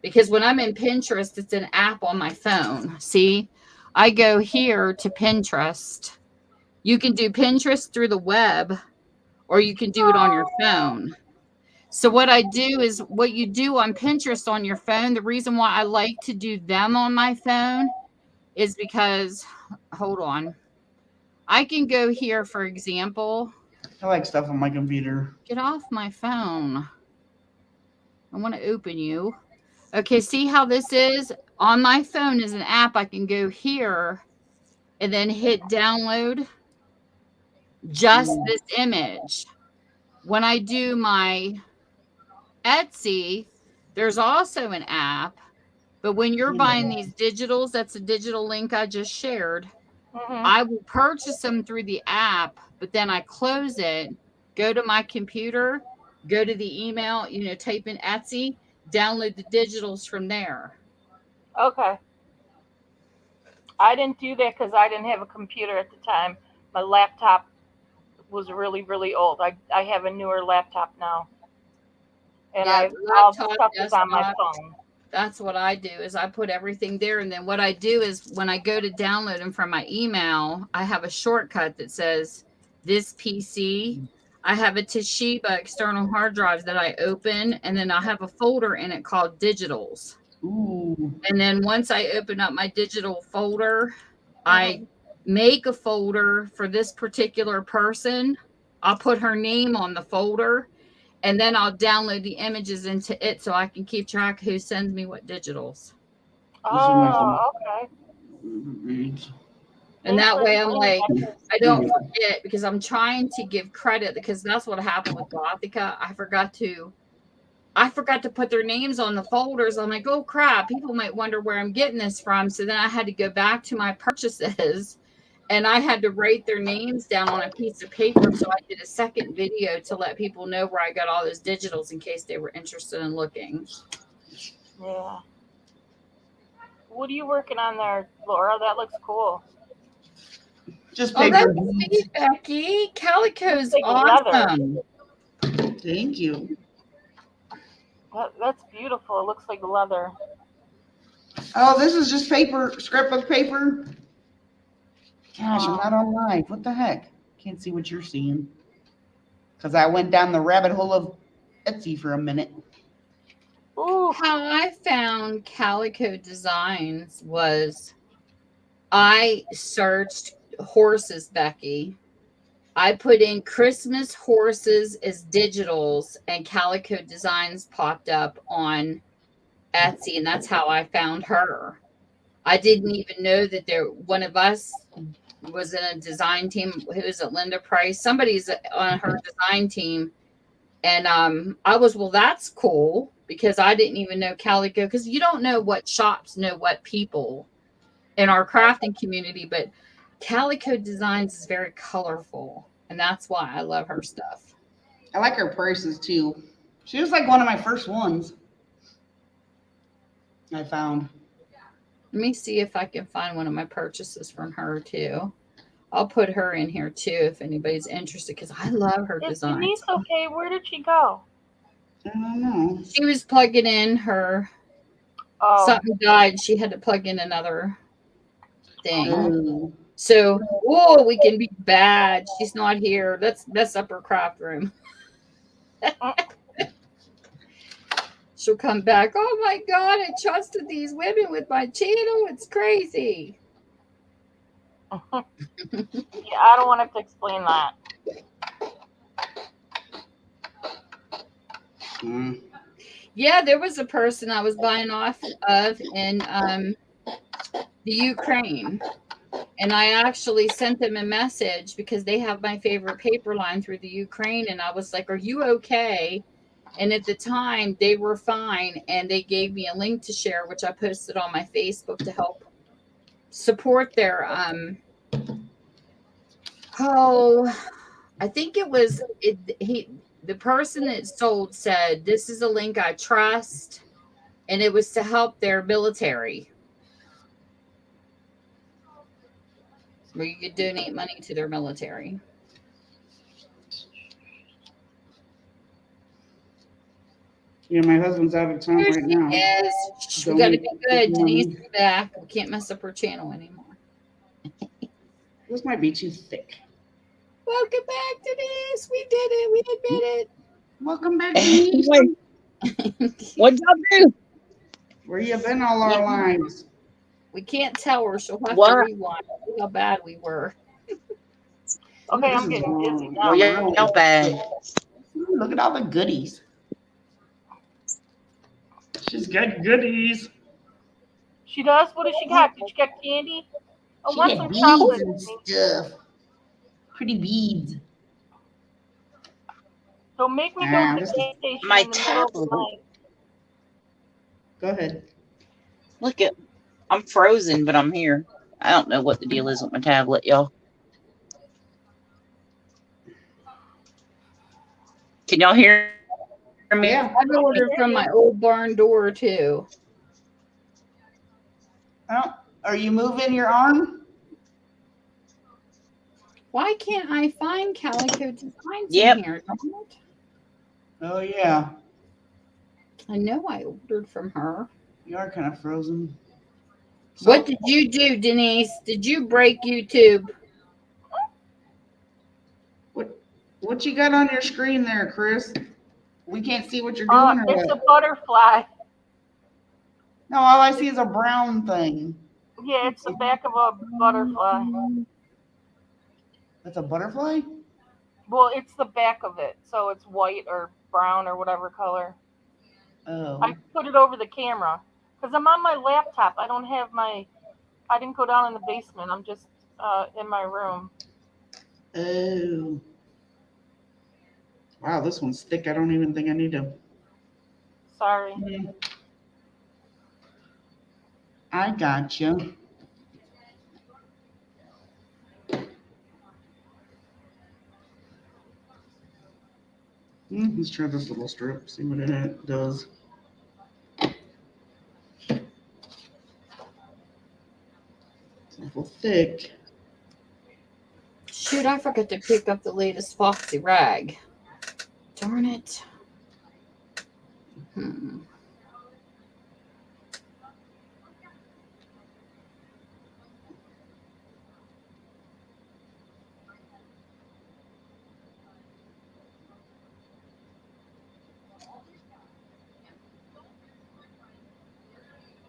Because when I'm in Pinterest, it's an app on my phone. See, I go here to Pinterest. You can do Pinterest through the web, or you can do it on your phone. So what I do is what you do on Pinterest on your phone. The reason why I like to do them on my phone is because, hold on. I can go here, for example. I like stuff on my computer. Get off my phone. I want to open you. Okay, see how this is? On my phone is an app. I can go here and then hit download just this image. When I do my Etsy, there's also an app. But when you're buying these digitals, that's a digital link I just shared. I will purchase them through the app, but then I close it, go to my computer, go to the email, type in Etsy, download the digitals from there. Okay. I didn't do that because I didn't have a computer at the time. My laptop was really, really old. I have a newer laptop now. And all the stuff is on my phone. That's what I do is I put everything there. And then what I do is when I go to download them from my email, I have a shortcut that says this PC. I have a Toshiba external hard drive that I open, and then I have a folder in it called digitals. Ooh. And then once I open up my digital folder, I make a folder for this particular person. I'll put her name on the folder, and then I'll download the images into it so I can keep track of who sends me what digitals. Oh, okay. And Thanks that for way I'm explaining like, that. I don't forget, because I'm trying to give credit, because that's what happened with Gothica. I forgot to put their names on the folders. I'm like, oh crap, people might wonder where I'm getting this from. So then I had to go back to my purchases and I had to write their names down on a piece of paper. So I did a second video to let people know where I got all those digitals in case they were interested in looking. Yeah. What are you working on there, Laura? That looks cool. Just Oh, paper that's beads. sweet, Becky. Calico's Like awesome. leather. Thank you. That's beautiful. It looks like leather. Oh, this is just paper, scrapbook paper. Gosh, I'm not on live. What the heck? Can't see what you're seeing. Because I went down the rabbit hole of Etsy for a minute. Ooh. How I found Calico Designs was I searched horses, Becky. I put in Christmas horses as digitals, and Calico Designs popped up on Etsy, and that's how I found her. I didn't even know that one of us was in a design team. Who is it? Linda Price. Somebody's on her design team. And I was, well, that's cool, because I didn't even know Calico, because you don't know what shops know what people in our crafting community, but Calico Designs is very colorful, and that's why I love her stuff. I like her purses too. She was like one of my first ones I found. Let me see if I can find one of my purchases from her too. I'll put her in here too if anybody's interested, because I love her Is designs. Denise okay? Where did she go? I don't know. She was plugging in her something died. She had to plug in another thing. Oh. So, we can be bad. She's not here. Let's mess up her craft room. She'll come back. Oh my God, I trusted these women with my channel. It's crazy. Yeah, I don't want to have to explain that. Yeah, there was a person I was buying off of in the Ukraine. And I actually sent them a message because they have my favorite paper line through the Ukraine. And I was like, are you okay? And at the time, they were fine. And they gave me a link to share, which I posted on my Facebook to help support their, I think it was, the person that sold said, this is a link I trust. And it was to help their military, where you could donate money to their military. Yeah, my husband's out of town right now. Yes, we got to be good. Denise is back. We can't mess up her channel anymore. This might be too thick. Welcome back, Denise. We did it. We admit it. Welcome back, Denise. What'd y'all do? Where you been all our lives? We can't tell her. She'll have to rewind. See how bad we were. Okay, I'm getting dizzy now. Well, y'all bad. Look at all the goodies. She's got goodies. She does? What does she got? Did she get candy? I She want got some beads chocolate. and stuff. Pretty beads. Don't make me go to the gas station my in the middle of the tablet. night. Go ahead. Look at, I'm frozen, but I'm here. I don't know what the deal is with my tablet, y'all. Can y'all hear me? Yeah. I've ordered from my old barn door too. Oh, are you moving your arm? Why can't I find Calico Designs Yep. in here? Oh, yeah. I know I ordered from her. You are kind of frozen. What did you do, Denise? Did you break YouTube? What? What you got on your screen there, Chris? We can't see what you're doing, or It's a what? butterfly. No, all I see is a brown thing. Yeah, it's the back of a butterfly. That's a butterfly? Well, it's the back of it, so it's white or brown or whatever color. Oh. I put it over the camera because I'm on my laptop. I don't have my. I didn't go down in the basement. I'm just in my room. Oh. Wow, this one's thick. I don't even think I need to. Sorry. I got you. Let's try this little strip, see what it does. It's awful thick. Shoot, I forgot to pick up the latest Foxy rag. Darn it.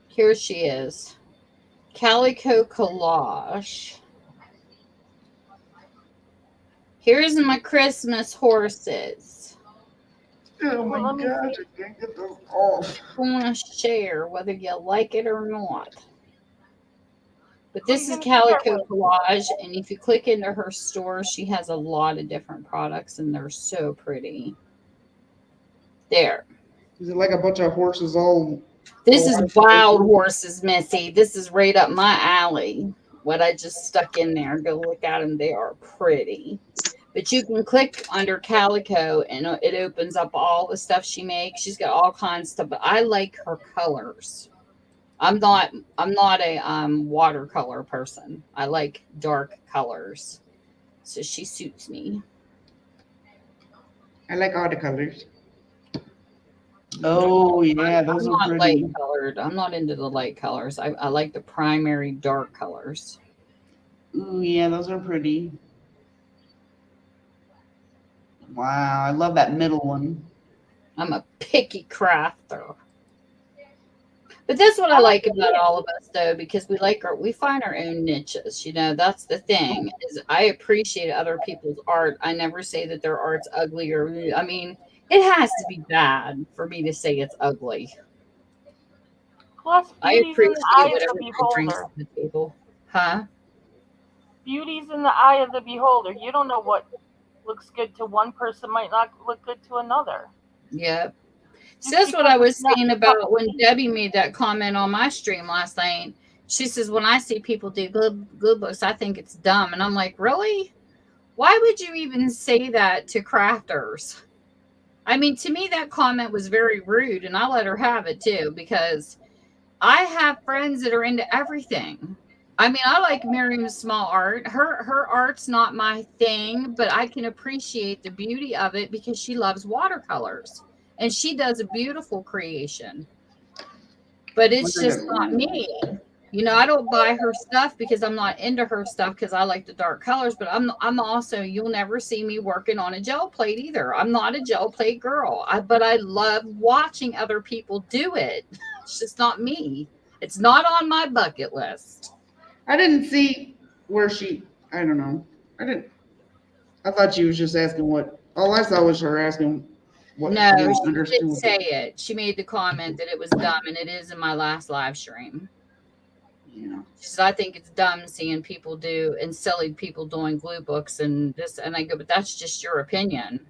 Here she is. Calico Collage. Here's my Christmas horses. Oh my Well, let me gosh, see. I can't get those off. I want to share whether you like it or not. But Who this you is gonna share Calico with? Collage, and if you click into her store, she has a lot of different products, and they're so pretty. There. Is it like a bunch of horses all? This is wild horses, Missy. This is right up my alley. What I just stuck in there. Go look at them. They are pretty. But you can click under Calico, and it opens up all the stuff she makes. She's got all kinds of stuff, but I like her colors. I'm not a watercolor person. I like dark colors. So she suits me. I like all the colors. Oh yeah, those I'm are not pretty. light colored. I'm not into the light colors. I like the primary dark colors. Ooh yeah, those are pretty. Wow, I love that middle one. I'm a picky crafter. But that's what I like about all of us, though, because we find our own niches. You know, that's the thing. Is I appreciate other people's art. I never say that their art's ugly or. I mean, it has to be bad for me to say it's ugly. Plus, I beauty's in the eye appreciate of what the everybody brings beholder. to the table, huh? Beauty's in the eye of the beholder. You don't know what looks good to one person might not look good to another. Yep. So Just that's what because I it's was not saying your cup about of when tea. Debbie made that comment on my stream last night. She says, when I see people do good books, I think it's dumb. And I'm like, really? Why would you even say that to crafters? I mean, to me, that comment was very rude, and I let her have it too, because I have friends that are into everything. I mean, I like Miriam's small art. Her art's not my thing, but I can appreciate the beauty of it because she loves watercolors and she does a beautiful creation. But it's just not me. You know, I don't buy her stuff because I'm not into her stuff because I like the dark colors, but I'm also you'll never see me working on a gel plate either. I'm not a gel plate girl. But I love watching other people do it. It's just not me. It's not on my bucket list. I didn't see where she. I don't know. I didn't. I thought she was just asking what. All I saw was her asking what No, you she understood. did say it. She made the comment that it was dumb, and it is in my last live stream. Yeah. She said, I think it's dumb seeing people do and silly people doing glue books and this. And I go, but that's just your opinion.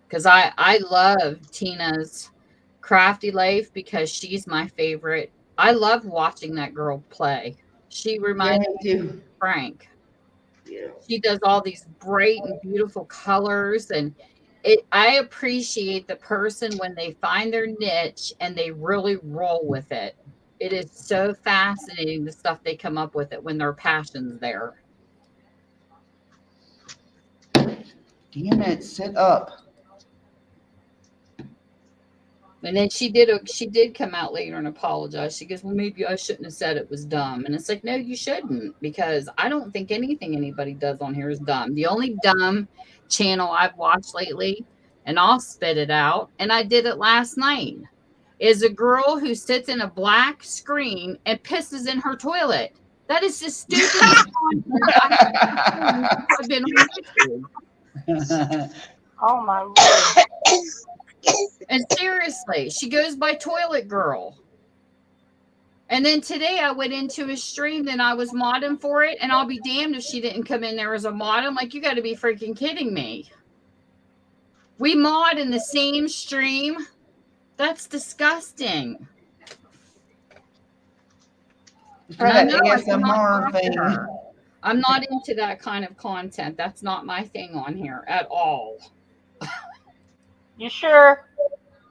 Because I love Tina's crafty life because she's my favorite. I love watching that girl play. She Yeah, reminds me me of too. Frank. Yeah. She does all these bright and beautiful colors, and I appreciate the person when they find their niche and they really roll with it. It is so fascinating the stuff they come up with it when their passion's there. Damn it! Sit up. And then she did come out later and apologize. She goes, well, maybe I shouldn't have said it was dumb. And it's like, no, you shouldn't, because I don't think anything anybody does on here is dumb. The only dumb channel I've watched lately, and I'll spit it out, and I did it last night, is a girl who sits in a black screen and pisses in her toilet. That is the stupidest I've been on YouTube. Oh my Lord. And seriously, she goes by Toilet Girl. And then today I went into a stream and I was modding for it, and I'll be damned if she didn't come in there as a mod. I'm like, you got to be freaking kidding me. We mod in the same stream. That's disgusting. For that ASMR thing. I'm not into that kind of content. That's not my thing on here at all. You sure?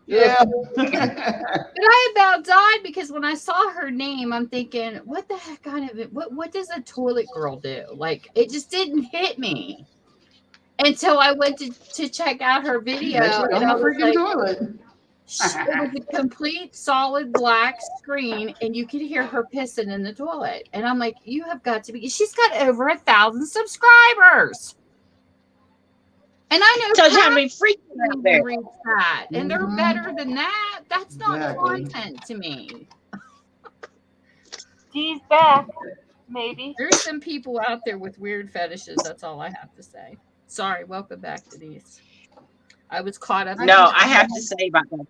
Yeah. But I about died because when I saw her name, I'm thinking, what the heck kind of what does a toilet girl do? Like, it just didn't hit me until I went to check out her video. On And I the was freaking like, toilet. it was a complete solid black screen, and you could hear her pissing in the toilet. And I'm like, you have got to be. She's got over 1,000 subscribers. And I know Tells you how many freaks out there. reach that, and they're Mhm. better than that. That's not Exactly. content to me. Dee's back, maybe. There's some people out there with weird fetishes. That's all I have to say. Sorry, welcome back, Denise. I was caught up. No, I have to say about that.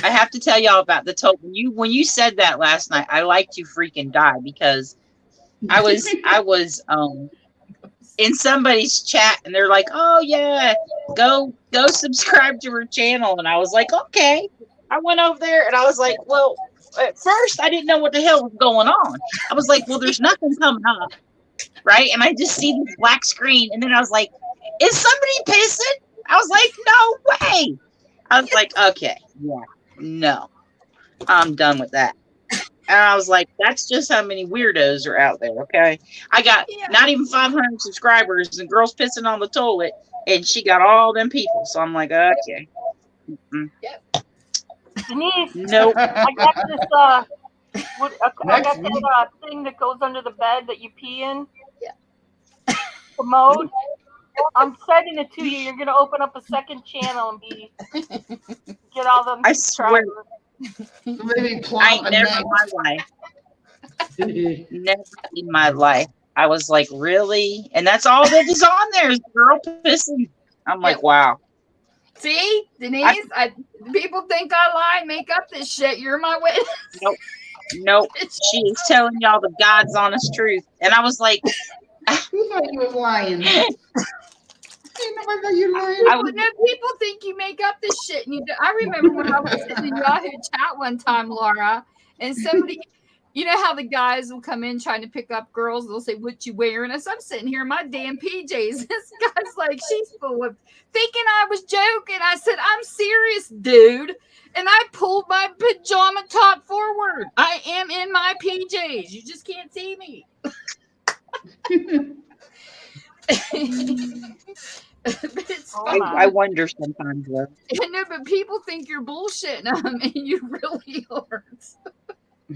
I have to tell y'all about the toilet. When you said that last night, I liked you freaking die, because I was in somebody's chat and they're like, oh yeah, go subscribe to her channel. And I was like, okay. I went over there and I was like, well, at first I didn't know what the hell was going on. I was like, well, there's nothing coming up, right? And I just see this black screen, and then I was like, is somebody pissing? I was like, no way. I was like, okay, yeah, no, I'm done with that. And I was like, that's just how many weirdos are out there, okay? I got not even 500 subscribers, and girls pissing on the toilet, and she got all them people. So I'm like, okay. Mm-mm. Denise, Nope. I got this. I Next got that thing that goes under the bed that you pee in. Yeah. Commode. I'm sending it to you. You're gonna open up a second channel and get all them I swear. subscribers. Maybe I plop ain't a never neck. in my life. Never in my life. I was like, really? And that's all that is on there is girl pissing. I'm like, wow. See, Denise, people think I lie and make up this shit. You're my witness. Nope. She is telling y'all the God's honest truth. And I was like, Who thought you was lying? Ain't nobody know you lying. People think you make up this shit. And I remember when I was sitting in Yahoo chat one time, Laura, and somebody, you know how the guys will come in trying to pick up girls. They'll say, what you wearing? And so I'm sitting here in my damn PJs. This guy's like, she's full of thinking I was joking. I said, I'm serious, dude. And I pulled my pajama top forward. I am in my PJs. You just can't see me. But it's I wonder sometimes, though. no, but people think you're bullshitting them, and you really aren't.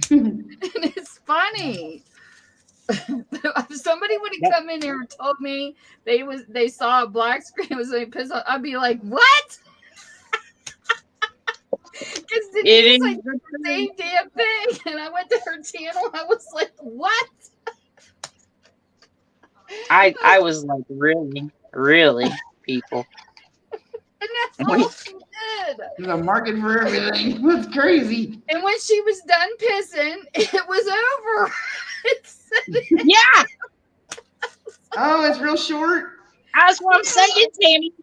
And it's funny. If somebody would have come in here and told me they saw a black screen was like pissed off, I'd be like, what? Because Denise like the same damn thing, and I went to her channel. I was like, what? I was like, really, people. And that's all she did. There's a market for everything. That's crazy. And when she was done pissing, it was over. Yeah, Oh, it's real short. that's what I'm saying, Tammy.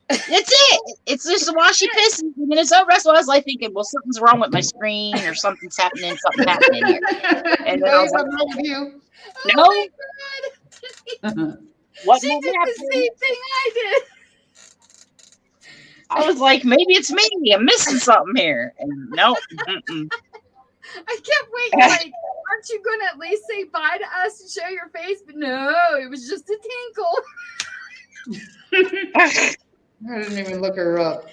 That's it. It's just while she pisses, and then it's over. So I was like thinking, well, something's wrong with my screen, or something happening here. And then I was like, wrong with you. no, Oh my God. what She happened? did the same thing I did. I was like, maybe it's me. I'm missing something here. And no, mm-mm. I kept waiting, like, aren't you going to at least say bye to us and show your face? But no, it was just a tinkle. I didn't even look her up.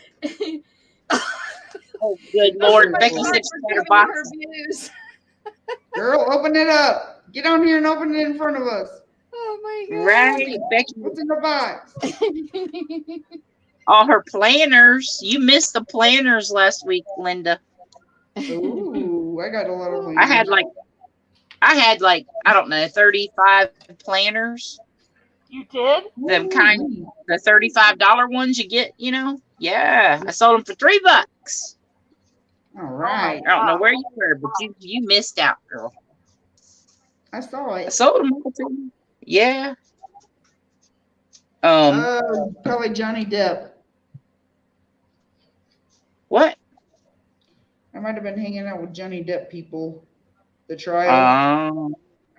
Oh, good Lord. Becky said she had her box. Her views. Girl, open it up. Get on here and open it in front of us. Oh my God. Right, Becky. What's in the box? All her planners. You missed the planners last week, Linda. Ooh, I got a lot of I had like I don't know 35 planners. You did? Them kind, the $35 ones you get, you know. Yeah, I sold them for $3. All right. I don't know where you were, but you missed out, girl. I saw I it. sold them all to you. Yeah. Probably Johnny Depp. What? I might have been hanging out with Johnny Depp people. The trial.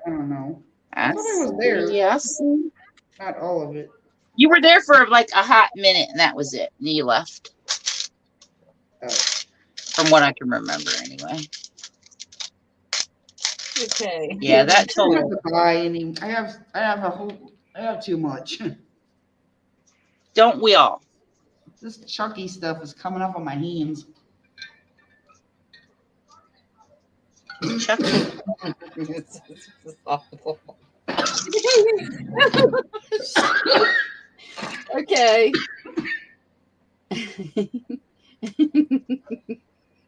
I don't know. I thought I was there. Yes. Not all of it. You were there for like a hot minute, and that was it. And you left. Oh. From what I can remember, anyway. Okay. Yeah, that I don't have total. to buy any. I have too much. Don't we all? This Chucky stuff is coming up on my hands. Chucky. This is awful. Okay.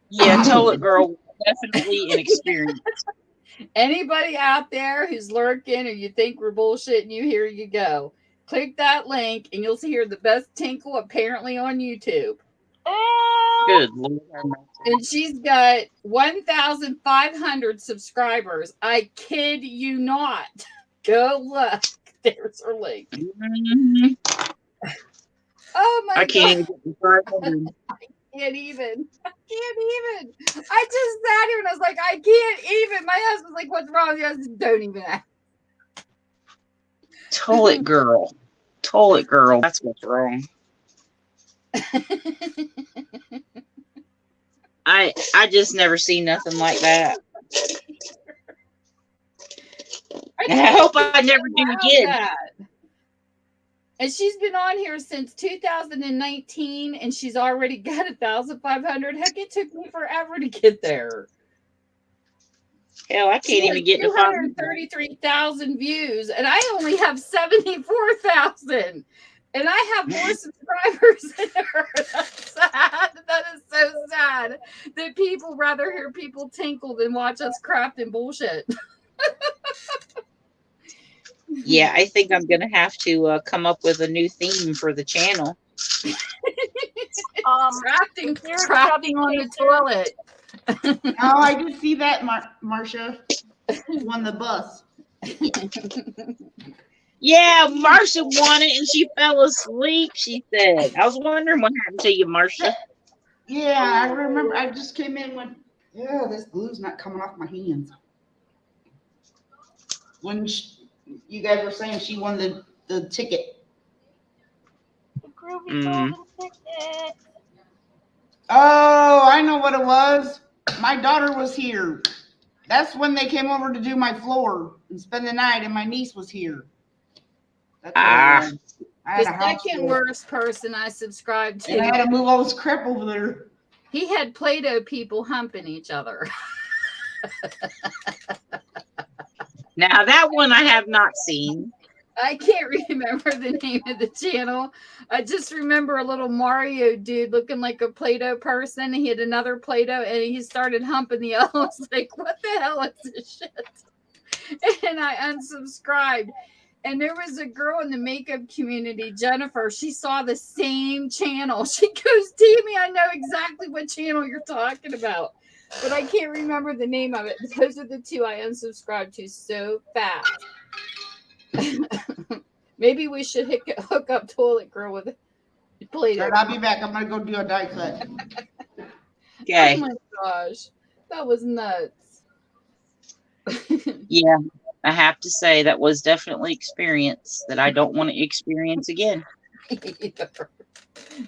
Yeah, Toilet Girl, definitely an experience. Anybody out there who's lurking or you think we're bullshitting you, here you go. Click that link and you'll hear the best tinkle apparently on YouTube. Good Lord. And she's got 1,500 subscribers. I kid you not. Go look. There's her link. Mm-hmm. Oh my I can't even God. get the 500. I can't even. I just sat here and I was like, I can't even. My husband's like, what's wrong? I said, don't even ask. Toilet Girl. Toilet Girl. That's what's wrong. I just never seen nothing like that. I hope I never do again. That. And she's been on here since 2019 and she's already got 1,500. Heck, it took me forever to get there. Hell, I can't even get to 233,000 views, and I only have 74,000. And I have more subscribers than her. That's sad. That is so sad that people rather hear people tinkle than watch us crap and bullshit. Yeah, I think I'm gonna have to come up with a new theme for the channel. Crafting on the toilet. Oh, I did see that, Marcia. Won the bus. Yeah, Marcia won it and she fell asleep, she said. I was wondering what happened to you, Marcia. Yeah, I remember. I just came in when, yeah, this glue's not coming off my hands. When you guys were saying she won the ticket. The groovy golden ticket. Oh, I know what it was. My daughter was here. That's when they came over to do my floor and spend the night, and my niece was here. That's what it was. I had The a house second full. worst person I subscribed to. And I had to move all this crap over there. He had Play-Doh people humping each other. Now that one I have not seen. I can't remember the name of the channel. I just remember a little Mario dude looking like a Play-Doh person. He had another Play-Doh and he started humping the other. I was like, what the hell is this shit? And I unsubscribed. And there was a girl in the makeup community, Jennifer. She saw the same channel. She goes, Tammy, I know exactly what channel you're talking about. But I can't remember the name of it. Those are the two I unsubscribed to so fast. Maybe we should hook up Toilet Girl with Play-Doh. Right, I'll be back. I'm going to go do a die cut. Okay. Oh my gosh. That was nuts. Yeah, I have to say that was definitely experience that I don't want to experience again.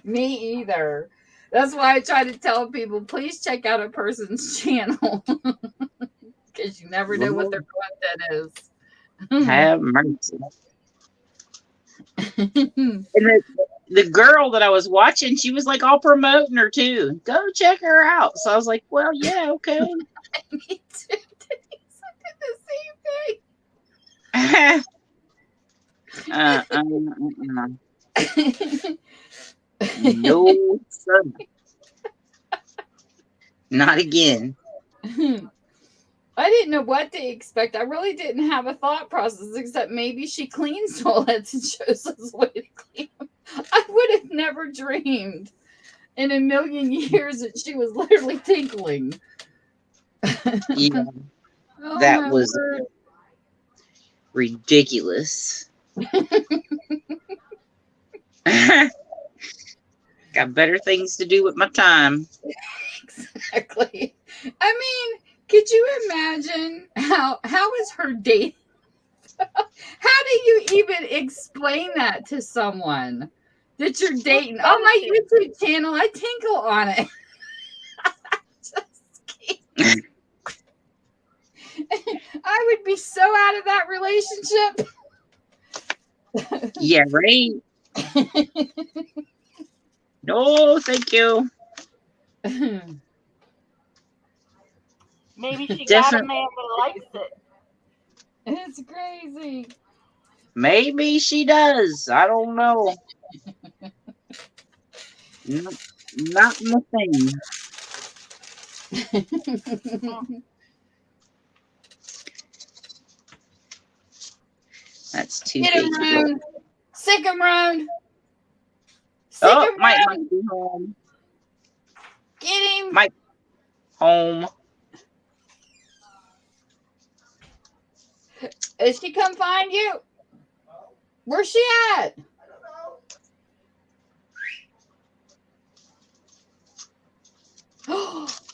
Me either. That's why I try to tell people, please check out a person's channel. Because you never know what their content is. Have mercy. And the girl that I was watching, she was like all promoting her too. Go check her out. So I was like, well, yeah, okay. Me too. Denise, I did the same thing. No, sir. Not again. I didn't know what to expect. I really didn't have a thought process except maybe she cleans toilets and shows us the way to clean them. I would have never dreamed in a million years that she was literally tinkling. Yeah, Oh, that my was word. ridiculous. Got better things to do with my time. Exactly. I mean, could you imagine how is her date? How do you even explain that to someone that you're dating? On my YouTube channel, I tinkle on it. Just kidding. I would be so out of that relationship. Yeah, right. No, thank you. Maybe she got a Definitely. man that likes it. It's crazy. Maybe she does. I don't know. Not my thing. That's too Get big. him round. Sick him round. Oh, Mike might be home. Get him. Mike home. Is she come find you? Where's she at?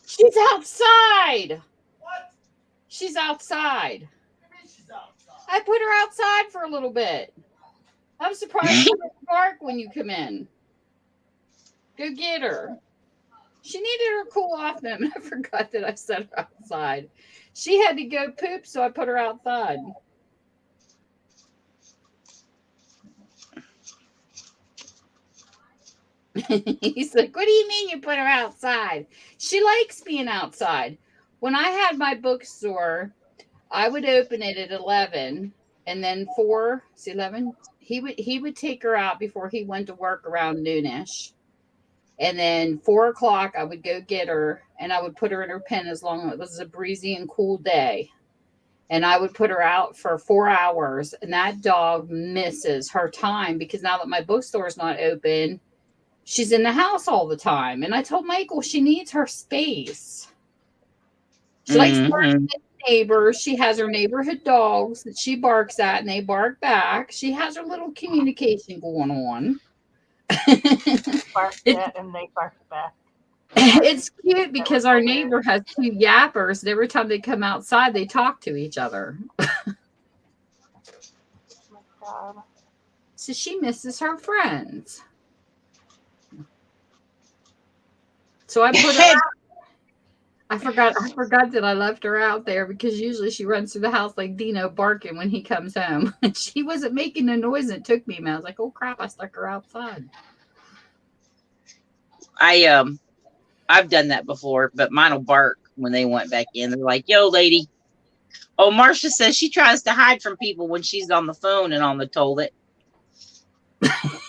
She's outside. What? She's outside. What do you mean she's outside? I put her outside for a little bit. I'm surprised she didn't bark when you come in. Go get her. She needed her cool off them. I forgot that I set her outside. She had to go poop, so I put her outside. He's like, what do you mean you put her outside? She likes being outside. When I had my bookstore, I would open it at 11 and then 4, see 11? He would take her out before he went to work around noonish. And then 4 o'clock, I would go get her and I would put her in her pen as long as it was a breezy and cool day. And I would put her out for 4 hours. And that dog misses her time because now that my bookstore is not open, she's in the house all the time. And I told Michael she needs her space. She likes barking at neighbors. She has her neighborhood dogs that she barks at and they bark back. She has her little communication going on. Bark at and they bark back. It's cute because our neighbor has 2 yappers, and every time they come outside, they talk to each other. Oh my God. So she misses her friends. So I put her out. I forgot that I left her out there because usually she runs through the house like Dino barking when he comes home. She wasn't making a noise and it took me a minute. I was like, oh crap, I stuck her outside. I've done that before, but mine will bark when they went back in. They're like, yo, lady. Oh, Marcia says she tries to hide from people when she's on the phone and on the toilet.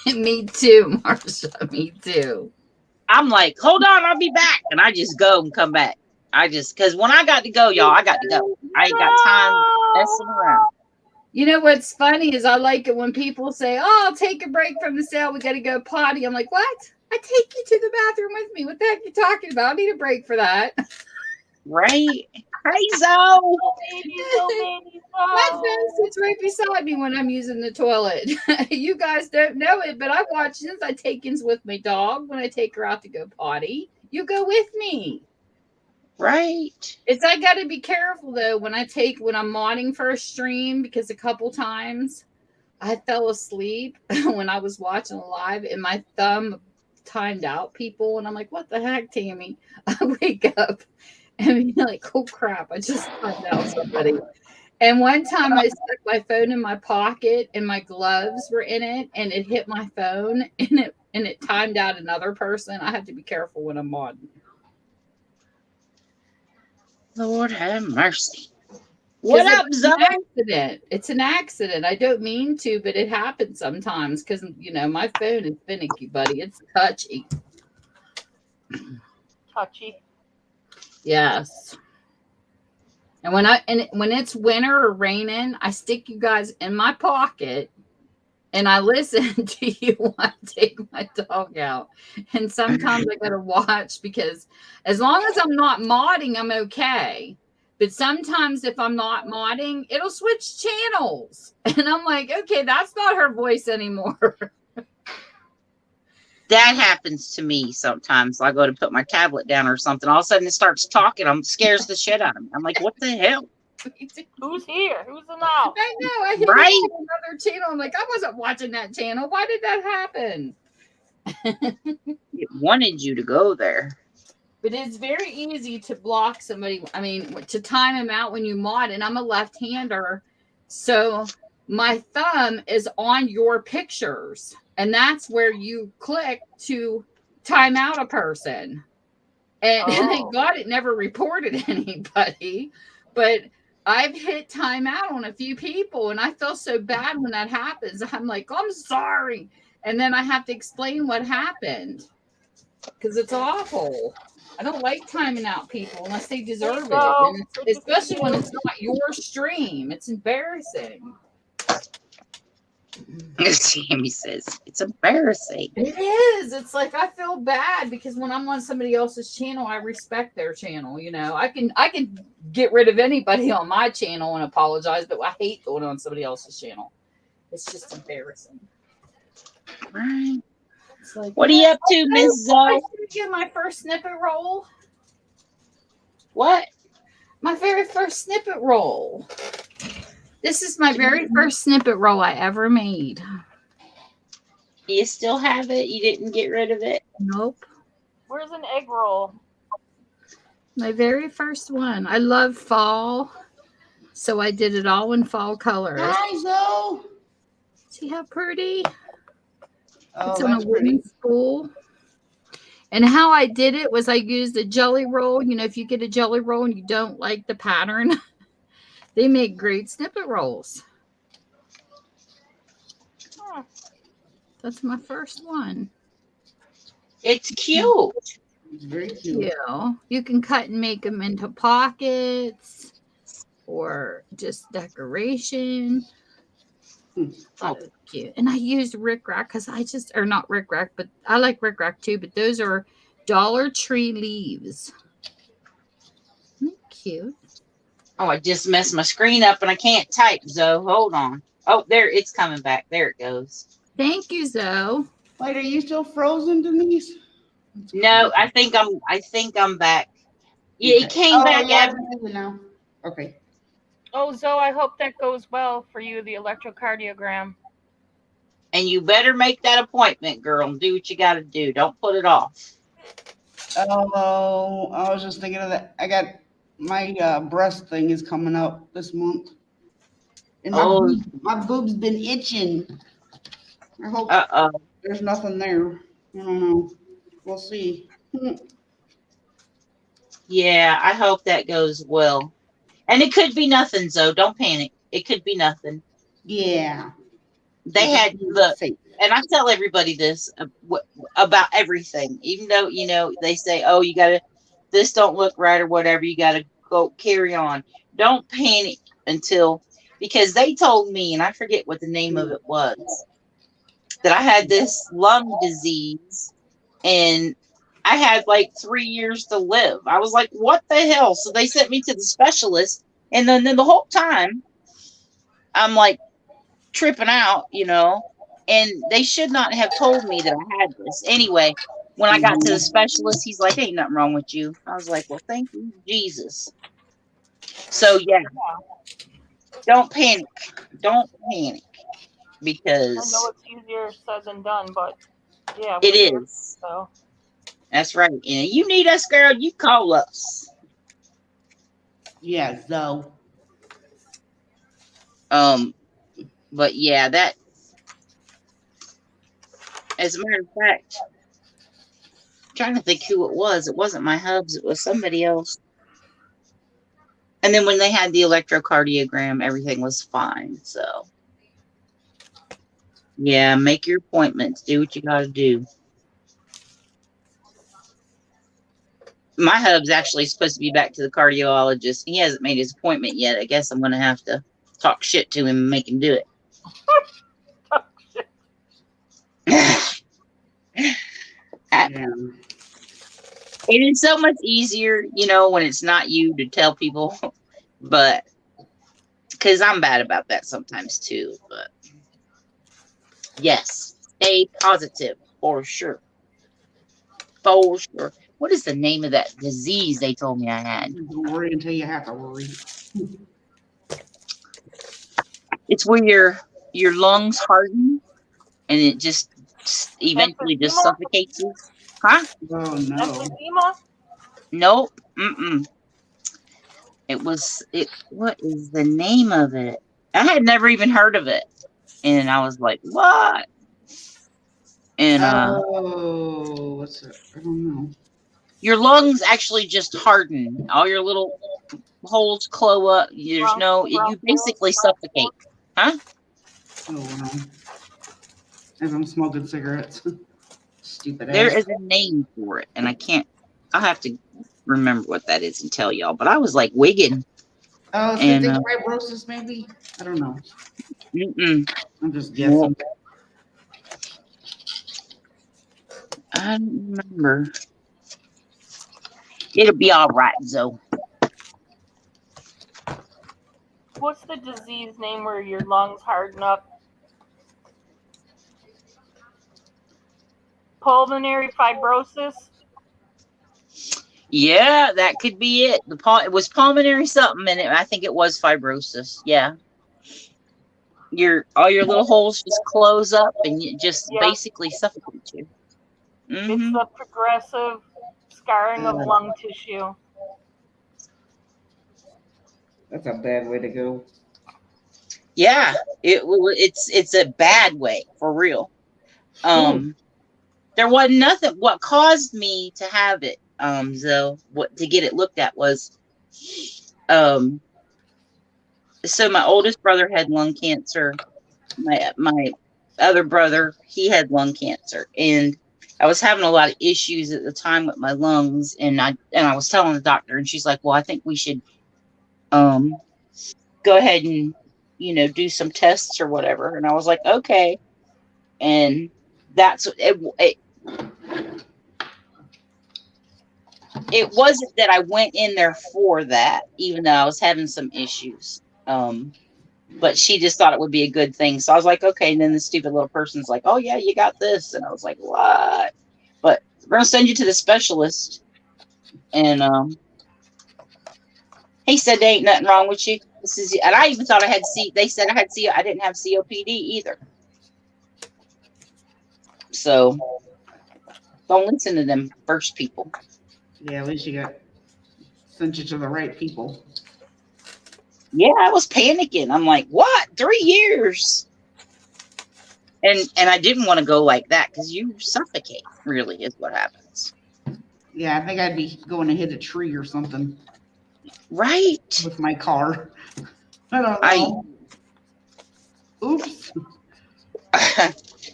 Me too, Marsha. Me too. I'm like, hold on, I'll be back. And I just go and come back. Because when I got to go, y'all, I got to go. I ain't got time messing around. You know what's funny is I like it when people say, oh, I'll take a break from the sale. We got to go potty. I'm like, what? I take you to the bathroom with me. What the heck are you talking about? I need a break for that. Right? Hey, Zoe. Oh, baby, oh, baby, My oh. phone sits right beside me when I'm using the toilet. You guys don't know it, but I watch since I take ins with my dog when I take her out to go potty. You go with me. Right. It's I got to be careful though when I'm modding for a stream because a couple times I fell asleep when I was watching a live and my thumb timed out people and I'm like, what the heck, Tammy? I wake up and be like, oh crap, I just timed out somebody. And one time I stuck my phone in my pocket and my gloves were in it and it hit my phone and and it timed out another person, I have to be careful when I'm modding. Lord have mercy. What up, It's Zoe? an accident. It's an accident. I don't mean to, but it happens sometimes because, you know, my phone is finicky, buddy. It's touchy. Touchy. Yes. And when it's winter or raining, I stick you guys in my pocket and I listen to you while I take my dog out. And sometimes I gotta watch because as long as I'm not modding, I'm okay. But sometimes if I'm not modding, it'll switch channels. And I'm like, okay, that's not her voice anymore. That happens to me sometimes. I go to put my tablet down or something. All of a sudden it starts talking. Scares the shit out of me. I'm like, what the hell? Who's here? Who's in the house? I know. I hit Right? it on another channel. I'm like, I wasn't watching that channel. Why did that happen? It wanted you to go there. But it's very easy to block somebody. I mean, to time them out when you mod. And I'm a left-hander, so my thumb is on your pictures, and that's where you click to time out a person. And thank God it never reported anybody. But I've hit time out on a few people, and I feel so bad when that happens. I'm like, I'm sorry. And then I have to explain what happened because it's awful. I don't like timing out people unless they deserve it. And especially when it's not your stream. It's embarrassing. Jamie says, it's embarrassing. It is. It's like I feel bad because when I'm on somebody else's channel, I respect their channel. You know, I can get rid of anybody on my channel and apologize, but I hate going on somebody else's channel. It's just embarrassing. Right. It's like, what are you up to, Miss Zoe? I should get my first snippet roll. What? My very first snippet roll. This is my very first snippet roll I ever made. You still have it? You didn't get rid of it? Nope. Where's an egg roll? My very first one. I love fall, so I did it all in fall colors. Hi, Zoe. See how pretty? Oh, It's on a that's wooden pretty. spool. And how I did it was I used a jelly roll. You know, if you get a jelly roll and you don't like the pattern, they make great snippet rolls. That's my first one. It's cute. It's very cute. Yeah. You can cut and make them into pockets or just decoration. Oh, cute. And I used Rick Rack because or not Rick Rack, but I like Rick Rack too, but those are Dollar Tree leaves. Isn't that cute? Oh, I just messed my screen up and I can't type, Zoe. Hold on. Oh, there, it's coming back. There it goes. Thank you, Zoe. Wait, are you still frozen, Denise? No, I think I'm back. Yeah, Okay. it came back. Yeah, now. Okay. Oh, Zoe, I hope that goes well for you, the electrocardiogram. And you better make that appointment, girl, and do what you got to do. Don't put it off. Oh, I was just thinking of that. I got my breast thing is coming up this month. And my boob's been itching. I hope there's nothing there. I don't know. We'll see. Yeah, I hope that goes well. And it could be nothing, Zoe. Don't panic. It could be nothing. Yeah. They had and I tell everybody this about everything, even though, you know, they say, oh, you got to, this don't look right or whatever. You got to go carry on. Don't panic because they told me, and I forget what the name of it was, that I had this lung disease and I had like 3 years to live. I was like, what the hell? So they sent me to the specialist. And then the whole time I'm like tripping out, you know, and they should not have told me that I had this. Anyway, when I got to the specialist, he's like, ain't nothing wrong with you. I was like, well, thank you, Jesus. So yeah, don't panic. Don't panic because I know it's easier said than done, but yeah. It is. So. That's right. And you need us, girl, you call us. Yeah, so. But yeah, As a matter of fact, I'm trying to think who it was. It wasn't my hubs. It was somebody else. And then when they had the electrocardiogram, everything was fine. So, yeah, make your appointments. Do what you got to do. My hub's actually supposed to be back to the cardiologist. He hasn't made his appointment yet. I guess I'm going to have to talk shit to him and make him do it. Yeah. It is so much easier, you know, when it's not you to tell people, but because I'm bad about that sometimes too. But yes, stay positive for sure. For sure. What is the name of that disease they told me I had? Don't worry until you have to worry. It's where your lungs harden and it just eventually just Emphysema? suffocates you. Huh? Oh no. Emphysema? Nope. Mm-mm. What is the name of it? I had never even heard of it. And I was like, what? And Oh, what's it? I don't know. your lungs actually just harden. All your little holes close up. You basically suffocate. Huh? Oh wow. As I'm smoking cigarettes. Stupid There ass. is a name for it, and I'll have to remember what that is and tell y'all. But I was like wigging. Oh, And cystic fibrosis, maybe? I don't know. I'm just guessing. I don't remember. It'll be all right, Zoe. What's the disease name where your lungs harden up? Pulmonary fibrosis? Yeah, that could be it. It was pulmonary something, and I think it was fibrosis. Yeah, all your little holes just close up, and it just basically suffocates you. It's the progressive scarring of lung tissue. That's a bad way to go. Yeah, it's a bad way for real. There wasn't nothing. What caused me to have it, to get it looked at was, so my oldest brother had lung cancer. My other brother, he had lung cancer, and I was having a lot of issues at the time with my lungs, and I was telling the doctor, and she's like, "Well, I think we should go ahead and do some tests or whatever." And I was like, "Okay." And that's it wasn't that I went in there for that, even though I was having some issues. But she just thought it would be a good thing. So I was like, okay. And then the stupid little person's like, "Oh yeah, you got this." And I was like, "What?" But we're gonna send you to the specialist. And he said there ain't nothing wrong with you. And I even thought I had they said I had I didn't have COPD either. So don't listen to them first people. Yeah, at least you sent you to the right people. Yeah, I was panicking. I'm like, what? 3 years? And I didn't want to go like that because you suffocate, really, is what happens. Yeah, I think I'd be going to hit a tree or something. Right. With my car. I don't know. Oops.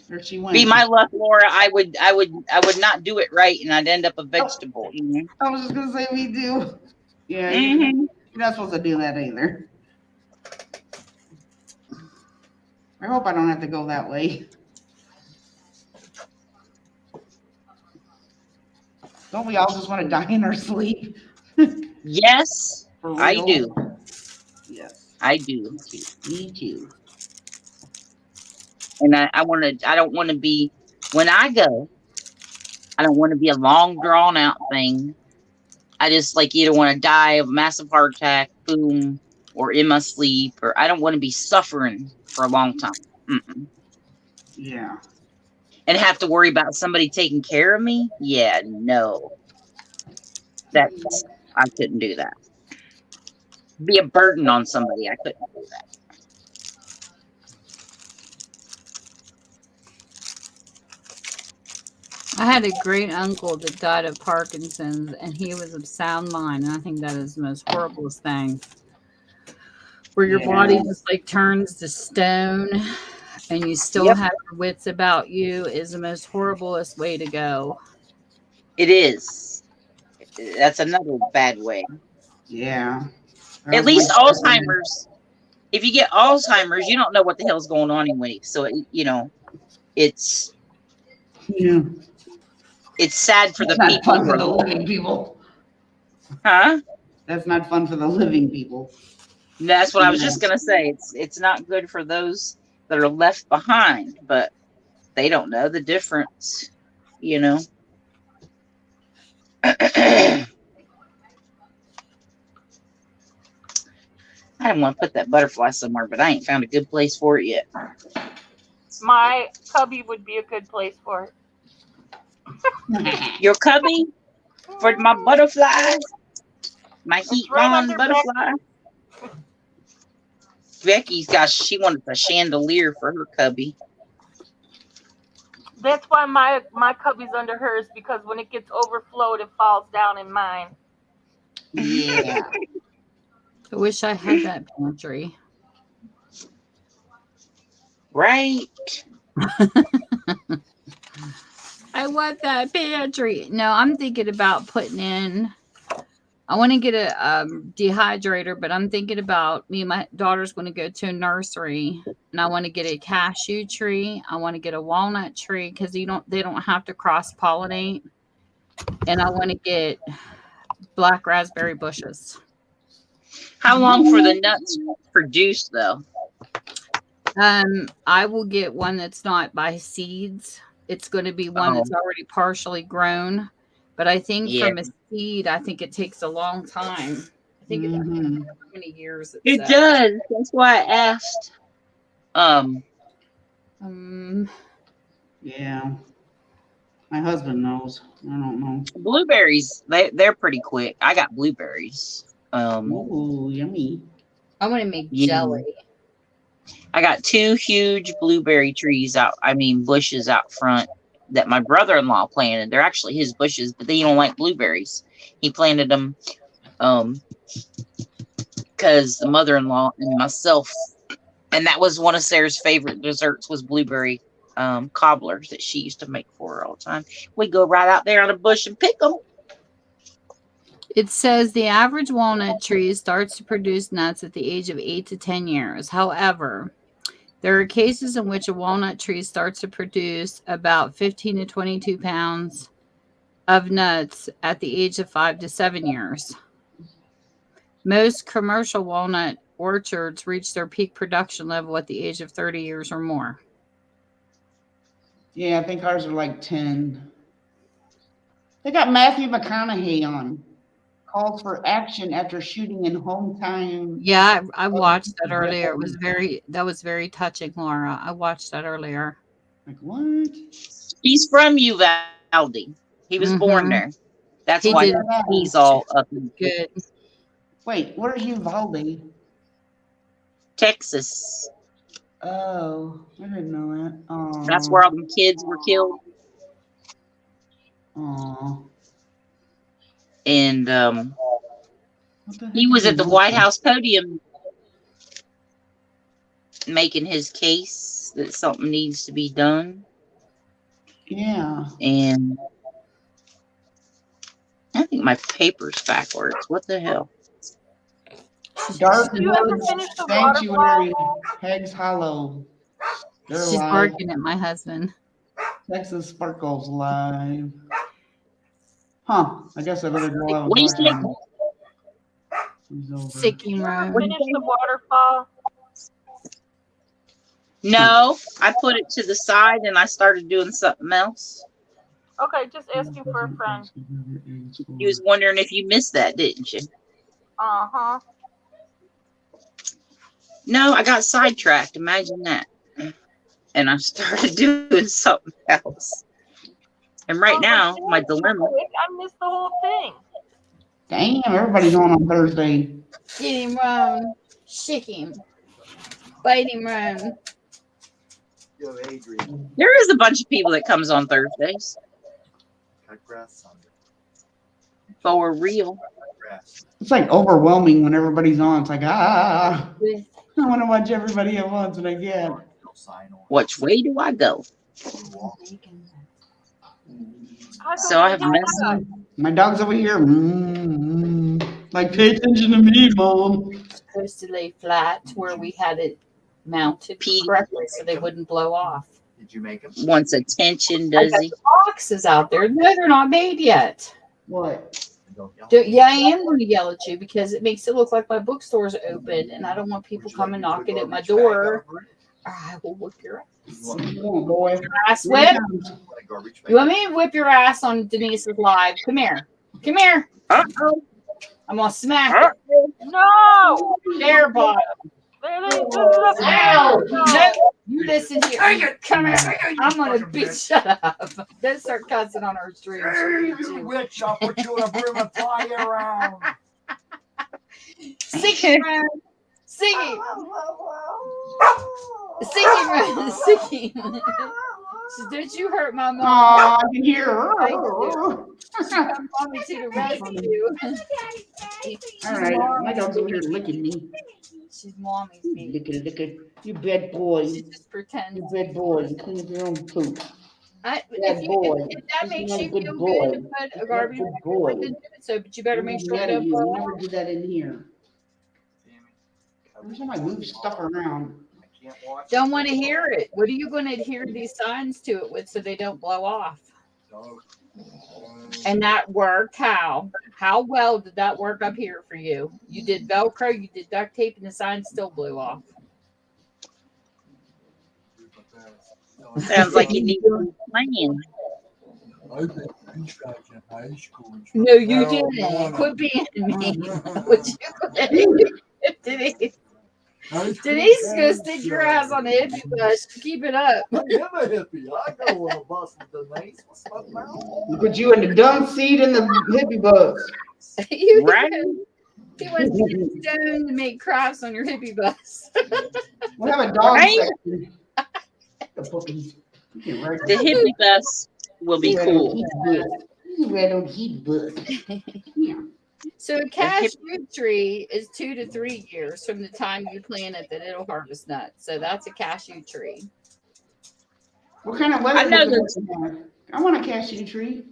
There she went. Be my luck, Laura. I would not do it right, and I'd end up a vegetable. I was just gonna say me too. Yeah, you're not supposed to do that either. I hope I don't have to go that way. Don't we all just want to die in our sleep? Yes, I do. Yes, I do. Me too. And I don't want to be, when I go, I don't want to be a long drawn out thing. I just either want to die of a massive heart attack, boom, or in my sleep, or I don't want to be suffering for a long time. Yeah. And have to worry about somebody taking care of me. Yeah, no. I couldn't do that. Be a burden on somebody. I couldn't do that. I had a great uncle that died of Parkinson's, and he was of sound mind. And I think that is the most horriblest thing, where your body just like turns to stone, and you still Yep, have your wits about you, is the most horriblest way to go. it is. That's another bad way. Yeah. That At was my least cousin. Alzheimer's. If you get Alzheimer's, you don't know what the hell's going on anyway. So it's Yeah. it's sad for That's the not people fun who for are, the living people. huh? That's not fun for the living people. That's what I was Yeah. just gonna say. It's not good for those that are left behind, but they don't know the difference, you know. I don't want to put that butterfly somewhere, but I ain't found a good place for it yet. My cubby would be a good place for it. Your cubby for my butterflies, my It's heat right bomb under Becky. butterfly. She wanted a chandelier for her cubby. That's why my cubby's under hers, because when it gets overflowed, it falls down in mine. Yeah. I wish I had that pantry. Right? I want that pantry. No, I'm thinking about putting in. I want to get a dehydrator, but I'm thinking about me and my daughter's going to go to a nursery, and I want to get a cashew tree. I want to get a walnut tree because they don't have to cross pollinate, and I want to get black raspberry bushes. How long for the nuts produce though? I will get one that's not by seeds. It's going to be one that's already partially grown. But I think Yeah. from a seed, I think it takes a long time. I think I don't know how many years It says. does. That's why I asked. Yeah. My husband knows. I don't know. Blueberries, they're pretty quick. I got blueberries. Ooh, yummy. I want to make Yeah. jelly. I got 2 huge blueberry bushes out front that my brother-in-law planted. They're actually his bushes, but they don't like blueberries. He planted them because the mother-in-law and myself, and that was one of Sarah's favorite desserts, was blueberry cobblers that she used to make for her all the time. We go right out there on a bush and pick them. It says the average walnut tree starts to produce nuts at the age of 8 to 10 years. However, there are cases in which a walnut tree starts to produce about 15 to 22 pounds of nuts at the age of 5 to 7 years. Most commercial walnut orchards reach their peak production level at the age of 30 years or more. Yeah, I think ours are like 10. They got Matthew McConaughey on. Calls for action after shooting in hometown. Yeah, I watched that earlier. That was very touching, Laura. I watched that earlier. Like, what? He's from Uvalde. He was born there. That's He why did he's all up in good. Wait, where's Uvalde? Texas. Oh, I didn't know that. Oh. That's where all them kids were killed. Oh. And he was at the White House podium making his case that something needs to be done. Yeah. And I think my paper's backwards. What the hell? Dark You ever Woods finish the Sanctuary, waterfall? Hags Hollow. They're She's live. barking at my husband. Texas Sparkles live. Huh. I guess I better go out. What do you say? Sicking room. Finish the waterfall. No, I put it to the side and I started doing something else. Okay, just asking for a friend. He was wondering if you missed that, didn't you? Uh-huh. No, I got sidetracked. Imagine that. And I started doing something else. And right now, my dilemma. I missed the whole thing. Damn, everybody's on Thursday. Get him wrong. Shake him. Bite him wrong. There is a bunch of people that comes on Thursdays. Cut grass Sunday. For real. Cut grass. It's like overwhelming when everybody's on. It's like, I want to watch everybody at once, and I can't. No sign on. Which way do I go? You walk. So I have messed. My dog's over here. Like, pay attention to me, Mom. Supposed to lay flat to where we had it mounted Pete. correctly so they wouldn't blow off. Did you make them? Wants attention, I does got he? the boxes out there. No, they're not made yet. What? Yeah, I am going to yell at you because it makes it look like my bookstore's open, and I don't want people coming knocking at my door. I will whip your ass. Come on, boy. Ass whip. You want me to whip your ass on Denise's live? Come here. Come here. Uh-oh. I'm going to smack it. No! There, bottom. Ow! No, you listen here. Come here. I'm going to beat. Shut up. Don't start cussing on our stream. Hey, you witch, I'll put you in a broom and fly you around. Sing it, man. Sing it. Singing, man. Singing. Did you hurt my mom? Oh, I can hear her. Thank you. Mommy to the rescue. All right, my dog's over here licking me. She's mommy's baby. Look at you, bad boy. She just pretends. You bad boy. You clean up your own poop. If that makes you feel good to put a garbage bag boy. in, so, but you better make sure it You don't never blow do that in here. Every time I move stuff around. Don't want to hear it. What are you going to adhere these signs to it with so they don't blow off? And that worked how? How well did that work up here for you? You did Velcro, you did duct tape, and the sign still blew off. Sounds like you need a plan. No, you didn't. Quit being mean. Would you? Denise. Denise is going to stick your ass on the hippie bus. Keep it up. I am a hippie. I go on a bus with Denise. What's up now? Put you in the dumb seat in the hippie bus. You Right. He wants to get stoned to make crafts on your hippie bus. We'll have a dog Right? section. The puppies. The hippie bus will be cool. You read on heat bus. Yeah. So a cashew tree is 2 to 3 years from the time you plant it that it'll harvest nuts. So that's a cashew tree. What kind of weather? I know does it have? I want a cashew tree.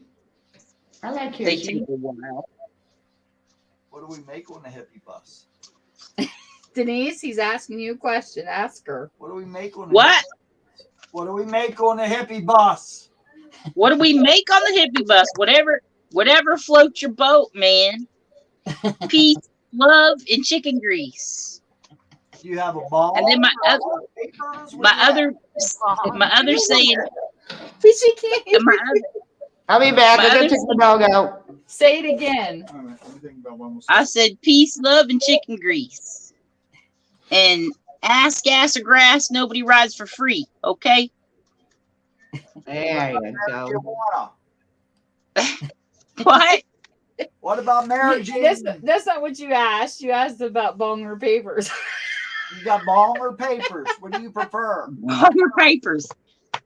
I like They cashew. take a while. What do we make on the hippie bus? Denise, he's asking you a question. Ask her. What do we make on the What? What do we make on the hippie bus? What do we make on the hippie bus? Whatever floats your boat, man. Peace, love, and chicken grease. Do you have a ball? And then my other saying, She can't. my I'll be back. My I gotta other- take the dog out. Say it again. All right, let me think about one more. I said peace, love, and chicken grease. And ass, gas, or grass, nobody rides for free. Okay. There you go. What? What about Mary Jane? That's not what you asked. You asked about Bonger papers. You got ball or papers? What do you prefer? On your papers.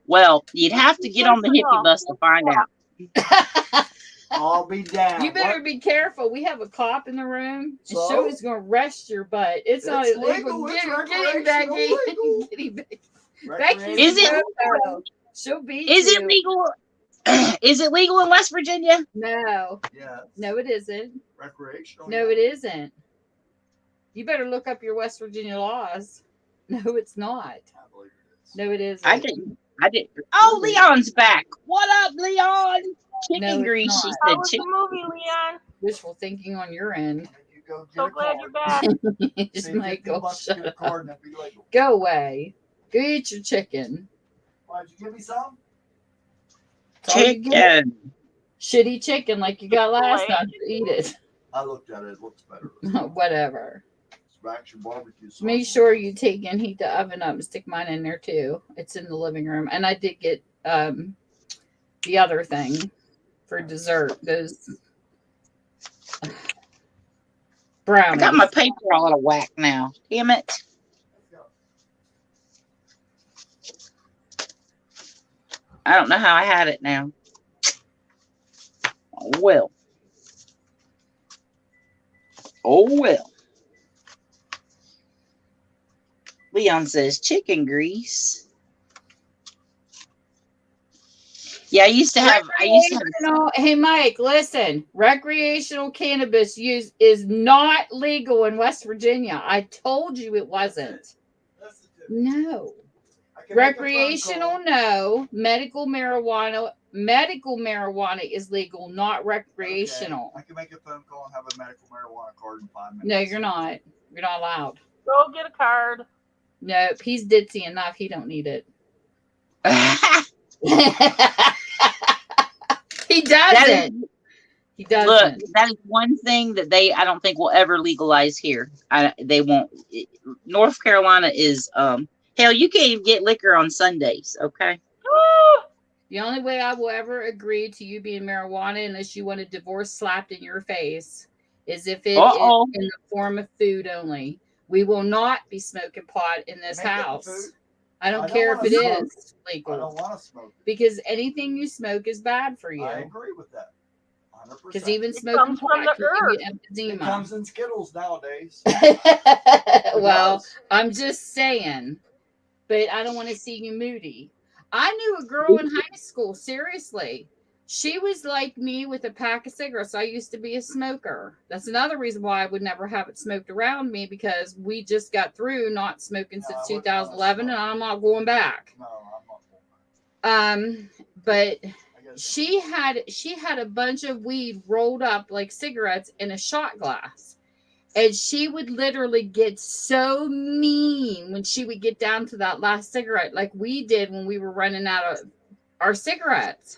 Well, you'd have to get on the hippie bus to find out. I'll be down. You better be careful. We have a cop in the room. So? And Shirley's going to arrest your butt. It's not It's illegal. legal. Get It's him, Becky. recreational Get him, Becky. Recreation. Is it- No. She'll beat Is you. it legal? Is it legal in West Virginia? No. Yeah, No, it isn't. recreational. No, it isn't. You better look up your West Virginia laws. No, it's not. I believe it is. No, it isn't. I didn't. Oh, Leon's back. What up, Leon? Chicken No, it's grease. She not. How said was chicken. the movie, Leon? Wishful thinking on your end. You go get So a glad card. you're back. Just Pay $50 Michael, to shut get a up. card and it'll be legal. Go away. Go eat your chicken. Why'd you give me some? That's all you get. Chicken. Shitty chicken like you got last Chick-fil-A. time. Eat it. I looked at it. It looks better. Whatever. It's actually barbecue sauce. Make sure you take and heat the oven up and stick mine in there too. It's in the living room. And I did get the other thing for dessert. Those I brownies. got my paper all out of whack now. Damn it. I don't know how I had it now. well. Oh well. Leon says chicken grease. Yeah, I used to have. Hey, Mike, listen. Recreational cannabis use is not legal in West Virginia. I told you it wasn't. No. Recreational, no. Medical marijuana. Medical marijuana is legal, not recreational. Okay. I can make a phone call and have a medical marijuana card in 5 minutes. No, you're not. You're not allowed. Go get a card. Nope, he's ditzy enough. He don't need it. He doesn't. He doesn't. Look, that is one thing that I don't think will ever legalize here. They won't. North Carolina is hell. You can't even get liquor on Sundays. Okay. The only way I will ever agree to you being marijuana, unless you want a divorce slapped in your face, is if it is in the form of food only. We will not be smoking pot in this house. I don't care if it is legal. I don't want to smoke it. Because anything you smoke is bad for you. I agree with that. 100%. Because even smoking pot can give you emphysema. It comes in Skittles nowadays. Well, I'm just saying. But I don't want to see you moody. I knew a girl in high school, seriously. She was like me with a pack of cigarettes. I used to be a smoker. That's another reason why I would never have it smoked around me, because we just got through not smoking since 2011, and I'm not going back. No, I'm not going back. But she had a bunch of weed rolled up like cigarettes in a shot glass. And she would literally get so mean when she would get down to that last cigarette, like we did when we were running out of our cigarettes.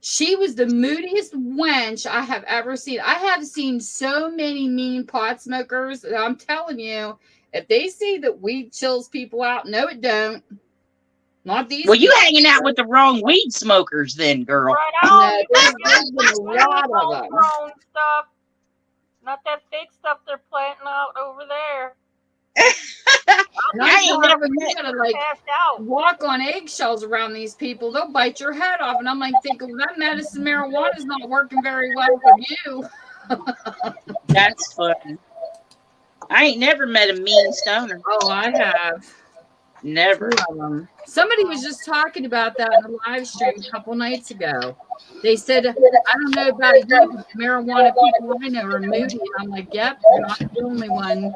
She was the moodiest wench I have ever seen. I have seen so many mean pot smokers that I'm telling you, if they see that weed chills people out, no, it don't. Not these. Well, you hanging out with the wrong weed smokers, then, girl. Right on. No, there's been a lot of them. Homegrown stuff. Not that fake stuff they're planting out over there. I ain't never you gotta like walk on eggshells around these people. They'll bite your head off. And I'm like thinking, well, that medicine marijuana is not working very well for you. That's funny. I ain't never met a mean stoner. Oh, I have. Never. Somebody was just talking about that in a live stream a couple nights ago. They said, I don't know about you, but the marijuana people I know are moody. And I'm like, yep, you're not the only one.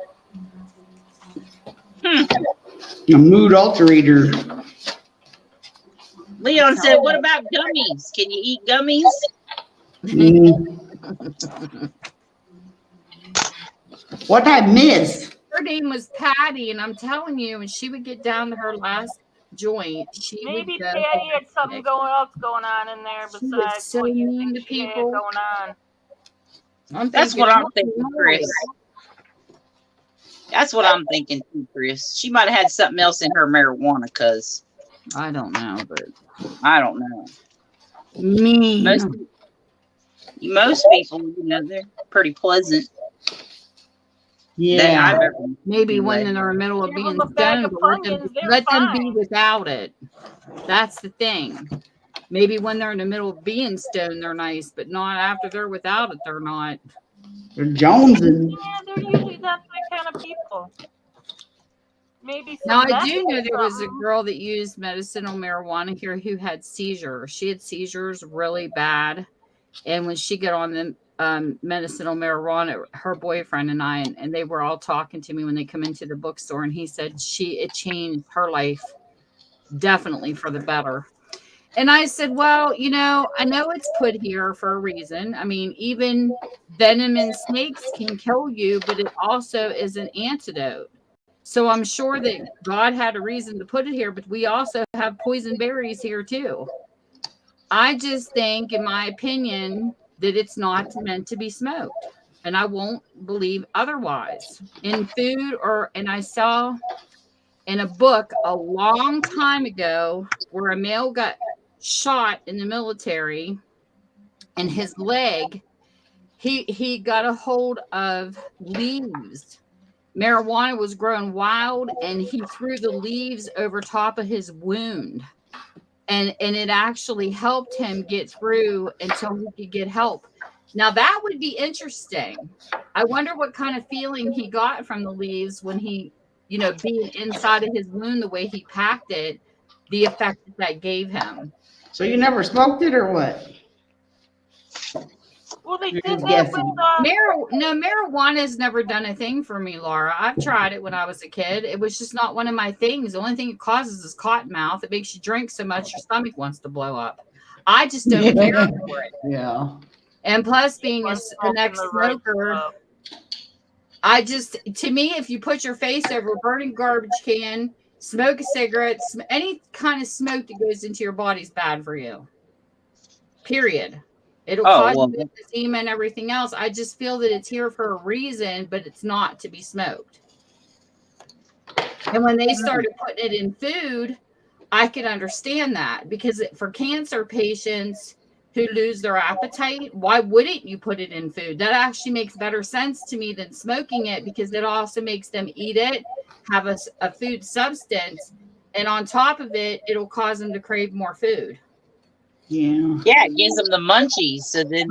A mood alterator. Leon said, what about gummies? Can you eat gummies? What I miss? Her name was Patty, and I'm telling you, when she would get down to her last joint, maybe Patty had something else going on in there besides so what you mean think to she had people. going on. That's what I'm thinking, Chris. That's what I'm thinking too, Chris. She might have had something else in her marijuana, cause I don't know, but I don't know. Mean. Most people, they're pretty pleasant. Yeah. Maybe when they're in the middle of being stoned, let them be without it. That's the thing. Maybe when they're in the middle of being stoned, they're nice, but not after they're without it, they're not. They're jonesing. Yeah, they're usually not that kind of people. Maybe. Now, I do know there was a girl that used medicinal marijuana here who had seizures. She had seizures really bad. And when she got on the medicinal marijuana, her boyfriend and they were all talking to me when they come into the bookstore, and he said it changed her life definitely for the better. And I said, well, I know it's put here for a reason. I mean, even venom in snakes can kill you, but it also is an antidote. So I'm sure that God had a reason to put it here, but we also have poison berries here too. I just think, in my opinion, that it's not meant to be smoked, and I won't believe otherwise. In food, and I saw in a book a long time ago where a male got shot in the military, and his leg, he got a hold of leaves. Marijuana was growing wild, and he threw the leaves over top of his wound. and it actually helped him get through until he could get help. Now that would be interesting. I wonder what kind of feeling he got from the leaves when he, being inside of his wound, the way he packed it, the effect that gave him. So you never smoked it or what? Well, they You're did just that guessing. with Marijuana's never done a thing for me, Laura. I've tried it when I was a kid. It was just not one of my things. The only thing it causes is cotton mouth. It makes you drink so much your stomach wants to blow up. I just don't care for it. Yeah. And plus, being an smoking ex-smoker, to me, if you put your face over a burning garbage can, smoke a cigarette, any kind of smoke that goes into your body's bad for you. Period. It'll cause you emphysema and everything else. I just feel that it's here for a reason, but it's not to be smoked. And when they started putting it in food, I could understand that, because for cancer patients who lose their appetite, why wouldn't you put it in food? That actually makes better sense to me than smoking it, because it also makes them eat it, have a food substance, and on top of it, it'll cause them to crave more food. Yeah. Yeah, it gives them the munchies, so then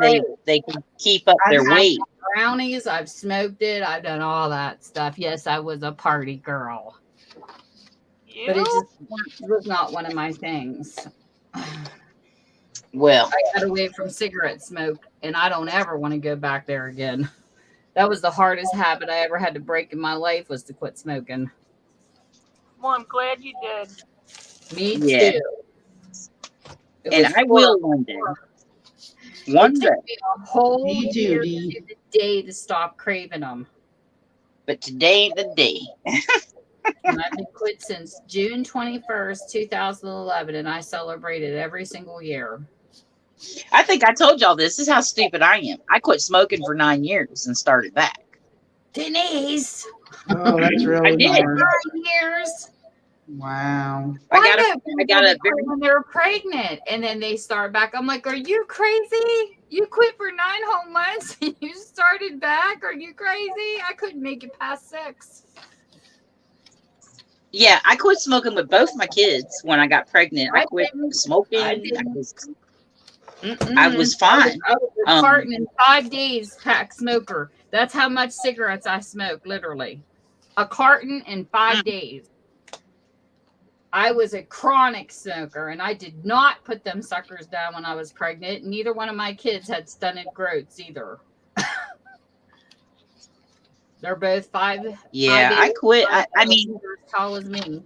they can keep up their weight. Brownies, I've smoked it, I've done all that stuff. Yes, I was a party girl. But it just was not one of my things. Well, I got away from cigarette smoke, and I don't ever want to go back there again. That was the hardest habit I ever had to break in my life, was to quit smoking. Well, I'm glad you did. Me too. And I will one day. One day. Took me a whole Me too, year Dee. to the day to stop craving them. But today ain't the day. And I've been quit since June 21st, 2011, and I celebrate it every single year. I think I told y'all this is how stupid I am. I quit smoking for 9 years and started back. Denise! Oh, that's really I did. hard. 9 years? Wow. I got a very when they're pregnant, and then they start back. I'm like, are you crazy? You quit for 9 whole months and you started back? Are you crazy? I couldn't make it past 6. Yeah, I quit smoking with both my kids when I got pregnant. I quit smoking. I was fine. I was a carton in 5 days, pack smoker. That's how much cigarettes I smoke, literally. A carton in 5 days. I was a chronic smoker, and I did not put them suckers down when I was pregnant. Neither one of my kids had stunted growths either. They're both 5. Yeah, 5 I quit. I mean, as tall as me.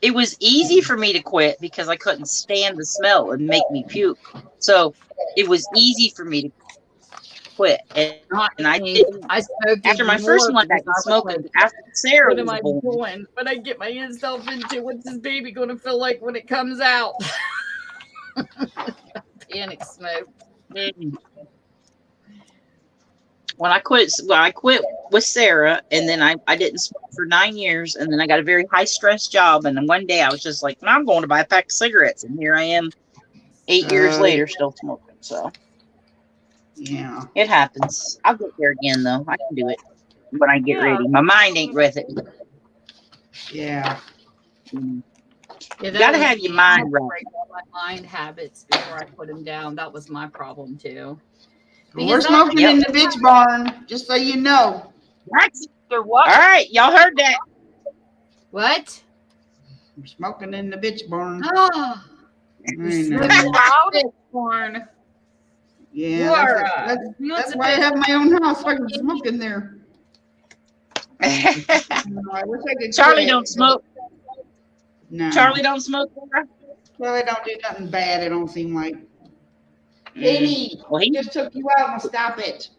it was easy for me to quit because I couldn't stand the smell and make me puke. So it was easy for me to quit. And I didn't. I smoked After my first one, I was smoking. After Sarah what was am I born, doing? What I get myself into? What's this baby going to feel like when it comes out? Panic smoke. When I quit with Sarah, and then I didn't smoke for 9 years, and then I got a very high stress job, and then one day I was just like, I'm going to buy a pack of cigarettes, and here I am 8 years later still smoking. So yeah, it happens. I'll get there again though. I can do it when I get ready. My mind ain't with it. Yeah. You Yeah, gotta have your mind right. Break all my mind habits before I put them down. That was my problem too. We're smoking in the bitch barn, just so you know. What? They're what? All right, y'all heard that. What? We're smoking in the bitch barn. Oh, I know. bitch barn. Yeah, that's why I have my own house, so I can smoke in there. I wish I could Charlie quit. don't smoke. No. Charlie don't smoke. Charlie don't do nothing bad, it don't seem like. Katie, Well, he just took you out and stop it.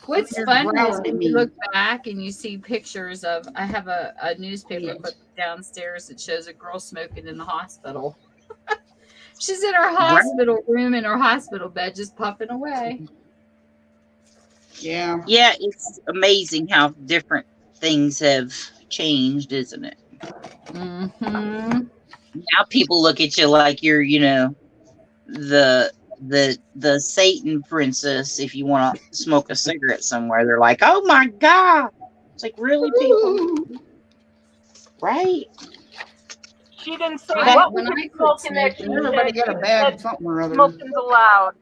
What's You're funny is growling at when me. you look back and you see pictures of, I have a newspaper clip downstairs that shows a girl smoking in the hospital. She's in her hospital room, in her hospital bed, just puffing away. Yeah. Yeah, it's amazing how different things have changed, isn't it? Mm-hmm. Now people look at you like you're, the Satan princess. If you want to smoke a cigarette somewhere, they're like, "Oh my God!" It's like, really, people, right? She didn't say I- what we when could I quit smoke in that. She smoking- Everybody said- got a she bag, said something or other. smoking's allowed.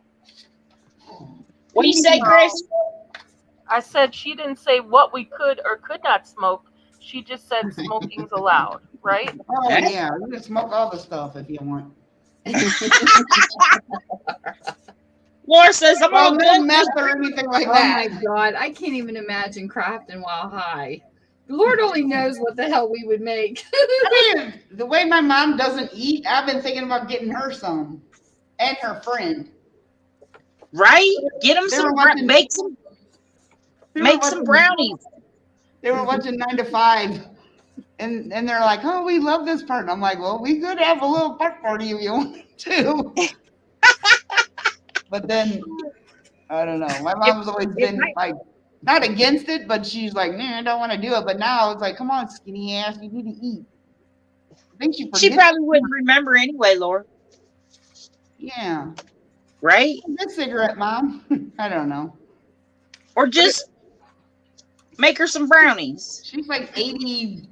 What do you say, Chris? I said she didn't say what we could or could not smoke. She just said smoking's allowed, right? Oh Eh? yeah, you can smoke all the stuff if you want. Laura says I'm Well, all no good. meth or anything like Oh that. my God, I can't even imagine crafting while high. The Lord only knows what the hell we would make. I mean, the way my mom doesn't eat, I've been thinking about getting her some, and her friend. Right? Get them They some, were watching- make some, They were make some watching- brownies. They were watching 9 to 5, and they're like, "Oh, we love this part." And I'm like, "Well, we could have a little part party if you want to." But then, I don't know. My mom's always been like, not against it, but she's like, "Nah, I don't want to do it." But now it's like, "Come on, skinny ass, you need to eat." I think she She forgets. probably wouldn't remember anyway, Laura. Yeah. Right? Good cigarette, Mom. I don't know. Or just make her some brownies. She's like 80 Make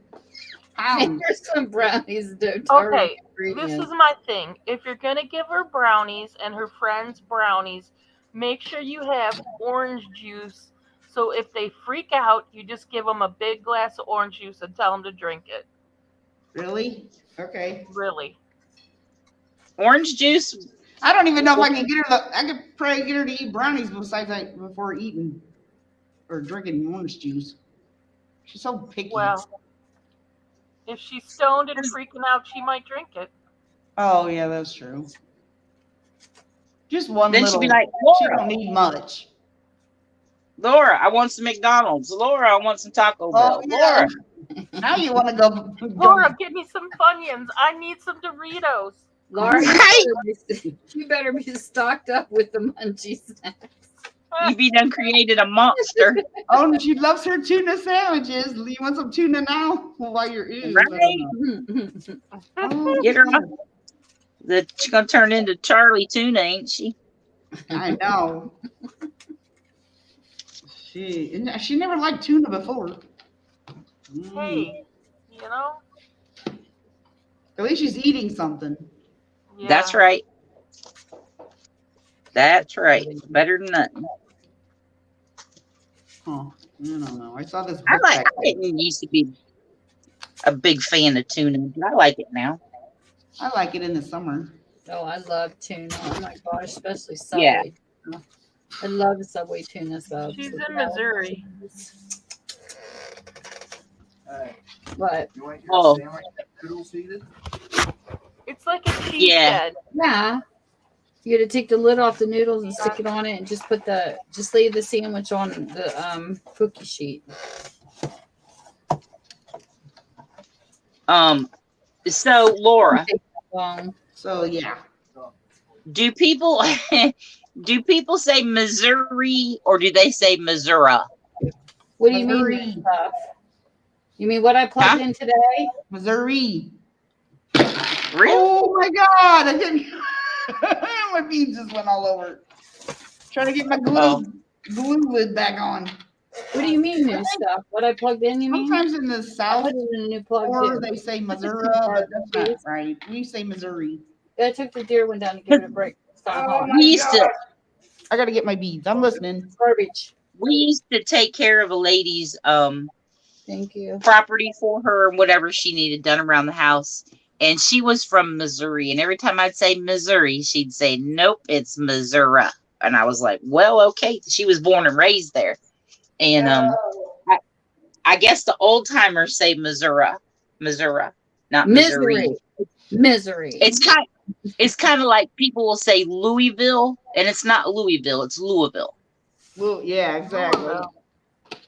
pounds. her some brownies, dude. Okay, this is my thing. If you're gonna give her brownies and her friends brownies, make sure you have orange juice. So if they freak out, you just give them a big glass of orange juice and tell them to drink it. Really? Okay. Really. Orange juice. I don't even know if I can get her I could probably get her to eat brownies before eating or drinking orange juice. She's so picky. Well, if she's stoned and freaking out, she might drink it. Oh yeah, that's true. Just one Then little. she'd be like, She Laura, don't need much. Laura, I want some McDonald's. Laura, I want some Taco Bell. Oh, yeah. Laura. Now you want to go. Laura, give me some Funyuns. I need some Doritos. Laura, Right. you better be stocked up with the munchie snacks. You be done created a monster. Oh, and she loves her tuna sandwiches. You want some tuna now? While you're eating. Right. Oh, Get her on. She's gonna turn into Charlie Tuna, ain't she? I know. She never liked tuna before. Hey, you know? At least she's eating something. Yeah. That's right. That's right. Better than nothing. Huh. I don't know. I saw this. I book back then. didn't used to be a big fan of tuna, but I like it now. I like it in the summer. Oh, I love tuna. Oh my gosh, especially Subway. Yeah. Tuna. I love the Subway tuna subs. She's in Missouri. Hey, What? you ain't Oh. got sandwich noodle seated? It's like a cheese Yeah. head. Yeah. You got to take the lid off the noodles and stick it on it, and just leave the sandwich on the cookie sheet. So Laura, So yeah. do people say Missouri or do they say Missouri? What do you Missouri. mean? Stuff? You mean what I plugged Huh? in today? Missouri. Really? Oh my God! I didn't. My beads just went all over. Trying to get my glue lid back on. What do you mean new stuff? What I plugged in? You mean? Sometimes in the I South, put it in a new plug or too. they say Missouri, but that's not right. We say Missouri. I took the deer one down to give it a break. Stop Oh, hauling. We used to I gotta get my beads. I'm listening. Garbage. take care of a lady's Thank you. property for her and whatever she needed done around the house. And she was from Missouri. And every time I'd say Missouri, she'd say, nope, it's Missouri. And I was like, well, okay. She was born and raised there. And I guess the old timers say Missouri, not Missouri. Misery. It's kind of like people will say Louisville, and it's not Louisville, it's Louisville. Well, yeah, exactly.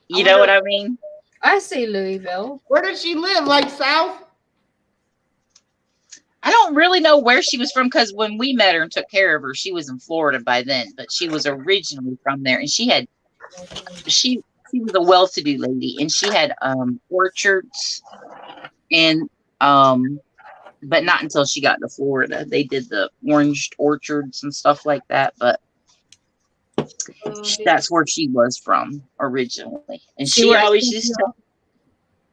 You know what I mean? I say Louisville. Where did she live? Like South? I don't really know where she was from because when we met her and took care of her, she was in Florida by then, but she was originally from there, and she was a well-to-do lady, and she had orchards, and but not until she got to Florida. They did the orange orchards and stuff like that, but that's where she was from originally, and she always used to tell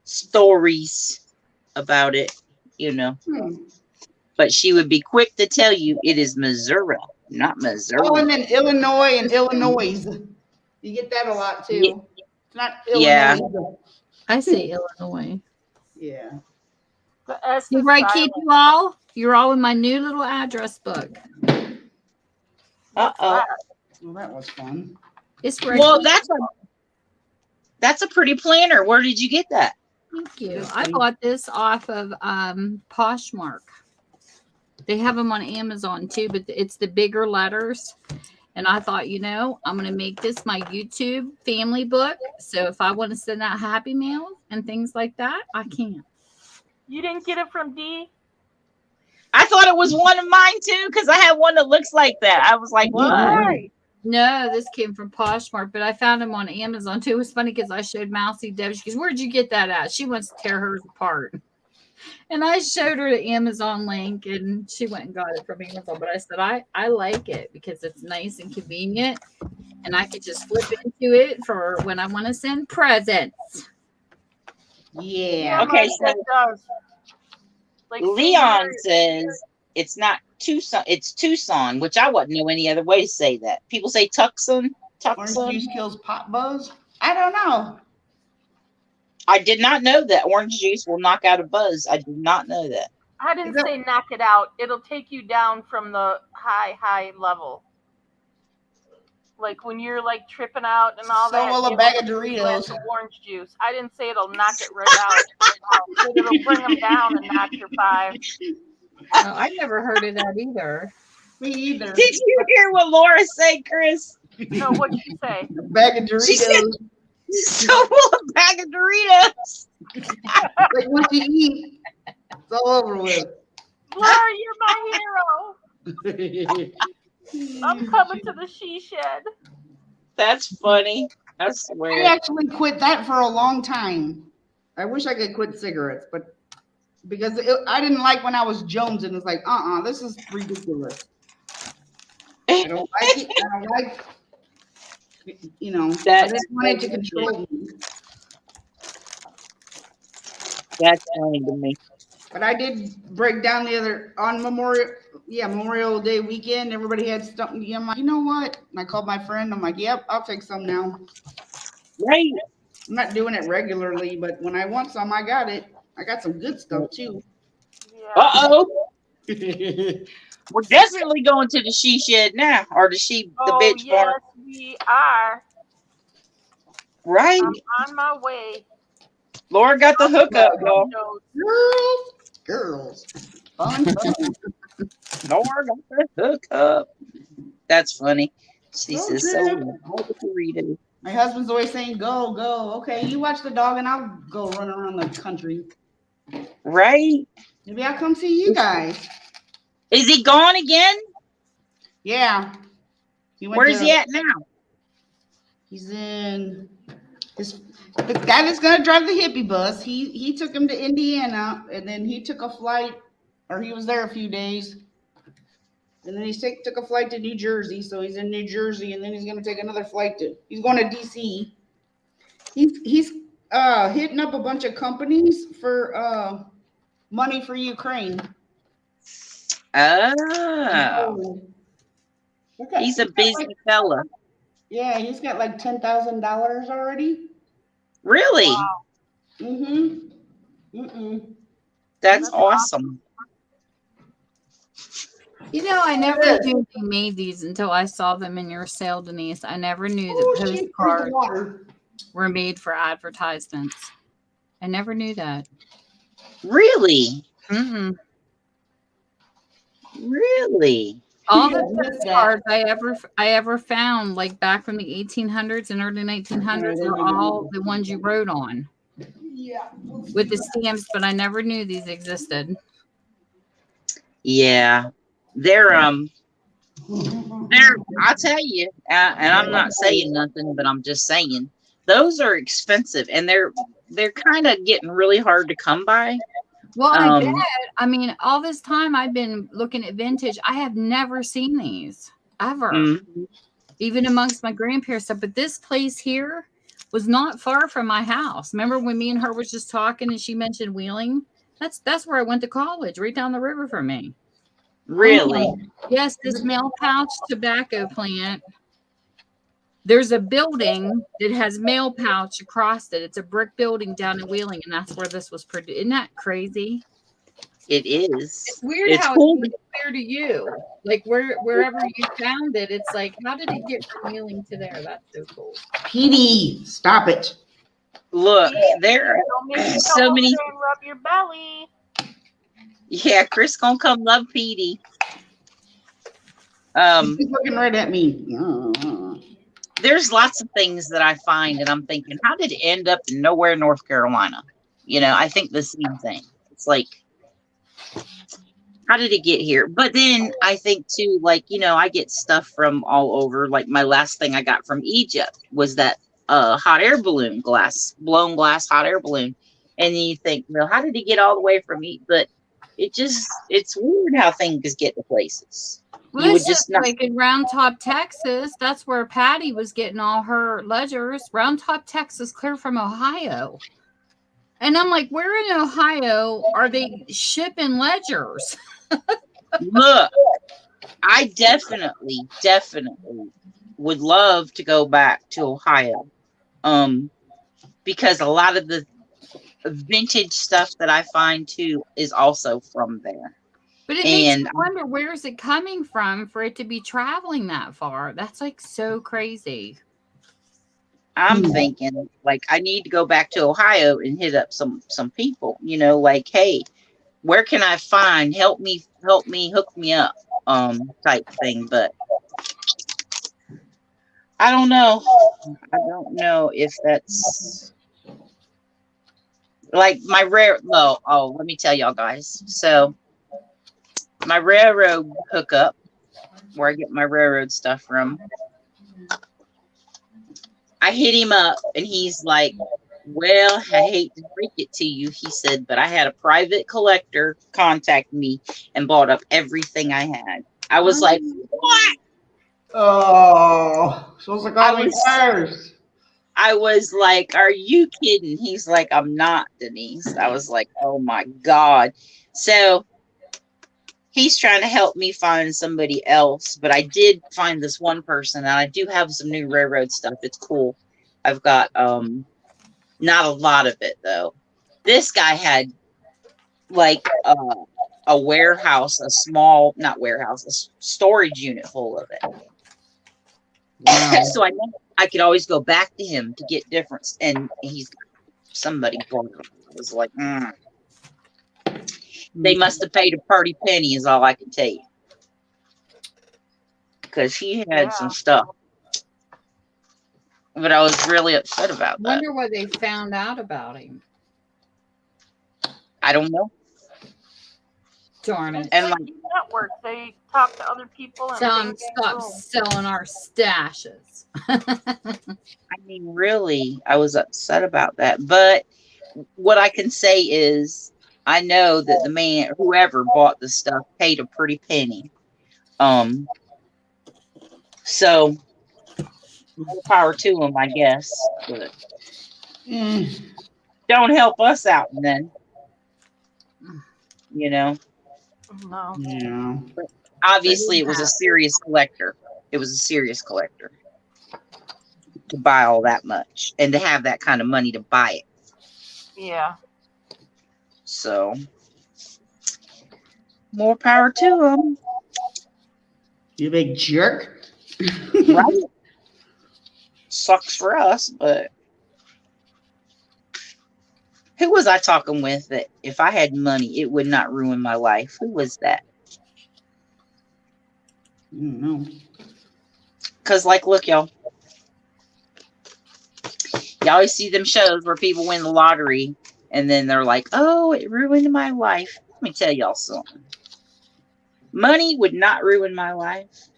stories about it. you know. Hmm. But she would be quick to tell you it is Missouri, not Missouri. Oh, and then Illinois and Illinois. You get that a lot too. It's not Yeah. Illinois. I say Illinois. Yeah. The S You is right, silent. keep you all? You're all in my new little address book. What's Uh-oh. that? Well, that was fun. It's where Well, that's a pretty planner. Where did you get that? Thank you. I bought this off of Poshmark. They have them on Amazon too, but it's the bigger letters. And I thought, I'm going to make this my YouTube family book. So if I want to send out happy mails and things like that, I can. You didn't get it from D? I thought it was one of mine too, because I had one that looks like that. I was like, what? Right. No, this came from Poshmark, but I found them on Amazon too. It was funny because I showed Mousy Deb. She goes, "Where'd you get that at?" She wants to tear hers apart. And I showed her the Amazon link and she went and got it from Amazon. But I said, I like it because it's nice and convenient. And I could just flip into it for when I want to send presents. Yeah. Okay, mine so does. Like Leon same says it's not Tucson, it's Tucson, which I wouldn't know any other way to say that. People say Tucson. Orange juice kills pot buzz. I don't know. I did not know that orange juice will knock out a buzz. I did not know that. I didn't say knock it out. It'll take you down from the high level. Like when you're like tripping out and all So that. will a it'll bag of give you a glass Doritos. of orange juice. I didn't say it'll knock it right out. But it'll bring them down and knock your 5. Oh, I never heard of that either. Me either. Did you hear what Laura said, Chris? No, what'd she say? A bag of She said, Doritos. so will a bag of Doritos. Like once you eat, it's all over with. Laura, you're my hero. I'm coming to the she shed. That's funny. I I swear. actually quit that for a long time. I wish I could quit cigarettes, but because I didn't like when I was Jones, and it's like, this is ridiculous. I don't like it. I don't like, I just wanted to control me. That's funny to me. But I did break down the other on Memorial Day weekend. Everybody had something. I'm like, you know what? And I called my friend. I'm like, yep, I'll take some now. Right. I'm not doing it regularly, but when I want some, I got it. I got some good stuff too. Yeah. Uh-oh. We're definitely going to the she shed now, or the bitch yes, farm. we are. Right. I'm on my way. Laura got the hookup, y'all. Girls. Fun. Laura got the hookup. That's funny. She Oh, says, dear. so Doritos. My husband's always saying, go, go. Okay, you watch the dog and I'll go run around the country. Right. Maybe I'll come see you guys. Is he gone again? Yeah. Where is he at now? He's in the guy that's gonna drive the hippie bus. He took him to Indiana, and then he took a flight, or he was there a few days, and then he took a flight to New Jersey. So he's in New Jersey, and then he's gonna take another flight he's going to DC. He's hitting up a bunch of companies for money for Ukraine. Oh. He's a busy fella. Yeah, he's got like $10,000 already. Really? Mm-hmm. That's awesome. I never knew they made these until I saw them in your sale, Denise. I never knew that postcards were made for advertisements. I never knew that. Really? Mm-mm. Really? All the postcards I ever found, like back from the 1800s and early 1900s, were all the ones you wrote on. Yeah. With the stamps, but I never knew these existed. Yeah. They're I'll tell you, and I'm not saying nothing, but I'm just saying those are expensive, and they're kind of getting really hard to come by. Well, I bet. I mean, all this time I've been looking at vintage. I have never seen these ever, even amongst my grandparents' stuff. But this place here was not far from my house. Remember when me and her was just talking and she mentioned Wheeling? That's where I went to college, right down the river from me. Really? Yes, this mail pouch tobacco plant. There's a building that has mail pouch across it. It's a brick building down in Wheeling, and that's where this was produced. Isn't that crazy? It is. It's weird It's how cool. it's clear to you. Like wherever you found it, it's like, how did it get from Wheeling to there? That's so cool. PD, stop it. Look, there Don't make are me so come over many. there and rub your belly. Yeah, Chris gonna come love Petey. He's looking right at me. There's lots of things that I find, and I'm thinking, how did it end up in nowhere, North Carolina? You know, I think the same thing. It's like, how did it get here? But then I think too, like, you know, I get stuff from all over. Like my last thing I got from Egypt was that hot air balloon blown glass hot air balloon. And then you think, well, how did it get all the way from Egypt? But it's weird how things get to places. Well, You would it's just just not. like in Round Top, Texas. That's where Patty was getting all her ledgers. Round Top, Texas, clear from Ohio. And I'm like, where in Ohio are they shipping ledgers? Look, I definitely would love to go back to Ohio. Because a lot of the vintage stuff that I find too is also from there. But it makes And me wonder, where is it coming from for it to be traveling that far? That's like so crazy. I'm thinking, like, I need to go back to Ohio and hit up some people, you know, like, hey, where can I find help me, hook me up, type thing. But I don't know. I don't know if that's like my let me tell y'all guys. So my railroad hookup, where I get my railroad stuff from, I hit him up and he's like, well, I hate to break it to you, he said, but I had a private collector contact me and bought up everything I had. I was like, what? Oh, supposed to call me first. I was like, are you kidding? He's like, I'm not, Denise. I was like, oh my God. So he's trying to help me find somebody else, but I did find this one person, and I do have some new railroad stuff. It's cool. I've got not a lot of it though. This guy had like a warehouse, a small, not warehouse, a storage unit full of it. Wow. So I know I could always go back to him to get different, and he's somebody bought it. I was like, they must have paid a pretty penny, is all I can tell you, because he had some stuff. But I was really upset about that. Wonder what they found out about him. I don't know. Darn it. And like network, they talk to other people and tell them stop selling our stashes. I mean, really, I was upset about that. But what I can say is, I know that the man, whoever bought the stuff, paid a pretty penny. So more power to him, I guess. But don't help us out then. You know? No. Yeah. But obviously, it was a serious collector. It was a serious collector to buy all that much and to have that kind of money to buy it. Yeah. So, more power to him. You big jerk. Right? Sucks for us, but who was I talking with that if I had money, it would not ruin my life? Who was that? I don't know. Because, like, look, y'all. You always see them shows where people win the lottery and then they're like, oh, it ruined my life. Let me tell y'all something. Money would not ruin my life.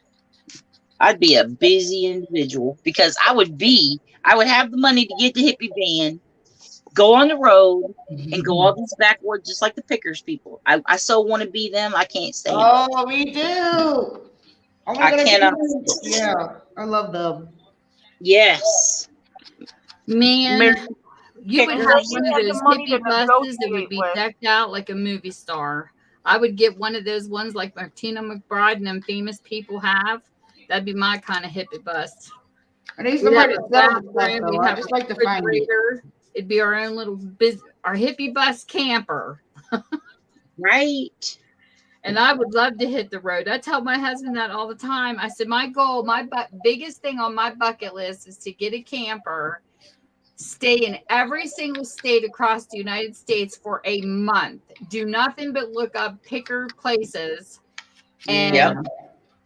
I'd be a busy individual because I would have the money to get the hippie van, go on the road, and go all these backwoods just like the Pickers people. I so want to be them. I can't stand it. Oh, me too. Oh my God, I cannot. Yeah, I love them. Yes. Man, You would And have then one you of had the those money to hippie buses that would negotiate be with. decked out like a movie star. I would get one of those ones like Martina McBride and them famous people have. That'd be my kind of hippie bus. And there's We'd have nobody a to sell the stuff bathroom. though. We'd I have just a like to find it. refrigerator. It'd be our own little our hippie bus camper. Right. And I would love to hit the road. I tell my husband that all the time. I said, my goal, biggest thing on my bucket list is to get a camper, stay in every single state across the United States for a month, do nothing but look up picker places, and Yep.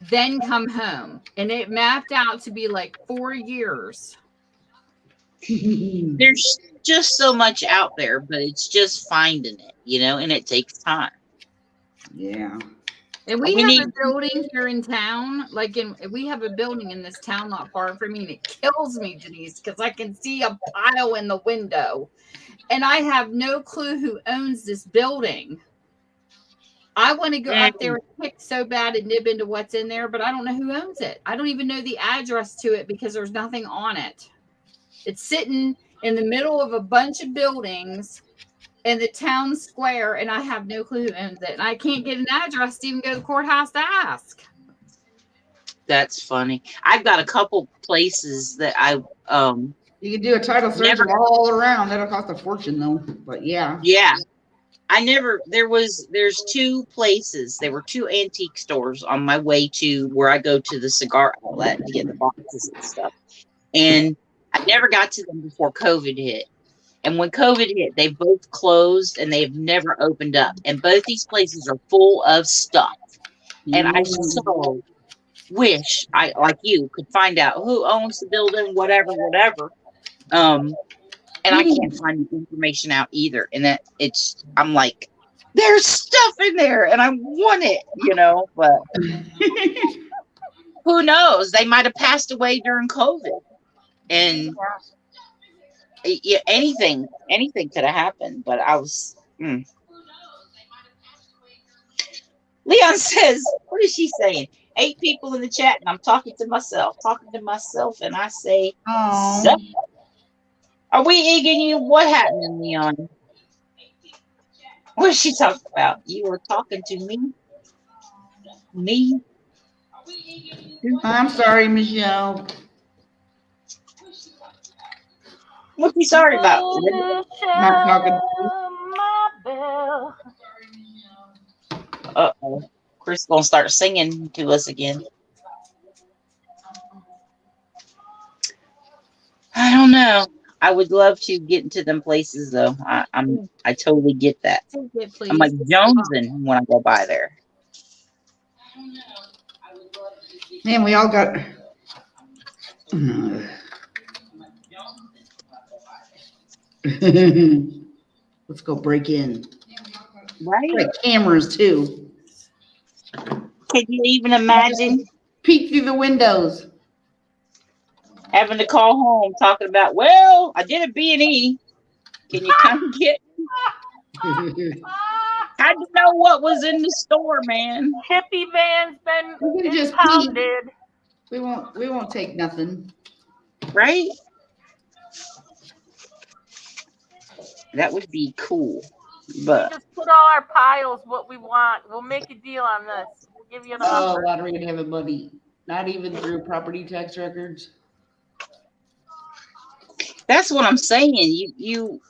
then come home. And it mapped out to be like 4 years. There's just so much out there, but it's just finding it, and it takes time. Yeah. And we have a building here in town, we have a building in this town not far from me, and it kills me, Denise, because I can see a pile in the window, and I have no clue who owns this building. I want to go up there and pick so bad and nib into what's in there, but I don't know who owns it. I don't even know the address to it because there's nothing on it. It's sitting in the middle of a bunch of buildings in the town square, and I have no clue who owns it. And I can't get an address to even go to the courthouse to ask. That's funny. I've got a couple places that You can do a title search all around. That'll cost a fortune though. But yeah. Yeah. There's two places. There were two antique stores on my way to where I go to the cigar outlet to get the boxes and stuff. And I never got to them before COVID hit. And when COVID hit, they both closed and they've never opened up. And both these places are full of stuff. And I so wish I, like you, could find out who owns the building, whatever. And I can't find the information out either. And I'm like, there's stuff in there and I want it, but who knows? They might have passed away during COVID. And anything could have happened, but I was Leon says, what is she saying? 8 people in the chat and I'm talking to myself and I say, so, are we egging you? What happened, Leon? What is she talking about? You were talking to me? I'm sorry, Michelle. What you sorry about? Not talking. Uh-oh. Chris gonna start singing to us again. I don't know. I would love to get into them places though. I totally get that. I'm like jonesing when I go by there. Man, we all got. Let's go break in. Right? Like cameras too. Can you even imagine peek through the windows? Having to call home talking about, well, I did a B&E. Can you come get me? How'd you know what was in the store, man? Hippie van's been We can just impounded. We won't take nothing. Right? That would be cool. But we just put all our piles what we want. We'll make a deal on this. We'll give you an offer. Lottery and have money. Not even through property tax records. That's what I'm saying. You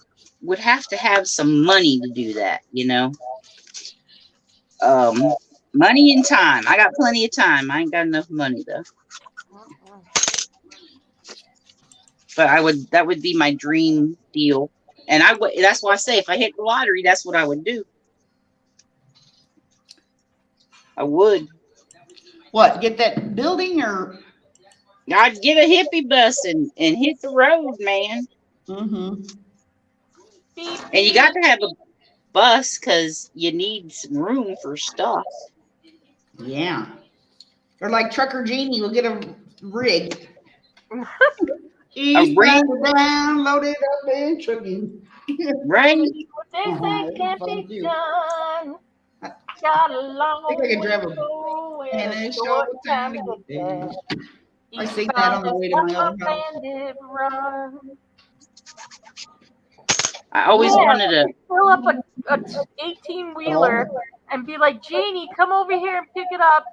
would have to have some money to do that, Money and time. I got plenty of time. I ain't got enough money though. But that would be my dream deal. And that's why I say if I hit the lottery, that's what I would do. I would. What, get that building or? I'd get a hippie bus and hit the road, man. Mm-hmm. And you got to have a bus because you need some room for stuff. Yeah. Or like Trucker Jeannie will get a rig. A rig? Down, loaded up and trucking. Right? What they say can't be done. Got a long I think I can drive way and a a short short time time to to get there. I sing that on the way to my other house. Run. I always wanted a. Fill up a 18-wheeler and be like, Janie, come over here and pick it up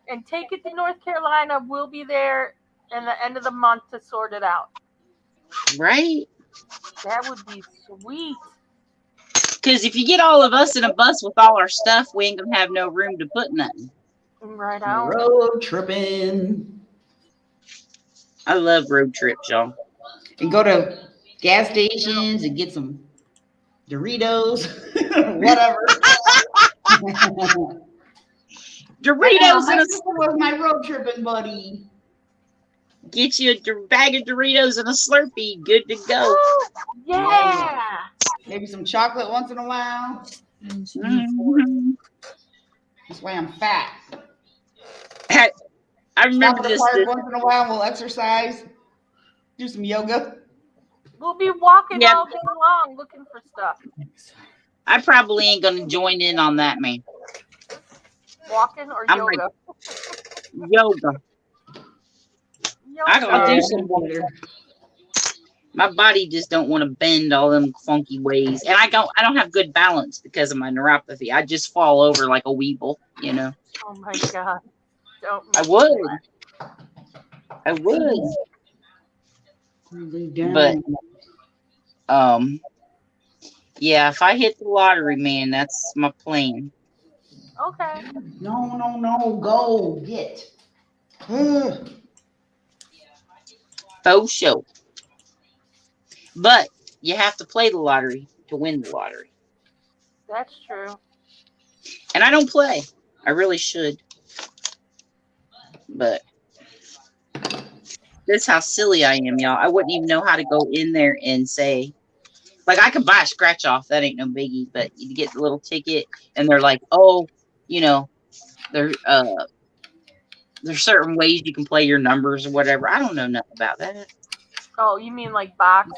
and take it to North Carolina. We'll be there in the end of the month to sort it out. Right? That would be sweet. Because if you get all of us in a bus with all our stuff, we ain't gonna have no room to put nothing. Right on. Road tripping. I love road trips, y'all. And go to gas stations and get some Doritos, whatever. Doritos my and sister was my road tripping buddy. get you a bag of Doritos and a Slurpee. Good to go. Yeah. Maybe some chocolate once in a while. Mhm. That's why I'm fat. I remember Stop at the this. park once in a while. We'll exercise, do some yoga. We'll be walking Yeah. all day long looking for stuff. I probably ain't gonna join in on that, man. Walking or I'm yoga? Yoga. I'll do some. My body just don't want to bend all them funky ways, and I don't have good balance because of my neuropathy. I just fall over like a weeble, you know. Oh my God. Don't. I would. But yeah, if I hit the lottery, man, that's my plan. Okay. No, go get. Faux show. But you have to play the lottery to win the lottery. That's true. And I don't play. I really should. But that's how silly I am, y'all. I wouldn't even know how to go in there and say, like, I could buy a scratch off. That ain't no biggie. But you get the little ticket, and they're like, oh, you know, there's certain ways you can play your numbers or whatever. I don't know nothing about that. Oh, you mean like box?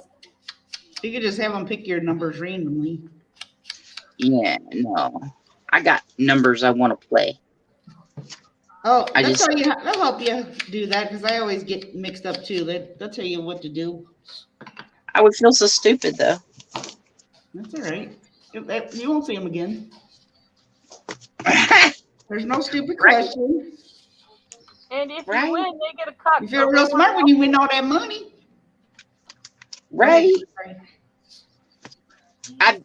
You could just have them pick your numbers randomly. Yeah, no. I got numbers I want to play. Oh, they'll help you do that because I always get mixed up too. They'll tell you what to do. I would feel so stupid though. That's all right. You won't see them again. There's no stupid question. And if you win, they get a cut. You feel real smart when you win all that money. Right.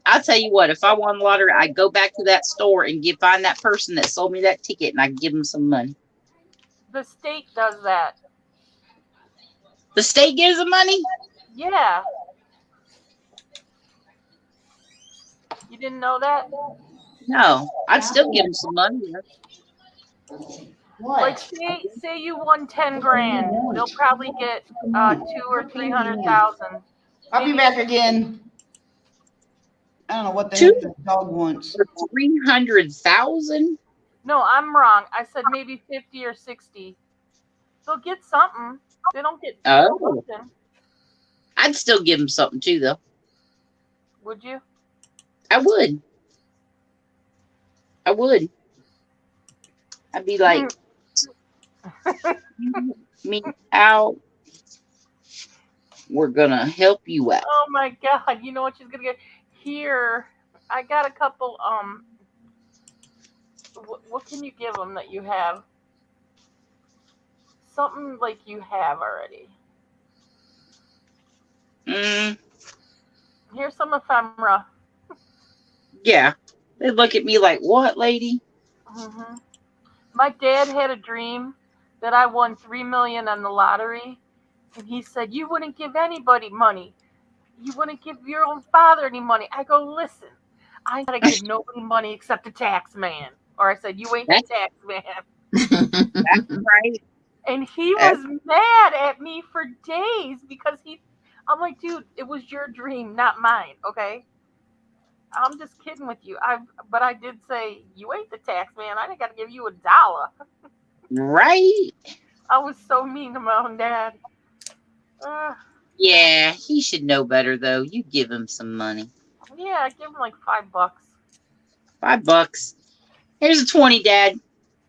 I'll tell you what, if I won the lottery, I'd go back to that store and find that person that sold me that ticket and I'd give them some money. The state does that. The state gives them money? Yeah. You didn't know that? No. I'd still give them some money. What? Like say you won 10 grand, they'll probably get 200,000 or 300,000. I'll be back again. I don't know what the heck this dog wants. 300,000? No, I'm wrong. I said maybe 50 or 60. They'll get something. They don't get something. I'd still give them something too, though. Would you? I would. I'd be like, me out. We're gonna help you out. Oh my God! You know what she's gonna get? Here, I got a couple. What can you give them that you have? Something like you have already. Here's some ephemera. Yeah, they look at me like, "What, lady?" Mm-hmm. My dad had a dream that I won $3 million on the lottery, and he said, "You wouldn't give anybody money. You wouldn't give your own father any money." I go, "Listen, I gotta give nobody money except the tax man." Or I said, "You ain't the tax man." That's right. And he was mad at me for days because I'm like, dude, it was your dream, not mine. Okay. I'm just kidding with you. But I did say, you ain't the tax man. I got to give you $1. Right. I was so mean to my own dad. Yeah, he should know better though. You give him some money. Yeah, I give him like $5. $5. Here's a 20, Dad.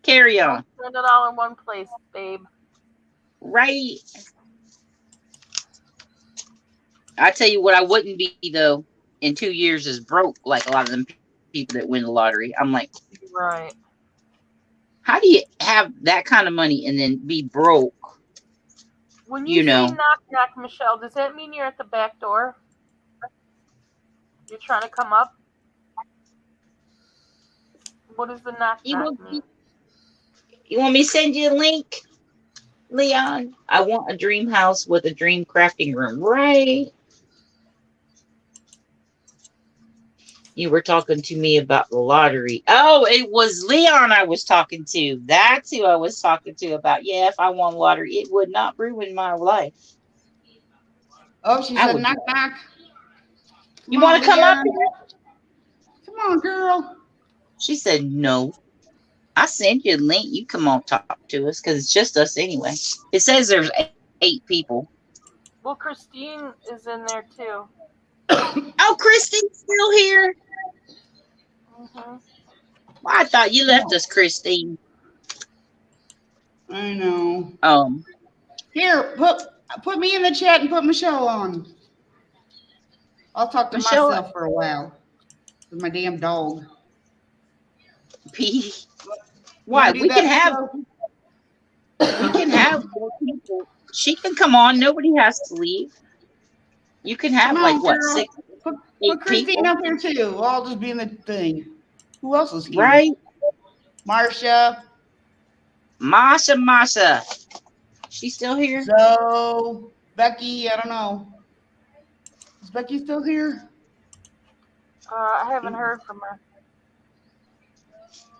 Carry on. Spend it all in one place, babe. Right. I tell you what, I wouldn't be though in 2 years is broke like a lot of them people that win the lottery. I'm like, Right. how do you have that kind of money and then be broke? When you You say know, knock knock, Michelle, does that mean you're at the back door? You're trying to come up? What does the knock you knock want, mean? you want me to send you a link, Leon? I want a dream house with a dream crafting room, right? You were talking to me about the lottery. Oh, it was Leon I was talking to. That's who I was talking to about. Yeah, if I won lottery, it would not ruin my life. Oh, she I said, would. knock, knock. You want to come up Leon. here? Come on, girl. She said no. I sent you a link. You come on talk to us because it's just us anyway. It says there's 8 people. Well, Christine is in there too. Oh, Christine's still here. Hmm. Well, I thought you left us, Christine. I know. Here, put me in the chat and put Michelle on. I'll talk to Michelle, myself for a while with my damn dog. P. You Why? wanna do that, Michelle? We can have more people. She can come on. Nobody has to leave. You can have Come like on, what, girl. 6, Put 8 Christine people, up here too. I'll just be in the thing. Who else is here? right? Marsha. Masha. She's still here? So Becky, I don't know. Is Becky still here? I haven't heard from her.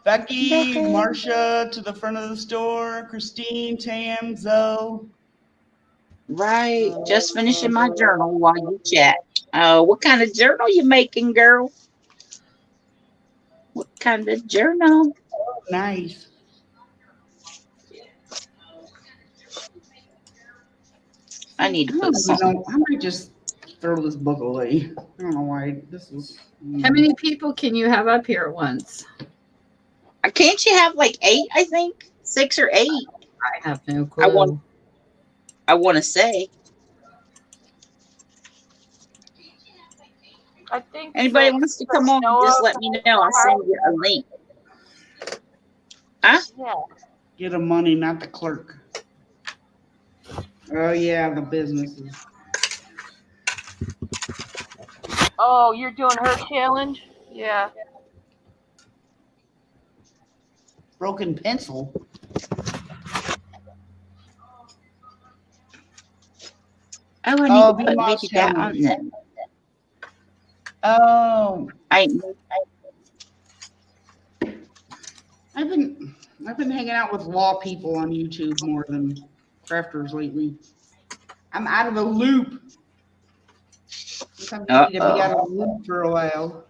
Becky, Marsha to the front of the store, Christine, Tam, Zoe. Right. Just finishing my journal while you chat. What kind of journal you making, girl? What kind of journal? Nice. I need to I put don't even something. know. I might just throw this book away. I don't know why. This is. How many people can you have up here at once? Can't you have like 8, I think? 6 or 8. I have no clue. I want to say. I think Anybody 6, wants to but come on, Noah, just let me know. I'll send you a link. Huh? Yeah. Get the money, not the clerk. Oh yeah, the businesses. Oh, you're doing her challenge? Yeah. Broken pencil. Oh, I need Oh, to put Byoc maybe that on challenge. there. Oh, I've been hanging out with law people on YouTube more than crafters lately. I'm out of the loop. Sometimes you need to be out of the loop for a while.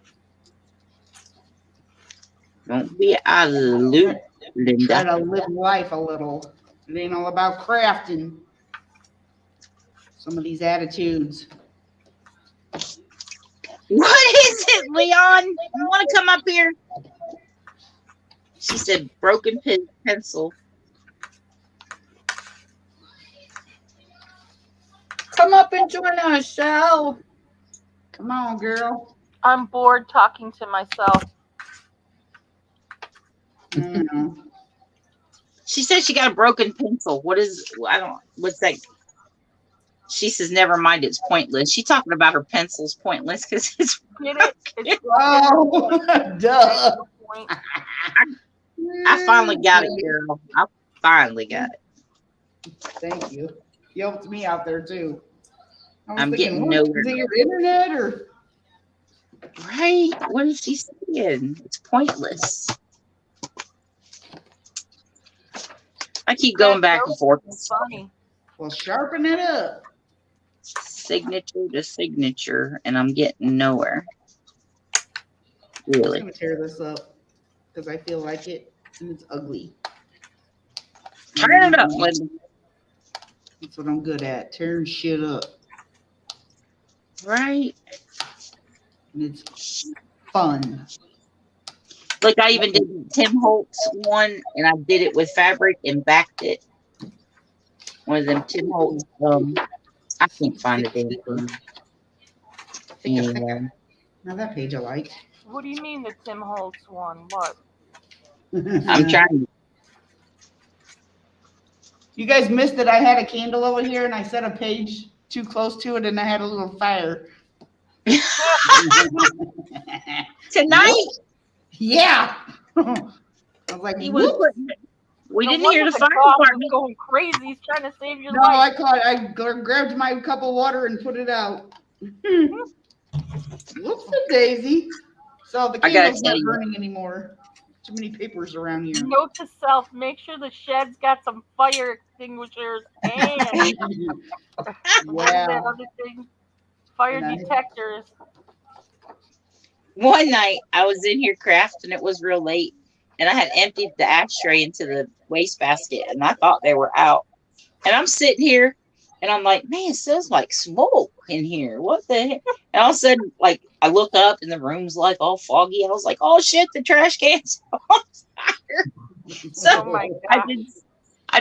Don't be out of the loop, Try Linda. to live life a little. It ain't all about crafting. Some of these attitudes. What is it, Leon? You want to come up here? She said broken pencil. Come up and join us, Shell. Come on, girl. I'm bored talking to myself. She said she got a broken pencil. What's that? She says, never mind, it's pointless. She's talking about her pencil's pointless because it's Get it? It's oh, duh. I finally got it, girl. I finally got it. Thank you. You helped me out there too. I'm getting nowhere. Is it your internet or? Right? What is she saying? It's pointless. I keep going back and forth. It's funny. Well, sharpen it up. Signature to signature, and I'm getting nowhere. I'm Really? gonna tear this up because I feel like it, and it's ugly. Turn it up, Linda. That's what I'm good at, tearing shit up. Right? And it's fun. Like I even did Tim Holtz one, and I did it with fabric and backed it. One of them Tim Holtz. I can't find the damn thing anywhere. Now that page I like. What do you mean the Tim Holtz one? What? I'm trying. You guys missed it. I had a candle over here and I set a page too close to it and I had a little fire. Tonight, Yeah. I was like, he was whoop. putting. We No didn't wonder hear the the fire dog was department. going crazy. He's trying to save your No, life. I grabbed my cup of water and put it out. Whoops a daisy. So the I gotta candle's tell not you. burning anymore. Too many papers around here. Note to self: make sure the shed's got some fire extinguishers and what is Yeah. that other thing? Fire And I- detectors. One night I was in here crafting. It was real late, and I had emptied the ashtray into the wastebasket, and I thought they were out. And I'm sitting here, and I'm like, man, it smells like smoke in here. What the heck? And all of a sudden, like, I look up, and the room's like all foggy. I was like, oh shit, the trash can's on fire. So Oh my I god!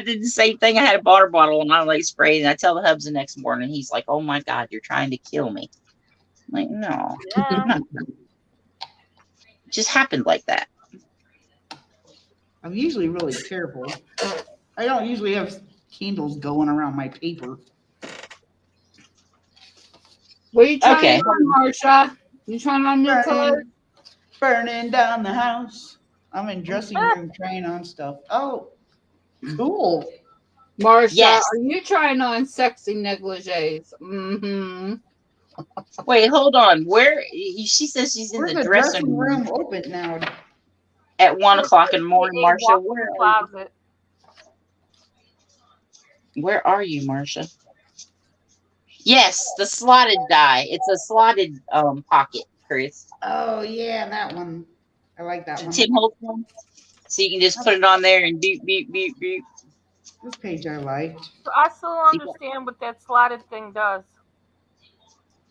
did the same thing. I had a water bottle, and I like sprayed, and I tell the hubs the next morning. He's like, oh my god, you're trying to kill me. I'm like, no, Yeah. it just happened like that. I'm usually really careful. I don't usually have candles going around my paper. What are you trying Okay. on, Marsha? You trying on new colors? Burning down the house. I'm in dressing room trying on stuff. Oh, cool. Marsha, Yes. are you trying on sexy negligees? Mm-hmm. Wait, hold on. Where she says she's in Where's the the dressing room open now? at 1:00 in the morning. AKA Marsha, walk-in closet. where are you, Marsha? Yes, the slotted die. It's a slotted pocket, Chris. Oh yeah, that one. I like that The one. Tim Holtz one. So you can just put it on there and beep beep beep beep. This page I liked. So I still don't understand what that slotted thing does.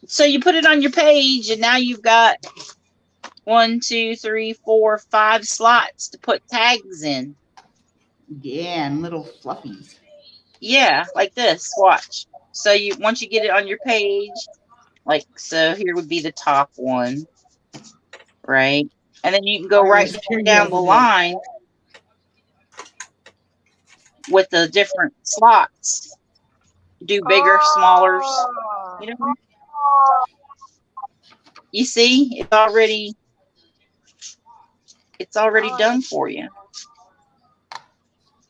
So you put it on your page, and now you've got 1, 2, 3, 4, 5 slots to put tags in. Yeah, and little fluffies. Yeah, like this. Watch. So you once you get it on your page, like so, here would be the top one, right? And then you can go right down the line with the different slots. Do bigger, smaller. You know. You see, it's already done for you.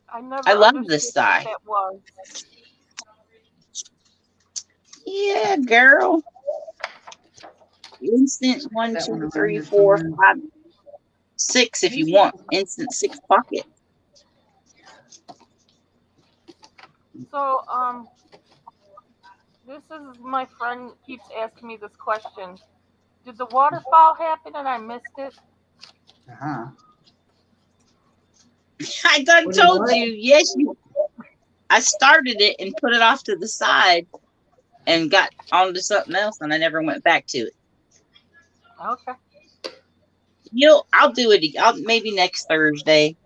I love this die. That was. Yeah, girl. Instant 1, 2, 3, 4, 5, 6 if you want. Instant 6 pocket. So this is my friend keeps asking me this question. Did the waterfall happen and I missed it? Uh-huh. I done told you, yes. I started it and put it off to the side and got onto something else, and I never went back to it. Okay. I'll do it. Maybe next Thursday.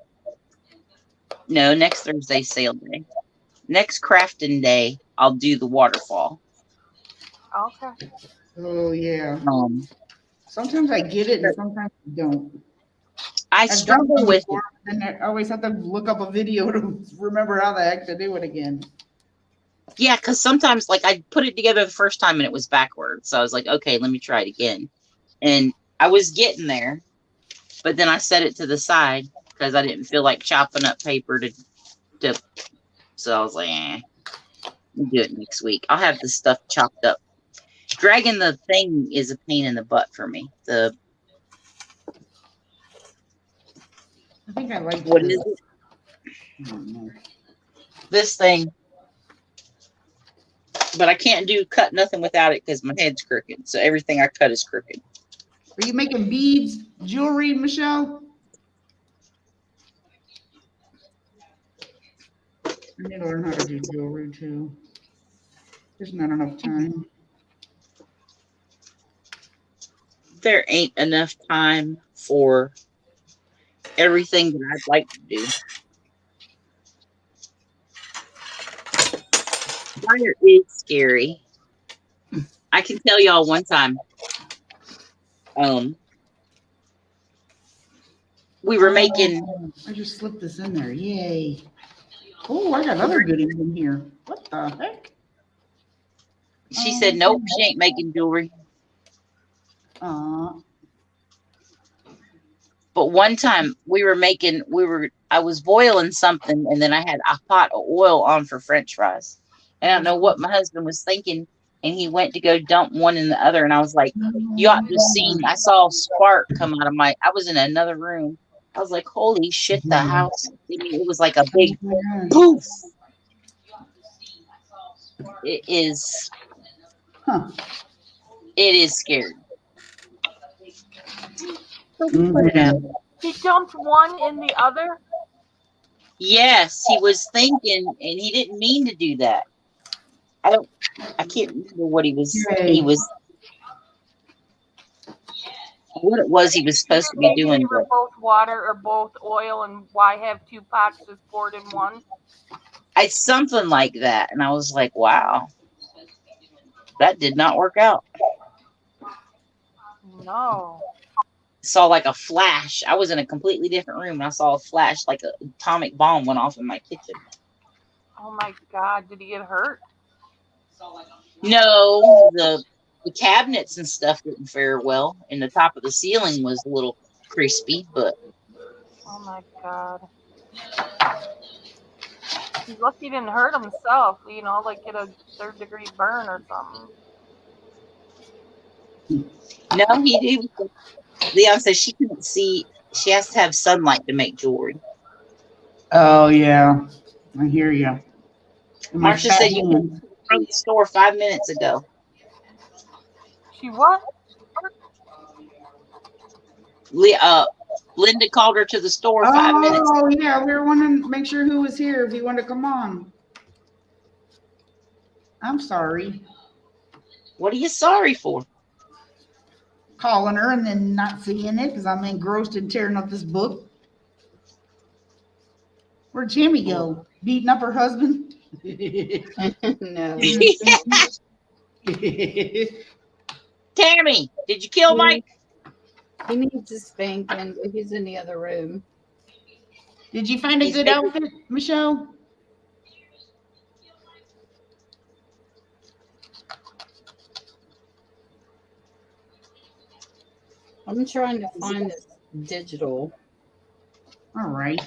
No, next Thursday's sale day. Next crafting day, I'll do the waterfall. Okay. Oh yeah. Sometimes I get it and sometimes I don't. I struggle with it. And I always have to look up a video to remember how the heck to do it again. Yeah, because sometimes, like, I put it together the first time and it was backwards. So I was like, okay, let me try it again. And I was getting there, but then I set it to the side because I didn't feel like chopping up paper to. So I was like, we'll do it next week. I'll have the stuff chopped up. Dragging the thing is a pain in the butt for me. I think I like what is it? I don't know. This thing. But I can't cut nothing without it because my head's crooked. So everything I cut is crooked. Are you making beads, jewelry, Michelle? I need to learn how to do jewelry too. There's not enough time. There ain't enough time for everything that I'd like to do. Fire is scary. I can tell y'all one time. um, we were making. Oh, I just slipped this in there. Yay. Oh, I got other goodies in here. What the heck? She said, "Nope, she ain't making jewelry." Uh, But one time I was boiling something, and then I had a pot of oil on for French fries. And I don't know what my husband was thinking, and he went to go dump one in the other, and I was like, "You ought to have seen." I saw a spark come out of I was in another room. I was like, "Holy shit!" The house. I mean, it was like a big oh my gosh. poof. It is. Huh. It is scary. So we Mhm. put it out. He dumped one in the other. Yes, he was thinking, and he didn't mean to do that. I can't remember what he was. Yay. What it was he was supposed to be Maybe they doing, were but both water or both oil, and why have two pots just poured in one? it's something like that. And I was like, wow, that did not work out. No. Saw like a flash. I was in a completely different room, and I saw a flash, like an atomic bomb went off in my kitchen. Oh my God! Did he get hurt? No, the cabinets and stuff didn't fare well, and the top of the ceiling was a little crispy, but Oh my God! He's lucky he didn't hurt himself. You know, like get a 3rd-degree burn or something. no, he was. Leon says she couldn't see. She has to have sunlight to make jewelry. Oh, yeah. I hear you. Marcia said you came from the store 5 minutes ago. She what? Linda called her to the store 5 minutes. Oh, yeah. We were wanting to make sure who was here if he wanted to come on. I'm sorry. What are you sorry for? Calling her and then not seeing it because I'm engrossed in tearing up this book. Where'd Tammy go? Beating up her husband? No. Tammy, did you kill Mike? He needs a spanking, but he's in the other room. Did you find a He's good making- outfit, Michelle? I'm trying to find this digital. All right.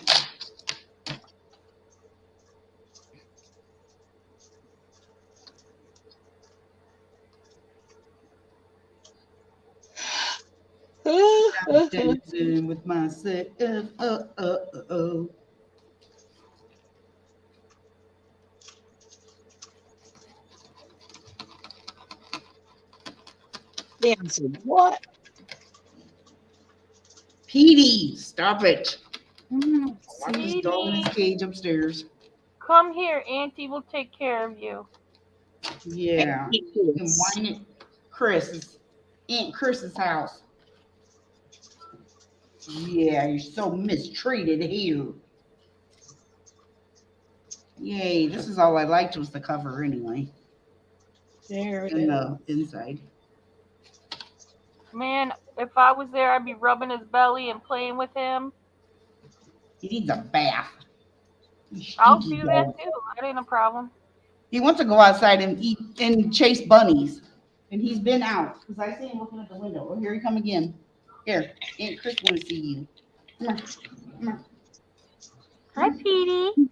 I'm dancing with myself. Oh. Dan said, what? Petey, stop it. Mm, Watch this dog in his cage upstairs. Come here, Auntie will take care of you. Yeah. You can whine at Aunt Chris's house. Yeah, you're so mistreated here. Yay, this is all I liked was the cover anyway. there it And is. the inside. Man, if I was there, I'd be rubbing his belly and playing with him. He needs a bath. I'll Stinky do that dog. too. That ain't a problem. He wants to go outside and eat and chase bunnies. And he's been out. Because I see him looking at the window. Oh, here he come again. Here, Aunt Chris want to see you. Come here. Come here. Hi, Petey.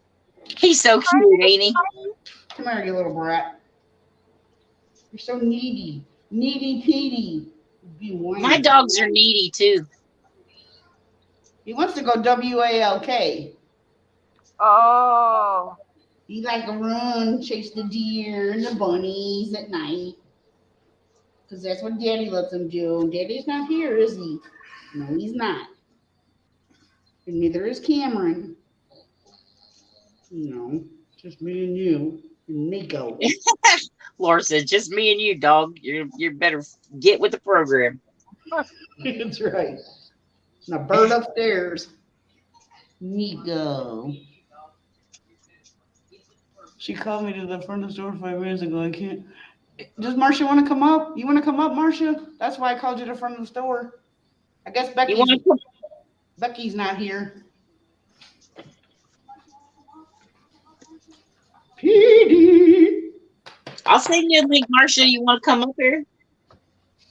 He's so cute, ain't he? Come here, you little brat. You're so needy. Needy Petey. Be whining. My dogs are needy too. He wants to go WALK. Oh. He like to run, chase the deer and the bunnies at night. Because that's what Daddy lets him do. Daddy's not here, is he? No, he's not. And neither is Cameron. No, just me and you and Nico. Laura says, just me and you, dog. You better get with the program. That's right. And a bird upstairs. Nico. She called me to the front of the store 5 minutes ago. I can't Does Marcia want to come up? You want to come up, Marcia? That's why I called you to front of the store. I guess You want to come? Becky's not here. PD. I'll send you a link, Marcia. You want to come up here?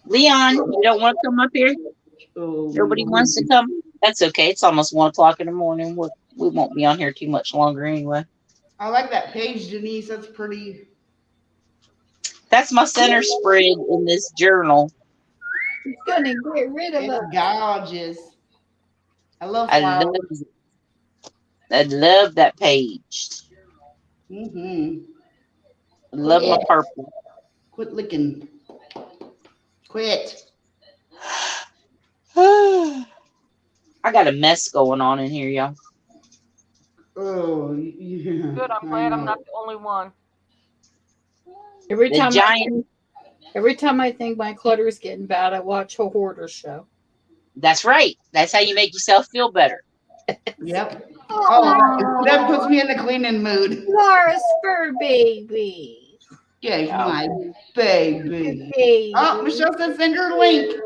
Leon, you don't want to come up here? Oh, Nobody wants to come? That's okay. It's almost 1 o'clock in the morning. We won't be on here too much longer anyway. I like that page, Denise. That's pretty. That's my center spread in this journal. He's gonna get rid of It's us. gorgeous. I love I flowers. love that page. Mm-hmm. I love my purple. Quit licking. Quit. I got a mess going on in here, y'all. Oh, yeah. Good. I'm glad I'm not the only one. Every The time, giant. every time I think my clutter is getting bad, I watch a hoarder show. That's right. That's how you make yourself feel better. Yep. Oh, that puts me in the cleaning mood. Laura's fur baby. Yes, Yeah. my baby. Baby. Oh, Michelle said send her a link.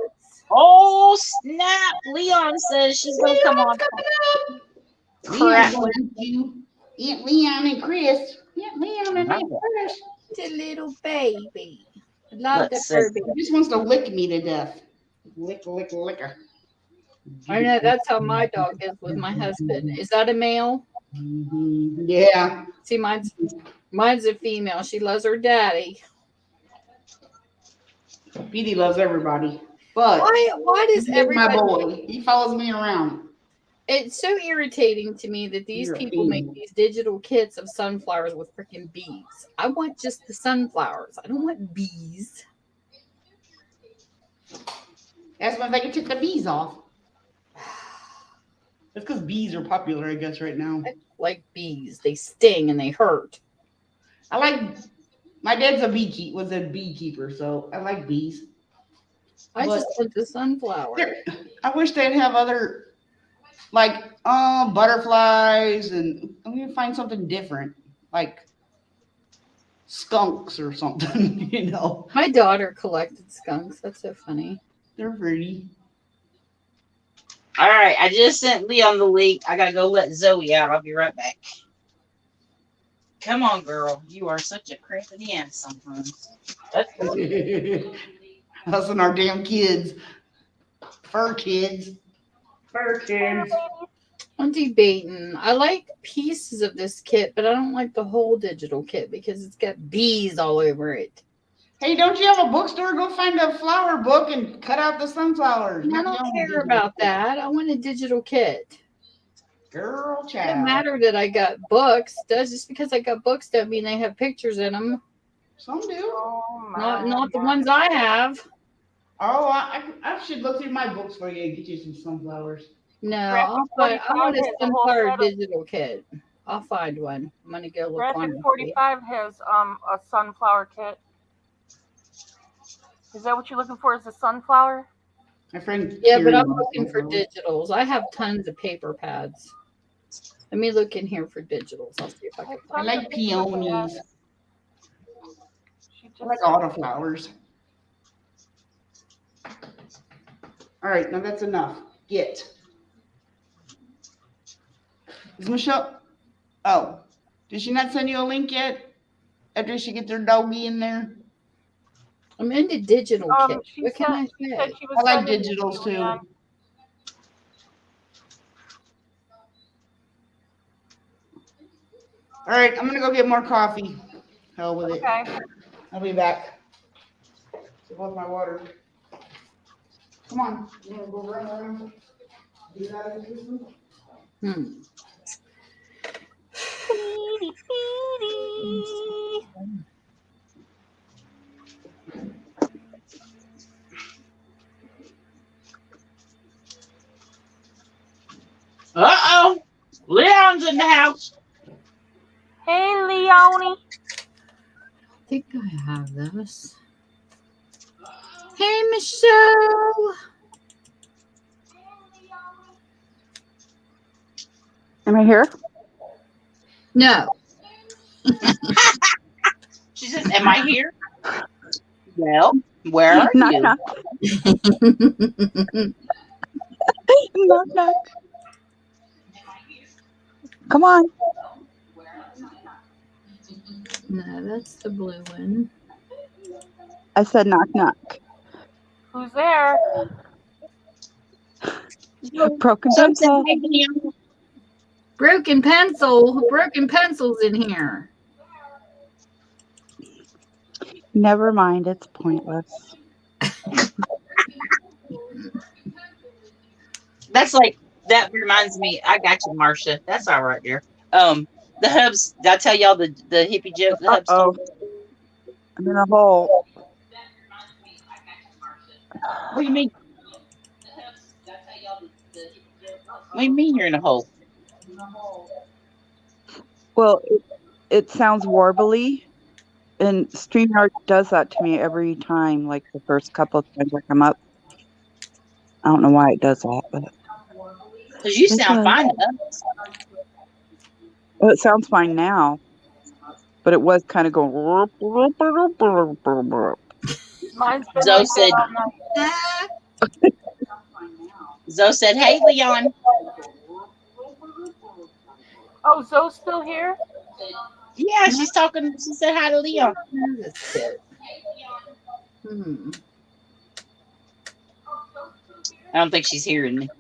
Oh snap! Leon says she's gonna come on. Leon's Crap. going to you. Aunt Leon and Chris. Aunt Leon and Aunt Chris. The little baby. I love Let's the fur see. baby. He just wants to lick me to death. Lick, lick, licker. I know that's how my dog is with my husband. Is that a male? Mhm. Yeah. See, mine's a female. She loves her daddy. Petey loves everybody. But Why does he's my everybody? boy. He follows me around. It's so irritating to me that these You're a people make fiend. these digital kits of sunflowers with freaking bees. I want just the sunflowers. I don't want bees. That's when they can take the bees off. That's because bees are popular, I guess, right now. I like bees. They sting and they hurt. I like. My dad's was a beekeeper, so I like bees. I But- just want the sunflower. I wish they'd have other, like, butterflies, and I'm gonna find something different, like skunks or something. You know, My daughter collected skunks. That's so funny. they're pretty. All right, I just sent Leon the link. I gotta go let Zoe out. I'll be right back. Come on, girl. You are such a crazy ass sometimes. Us and our damn kids, fur kids, fur kids. I'm debating. I like pieces of this kit, but I don't like the whole digital kit because it's got bees all over it. Hey, don't you have a bookstore? Go find a flower book and cut out the sunflowers. I Make your don't own care digital about kit. that. I want a digital kit. Girl, It doesn't child. matter that I got books. Just because I got books don't mean they have pictures in them. Some do. Oh my. Not the ones I have. Oh, I should look through my books for you and get you some sunflowers. No, Graphic I want a 45 has a whole sunflower set of- digital kit. I'll find one. I'm gonna go look on Graphic it. 45 has a sunflower kit. Is that what you're looking for? Is a sunflower? My friend. Yeah, but Karen I'm wants looking for sunflowers. digitals. I have tons of paper pads. Let me look in here for digitals. I'll see if I can I find like peonies. She I just like all the flowers. All right, now that's enough. Get. Is Michelle? Oh, did she not send you a link yet? After she gets her doggy in there? I'm into digital kits. she What can I said say? she was I like sending it to digitals you, too. Leon. All right, I'm gonna go get more coffee. Hell with it. Okay. I'll be back. With my water. Come on. You wanna go run around? Do that in this one? Hmm. Beady, beady. Uh-oh. Leon's in the house. Hey, Leonie. I think I have this. Hey, Michelle. Am I here? No. She says, am I here? Well, where are Knock, you? knock. Knock, knock. Come on. No, that's the blue one. I said knock, knock. Who's there? Broken Some said, pencil. hey, Leon. Broken pencil. Broken pencil's in here. Never mind. It's pointless. That's like, that reminds me. I got you, Marcia. That's all right there. The hubs. Did I tell y'all the hippie joke the hubs Uh-oh. told? I'm in a hole. What do you mean? What do you mean you're in a hole? Well, it sounds warbly, and StreamYard does that to me every time, like the first couple of times I come up. I don't know why it does that, but Because you it sound does. fine to us. Well, it sounds fine now, but it was kind of going. Mine's been Zoe like that said, all night. Zoe said, hey, Leon. Oh, Zoe's still here? Yeah, she's talking. She said hi to Leon. That's it. Hmm. I don't think she's hearing me.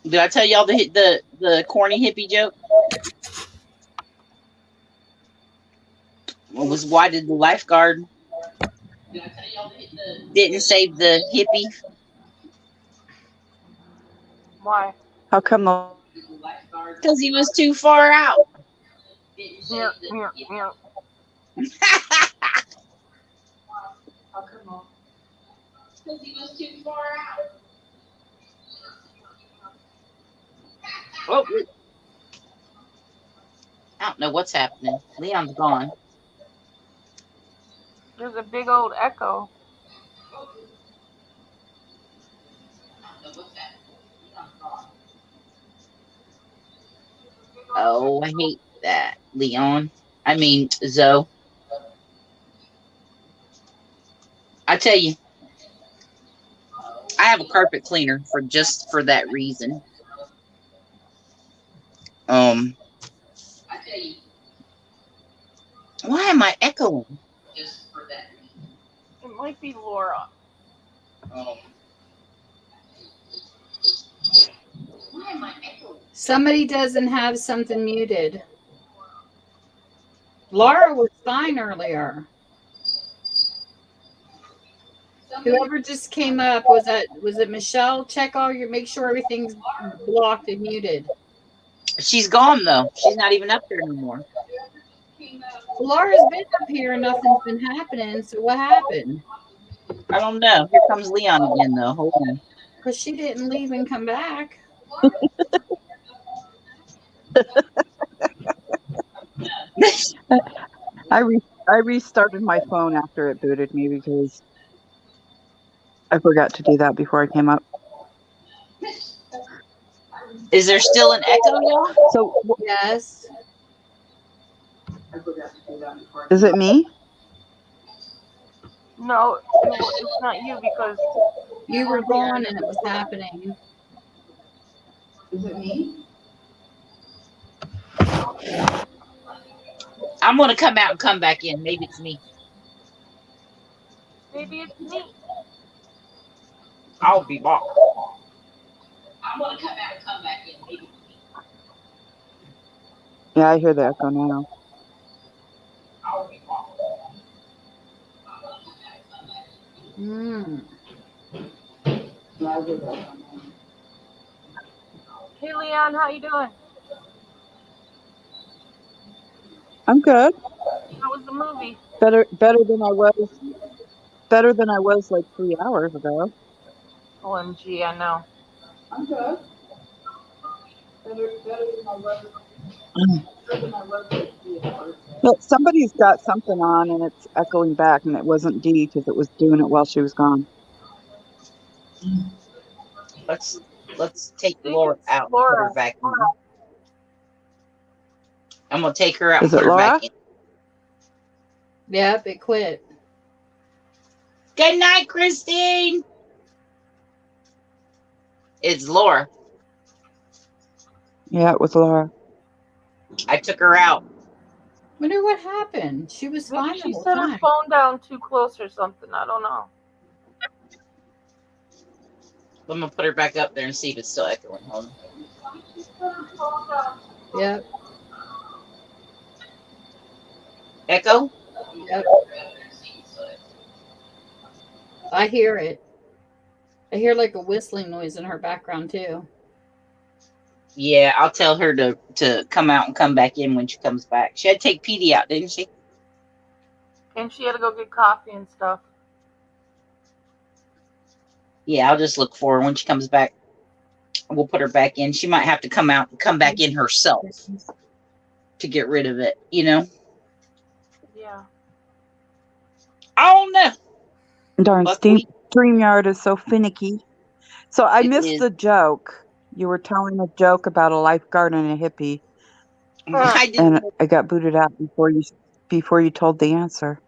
Did I tell y'all the corny hippie joke? What was why did the lifeguard didn't save the hippie? Why? How come the Because he was too far out. Here. Oh, I don't know what's happening. Leon's gone. There's a big old echo. Oh, I hate that, Leon. I mean, Zoe. I tell you, I have a carpet cleaner for that reason. Why am I echoing? It might be Laura. Somebody doesn't have something muted. Laura was fine earlier. Whoever just came up, was it Michelle? Make sure everything's blocked and muted. She's gone though. She's not even up there anymore. Laura's been up here and nothing's been happening. So what happened? I don't know. Here comes Leon again though. Hold on. Because she didn't leave and come back. I restarted my phone after it booted me because I forgot to do that before I came up. Is there still an echo, y'all? So Yes. is it me? No, it's not you because You were gone and it was happening. Is it me? I'm gonna come out and come back in. Maybe it's me. maybe it's me. I'll be back. I'm gonna come out and come back in. Maybe it's me. Yeah, I hear the echo now. I'll be back. Hmm. Yeah, I hear the echo now. Hey Leon, how you doing? I'm good. How was the movie? Better than I was like 3 hours ago. OMG, I know. I'm good. Better than I was. But somebody's got something on and it's echoing back, and it wasn't Dee because it was doing it while she was gone. Let's Let's take I think Laura it's out and put her Laura. back in. I'm gonna take her out Is and it put her Laura? back in. Yep, it quit. Good night, Christine. It's Laura. Yeah, it was Laura. I took her out. Wonder what happened. She was fine Maybe the she whole set her time. phone down too close or something. I don't know. I'm gonna put her back up there and see if it's still echoing. Hold on. She set her phone down. Yep, Echo? yep. I hear it. I hear like a whistling noise in her background too. Yeah, I'll tell her to come out and come back in when she comes back. She had to take PD out, didn't she? And she had to go get coffee and stuff. Yeah, I'll just look for her when she comes back. We'll put her back in. She might have to come out and come back in herself to get rid of it, you know? Yeah. Oh no. Darn, Buckwheat. StreamYard is so finicky. So I It missed is. the joke. You were telling a joke about a lifeguard and a hippie, Why did and I got booted out before you told the answer.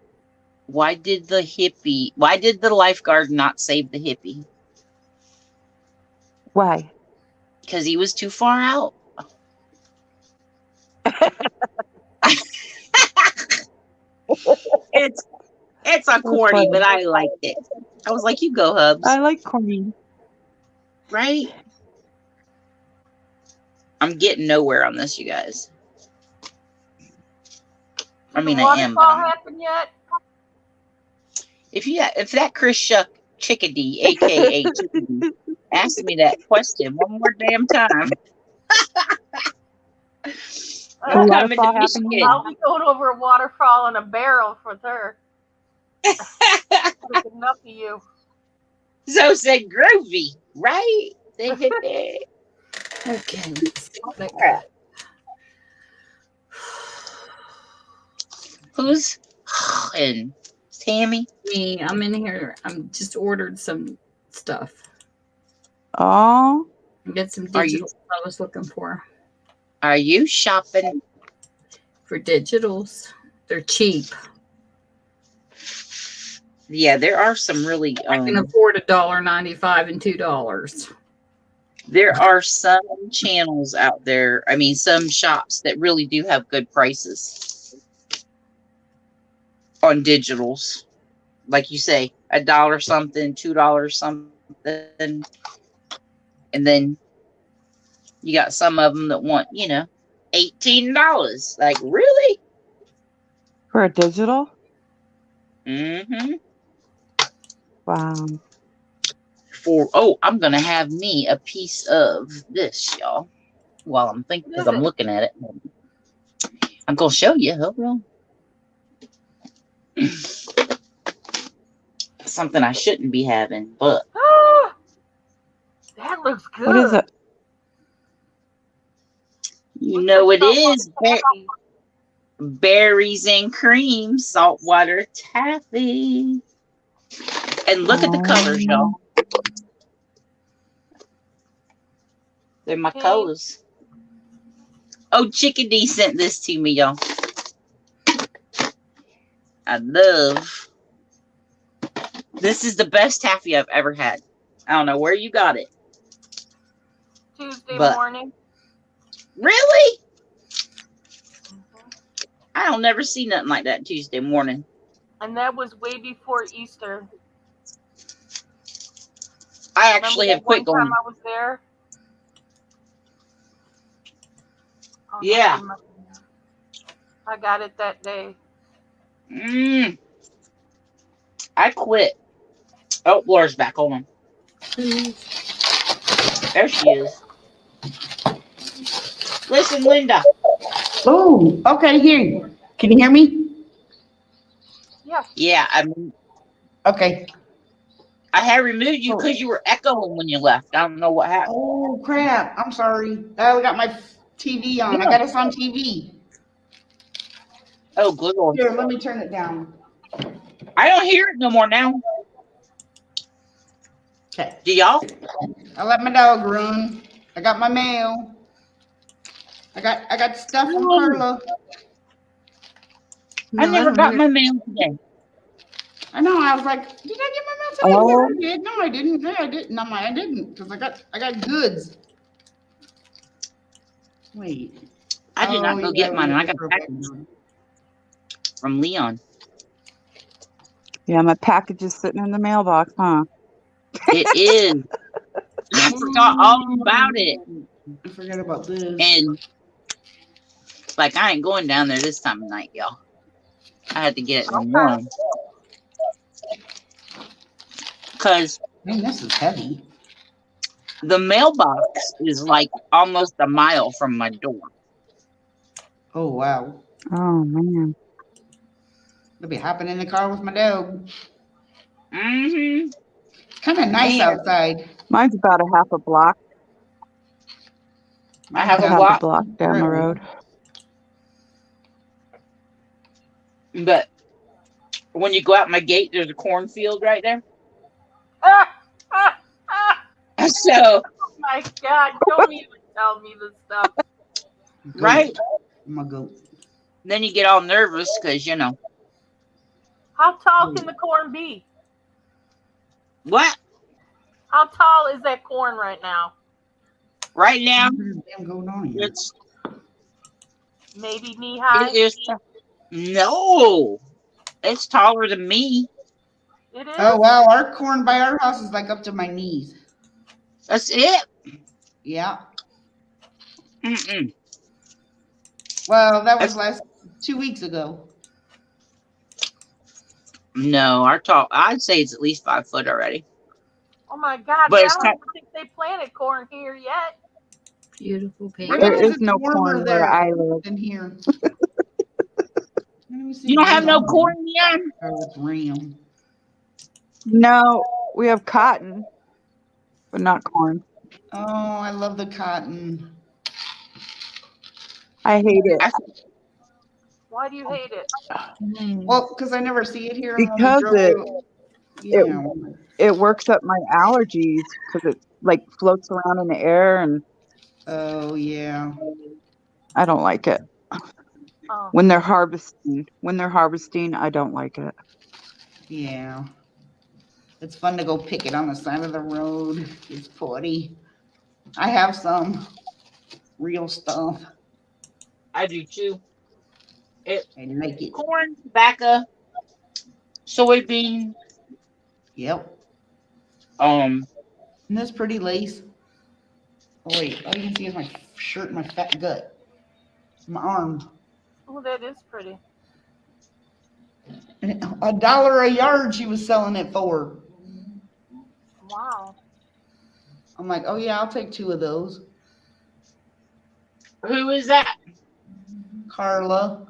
why did the lifeguard not save the hippie? Why? Because he was too far out. It's a corny, but I liked it. I was like, you go, Hubs. I like corny. Right? I'm getting nowhere on this, you guys. I mean, the I am. waterfall happen yet? If that Chris Shuck Chickadee, aka Chickadee, asked me that question one more damn time, I'm The coming to waterfall happened Michigan. I'll be going over a waterfall in a barrel for her. That's enough of you. So said groovy, right? They hit it. Okay, let's see what I got. Who's and Tammy? Me, I'm in here. I'm just ordered some stuff. Oh, Get some Are you- digitals I was looking for. Are you shopping? For digitals. They're cheap. Yeah, there are some really. I can afford $1.95 and $2. There are some channels out there. I mean, some shops that really do have good prices on digitals. Like you say, $1 something, $2 something, and then you got some of them that want, $18. Like, really? for a digital? Mm-hmm. Wow. I'm gonna have me a piece of this, y'all. While I'm thinking, because I'm looking at it, I'm gonna show you. Hold on. Something I shouldn't be having, but That looks good. What is it? you know it is berries and cream, saltwater taffy. And look at the colors, y'all. They're my colors. Oh, Chickadee sent this to me, y'all. I love. This is the best taffy I've ever had. I don't know where you got it. Tuesday morning. Really? I don't never see nothing like that Tuesday morning. And that was way before Easter. I actually have quit going. One time I was there. Oh, yeah. I got it that day. I quit. Oh, Laura's back. Hold on. There she is. Listen, Linda. Oh, okay, hear you. Can you hear me? Yeah. Yeah, Okay. I had removed you because you were echoing when you left. I don't know what happened. Oh, crap. I'm sorry. I got my TV on. I got us on TV. Oh, good Lord. Here, let me turn it down. I don't hear it no more now. Okay. Do y'all? I let my dog run. I got my mail. I got stuff from Oh, Carla. I No, I never don't got either. my mail today. I know. I was like, did I get my mail today? Oh, Yeah, I did. No, I didn't. Yeah, I didn't. No, I didn't, because I got goods. Wait. I did Oh not go yeah, get we mine, and have I the got a purple package one. from Leon. yeah, my package is sitting in the mailbox, huh? It is. I forgot all about it. I forgot about this. And like, I ain't going down there this time of night, y'all. I had to get it in the Okay. morning. Because Man, this is heavy. the mailbox is like almost a mile from my door. Oh wow. Oh man. I'll be hopping in the car with my dog. Mm-hmm. Kind of nice Man, outside. Mine's about a half a block, I Mine's have a half a block, block down the incredible. road. but when you go out my gate, there's a cornfield right there. Ah, ah, ah. So, Oh my God! Don't even tell me this stuff. Goat. right? I'm a goat. Then you get all nervous because, How tall can the corn be? what? How tall is that corn right now? Right now, Damn goat on here. it's, Maybe knee it high. is, no, it's taller than me. It is. Oh wow, our corn by our house is like up to my knees. That's it. Yeah. Mm-mm. Well, that was That's, 2 weeks ago. no, I'd say it's at least 5 foot already. Oh my God! But I it's don't kind even think they planted corn here yet. Beautiful Maybe paper. There because is it's no warmer corn where there I live. than here. Let me see you don't have what's no on corn, Leon? here. Oh, it's RAM. No, we have cotton, but not corn. Oh, I love the cotton. I hate it I, Why do you hate it? Well, because I never see it here, and when we because drove through, it yeah. it works up my allergies because it like floats around in the air and Oh yeah. I don't like it. Oh, When they're harvesting, I don't like it. Yeah. It's fun to go pick it on the side of the road. It's pretty. I have some real stuff. I do too. It I like it. corn, tobacco, soybean, Yep. um, And this pretty lace. Oh wait, all you can see is my shirt and my fat gut. My arm. oh, that is pretty. $1 a yard she was selling it for. Wow. I'm like, oh yeah, I'll take 2 of those. who is that? Carla.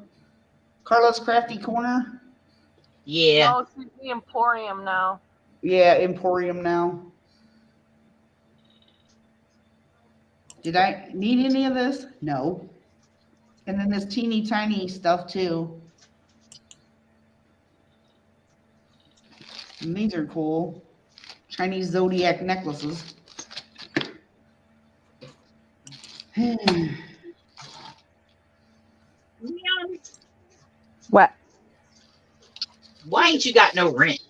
Carla's Crafty Corner. Yeah. No, she's the Emporium now. Yeah, Emporium now. Did I need any of this? No. And then this teeny tiny stuff too. And these are cool. Chinese zodiac necklaces. Leon, What? why ain't you got no wrench?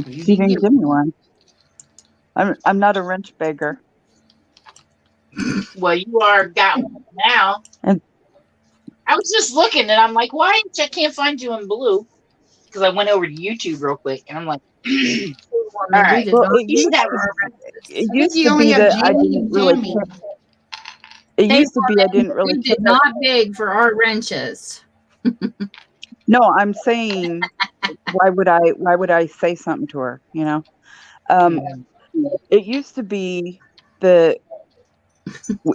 You didn't give me one. I'm not a wrench beggar. Well, you are got one now. And I was just looking and I'm like, why ain't I can't find you in blue? Because I went over to YouTube real quick and I'm like, all And we right, did well, not you should have for our it I think used you to only be have that I Jamie didn't and really. Tammy. It Hey, used to be I didn't really. we did not beg for our wrenches. No, I'm saying, why would I say something to her? Um, it used to be that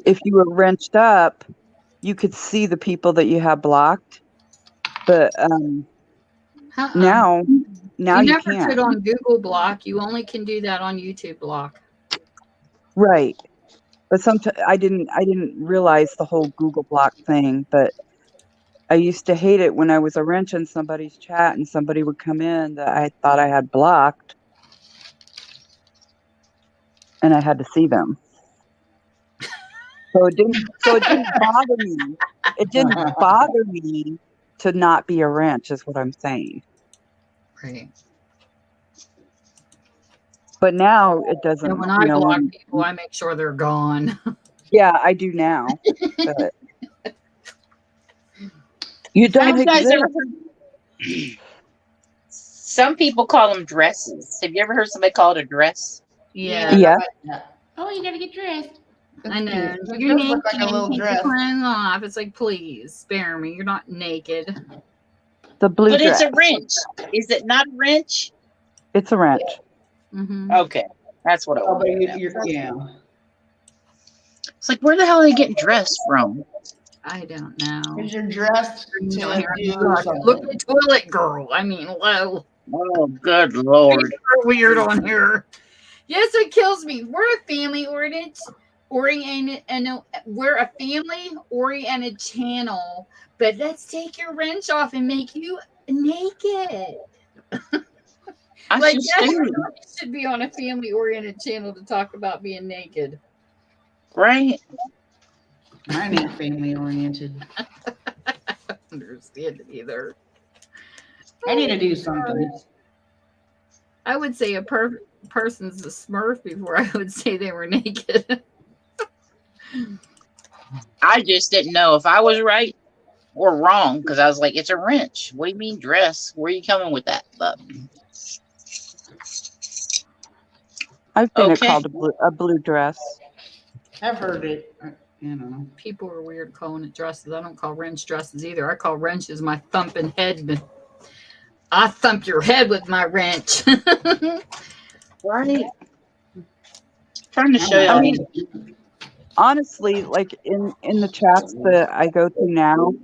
if you were wrenched up, you could see the people that you have blocked, but Uh-uh. now You you never can't. could on Google Block. You only can do that on YouTube Block. Right. But sometimes I didn't realize the whole Google Block thing, but I used to hate it when I was a wrench in somebody's chat and somebody would come in that I thought I had blocked. and I had to see them. So it didn't bother me. It didn't bother me to not be a wrench, is what I'm saying. Right. But now it doesn't, And when I you know, block people, I make sure they're gone. yeah, I do now. But you Have don't you guys exist. ever heard? Some people call them dresses. Have you ever heard somebody call it a dress? Yeah. Yeah. Oh, you gotta get dressed. That's I know. cute. It You're does look naked. like a little Take your dress. clothes off. It's like, please spare me. You're not naked. The blue But it's dress. a wrench. Is it not a wrench? It's a wrench. Mm-hmm. Okay, that's what I Oh, but wanted to know. yeah. It's like, where the hell are they getting dressed from? I don't know. Because you're dressed You to don't hear me do talk. something. Look at Toilet Girl. I mean, hello. Oh, good Lord. You're weird on here. Yes, it kills me. We're a family oriented, and we're a family oriented channel. But let's take your wrench off and make you naked. I Like, should yes, stay, we should be on a family oriented channel to talk about being naked. right? Mine ain't family oriented. I don't understand it either. I need to do something. I would say a person's a smurf before I would say they were naked. I just didn't know if I was right or wrong because I was like, it's a wrench. What do you mean dress? Where are you coming with that? But I've seen it okay. called a blue dress. I've heard it. I don't know. People are weird calling it dresses. I don't call wrench dresses either. I call wrenches my thumping head. I thump your head with my wrench. Right. Trying to show I y'all. mean, honestly, like in the chats that I go to now,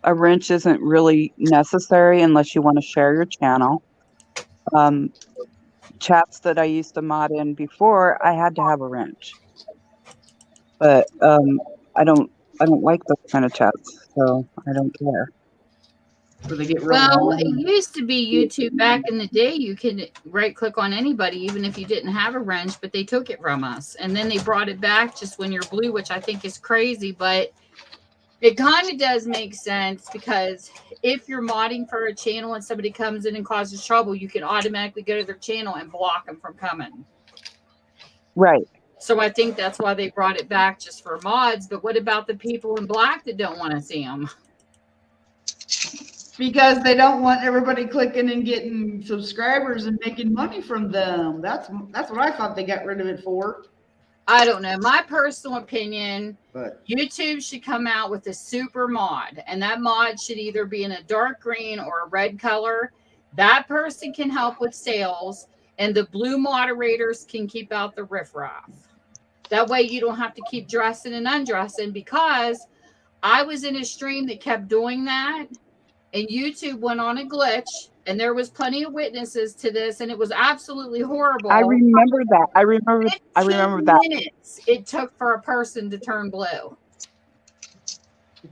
a wrench isn't really necessary unless you want to share your channel. Chats that I used to mod in before, I had to have a wrench. But I don't like those kind of chats, so I don't care. So they get real Well, long. it used to be YouTube back in the day. You can right click on anybody, even if you didn't have a wrench, but they took it from us. And then they brought it back just when you're blue, which I think is crazy, but it kind of does make sense because if you're modding for a channel and somebody comes in and causes trouble, you can automatically go to their channel and block them from coming. Right. So I think that's why they brought it back just for mods. But what about the people in black that don't want to see them? Because they don't want everybody clicking and getting subscribers and making money from them. That's what I thought they got rid of it for. I don't know. My personal opinion, But YouTube should come out with a super mod, and that mod should either be in a dark green or a red color. That person can help with sales, and the blue moderators can keep out the riffraff. That way you don't have to keep dressing and undressing, because I was in a stream that kept doing that, and YouTube went on a glitch, and there was plenty of witnesses to this, and it was absolutely horrible. I remember that. I remember 15 that. minutes it took for a person to turn blue.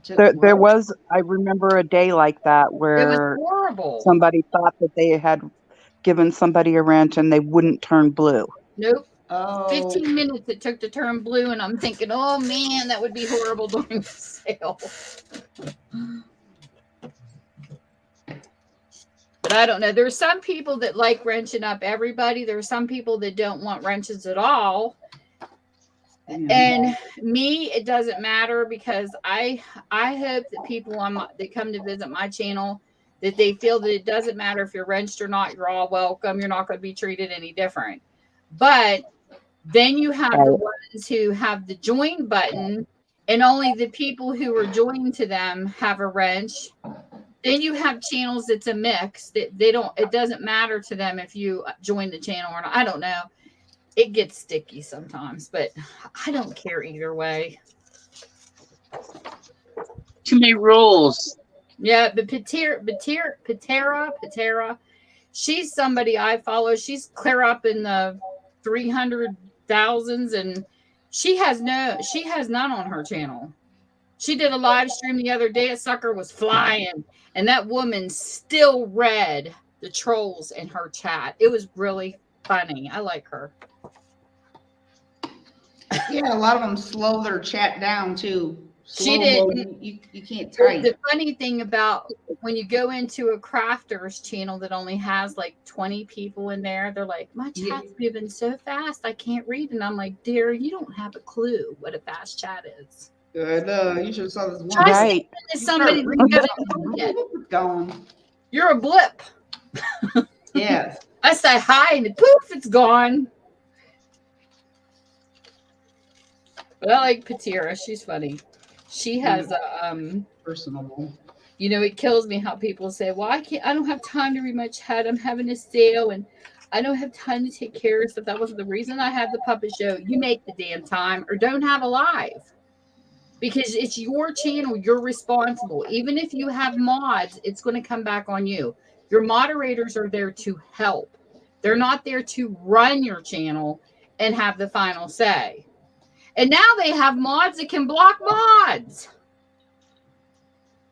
There was, I remember a day like that It was where horrible. somebody thought that they had given somebody a wrench and they wouldn't turn blue. Nope. Oh, 15 minutes it took to turn blue, and I'm thinking, oh man, that would be horrible during the sale. But I don't know. There's some people that like wrenching up everybody. There's some people that don't want wrenches at all. And me, it doesn't matter, because I hope that people that come to visit my channel, that they feel that it doesn't matter if you're wrenched or not. You're all welcome. You're not going to be treated any different. But then you have the ones who have the join button, and only the people who are joined to them have a wrench. Then you have channels that's a mix that it doesn't matter to them if you join the channel or not. I don't know. It gets sticky sometimes, but I don't care either way. Too many rules. Yeah, but Patera, she's somebody I follow. She's clear up in the 300,000s, and she has none on her channel. She did a live stream the other day. A sucker was flying, and that woman still read the trolls in her chat. It was really funny. I like her. Yeah, a lot of them slow their chat down too. She Slow didn't. you can't The type. funny thing about when you go into a crafter's channel that only has like 20 people in there, they're like, my chat's moving so fast, I can't read. And I'm like, dear, you don't have a clue what a fast chat is. You should have saw this one. Try Right. saying to somebody that you haven't seen yet. Gone. You're a blip. Yes. I say hi and poof, it's gone. But I like Patira. She's funny. She has a Personable. you know, it kills me how people say, well, I don't have time to read my chat. I'm having a sale and I don't have time to take care of stuff. That wasn't the reason I had the puppet show. You make the damn time or don't have a live. Because it's your channel, you're responsible. Even if you have mods, it's going to come back on you. Your moderators are there to help. They're not there to run your channel and have the final say. And now they have mods that can block mods.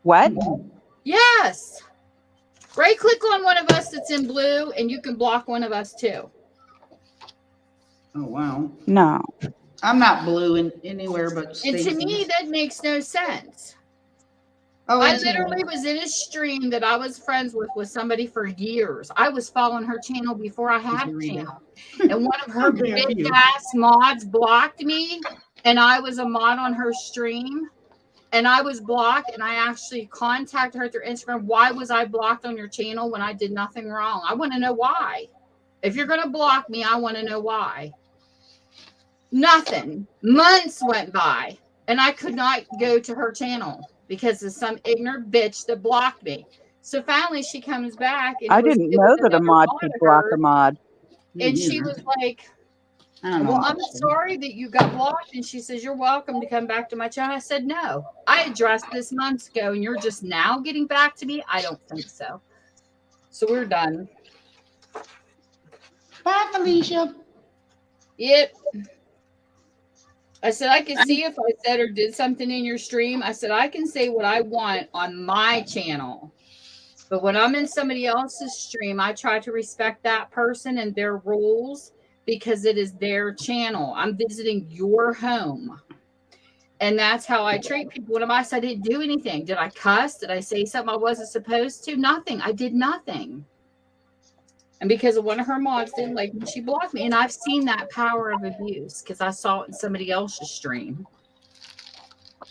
What? Yes. Right click on one of us that's in blue and you can block one of us too. Oh wow. No. I'm not blue in anywhere but And Stacy. to me, that makes no sense. Oh, I and literally was in a stream that I was friends with somebody for years. I was following her channel before I had a channel. And one of her big ass mods blocked me. And I was a mod on her stream. And I was blocked. And I actually contacted her through Instagram. Why was I blocked on your channel when I did nothing wrong? I want to know why. If you're going to block me, I want to know why. Nothing. Months went by. And I could not go to her channel because of some ignorant bitch that blocked me. So finally she comes back. And I didn't know that a mod could block a mod. And she was like, well, I'm sorry that you got blocked. And she says, you're welcome to come back to my channel. I said, no, I addressed this months ago and you're just now getting back to me. I don't think so. So we're done. Bye, Felicia. Yep. I said, I can see if I said or did something in your stream. I said, I can say what I want on my channel. But when I'm in somebody else's stream, I try to respect that person and their rules because it is their channel. I'm visiting your home. And that's how I treat people. When I said I didn't do anything. Did I cuss? Did I say something I wasn't supposed to? Nothing. I did nothing. And because of one of her mods didn't like me, she blocked me. And I've seen that power of abuse because I saw it in somebody else's stream.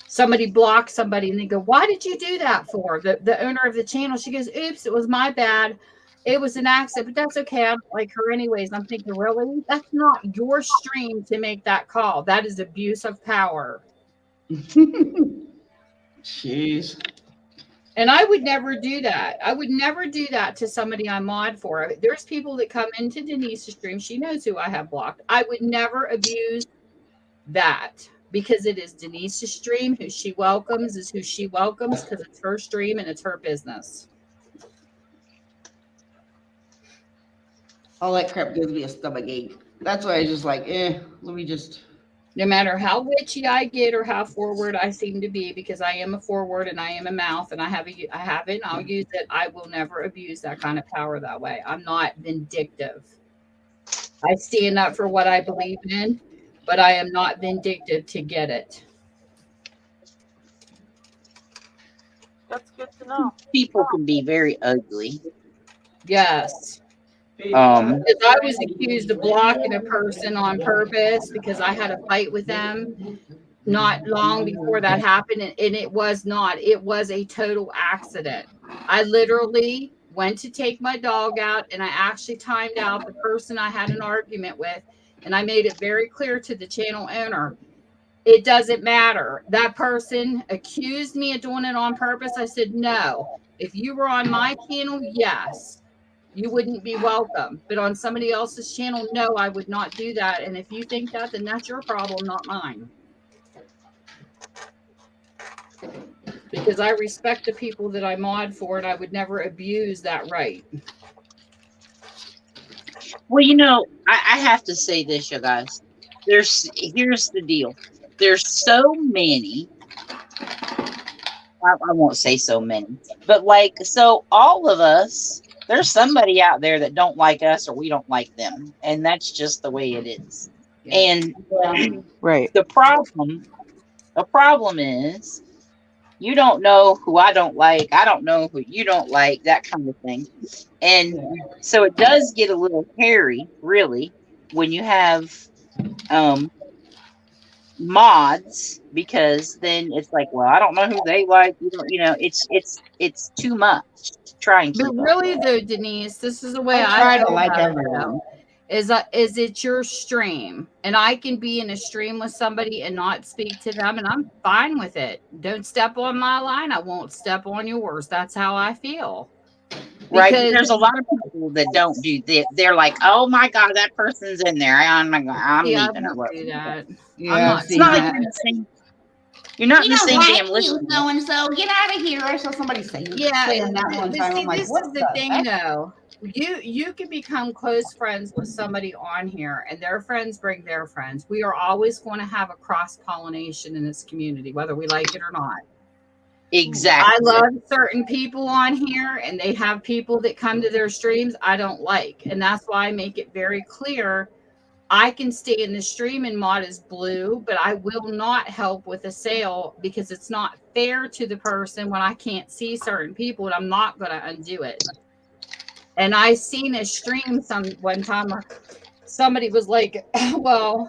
Somebody blocked somebody and they go, why did you do that for? The owner of the channel, she goes, oops, it was my bad. It was an accident, but that's okay. I don't like her anyways. I'm thinking, really? That's not your stream to make that call. That is abuse of power. Jeez. And I would never do that. I would never do that to somebody I mod for. There's people that come into Denise's stream. She knows who I have blocked. I would never abuse that because it is Denise's stream. Who she welcomes is who she welcomes because it's her stream and it's her business. All that crap gives me a stomach ache. That's why I just like, let me just. No matter how witchy I get or how forward I seem to be, because I am a forward and I am a mouth and I have it and I'll use it. I will never abuse that kind of power that way. I'm not vindictive. I stand up for what I believe in, but I am not vindictive to get it. That's good to know. People can be very ugly. Yes. Um, Because I was accused of blocking a person on purpose because I had a fight with them not long before that happened. And it was not. It was a total accident. I literally went to take my dog out and I actually timed out the person I had an argument with. And I made it very clear to the channel owner, it doesn't matter. That person accused me of doing it on purpose. I said, no. If you were on my channel, yes. You wouldn't be welcome. But on somebody else's channel, no, I would not do that. And if you think that, then that's your problem, not mine. Because I respect the people that I mod for, and I would never abuse that right. well, I have to say this, you guys. Here's the deal. There's so many. I won't say so many, but so all of us, there's somebody out there that don't like us or we don't like them. And that's just the way it is. And Right. the problem is you don't know who I don't like. I don't know who you don't like, that kind of thing. And so it does get a little hairy, really, when you have mods, because then it's like, well, I don't know who they like. It's too much to try and But keep up really, with. though, Denise, this is the way I I try to feel like about it, everyone. though, is it your stream, and I can be in a stream with somebody and not speak to them, and I'm fine with it. Don't step on my line. I won't step on yours. That's how I feel. Right, but Because there's a lot of people that don't do that. They're like, oh my god, that person's in there. I'm see, I leaving or won't what. do that. Yeah, I'm I've not It's seen not like that. you're in the same. You're not in the same damn list. so and so. Get out of here! I saw somebody saying Yeah, that one but time. see, I'm like, this what is the the thing, heck? though. You can become close friends with somebody on here, and their friends bring their friends. We are always going to have a cross pollination in this community, whether we like it or not. I Exactly. love certain people on here, and they have people that come to their streams I don't like, and that's why I make it very clear. I can stay in the stream and mod as blue, but I will not help with a sale because it's not fair to the person when I can't see certain people, and I'm not going to undo it. And I seen a stream one time where somebody was like, well,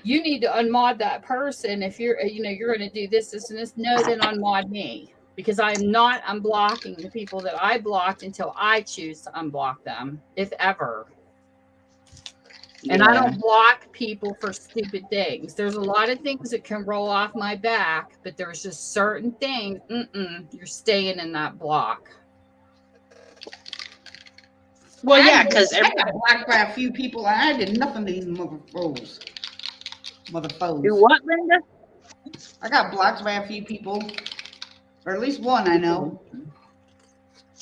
you need to unmod that person if you're going to do this, this, and this. No, then unmod me, because I'm not unblocking the people that I blocked until I choose to unblock them, if ever. And I don't block people for stupid things. There's a lot of things that can roll off my back, but there's just certain things. You're staying in that block. Well, yeah, because I got blocked by a few people, and I did nothing to these motherfuckers. do what, Linda? I got blocked by a few people, or at least one I know.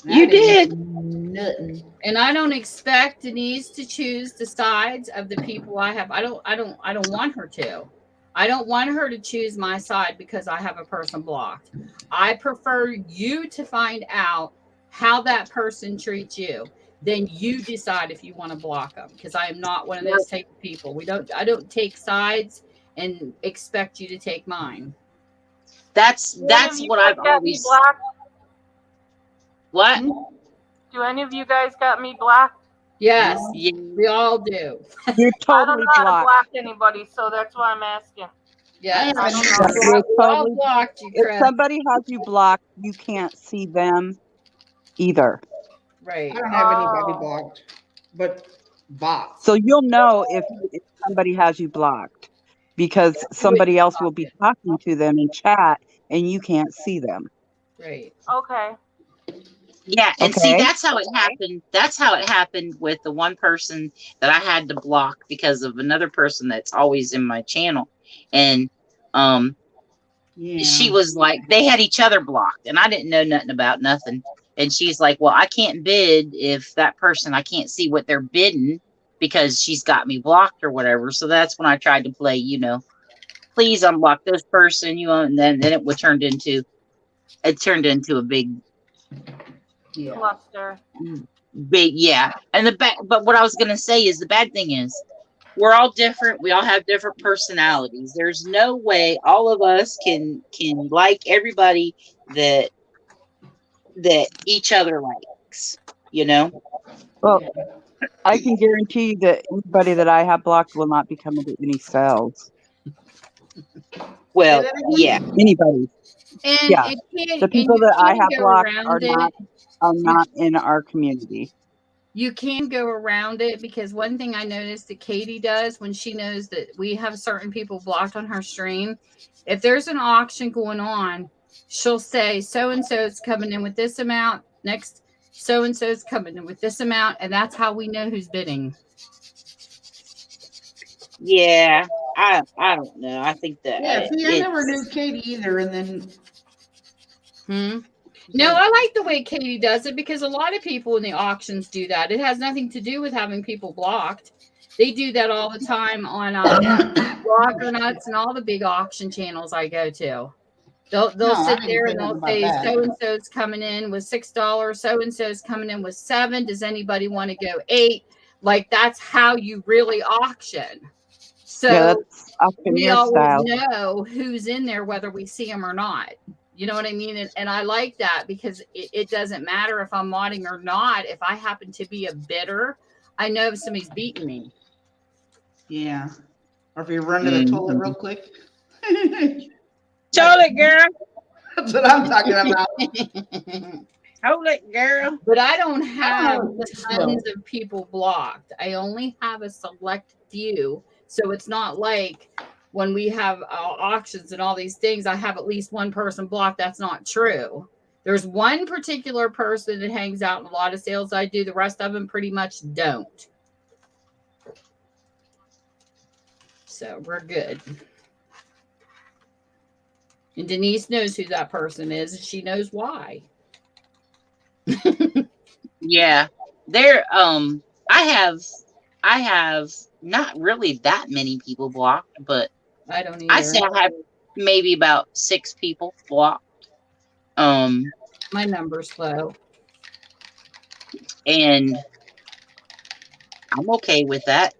And You I didn't did. do nothing. And I don't expect Denise to choose the sides of the people I have. I don't want her to. I don't want her to choose my side because I have a person blocked. I prefer you to find out how that person treats you. Then you decide if you want to block them, because I am not one of those type of people. I don't take sides and expect you to take mine. That's what I've got me always. blocked. What? Do any of you guys got me blocked? Yes, Yeah. we all do. You're I don't totally know how to blocked. block anybody, so that's why I'm asking. Yes, I I haven't don't know. You're We all totally. blocked you, If Chris. somebody has you blocked, you can't see them either. Right. I don't have anybody blocked, but bots. So you'll know if somebody has you blocked, because somebody else will be talking to them in chat and you can't see them. Right. Okay. Yeah, and see, Okay. that's how it happened. That's how it happened with the one person that I had to block because of another person that's always in my channel. And she was like, they had each other blocked, and I didn't know nothing about nothing. And she's like, well, I can't bid if that person, I can't see what they're bidding because she's got me blocked or whatever. So that's when I tried to play, please unblock this person, and then it turned into a big Cluster. yeah. And but what I was gonna say is the bad thing is we're all different. We all have different personalities. There's no way all of us can like everybody that each other likes, Well, I can guarantee you that anybody that I have blocked will not be coming to any sales. Well, yeah. Anybody. And Yeah. it can't, The people that I have go blocked around it. are not in our community. You can go around it, because one thing I noticed that Katie does when she knows that we have certain people blocked on her stream, if there's an auction going on, she'll say so-and-so is coming in with this amount, next so-and-so is coming in with this amount, and that's how we know who's bidding. Yeah, I don't know. I think that I never knew Katie either, and then No, I like the way Katie does it, because a lot of people in the auctions do that. It has nothing to do with having people blocked. They do that all the time on Blocker Nuts and all the big auction channels I go to. They'll sit there and they'll say so-and-so's coming in with $6, so-and-so's coming in with $7. Does anybody want to go $8? Like, that's how you really auction. So that's up in we your always style. know who's in there, whether we see them or not. You know what I mean? And I like that because it doesn't matter if I'm modding or not. If I happen to be a bidder, I know if somebody's beating me. Yeah. Or if you run to the toilet real quick. Toilet girl. That's what I'm talking about. Toilet girl. But I don't have know. tons of people blocked. I only have a select few. So it's not like when we have auctions and all these things, I have at least one person blocked. That's not true. There's one particular person that hangs out in a lot of sales I do. The rest of them pretty much don't. So we're good. And Denise knows who that person is, and she knows why. Yeah. There I have not really that many people blocked, but I don't either. I say I have maybe about 6 people blocked. My number's low. And I'm okay with that.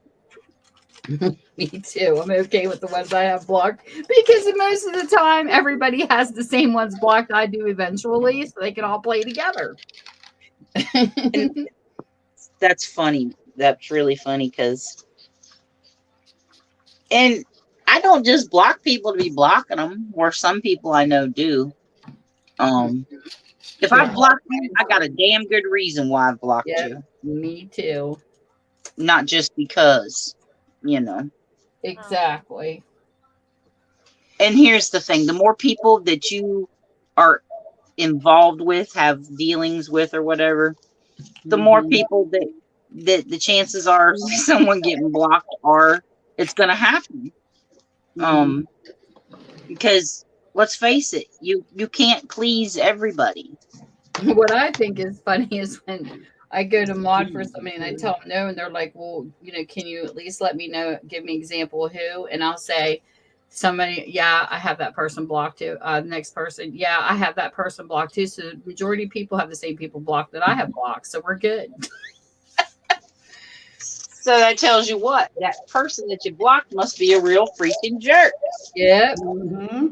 Me too. I'm okay with the ones I have blocked because most of the time everybody has the same ones blocked I do eventually, so they can all play together. And that's funny. That's really funny because, and I don't just block people to be blocking them, or some people I know do. If I block you, I got a damn good reason why I blocked you. Me too. Not just because, Exactly. And here's the thing: the more people that you are involved with, have dealings with, or whatever, the more people that the chances are someone getting blocked are it's going to happen. Because let's face it, you can't please everybody. What I think is funny is when I go to mod for somebody and I tell them no, and they're like, well, can you at least let me know, give me an example of who? And I'll say, somebody, yeah, I have that person blocked too. Next person, yeah, I have that person blocked too. So the majority of people have the same people blocked that I have blocked. So we're good. So that tells you what? That person that you blocked must be a real freaking jerk. Yep. Mm-hmm.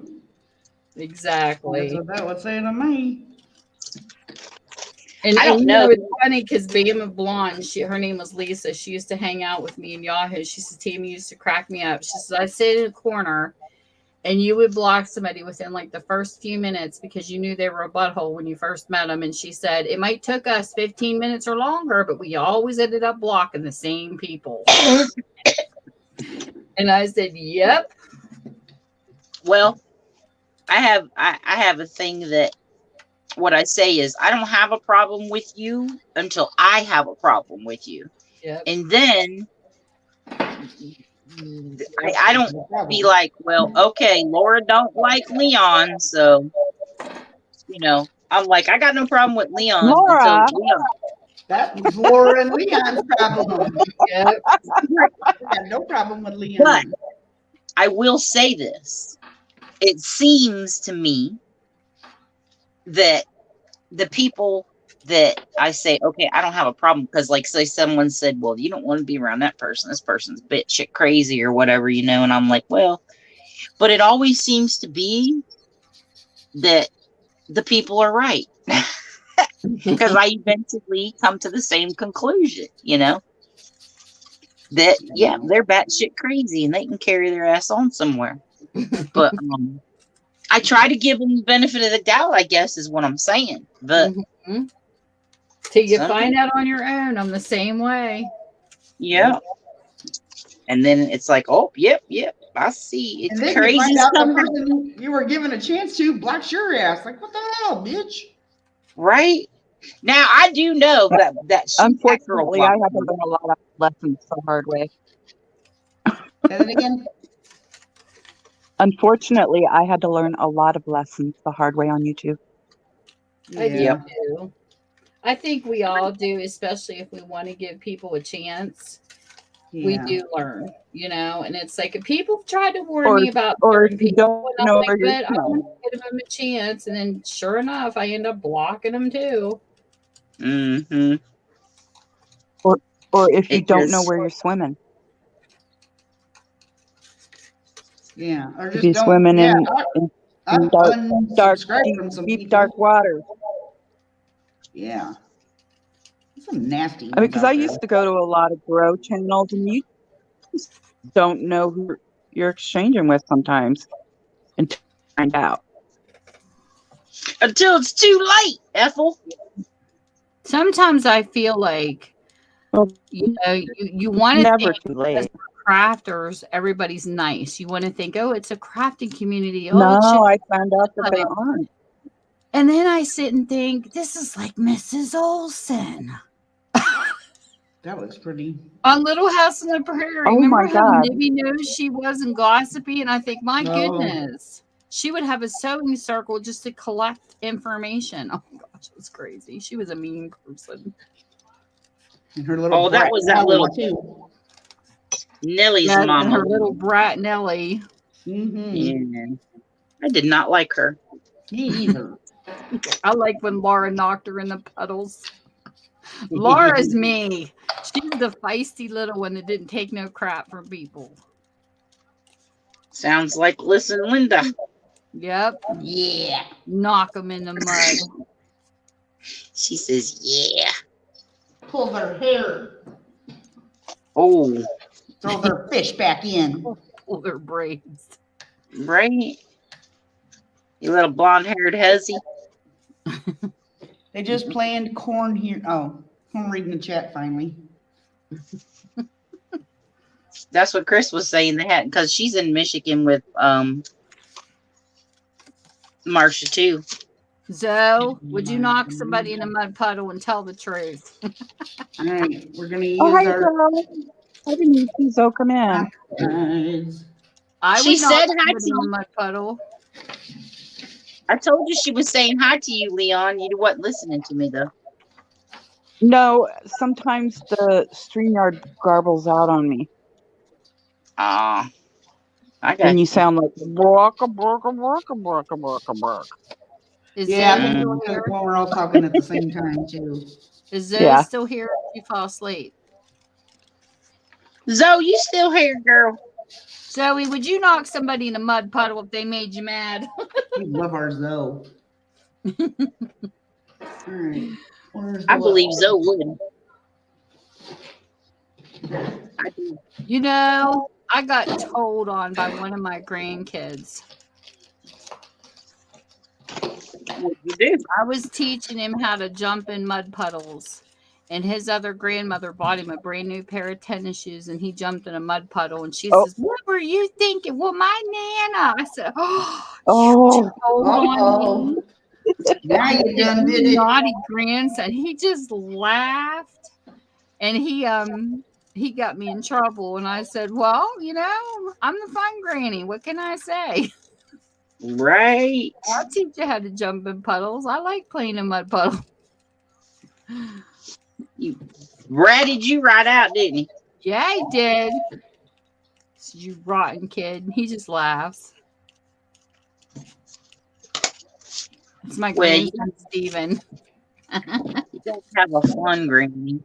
Exactly. That's what that would say to me. And I don't know. It's funny because Bama Blonde, her name was Lisa. She used to hang out with me in Yahoo. She said, Tammy used to crack me up. She says, I sit in a corner and you would block somebody within like the first few minutes because you knew they were a butthole when you first met them. And she said, it might took us 15 minutes or longer, but we always ended up blocking the same people. And I said, yep. Well, I have a thing that what I say is I don't have a problem with you until I have a problem with you. Yep. And then I don't be like, well, okay, Laura don't like Leon, so I'm like, I got no problem with Leon. Laura. Until Leon. That was Laura and Leon's problem. Yep. I have no problem with Leon. But I will say this. It seems to me that the people that I say, okay, I don't have a problem because, like, say someone said, well, you don't want to be around that person. This person's bitch crazy or whatever, and I'm like, well, but it always seems to be that the people are right because I eventually come to the same conclusion, that, yeah, they're batshit crazy and they can carry their ass on somewhere. But I try to give them the benefit of the doubt, I guess, is what I'm saying. But till you find out on your own, I'm the same way. Yeah. And then it's like, oh, yep, I see. It's and then crazy. You find out the person you were given a chance to blocks your ass. Like, what the hell, bitch? Right. Now I do know that unfortunately I had to learn a lot of lessons the hard way. Say that again. Unfortunately, I had to learn a lot of lessons the hard way on YouTube. I do too. I think we all do, especially if we want to give people a chance. Yeah. We do learn, and it's like if people try to warn me about or certain if you people, don't know like, but I want to give them a chance, and then sure enough, I end up blocking them too. Mm-hmm. Or if you don't know where you're swimming. Yeah, or To just be don't. swimming Yeah, in I've dark, unsubscribed from some deep, people. dark water. Yeah, there's some nasty I mean, ones because out I there. used to go to a lot of grow channels, and you just don't know who you're exchanging with sometimes until you find out. Until it's too late, Ethel. Sometimes I feel like, Well, you want to never think too as late. crafters, everybody's nice. You want to think, oh, it's a crafting community. Oh, it should. No, I found out that they aren't. And then I sit and think, this is like Mrs. Olsen That looks pretty. on Little House on the Prairie. Oh Remember my how God. nibby nosed she was and gossipy? And I think, my No. goodness, she would have a sewing circle just to collect information. Oh my gosh, it was crazy. She was a mean person. And her little. Oh, that brat was that Nelly, little too. Nellie's Yes, and mama. her little brat Nellie. Mm-hmm. Yeah. I did not like her. Me either. I like when Laura knocked her in the puddles. Laura's me. She's the feisty little one that didn't take no crap from people. Sounds like Listen Linda. Yep. Yeah. Knock them in the mud. She says, yeah. Pull their hair. Oh, Throw their fish back in. Pull their braids. right? You little blonde-haired hussy. They just planned corn here. Oh, I'm reading the chat finally. That's what Chris was saying. They had, because she's in Michigan with Marcia too. Zoe, would you knock somebody in a mud puddle and tell the truth? All right, we're gonna use Oh, hi, our. Zoe. I didn't see Zoe come in. guys. I She would knock said hi somebody to in a you. mud puddle. I told you she was saying hi to you, Leon. You wasn't listening to me though. No, sometimes the StreamYard garbles out on me, Ah, I got and you you. sound like barka barka barka barka barka bark. Is Yeah, Zoe I still think here? when we're all talking at the same time too. Is Zoe Yeah. still here? Or did she fall asleep? Zoe, you still here, girl? Zoe, would you knock somebody in a mud puddle if they made you mad? We love ours though. All right. Where's the I believe Zoe would. I do. You know, I got told on by one of my grandkids. What you do? I was teaching him how to jump in mud puddles, and his other grandmother bought him a brand new pair of tennis shoes, and he jumped in a mud puddle. And she Oh. says, "What were you thinking?" Well, my Nana. I said, "Oh, Oh, hold on me." Now you done did You it. naughty grandson. He just laughed, and he got me in trouble. And I said, "Well, I'm the fun granny. What can I say? Right. I'll teach you how to jump in puddles. I like playing in mud puddles." You ratted you right out, didn't he? Yeah, he did. You rotten kid. He just laughs. It's my Well, you grandson, Steven. don't have a fun granny.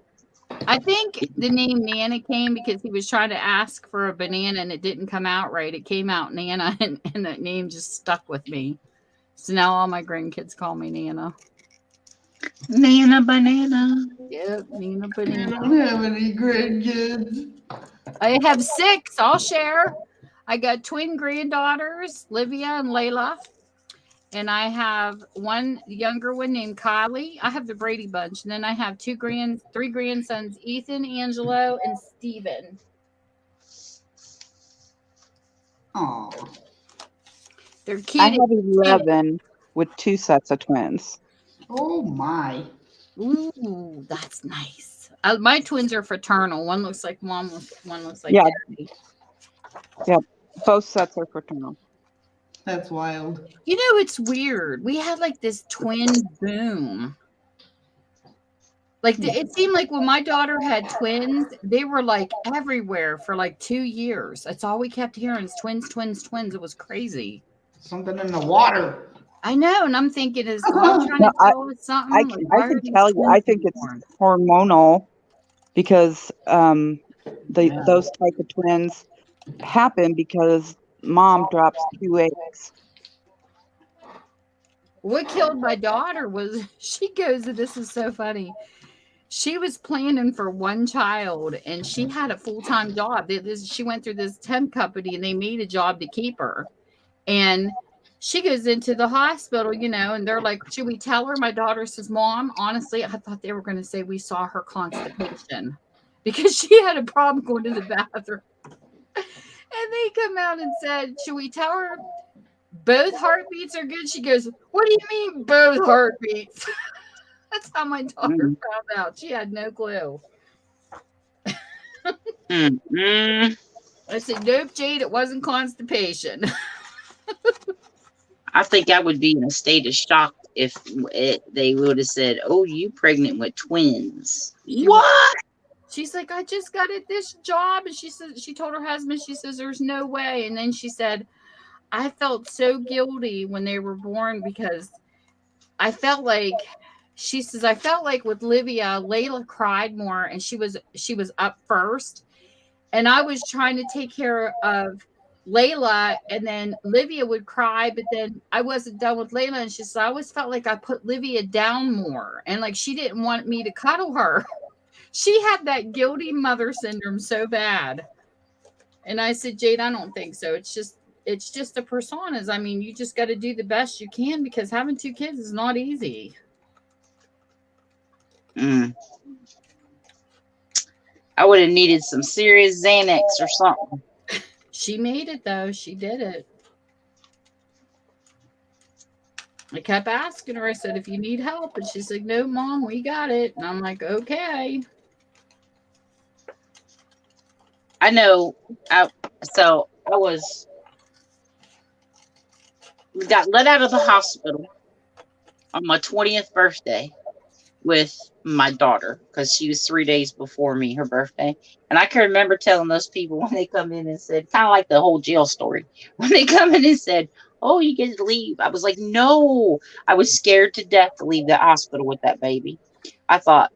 I think the name Nana came because he was trying to ask for a banana and it didn't come out right. It came out Nana, and that name just stuck with me. So now all my grandkids call me Nana. Nana banana. Yep, Nana I Banana. don't have any grandkids. I have 6. I'll share. I got twin granddaughters, Livia and Layla. And I have one younger one named Kylie. I have the Brady bunch. And then I have 3 grandsons, Ethan, Angelo, and Steven. Aw. They're I cute. have 11 with 2 sets of twins. Oh my. Ooh, that's nice. My twins are fraternal. One looks like mom, one looks like Yeah. daddy. Both sets are fraternal. That's wild. It's weird. We had like this twin boom. Like it seemed like when my daughter had twins, they were like everywhere for like 2 years. That's all we kept hearing is twins, twins, twins. It was crazy. Something in the water. I know, and I'm thinking, is God trying to tell us something? I Like, can, why I are can these tell you, I twins think it's born? hormonal because Yeah. those type of twins happen because mom drops 2 eggs. What killed my daughter was she goes, and this is so funny. She was planning for one child and she had a full-time job. She went through this temp company and they made a job to keep her. And she goes into the hospital, and they're like, should we tell her? My daughter says, Mom, honestly, I thought they were going to say we saw her constipation because she had a problem going to the bathroom. And they come out and said, should we tell her both heartbeats are good? She goes, what do you mean both heartbeats? That's how my daughter found out. She had no clue. I said, nope, Jade, it wasn't constipation. I think I would be in a state of shock if they would have said, oh, you pregnant with twins. What? She's like, I just got this job. And she said, she told her husband, she says, there's no way. And then she said, I felt so guilty when they were born because I felt like, she says, I felt like with Livia, Layla cried more and she was up first. And I was trying to take care of Layla, and then Livia would cry, but then I wasn't done with Layla. And she said, I always felt like I put Livia down more. And like she didn't want me to cuddle her. She had that guilty mother syndrome so bad. And I said, Jade, I don't think so. It's just the personas. I mean, you just got to do the best you can because having 2 kids is not easy. I would have needed some serious Xanax or something. She made it though. She did it. I kept asking her. I said, if you need help. And she said, no, Mom, we got it. And I'm like, okay. I know. We got let out of the hospital on my 20th birthday with my daughter because she was 3 days before me, her birthday. And I can remember telling those people when they come in and said, kind of like the whole jail story, when they come in and said, oh, you get to leave. I was like, no, I was scared to death to leave the hospital with that baby. I thought,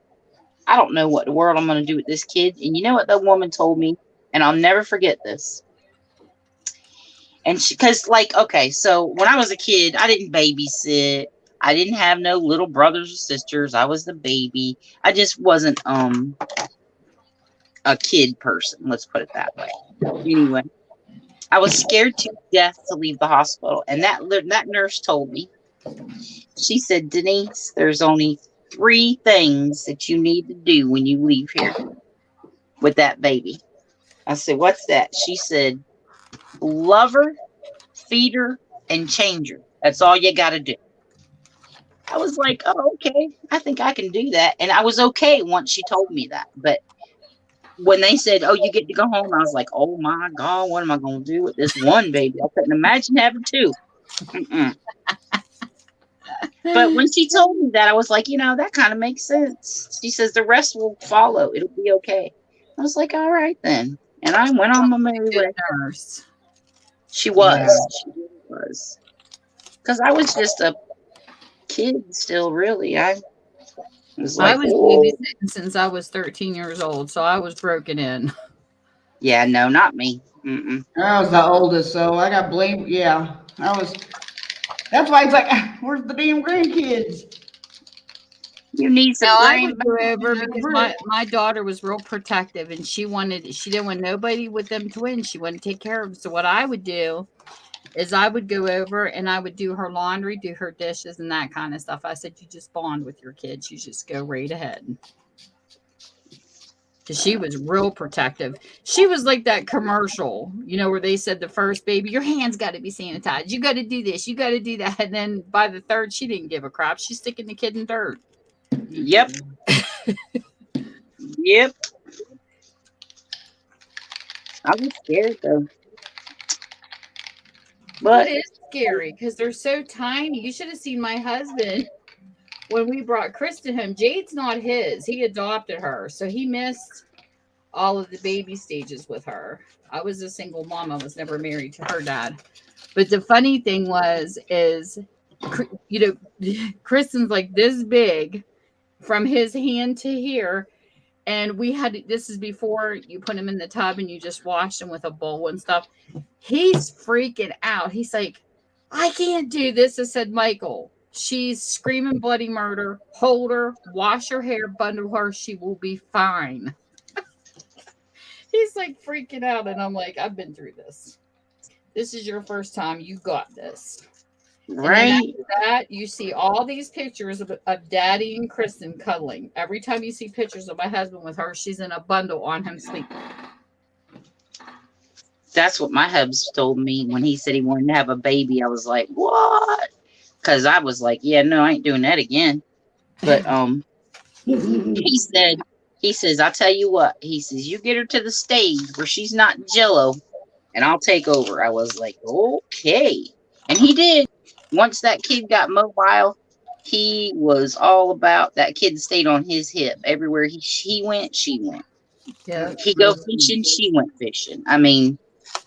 I don't know what the world I'm going to do with this kid. And you know what that woman told me? And I'll never forget this. And okay, so when I was a kid, I didn't babysit. I didn't have no little brothers or sisters. I was the baby. I just wasn't a kid person. Let's put it that way. Anyway, I was scared to death to leave the hospital. And that nurse told me, she said, Denise, there's only 3 things that you need to do when you leave here with that baby. I said, what's that? She said, love her, feed her, and change her. That's all you got to do. I was like, oh, okay. I think I can do that. And I was okay once she told me that. But when they said, oh, you get to go home, I was like, oh, my God, what am I going to do with this one baby? I couldn't imagine having 2. But when she told me that, I was like, that kind of makes sense. She says the rest will follow. It'll be okay. I was like, all right, then. And I went on my merry way. Nurse. She was. Yeah. She was. Because I was just a kid still, really. I was babysitting since I was 13 years old, so I was broken in. Yeah, no, not me. I was the oldest, so I got blamed. Yeah, that's why it's like, where's the damn grandkids? You need some I would go over because my daughter was real protective and she didn't want nobody with them twins. She wanted to take care of them. So what I would do is I would go over and I would do her laundry, do her dishes and that kind of stuff. I said, you just bond with your kids. You just go right ahead. Because she was real protective. She was like that commercial, where they said the first baby, your hands got to be sanitized. You got to do this. You got to do that. And then by the 3rd, she didn't give a crap. She's sticking the kid in dirt. Yep. Yep. I was scared though. But it is scary because they're so tiny. You should have seen my husband when we brought Kristen home. Jade's not his. He adopted her. So he missed all of the baby stages with her. I was a single mom. I was never married to her dad. But the funny thing is, Kristen's like this big from his hand to here. And this is before you put him in the tub and you just wash him with a bowl and stuff. He's freaking out. He's like, I can't do this. I said, Michael, she's screaming bloody murder. Hold her, wash her hair, bundle her. She will be fine. He's like freaking out. And I'm like, I've been through this. This is your first time. You got this. Right. And then after that, you see all these pictures of Daddy and Kristen cuddling. Every time you see pictures of my husband with her, she's in a bundle on him sleeping. That's what my hubs told me when he said he wanted to have a baby. I was like, what? Because I was like, yeah, no, I ain't doing that again. But he says, I'll tell you what. He says, you get her to the stage where she's not jello, and I'll take over. I was like, okay. And he did. Once that kid got mobile, he was all about that kid stayed on his hip. Everywhere he went, she went. Yeah. He go fishing, she went fishing. I mean,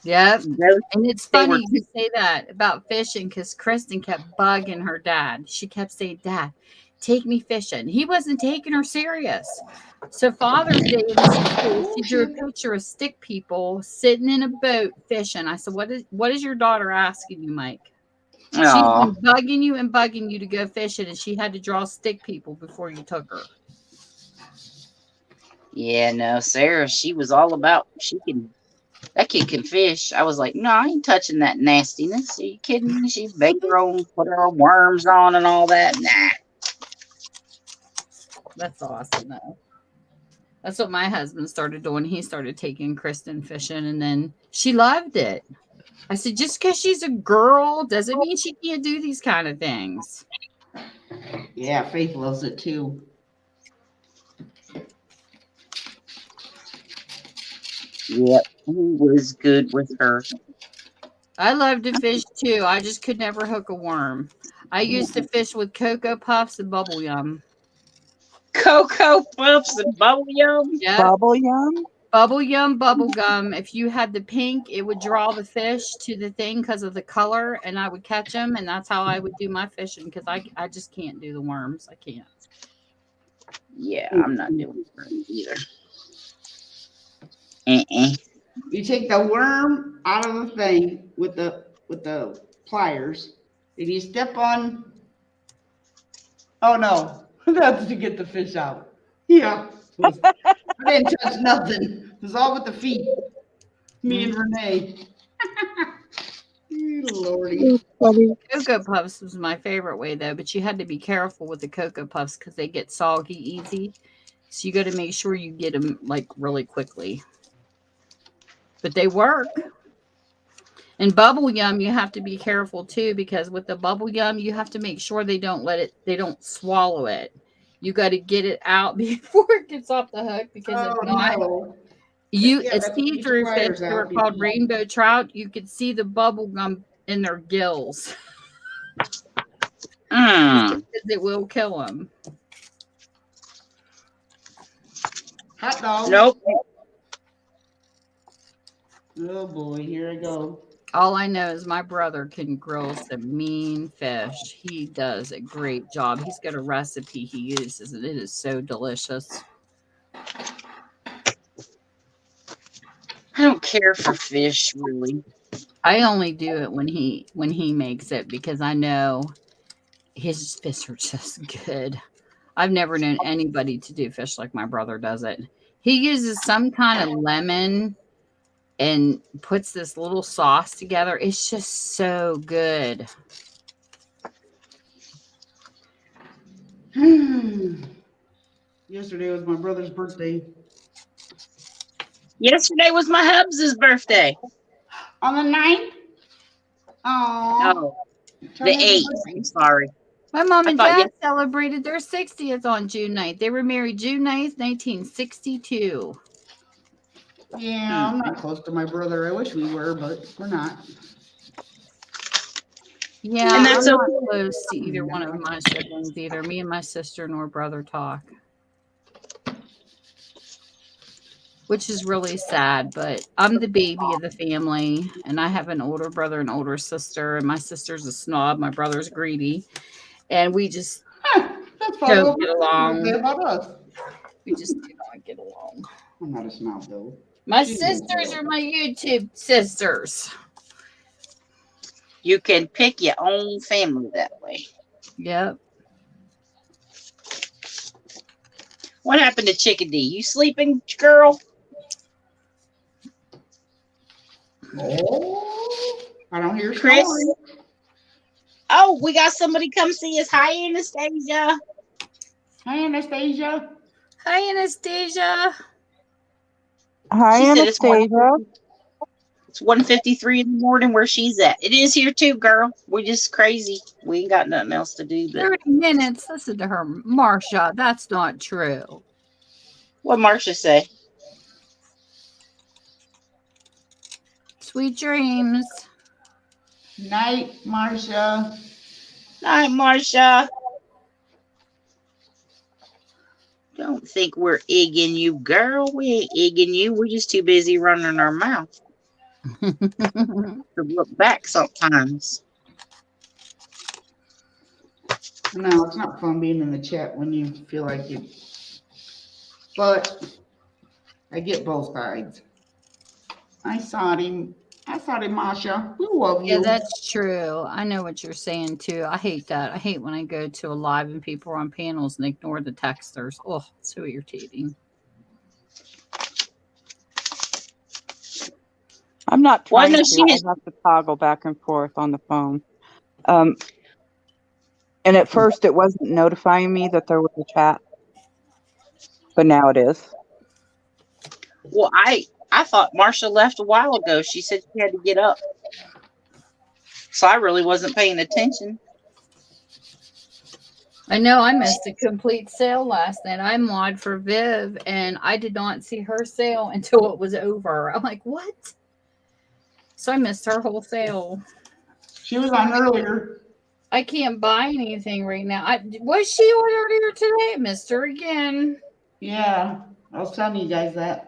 Yep. And it's funny were- you say that about fishing because Kristen kept bugging her dad. She kept saying, Dad, take me fishing. He wasn't taking her serious. So Father's Day in school, she drew a picture of stick people sitting in a boat fishing. I said, what is your daughter asking you, Mike? She's been bugging you to go fishing, and she had to draw stick people before you took her. Yeah, no, Sarah, she was all about that kid can fish. I was like, no, I ain't touching that nastiness. Are you kidding me? She baked her own, put her own worms on and all that. Nah. That's awesome, though. That's what my husband started doing. He started taking Kristen fishing, and then she loved it. I said, just because she's a girl doesn't mean she can't do these kind of things. Yeah, Faith loves it too. Yep, he was good with her. I love to fish too. I just could never hook a worm. I used to fish with Cocoa Puffs and Bubble Yum. Cocoa Puffs and Bubble Yum? Yep. Bubble Yum? Bubble Yum, Bubble Gum. If you had the pink, it would draw the fish to the thing because of the color, and I would catch them, and that's how I would do my fishing because I just can't do the worms. I can't. Yeah, I'm not doing it either. You take the worm out of the thing with the pliers. If you step on, oh no, that's to get the fish out. Yeah, I didn't touch nothing. It was all with the feet. Me and Renee. Lordy. Cocoa Puffs was my favorite way though, but you had to be careful with the Cocoa Puffs because they get soggy easy. So you got to make sure you get them like really quickly. But they work. And Bubble Yum, you have to be careful too, because with the Bubble Yum, you have to make sure they don't swallow it. You got to get it out before it gets off the hook, because if not, No. a that's see-through get fish, pliers they were out called before- rainbow trout. You could see the bubble gum in their gills. Because it will kill them. Hot dog. Nope. Oh boy, here I go. All I know is my brother can grill some mean fish. He does a great job. He's got a recipe he uses, and it is so delicious. I don't care for fish, really. I only do it when he makes it because I know his fish are just good. I've never known anybody to do fish like my brother does it. He uses some kind of lemon and puts this little sauce together. It's just so good. Yesterday was my brother's birthday. Yesterday was my hubs' birthday. On the 9th? Oh. No, the 8th. I'm sorry. My mom and I thought dad celebrated their 60th on June 9th. They were married June 9th, 1962. Yeah, I'm not close to my brother. I wish we were, but we're not. Yeah, And that's I'm not okay. close to either one of my siblings either. Me and my sister nor brother talk. Which is really sad, but I'm the baby of the family, and I have an older brother and older sister, and my sister's a snob, my brother's greedy, and we just That's probably don't what get we're along. say about us. We just do not not get along. I'm not a snob though. My She's sisters a- are my YouTube sisters. You can pick your own family that way. Yep. What happened to Chickadee? You sleeping, girl? Oh, I don't hear Chris? snoring. Oh, we got somebody come see us. Hi, Anastasia. Hi, Anastasia. Hi, Anastasia. Hi, She said it's Anastasia. It's 1:53 in the morning where she's at. It is here too, girl. We just crazy. We ain't got nothing else to do. But 30 minutes. Listen to her. Marsha, that's not true. what Marcia say? Sweet dreams. Night, Marcia. Night, Marcia. Don't think we're egging you, girl. We ain't egging you. We're just too busy running our mouth to look back sometimes. No, it's not fun being in the chat when you feel like it. But I get both sides. I saw him. I saw him, Masha. We love Yeah, you. that's true. I know what you're saying too. I hate that. I hate when I go to a live and people are on panels and ignore the texters. Oh, it's so irritating. I'm not Well, trying no, to. she I is. have to toggle back and forth on the phone. And at first, it wasn't notifying me that there was a chat, but now it is. Well, I thought Marcia left a while ago. She said she had to get up, so I really wasn't paying attention. I know I missed a complete sale last night. I mod for Viv and I did not see her sale until it was over. I'm like, what? So I missed her whole sale. She was on earlier. I can't buy anything right now. Was she on earlier today? I missed her again. Yeah, I was telling you guys that.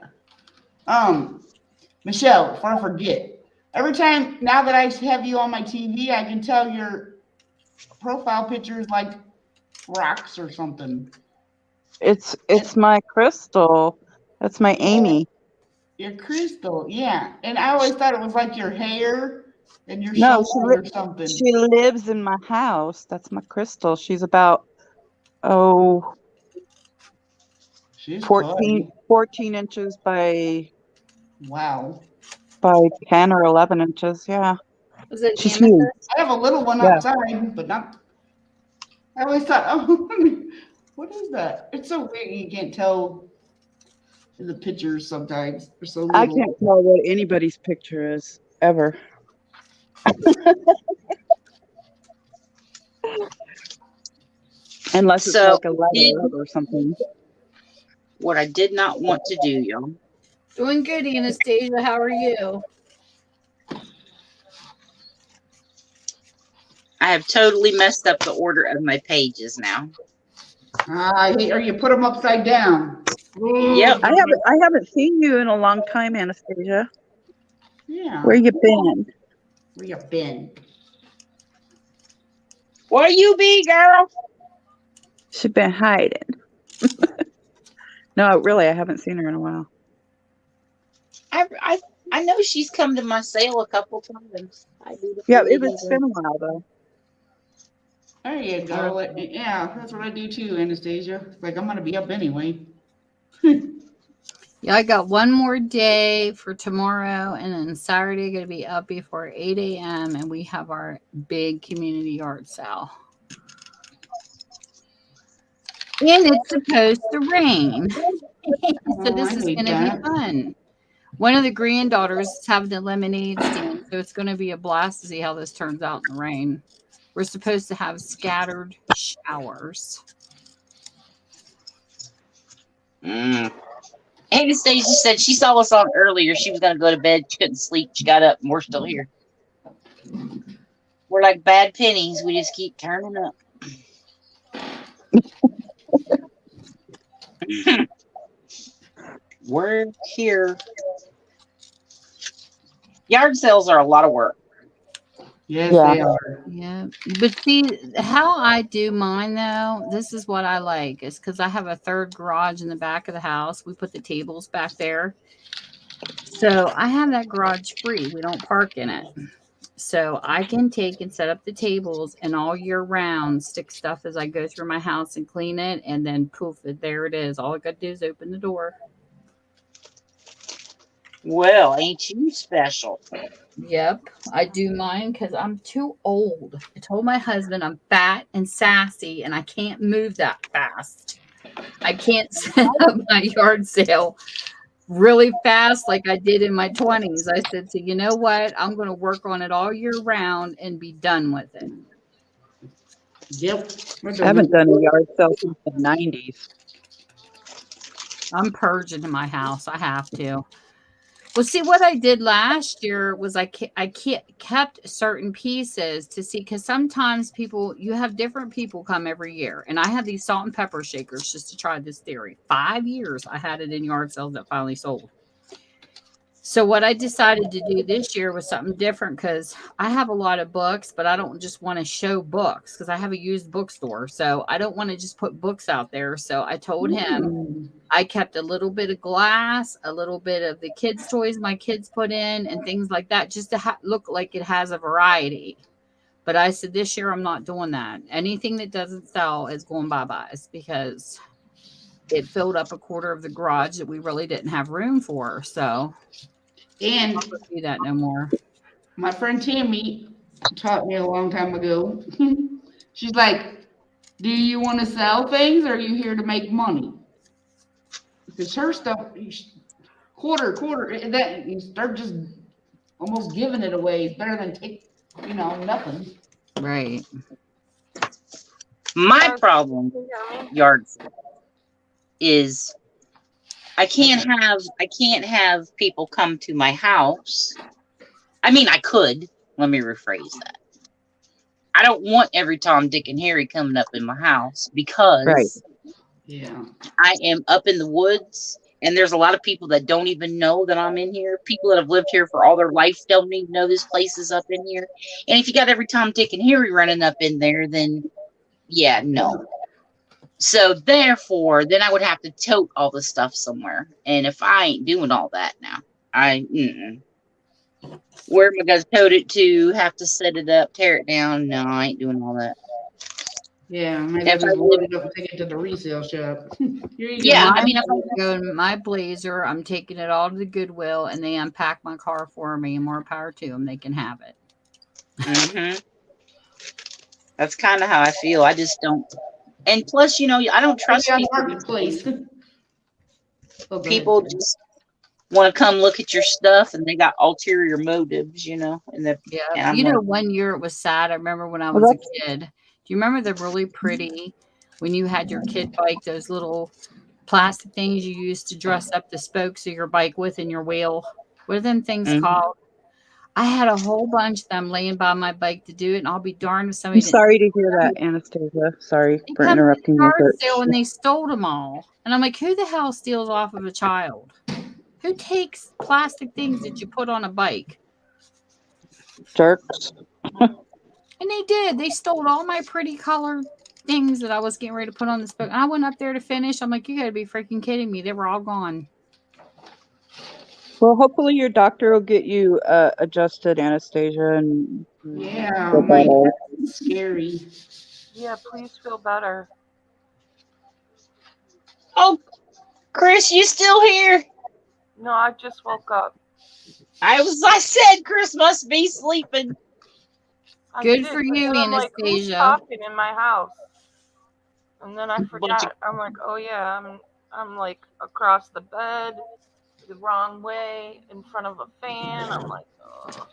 Michelle, before I forget, every time now that I have you on my TV, I can tell your profile picture is like rocks or something. It's my crystal. That's my Amy. Your crystal, yeah. And I always thought it was like your hair and your No, soul or something. she lives in my house. That's my crystal. She's about She's 14 funny. inches by Wow. 10 or 11 inches. Yeah, Was it she's huge. amethyst? I have a little one Yeah. outside, but not. I always thought, oh, what is that? It's so weird. You can't tell in the pictures sometimes. They're so little. I can't tell what anybody's picture is ever. Unless it's So like a letter or something. what I did not want to do, y'all. Doing good, Anastasia. How are you? I have totally messed up the order of my pages now. Are you put them upside down? Yep. I haven't seen you in a long time, Anastasia. Yeah. Where you been? Where you been? Where you be, girl? She's been hiding. No, really, I haven't seen her in a while. I know she's come to my sale a couple times. Yeah, it's been a while though. There you go. Yeah, that's what I do too, Anastasia. It's like I'm gonna be up anyway. Yeah, I got one more day for tomorrow, and then Saturday going to be up before 8 a.m. and we have our big community yard sale. And it's supposed to rain. So this is going to be fun. One of the granddaughters is having a lemonade stand, so it's going to be a blast to see how this turns out in the rain. We're supposed to have scattered showers. Anastasia said she saw us on earlier. She was going to go to bed. She couldn't sleep. She got up, and we're still here. We're like bad pennies. We just keep turning up. We're here. Yard sales are a lot of work. Yes, Yeah. they are. Yeah. But see, how I do mine though, this is what I like. Is because I have a third garage in the back of the house. We put the tables back there. So I have that garage free. We don't park in it. So I can take and set up the tables and all year round stick stuff as I go through my house and clean it. And then poof, there it is. All I got to do is open the door. Well, ain't you special? Yep, I do mine because I'm too old. I told my husband I'm fat and sassy and I can't move that fast. I can't set up my yard sale really fast like I did in my 20s. I said, so you know what? I'm going to work on it all year round and be done with it. Yep. I haven't done a yard sale since the 90s. I'm purging in my house. I have to. Well, see, what I did last year was I kept certain pieces to see, because sometimes people, you have different people come every year. And I had these salt and pepper shakers just to try this theory. 5 years I had it in yard sales that finally sold. So what I decided to do this year was something different, because I have a lot of books, but I don't just want to show books because I have a used bookstore. So I don't want to just put books out there. So I told him I kept a little bit of glass, a little bit of the kids' toys my kids put in, and things like that, just to look like it has a variety. But I said this year I'm not doing that. Anything that doesn't sell is going bye-byes, because it filled up a quarter of the garage that we really didn't have room for. So And I'm not gonna do that no more. my friend Tammy taught me a long time ago. She's like, do you want to sell things or are you here to make money? Because her stuff, quarter, that you start just almost giving it away. It's better than take, nothing. Right. My problem, yard sale, is I can't have people come to my house. I mean, I could. Let me rephrase that. I don't want every Tom, Dick, and Harry coming up in my house, because Right. Yeah. I am up in the woods, and there's a lot of people that don't even know that I'm in here. People that have lived here for all their life don't even know this place is up in here. And if you got every Tom, Dick, and Harry running up in there, then yeah, no. So therefore, then I would have to tote all the stuff somewhere. And if I ain't doing all that now, where am I going to tote it to? Have to set it up, tear it down? No, I ain't doing all that. Yeah, maybe I If I just live, load it up and take it to the resale shop. Here you yeah, go. I mean, if I Go in my Blazer, I'm taking it all to the Goodwill, and they unpack my car for me, and more power to them. They can have it. That's kind of how I feel. I just don't. And plus, I don't trust On the people. marketplace. Oh, go People ahead. just want to come look at your stuff, and they got ulterior motives, and Yeah. I'm like, 1 year it was sad. I remember when I Well, was a that's kid. Do you remember the really pretty, when you had your kid bike, those little plastic things you used to dress up the spokes of your bike with in your wheel? What are them things called? I had a whole bunch of them laying by my bike to do it, and I'll be darned if I'm somebody didn't. sorry to hear that, Anastasia. Sorry They for come to the interrupting your yard search. sale and they stole them all. And I'm like, who the hell steals off of a child? Who takes plastic things that you put on a bike? Jerks. And they did. They stole all my pretty colored things that I was getting ready to put on this book. I went up there to finish. I'm like, you got to be freaking kidding me. They were all gone. Well, hopefully your doctor will get you adjusted, Anastasia, and Yeah, feel my better. that's scary. Yeah, please feel better. oh, Chris, you still here? No, I just woke up. I said Chris must be sleeping. I Good did, for but you, then I'm like, who's Anastasia. talking in my house? And then I Bunch of forgot. I'm like, oh yeah, I'm like across the bed, the wrong way, in front of a fan. I'm like, oh.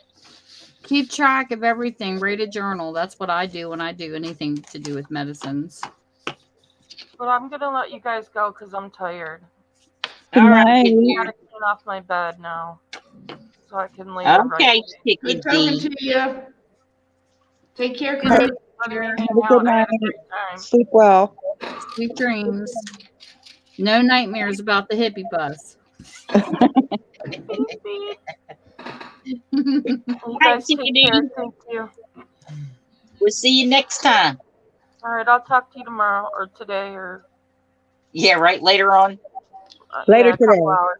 Keep track of everything. Write a journal. That's what I do when I do anything to do with medicines. But I'm gonna let you guys go because I'm tired. Good All right, night. get I here. gotta clean off my bed now, so I can lay the right. Okay, Sticky Good talking D. to you. Take care, Good Chris. let me hang Have a out. good I had night. a great time. Sleep well. Sweet dreams. No nightmares about the hippie bus. Beep, beep. You Hi, guys Sticky take D. care. Thank you. We'll see you next time. All right, I'll talk to you tomorrow or today or Yeah, right. Later on. Later a couple today. hours.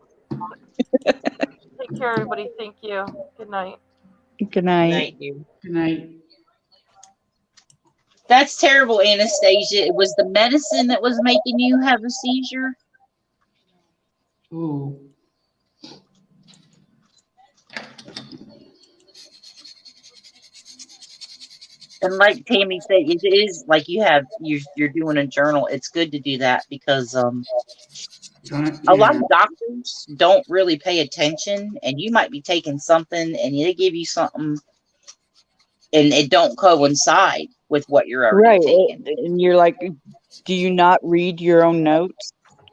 Take care, everybody. Thank you. Good night. Good Good night. night, dude. Good night. That's terrible, Anastasia. It was the medicine that was making you have a seizure. Ooh. And like Tammy said, it is like you're doing a journal. It's good to do that because a lot of doctors don't really pay attention, and you might be taking something and they give you something and it don't coincide with what you're already Right. taking. And you're like, do you not read your own notes?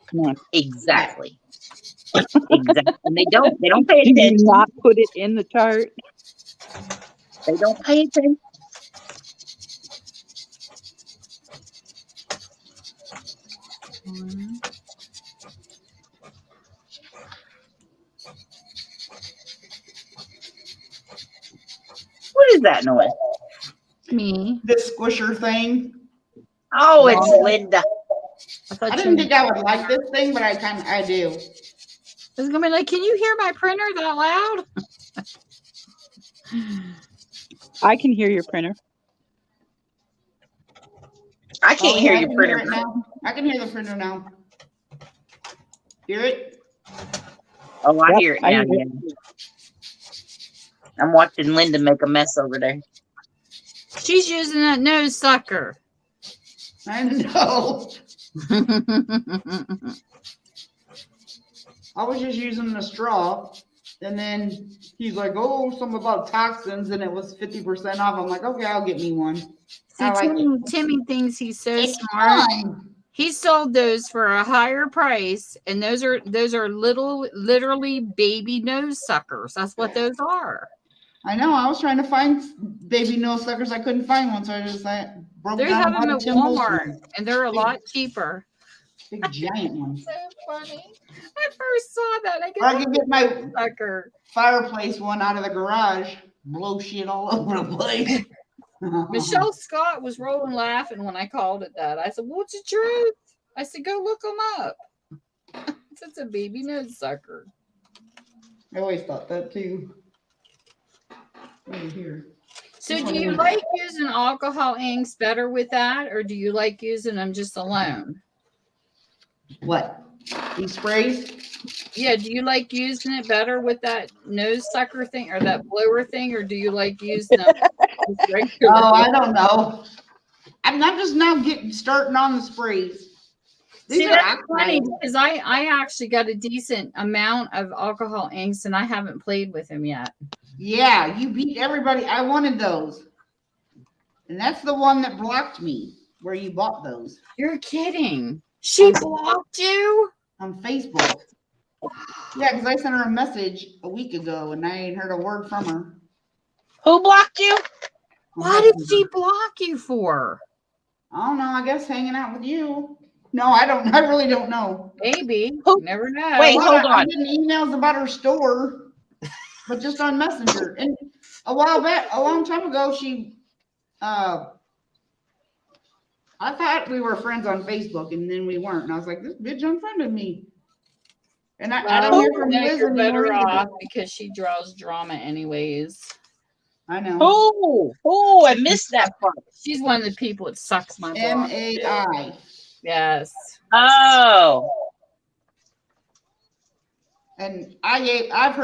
Come on. Exactly. Exactly. And they don't pay Do you attention. not put it in the chart? They don't pay attention. What is that noise? Me. This squisher thing. Oh, it's Linda. I didn't think I would like this thing, but I do. It's gonna be like, can you hear my printer that loud? I can hear your printer. I can't hear your printer. Hear it now. I can hear the printer now. Hear it? Oh, I Yep, hear it I now. hear Yeah. I'm watching Linda make a mess over there. She's using that nose sucker. I know. I was just using the straw, and then he's like, "Oh, something about toxins," and it was 50% off. I'm like, "Okay, I'll get me one." See, I like Timmy thinks he's so It's smart. fun. He sold those for a higher price, and those are literally baby nose suckers. That's what those are. I know. I was trying to find baby nose suckers. I couldn't find one, so I just broke They down have and them bought at a Timber's Walmart, one. and they're a lot cheaper. Big giant one. So funny. I first saw that. I Or I could get my sucker. fireplace one out of the garage, blow shit all over the place. Michelle Scott was rolling laughing when I called it that. I said, "What's the truth?" I said, "Go look them up." It's a baby nose sucker. I always thought that too. Over here. So do you like using alcohol inks better with that, or do you like using them just alone? What? These sprays? Yeah, do you like using it better with that nose sucker thing or that blower thing, or do you like using them just regular? Oh, I don't know. I'm not just now starting on the sprays. These See, are that's funny oxide. because I actually got a decent amount of alcohol inks and I haven't played with them yet. Yeah, you beat everybody. I wanted those. And that's the one that blocked me where you bought those. You're kidding. She blocked you? On Facebook. Yeah, because I sent her a message a week ago and I ain't heard a word from her. Who blocked you? Why did she block you for? I don't know. I guess hanging out with you. No, I don't. I really don't know. Maybe. Who? Never know. Wait, Well, hold on. I'm getting emails about her store, but just on Messenger. And a while back, a long time ago, I thought we were friends on Facebook, and then we weren't. And I was like, this bitch unfriended me. And I don't hear from Liz You're anymore better either. off because she draws drama anyways. I know. Oh, I missed that part. She's one of the people that sucks my block. MAI. Yes. Oh. And I've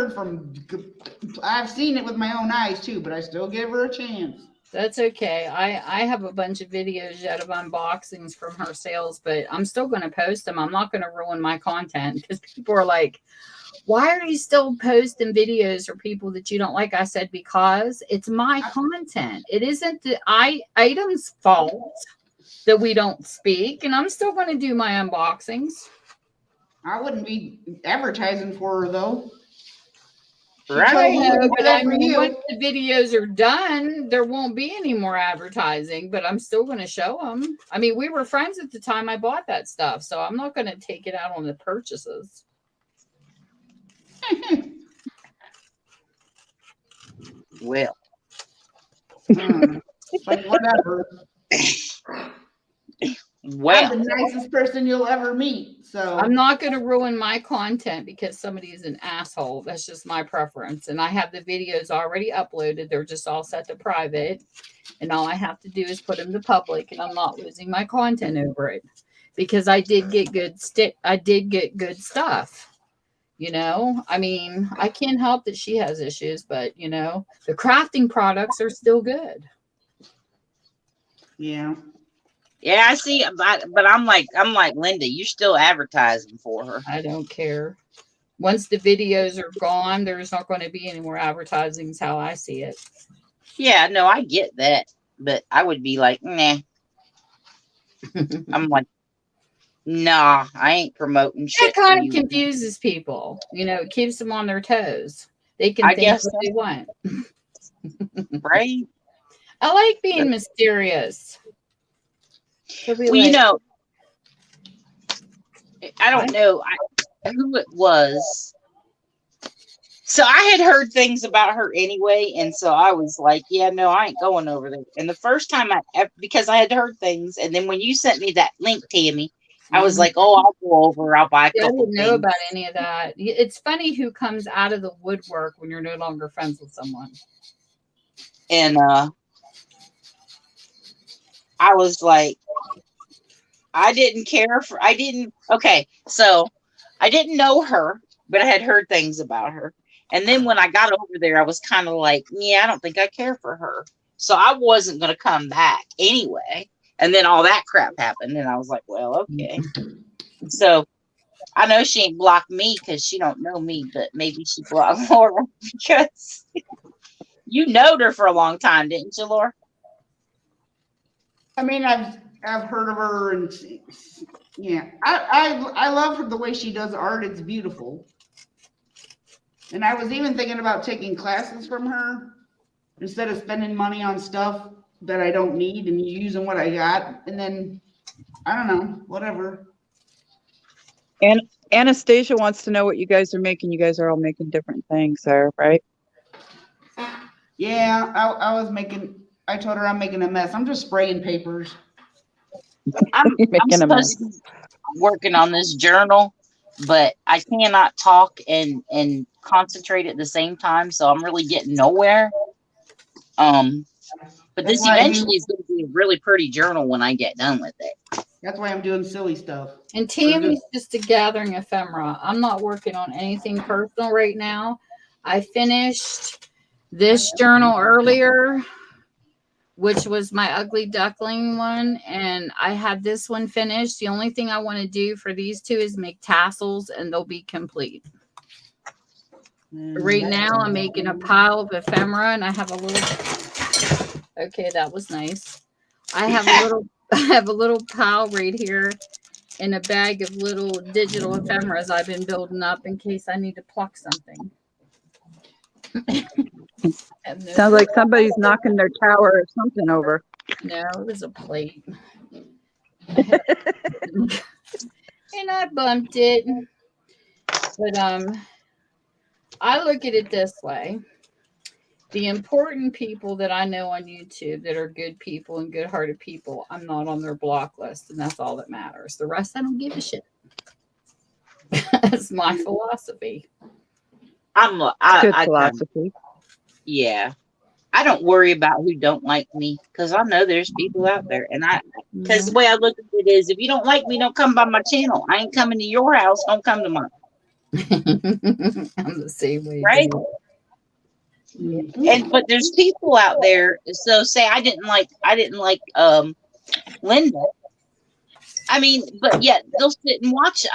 seen it with my own eyes too, but I still give her a chance. That's okay. I have a bunch of videos yet of unboxings from her sales, but I'm still going to post them. I'm not going to ruin my content because people are like, why are you still posting videos for people that you don't like? I said, because it's my content. It isn't the item's fault that we don't speak, and I'm still going to do my unboxings. I wouldn't be advertising for her though. Right. But I mean, once the videos are done, there won't be any more advertising, but I'm still going to show them. I mean, we were friends at the time I bought that stuff, so I'm not going to take it out on the purchases. Well. Like, whatever. I'm Well, the nicest person you'll ever meet. So I'm not going to ruin my content because somebody is an asshole. That's just my preference. And I have the videos already uploaded. They're just all set to private. And all I have to do is put them to public, and I'm not losing my content over it because I did get good stuff. You know, I mean, I can't help that she has issues, but you know, the crafting products are still good. yeah. yeah, I see, but I'm like Linda. You're still advertising for her. I don't care. Once the videos are gone, there's not going to be any more advertising, is how I see it. Yeah, no, I get that, but I would be like, nah. I'm like, nah, I ain't promoting That shit for kind of you. confuses people. You know, it keeps them on their toes. They can I think guess what so. they want. Right? I like being mysterious. So be Well, you like, know, I don't know who it was. So I had heard things about her anyway, and so I was like, yeah, no, I ain't going over there. And the first time because I had heard things, and then when you sent me that link, Tammy, I was like, oh, I'll go over, I'll buy a I couple didn't know things. about any of that. It's funny who comes out of the woodwork when you're no longer friends with someone. And I was like, okay, so I didn't know her, but I had heard things about her. And then when I got over there, I was kind of like, yeah, I don't think I care for her. So I wasn't going to come back anyway. And then all that crap happened. And I was like, well, okay. So I know she ain't blocked me because she don't know me, but maybe she blocked Laura because you knowed her for a long time, didn't you, Laura? I mean, I've heard of her, and yeah, I love her the way she does art. It's beautiful. And I was even thinking about taking classes from her instead of spending money on stuff that I don't need and using what I got. And then I don't know, whatever. And Anastasia wants to know what you guys are making. You guys are all making different things there, right? Yeah, I told her I'm making a mess. I'm just spraying papers. I'm Making a mess. supposed to be working on this journal, but I cannot talk and concentrate at the same time, so I'm really getting nowhere. But That's this why eventually is going to be a really pretty journal when I get done with it. That's why I'm doing silly stuff. And Tammy's just a gathering ephemera. I'm not working on anything personal right now. I finished this journal earlier, which was my ugly duckling one, and I had this one finished. The only thing I want to do for these two is make tassels, and they'll be complete. Right now, I'm making a pile of ephemera, and I have a little. Okay, that was nice. I have a little pile right here in a bag of little digital ephemeras I've been building up in case I need to pluck something. Sounds like somebody's knocking their tower or something over. No, it was a plate. And I bumped it. But I look at it this way. The important people that I know on YouTube that are good people and good-hearted people, I'm not on their block list, and that's all that matters. The rest, I don't give a shit. That's my philosophy. Good philosophy. Yeah. I don't worry about who don't like me because I know there's people out there. And because the way I look at it is, if you don't like me, don't come by my channel. I ain't coming to your house. Don't come to mine. I'm the same way. Right? But there's people out there. So say I didn't like Linda. I mean, but yet they'll sit and watch.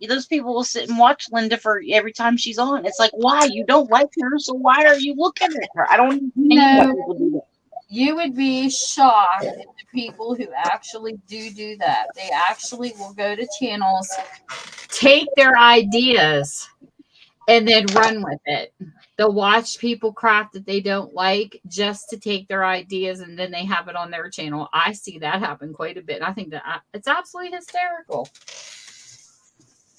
Those people will sit and watch Linda for every time she's on. It's like, why? You don't like her, so why are you looking at her? I don't understand why people do that. You would be shocked at the people who actually do that. They actually will go to channels, take their ideas, and then run with it. They'll watch people craft that they don't like just to take their ideas, and then they have it on their channel. I see that happen quite a bit. I think that it's absolutely hysterical.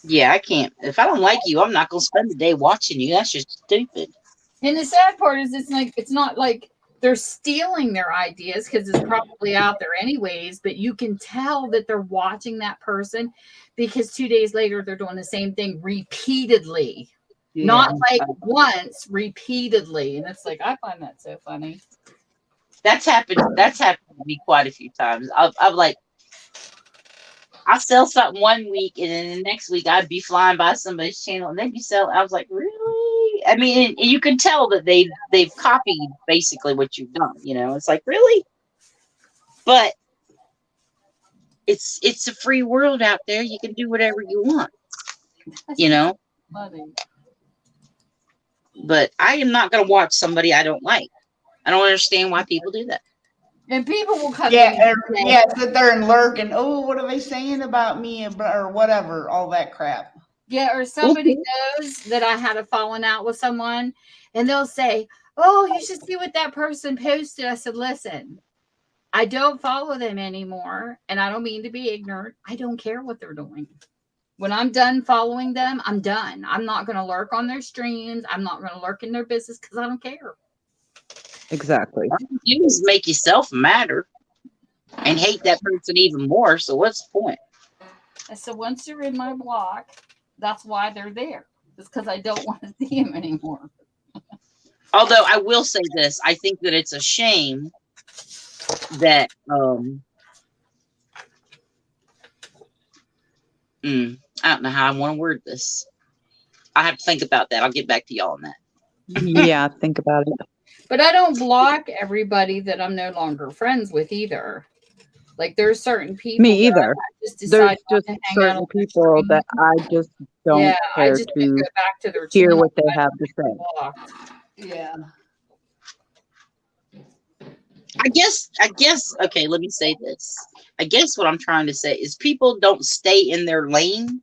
Yeah, I can't. If I don't like you, I'm not going to spend the day watching you. That's just stupid. And the sad part is, it's not like they're stealing their ideas because it's probably out there anyways, but you can tell that they're watching that person because 2 days later they're doing the same thing repeatedly. Yeah. Not like once, repeatedly. And it's like, I find that so funny. That's happened to me quite a few times. I'm like, I sell something one week, and then the next week I'd be flying by somebody's channel, and they'd be selling. I was like, really? I mean, and you can tell that they've copied basically what you've done. You know, it's like, really? But it's a free world out there. You can do whatever you want. You know. Funny. But I am not going to watch somebody I don't like. I don't understand why people do that. And people will come sit there and lurk and, oh, what are they saying about me or whatever, all that crap. Yeah, or somebody knows that I had a falling out with someone, and they'll say, oh, you should see what that person posted. I said, listen, I don't follow them anymore, and I don't mean to be ignorant. I don't care what they're doing. When I'm done following them, I'm done. I'm not going to lurk on their streams. I'm not going to lurk in their business because I don't care. Exactly. You just make yourself matter and hate that person even more. So what's the point? And so once they're in my block, that's why they're there. It's because I don't want to see them anymore. Although I will say this, I think that it's a shame that I don't know how I want to word this. I have to think about that. I'll get back to y'all on that. Yeah, think about it. But I don't block everybody that I'm no longer friends with either. Like there's certain people. Me either. Just There's just certain people that I just don't care I just to go back to their hear channel. what they have to say. Blocked. Yeah. I guess, okay, let me say this. I guess what I'm trying to say is people don't stay in their lane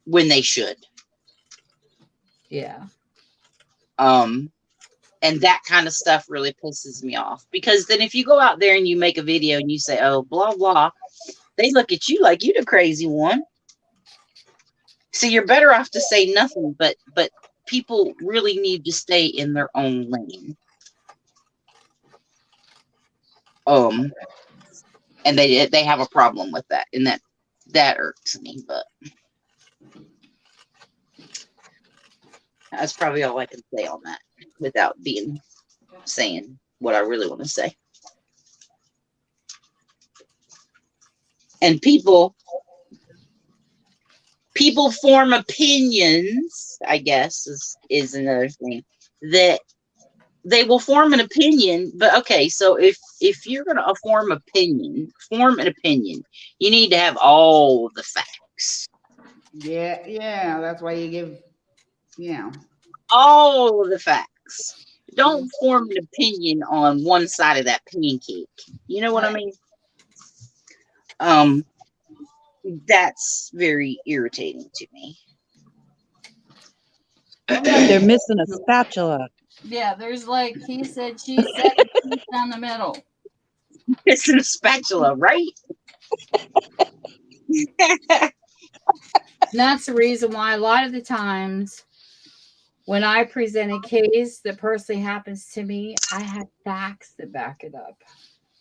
when they should. Yeah. And that kind of stuff really pisses me off, because then if you go out there and you make a video and you say, oh, blah, blah, they look at you like you the crazy one. So you're better off to say nothing, but people really need to stay in their own lane. And they have a problem with that, and that irks me, but that's probably all I can say on that without saying what I really want to say. And people form opinions, I guess is another thing, that they will form an opinion. But okay, so if you're going to form an opinion, you need to have all of the facts. Yeah, that's why you give, all of the facts. Don't form an opinion on one side of that pancake. You know what I mean? That's very irritating to me. They're missing a spatula. Yeah, there's like he said, she said, she's down the middle. It's a spatula, right? And that's the reason why a lot of the times when I present a case that personally happens to me, I have facts that back it up.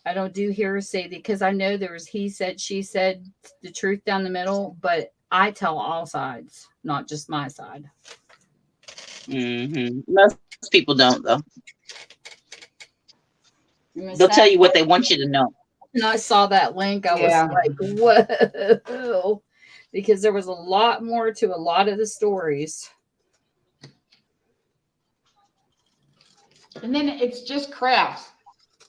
I don't do hearsay because I know there's he said, she said, the truth down the middle, but I tell all sides, not just my side. Mm-hmm. Most people don't, though. They'll tell you what they want you to know. And I saw that link. I was like, whoa. Because there was a lot more to a lot of the stories. And then it's just crafts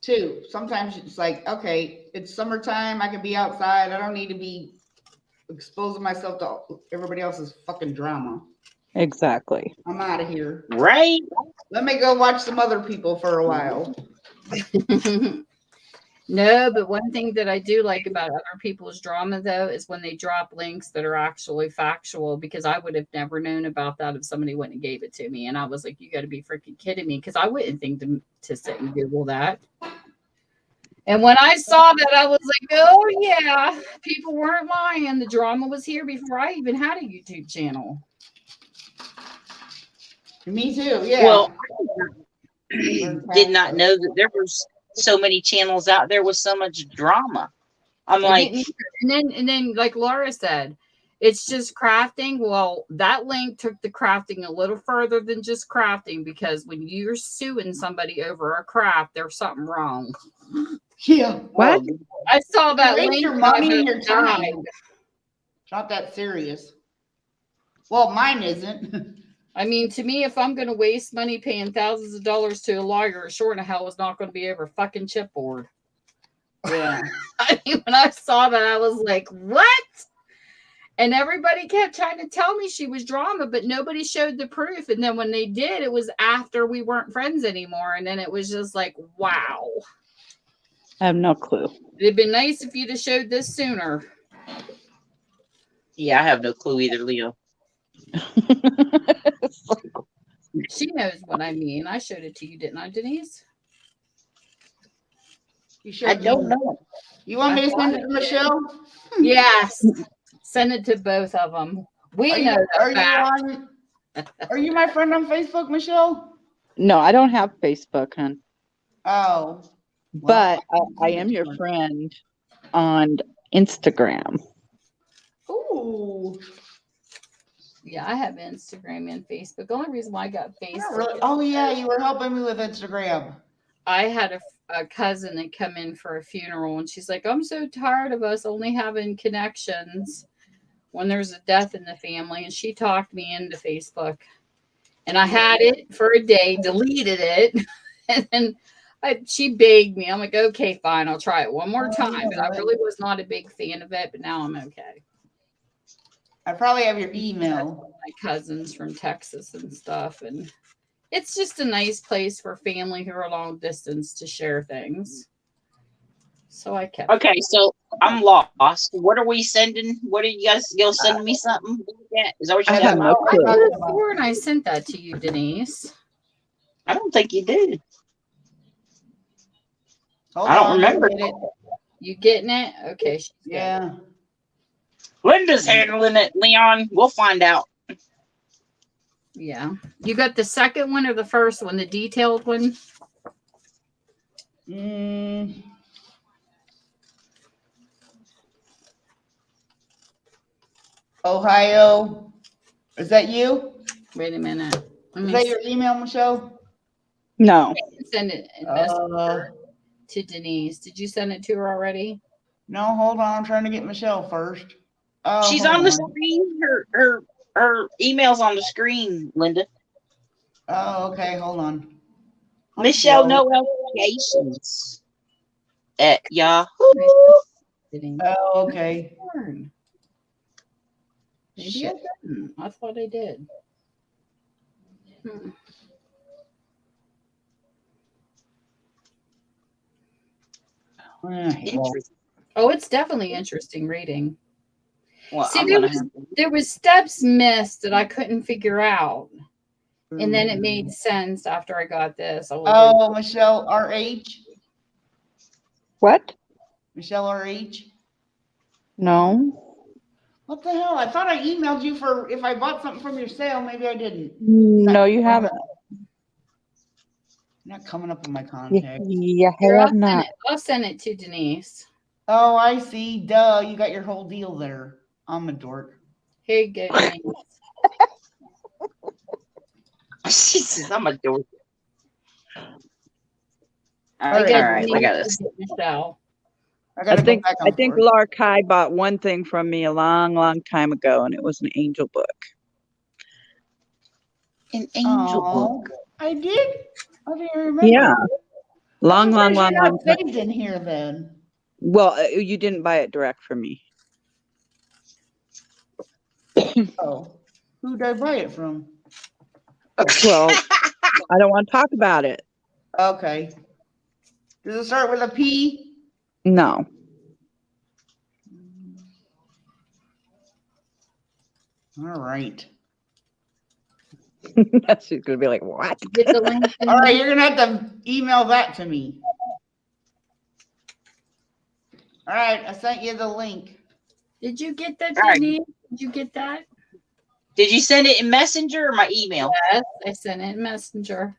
too. Sometimes it's like, okay, it's summertime. I can be outside. I don't need to be exposing myself to everybody else's fucking drama. Exactly. I'm out of here. Right? Let me go watch some other people for a while. No, but one thing that I do like about other people's drama, though, is when they drop links that are actually factual, because I would have never known about that if somebody went and gave it to me. And I was like, you got to be freaking kidding me, because I wouldn't think to sit and Google that. And when I saw that, I was like, oh, yeah, people weren't lying. The drama was here before I even had a YouTube channel. Me too, yeah. Well, did not know that there was so many channels out there with so much drama. I'm I like, didn't either. And then like Laura said, it's just crafting. Well, that link took the crafting a little further than just crafting, because when you're suing somebody over a craft, there's something wrong. Yeah. What? I saw that Waste link. your and I money and about your died. time. It's not that serious. Well, mine isn't. I mean, to me, if I'm going to waste money paying thousands of dollars to a lawyer, it sure in the hell is not going to be over fucking chipboard. Yeah. I mean, when I saw that, I was like, what? And everybody kept trying to tell me she was drama, but nobody showed the proof. And then when they did, it was after we weren't friends anymore. And then it was just like, wow. I have no clue. It'd been nice if you'd have showed this sooner. yeah, I have no clue either, Leo. She knows what I mean. I showed it to you, didn't I, Denise? You should. I don't know. You want me to send it to Michelle? Yes. Send it to both of them. We know the fact. Are you my friend on Facebook, Michelle? No, I don't have Facebook, hon. Oh. But Well, I am your friend on Instagram. Ooh. Yeah, I have Instagram and Facebook. The only reason why I got Facebook. Really? Oh yeah, you were helping me with Instagram. I had a cousin that come in for a funeral, and she's like, I'm so tired of us only having connections when there's a death in the family. And she talked me into Facebook. And I had it for a day, deleted it, and then she begged me. I'm like, okay, fine, I'll try it one more time. But I really was not a big fan of it, but now I'm okay. I probably have your email. My cousins from Texas and stuff, and it's just a nice place for family who are long distance to share things. So I kept. Okay, so I'm lost. What are we sending? What are you guys sending me something? Yeah, is that what you I said? have no I clue. could have sworn I sent that to you, Denise. I don't think you did. Hold I don't on, remember. I'll get it. You getting it? Okay. She's good. Yeah. Linda's handling it, Leon. We'll find out. Yeah. You got the second one or the first one, the detailed one? Ohio. Is that you? Wait a minute. Let Is me that your email, Michelle? No. send it in Messenger to Denise. Did you send it to her already? No, hold on. I'm trying to get Michelle first. Oh, She's hold on the screen. Her email's on the screen, Linda. Oh, okay. Hold on. Michelle Notifications at Yahoo. Denise. Oh, okay. Maybe I didn't. I thought I did. Interesting. Oh, it's definitely interesting reading. Well, See, I'm there gonna was, have to. there was steps missed that I couldn't figure out. And then it made sense after I got this. Oh, Michelle RH. What? Michelle RH. No. What the hell? I thought I emailed you for if I bought something from your sale. Maybe I didn't. No, you haven't. Not coming up in my contacts. Yeah, Here, have not. I'll send it to Denise. Oh, I see. Duh, you got your whole deal there. I'm a dork. Here you go, Denise. She says I'm a dork. All I right, got I Denise got this. and Michelle. I think Laura Kai bought one thing from me a long, long time ago, and it was an angel book. An angel Oh, book. I did. I didn't remember. Yeah. Long, long, You're long, not long time. saved in here then. Well, you didn't buy it direct from me. Oh, who did I buy it from? Well, I don't want to talk about it. Okay. Does it start with a P? No. All right. She's going to be like, what? Get the link. All right, you're going to have to email that to me. All right, I sent you the link. Did you get that, All right. Denise? Did you get that? Did you send it in Messenger or my email? Yes, I sent it in Messenger.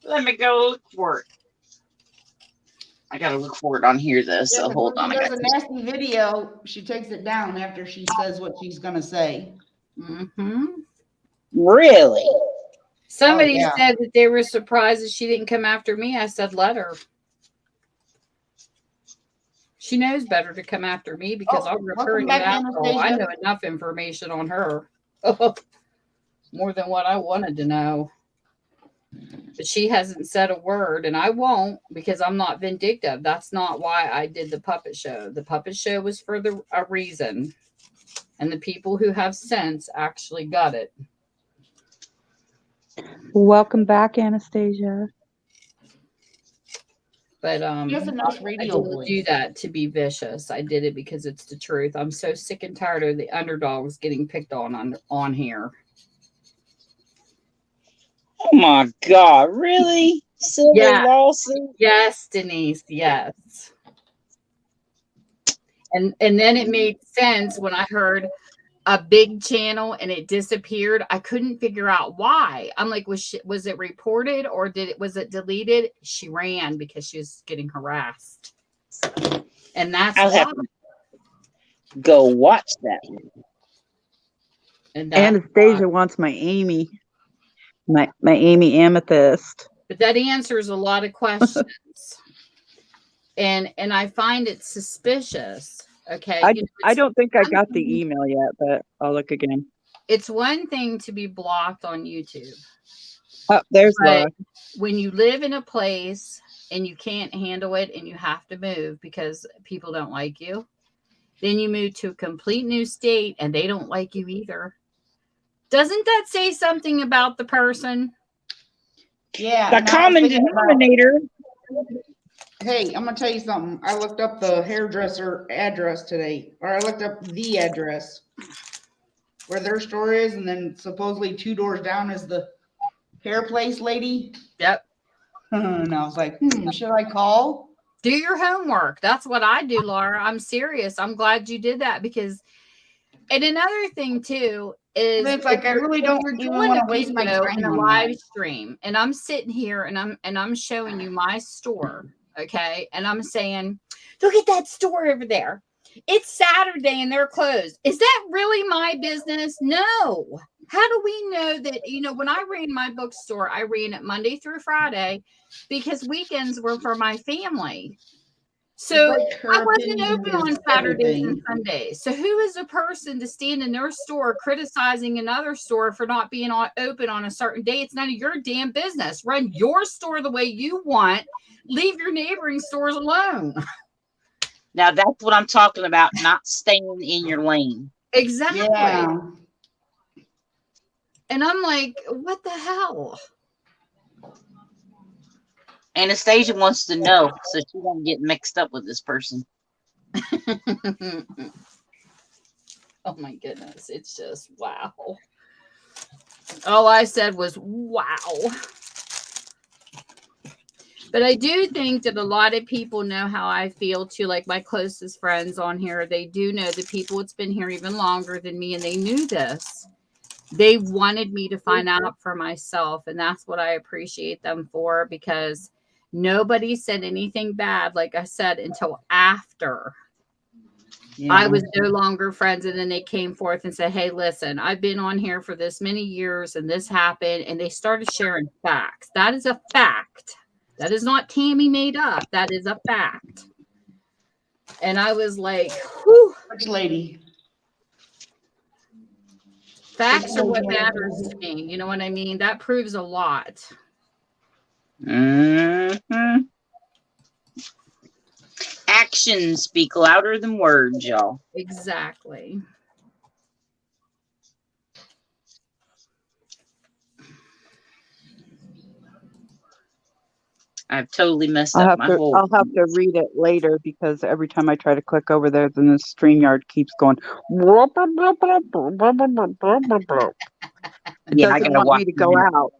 Let me go look for it. I gotta look for it on here though. So Yeah, 'cause hold when on. she I does got a nasty video, she takes it down after she says what she's gonna say. Mm-hmm. really. Somebody yeah. said that they were surprised that she didn't come after me. I said, let her. She knows better to come after me because Oh, I'll rip her a welcome new back, asshole. I Anastasia. know enough information on her. More than what I wanted to know. But she hasn't said a word, and I won't because I'm not vindictive. That's not why I did the puppet show. The puppet show was for a reason, and the people who have sense actually got it. Welcome back, Anastasia. But She has a nice I radio didn't voice. do that to be vicious. I did it because it's the truth. I'm so sick and tired of the underdogs getting picked on here. Oh my God! Really? Civil Yeah. lawsuit? Yes, Denise. Yes. And then it made sense when I heard a big channel and it disappeared. I couldn't figure out why. I'm like, was it reported or was it deleted? She ran because she was getting harassed. And that's I'll why. have to go watch that one. And that's Anastasia why. wants my Amy. My Amy Amethyst. But that answers a lot of questions. and I find it suspicious. Okay. I don't think I got the email yet, but I'll look again. It's one thing to be blocked on YouTube. Oh, there's Laura. When you live in a place and you can't handle it and you have to move because people don't like you, then you move to a complete new state and they don't like you either. Doesn't that say something about the person? Yeah. The common denominator. Hey, I'm gonna tell you something. I looked up the hairdresser address today, or I looked up the address where their store is, and then supposedly 2 doors down is the hair place lady. Yep. And I was like, should I call? Do your homework. That's what I do, Laura. I'm serious. I'm glad you did that because, and another thing too is It's like I really don't even want to waste my time in a on live that. stream, and I'm sitting here and I'm showing you my store, okay, and I'm saying, look at that store over there. It's Saturday and they're closed. Is that really my business? No. How do we know that? When I ran my bookstore, I ran it Monday through Friday because weekends were for my family. So I wasn't open on Saturdays and Sundays. So who is a person to stand in their store criticizing another store for not being open on a certain day? It's none of your damn business. Run your store the way you want. Leave your neighboring stores alone. Now that's what I'm talking about, not staying in your lane. Exactly. Yeah. And I'm like, what the hell? Anastasia wants to know so she won't get mixed up with this person. Oh my goodness. It's just wow. All I said was wow. But I do think that a lot of people know how I feel too. Like my closest friends on here, they do know the people that's been here even longer than me, and they knew this. They wanted me to find out for myself, and that's what I appreciate them for, because nobody said anything bad, like I said, until after I was no longer friends. And then they came forth and said, hey, listen, I've been on here for this many years and this happened. And they started sharing facts. That is a fact. That is not Tammy made up. That is a fact. And I was like, whew. Which lady? Facts are what matters to me. You know what I mean? That proves a lot. Mm-hmm. Actions speak louder than words, y'all. Exactly. I've totally messed up my whole. I'll have to read it later because every time I try to click over there, then the StreamYard keeps going. It Yeah, I doesn't gotta want watch me to go out.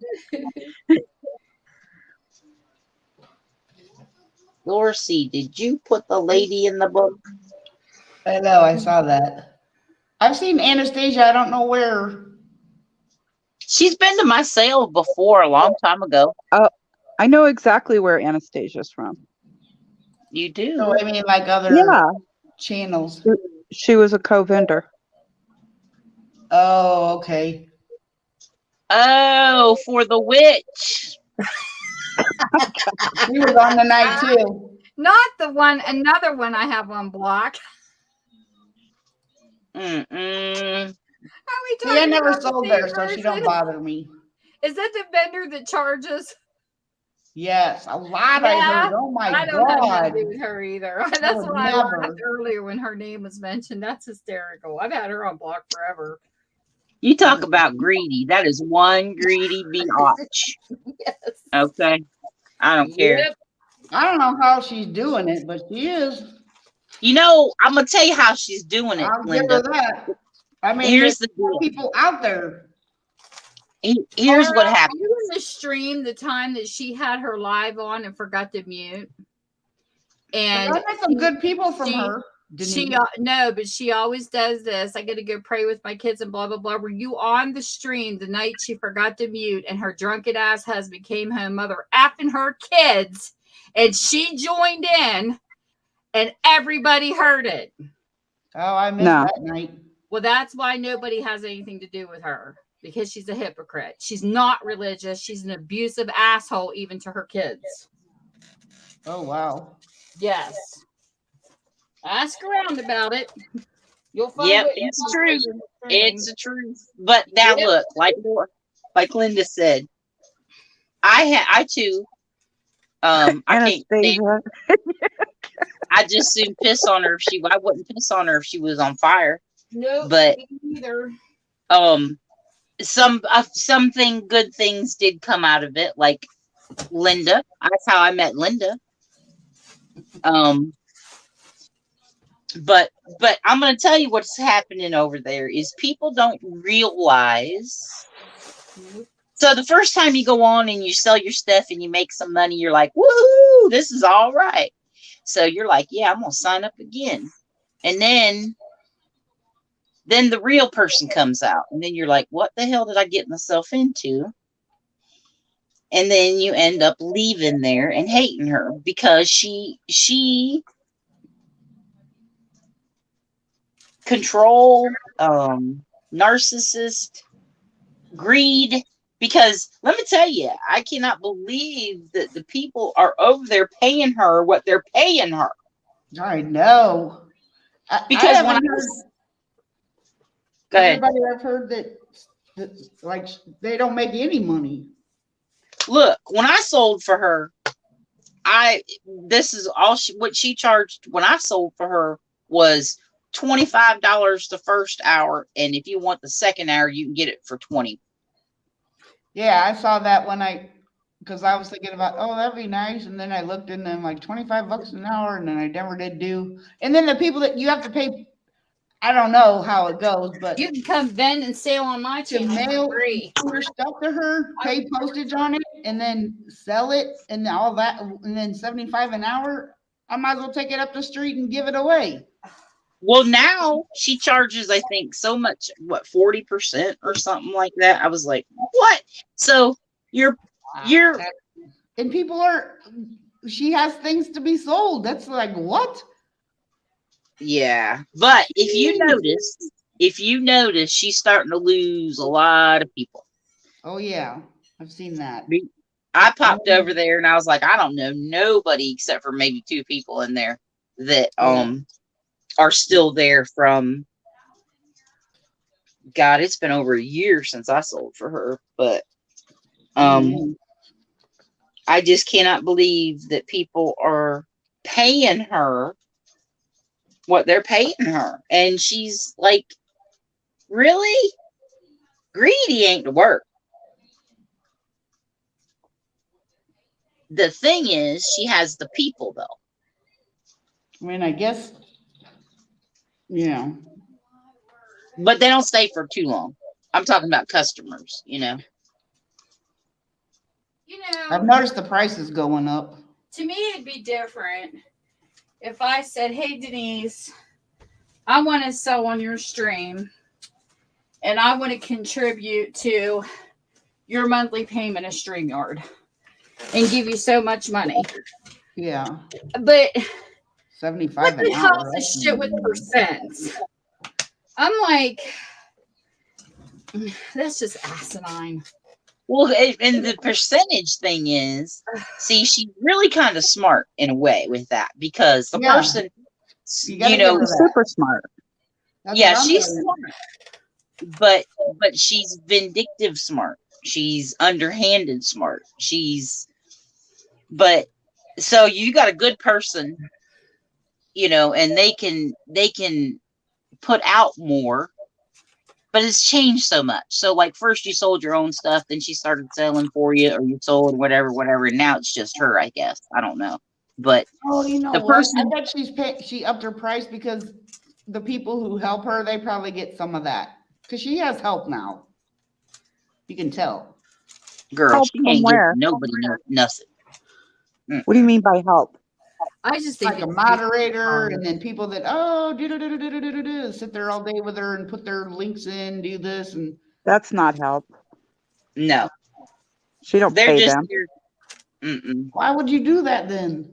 Dorsey, did you put the lady in the book? I know, I saw that. I've seen Anastasia, I don't know where. She's been to my sale before a long time ago. I know exactly where Anastasia's from. You do? So I mean, like other Yeah, channels. she was a co-vendor. Oh, okay. Oh, for the witch. She was on the night too. Not the one, another one I have on block. Mm-mm. Are we See, I talking never about the sold same there, so she person? don't bother me. Is that the vendor that charges? Yes, a lot I heard. Oh my I don't have God. nothing to do with her either. I That's would what I never. laughed earlier when her name was mentioned. That's hysterical. I've had her on block forever. You talk about greedy. That is one greedy biatch. Yes. Okay. I don't care. Yep. I don't know how she's doing it, but she is. You know, I'm gonna tell you how she's doing it, I'll give Linda. her that. I mean, Here's there's the deal. people out there. Here's what Laura, happened. you in the stream the time that she had her live on and forgot to mute? And I met some good people from she- her. She Denise. no, but she always does this. I got to go pray with my kids and blah blah blah. Were you on the stream the night she forgot to mute and her drunken ass husband came home, mother effing her kids, and she joined in, and everybody heard it. Oh, I missed No. that night. Well, that's why nobody has anything to do with her, because she's a hypocrite. She's not religious. She's an abusive asshole, even to her kids. Oh, wow. Yes. Ask around about it. You'll find Yep, it. it's true. It's the truth. But now Yep. look, like Linda said, I too, I can't stand, Anastasia. I just soon piss on her I wouldn't piss on her if she was on fire. Nope, But me neither. something good things did come out of it, like Linda. That's how I met Linda. But I'm going to tell you what's happening over there is people don't realize. So the first time you go on and you sell your stuff and you make some money, you're like, woohoo, this is all right. So you're like, yeah, I'm going to sign up again. And then the real person comes out. And then you're like, what the hell did I get myself into? And then you end up leaving there and hating her because she control, narcissist, greed. Because let me tell you, I cannot believe that the people are over there paying her what they're paying her. I know. Because I when haven't heard, go ahead. everybody I've heard that like they don't make any money. Look, when I sold for her, this is all what she charged when I sold for her was $25 the first hour, and if you want the second hour, you can get it for $20. Yeah, I saw that because I was thinking about, oh, that'd be nice. And then I looked in them like $25 an hour, and then I never did do. And then the people that you have to pay, I don't know how it goes, but You can come vend and sale on my to channel mail for free. your stuff to her, pay postage on it, and then sell it and all that, and then $75 an hour, I might as well take it up the street and give it away. Well, now she charges, I think, so much, what, 40% or something like that. I was like, what? So you're and people she has things to be sold. That's like, what? yeah. But if you notice, she's starting to lose a lot of people. Oh yeah, I've seen that. I popped over there and I was like, I don't know nobody except for maybe 2 people in there that are still there from, God, it's been over a year since I sold for her, but I just cannot believe that people are paying her what they're paying her. And she's like, really? Greedy ain't to work. The thing is, she has the people, though. I mean, I guess, yeah. But they don't stay for too long. I'm talking about customers, You know, I've noticed the prices going up. to me, it'd be different if I said, hey, Denise, I want to sell on your stream and I want to contribute to your monthly payment of StreamYard. and give you so much money. Yeah. But 75 what an the hell hour. is this shit with percents? I'm like, that's just asinine. Well, and the percentage thing is, see, she's really kind of smart in a way with that, because the Yeah. person, You gotta you give know, her She's that. super smart. That's yeah, what I'm she's saying. smart, but she's vindictive smart. She's underhanded smart. But so you got a good person, you know, and they can put out more. But it's changed so much. So like first you sold your own stuff, then she started selling for you, or you sold whatever, and now it's just her, I guess. I don't know. But Oh, you know the what? I person, bet she upped her price because the people who help her, they probably get some of that. Because she has help now. You can tell. girl, Help she from ain't giving where? nobody nothing. What do you mean by help? I just think Like a it's moderator, and then people that sit there all day with her and put their links in, do this, and That's not help. No, She don't they're pay just them. here. Mm-mm. why would you do that then?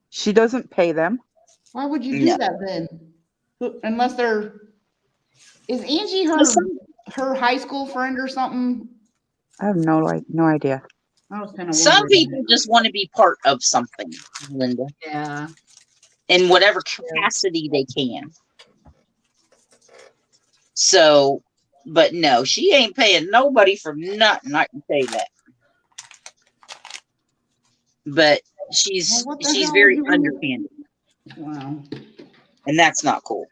She doesn't pay them. Why would you do No. that then? Unless is Angie So her high school friend or something? I have no idea. I was kind of some wondering. people just want to be part of something, Linda, yeah. in whatever capacity they can. So, but no, she ain't paying nobody for nothing. I can tell you that. But she's Well, what the hell very would you underhanded, Wow. and that's not cool.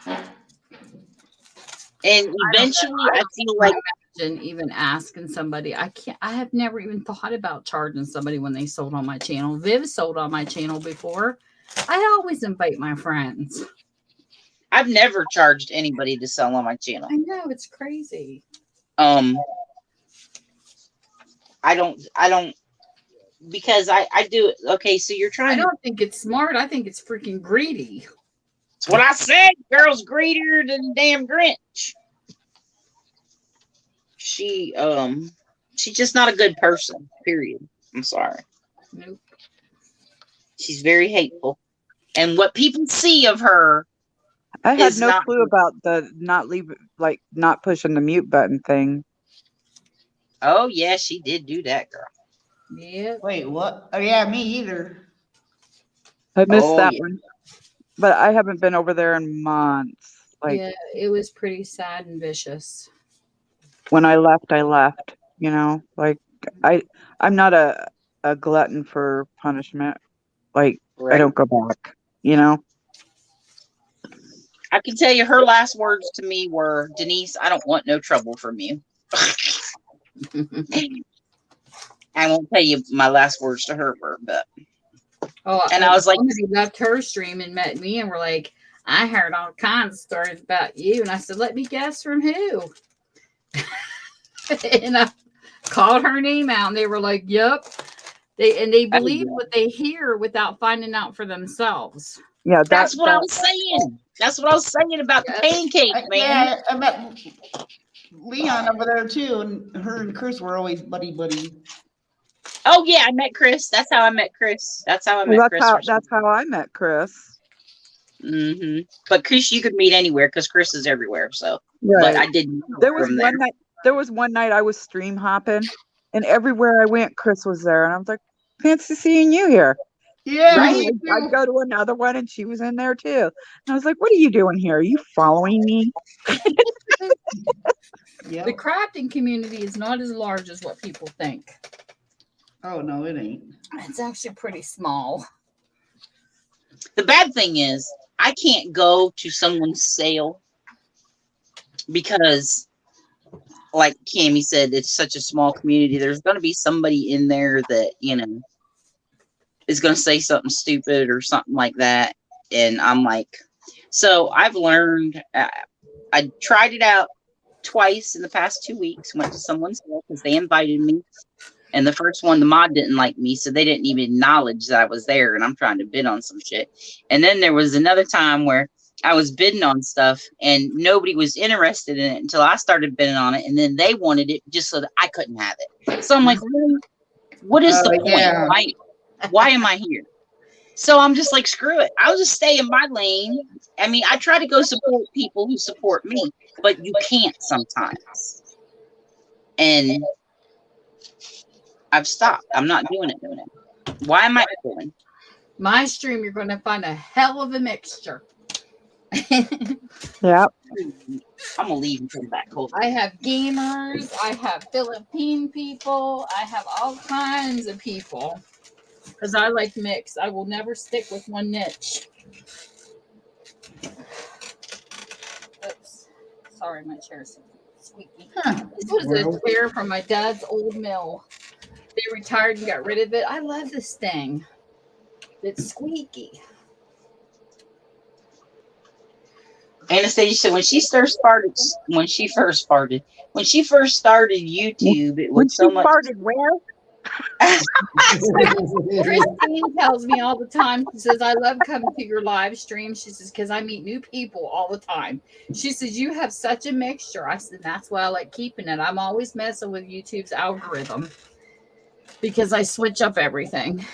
And eventually, I feel like Imagine even asking somebody. I have never even thought about charging somebody when they sold on my channel. Viv sold on my channel before. I always invite my friends. I've never charged anybody to sell on my channel. I know, it's crazy. I don't because I do it. Okay, so you're I trying to. don't think it's smart. I think it's freaking greedy. That's what I said. Girl's greedier than the damn Grinch. She's just not a good person. Period. I'm sorry. Nope. She's very hateful, and what people see of her, I had is no not clue good. about the not pushing the mute button thing. Oh yeah, she did do that, girl. Yeah. Wait, what? Oh yeah, me either. I missed Oh that yeah. one. But I haven't been over there in months. Like Yeah, it was pretty sad and vicious. when I left, you know, like I'm not a glutton for punishment. Like I Right. don't go back, you know. I can tell you her last words to me were, Denise, I don't want no trouble from you. I won't tell you my last words to her were, but and I was like, somebody left her stream and met me and were like, I heard all kinds of stories about you. And I said, let me guess from who? And I called her name out and they were like, yep. They believe what they hear without finding out for themselves. Yeah, that's what I was saying. That's what I was saying about the pancake, man. Yeah, I met Leon over there too, and her and Chris were always buddy. Oh yeah, I met Chris. That's how I met Chris. That's how I met Chris. That's how I met Chris. Mm-hmm. But Chris, you could meet anywhere because Chris is everywhere. So, Right. but I didn't. There was one night I was stream hopping, and everywhere I went, Chris was there, and I was like, "Fancy seeing you here." Yeah, right. I'd go to another one, and she was in there too. And I was like, "What are you doing here? Are you following me?" Yep. The crafting community is not as large as what people think. Oh no, it ain't. It's actually pretty small. The bad thing is, I can't go to someone's sale because, like Cammie said, it's such a small community. There's going to be somebody in there that, you know, is going to say something stupid or something like that. And I'm like, so I've learned, I tried it out twice in the past 2 weeks, went to someone's sale because they invited me. And the first one, the mod didn't like me, so they didn't even acknowledge that I was there, and I'm trying to bid on some shit. And then there was another time where I was bidding on stuff, and nobody was interested in it until I started bidding on it, and then they wanted it just so that I couldn't have it. So I'm like, really? What is the Oh, point? yeah. Why am I here? So I'm just like, screw it. I'll just stay in my lane. I mean, I try to go support people who support me, but you can't sometimes. And I've stopped. I'm not doing it. Why am I doing? My stream, you're going to find a hell of a mixture. Yeah. I'm gonna leave and come back. Hold on. I have gamers, I have Philippine people, I have all kinds of people. Because I like mix. I will never stick with one niche. Oops. Sorry, my chair's squeaky. Huh. This was Well. a chair from my dad's old mill. They retired and got rid of it. I love this thing. It's squeaky. Anastasia said when she first started YouTube, it When was she so much. farted where? Christine tells me all the time, she says, I love coming to your live stream. She says, because I meet new people all the time. She says, you have such a mixture. I said, that's why I like keeping it. I'm always messing with YouTube's algorithm because I switch up everything.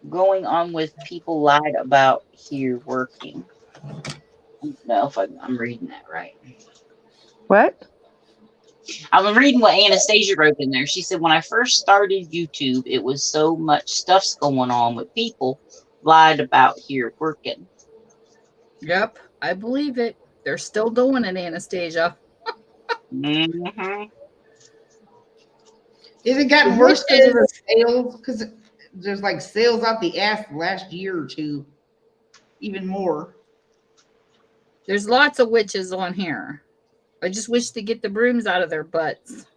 Going on with people lied about here working. I don't know if I'm reading that right. What? I'm reading what Anastasia wrote in there. She said, when I first started YouTube, it was so much stuff's going on with people lied about here working. Yep, I believe it. They're still doing it, Anastasia. Mm-hmm. Is it gotten worse because of the sales? Because there's like sales out the ass the last year or two, even more. There's lots of witches on here. I just wish to get the brooms out of their butts.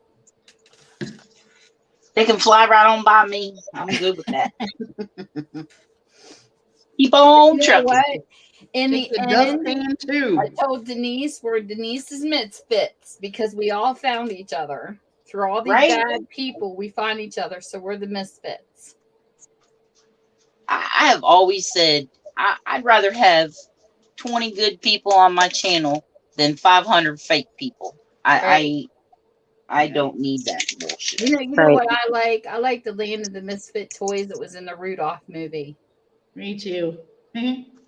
They can fly right on by me. I'm good with that. Keep on You know trucking. what? In Take the the end, dustpan too. I told Denise we're Denise's misfits because we all found each other. Through all these Right? bad people, we find each other, so we're the misfits. I have always said I'd rather have 20 good people on my channel than 500 fake people. I don't need that bullshit. You know Right. what I like? I like the Land of the Misfit toys that was in the Rudolph movie. Me too.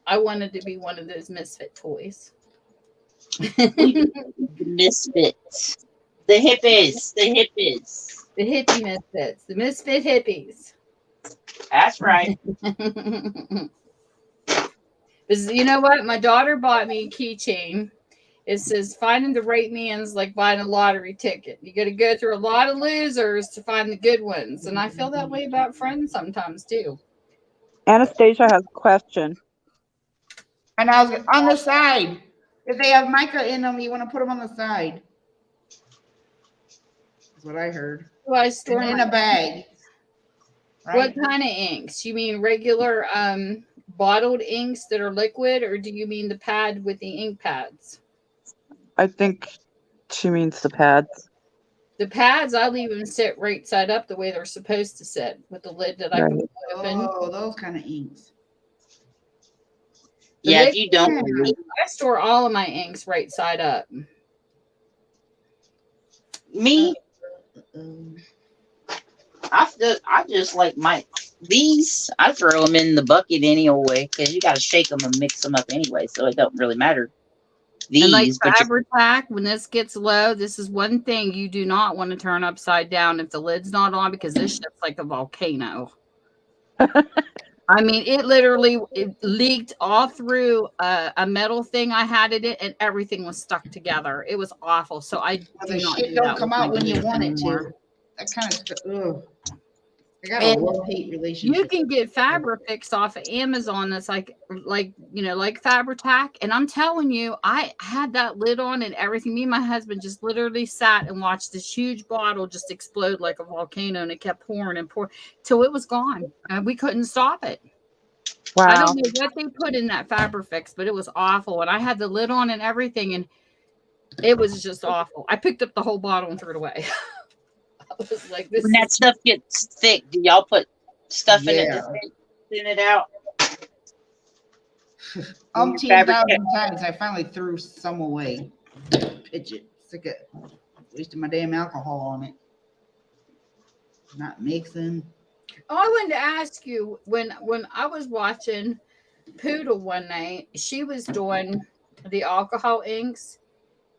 I wanted to be one of those misfit toys. The misfits. The hippies. The hippie misfits. The misfit hippies. That's right. Because you know what? My daughter bought me a keychain. It says finding the right man's like buying a lottery ticket. You got to go through a lot of losers to find the good ones. And I feel that way about friends sometimes too. Anastasia has a question. And I was on the side. If they have mica in them, you want to put them on the side. That's what I heard. Do I store In my- a bag. Right? What kind of inks? You mean regular bottled inks that are liquid, or do you mean the pad with the ink pads? I think she means the pads. The pads, I leave them sit right side up the way they're supposed to sit with the lid that I can open. Oh, those kind of inks. Yeah, if you don't I store all of my inks right side up. me, I just like these. I throw them in the bucket anyway because you got to shake them and mix them up anyway, so it don't really matter. And like These, but Fabri-Tac, when this gets low, this is one thing you do not want to turn upside down if the lid's not on because this shit's like a volcano. I mean, it leaked all through a metal thing I had in it, and everything was stuck together. It was awful. So I The do not shit do don't that come with my out when you kids want it anymore. to. That kind of stuff. Ugh. I got a And love-hate relationship. you can get Fabri-Fix off of Amazon that's like Fabri-Tac. And I'm telling you, I had that lid on and everything. Me and my husband just literally sat and watched this huge bottle just explode like a volcano, and it kept pouring and pouring till it was gone. And we couldn't stop it. Wow. I don't know what they put in that Fabri-Fix, but it was awful. And I had the lid on and everything, and it was just awful. I picked up the whole bottle and threw it away. I was like, this when that stuff gets thick, do y'all put stuff in it to thin it out? Umpteen thousand times, I finally threw some away. Pitch it. Sick of wasting my damn alcohol on it. Not mixing. Oh, I wanted to ask you when I was watching Poodle one night, she was doing the alcohol inks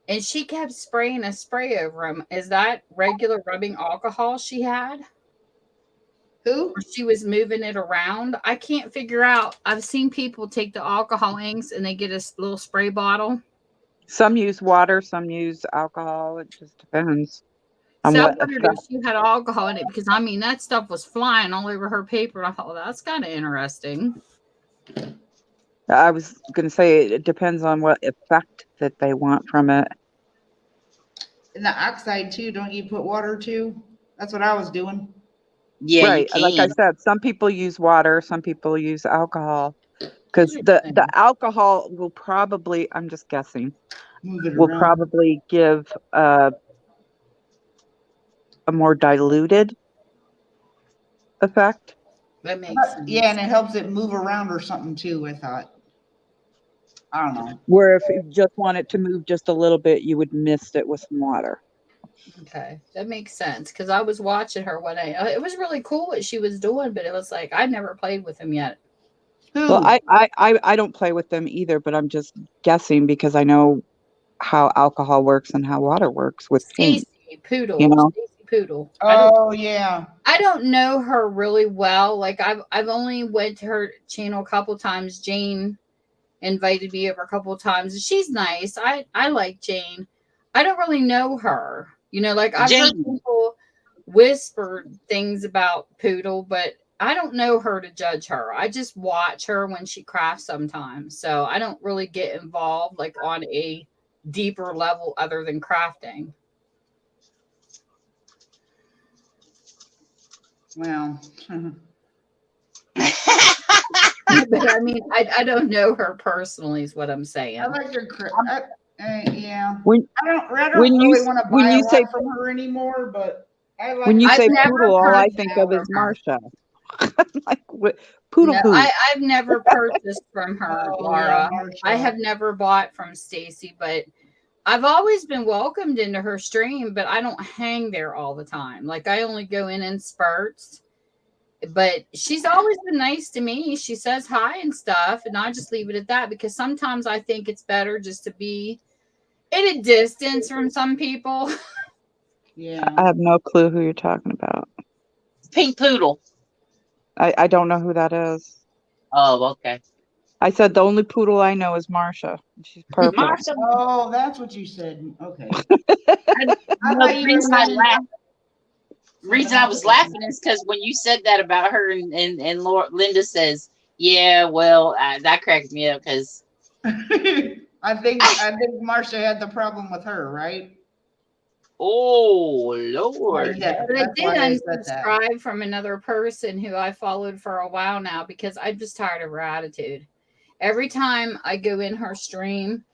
and she kept spraying a spray over them. Is that regular rubbing alcohol she had? Who? Or she was moving it around? I can't figure out. I've seen people take the alcohol inks and they get a little spray bottle. Some use water, some use alcohol. It just depends on So I what wondered effect. if she had alcohol in it because I mean that stuff was flying all over her paper. I thought, well, that's kind of interesting. I was going to say it depends on what effect that they want from it. And the oxide too. Don't you put water too? That's what I was doing. Yeah, Right. you Like I can. said, some people use water, some people use alcohol. Because the Interesting. alcohol will probably, I'm just guessing, Move it will around. probably give a more diluted effect. That makes sense. Yeah, and it helps it move around or something too. I thought. I don't know. Where if you just want it to move just a little bit, you would mist it with some water. Okay, that makes sense because I was watching her one day. It was really cool what she was doing, but it was like I'd never played with him yet. Who? Well, I don't play with them either, but I'm just guessing because I know how alcohol works and how water works with paint. Stacy Poodle, You know, Stacy Poodle. Oh yeah. I don't know her really well. Like I've only went to her channel a couple times. Jane invited me over a couple times. She's nice. I like Jane. I don't really know her. You know, like I've heard Jane. people whisper things about Poodle, but I don't know her to judge her. I just watch her when she crafts sometimes. So I don't really get involved like on a deeper level other than crafting. Well. But I mean, I don't know her personally is what I'm saying. I like your yeah. when I don't when you really want to when buy a you say lot from her anymore, but I like. when you I've say never poodle, all I purchased think of is from her. Marsha. Like what poodle No, who? I've never purchased from her, Oh, Laura. yeah, Marsha. I have never bought from Stacy, but I've always been welcomed into her stream, but I don't hang there all the time. Like I only go in spurts. But she's always been nice to me. She says hi and stuff, and I just leave it at that because sometimes I think it's better just to be at a distance from some people. Yeah. I have no clue who you're talking about. Pink Poodle. I don't know who that is. Oh, okay. I said the only poodle I know is Marsha. She's purple. Marsha. Oh, that's what you said. Okay. The thought you were reason I saying laughed. Reason I was laughing is because when you said that about her and Linda says, "Yeah, well," that cracked me up because I think Marsha had the problem with her, right? oh Lord, Yeah, But I that's did why I said that. unsubscribe from another person who I followed for a while now because I'm just tired of her attitude. Every time I go in her stream,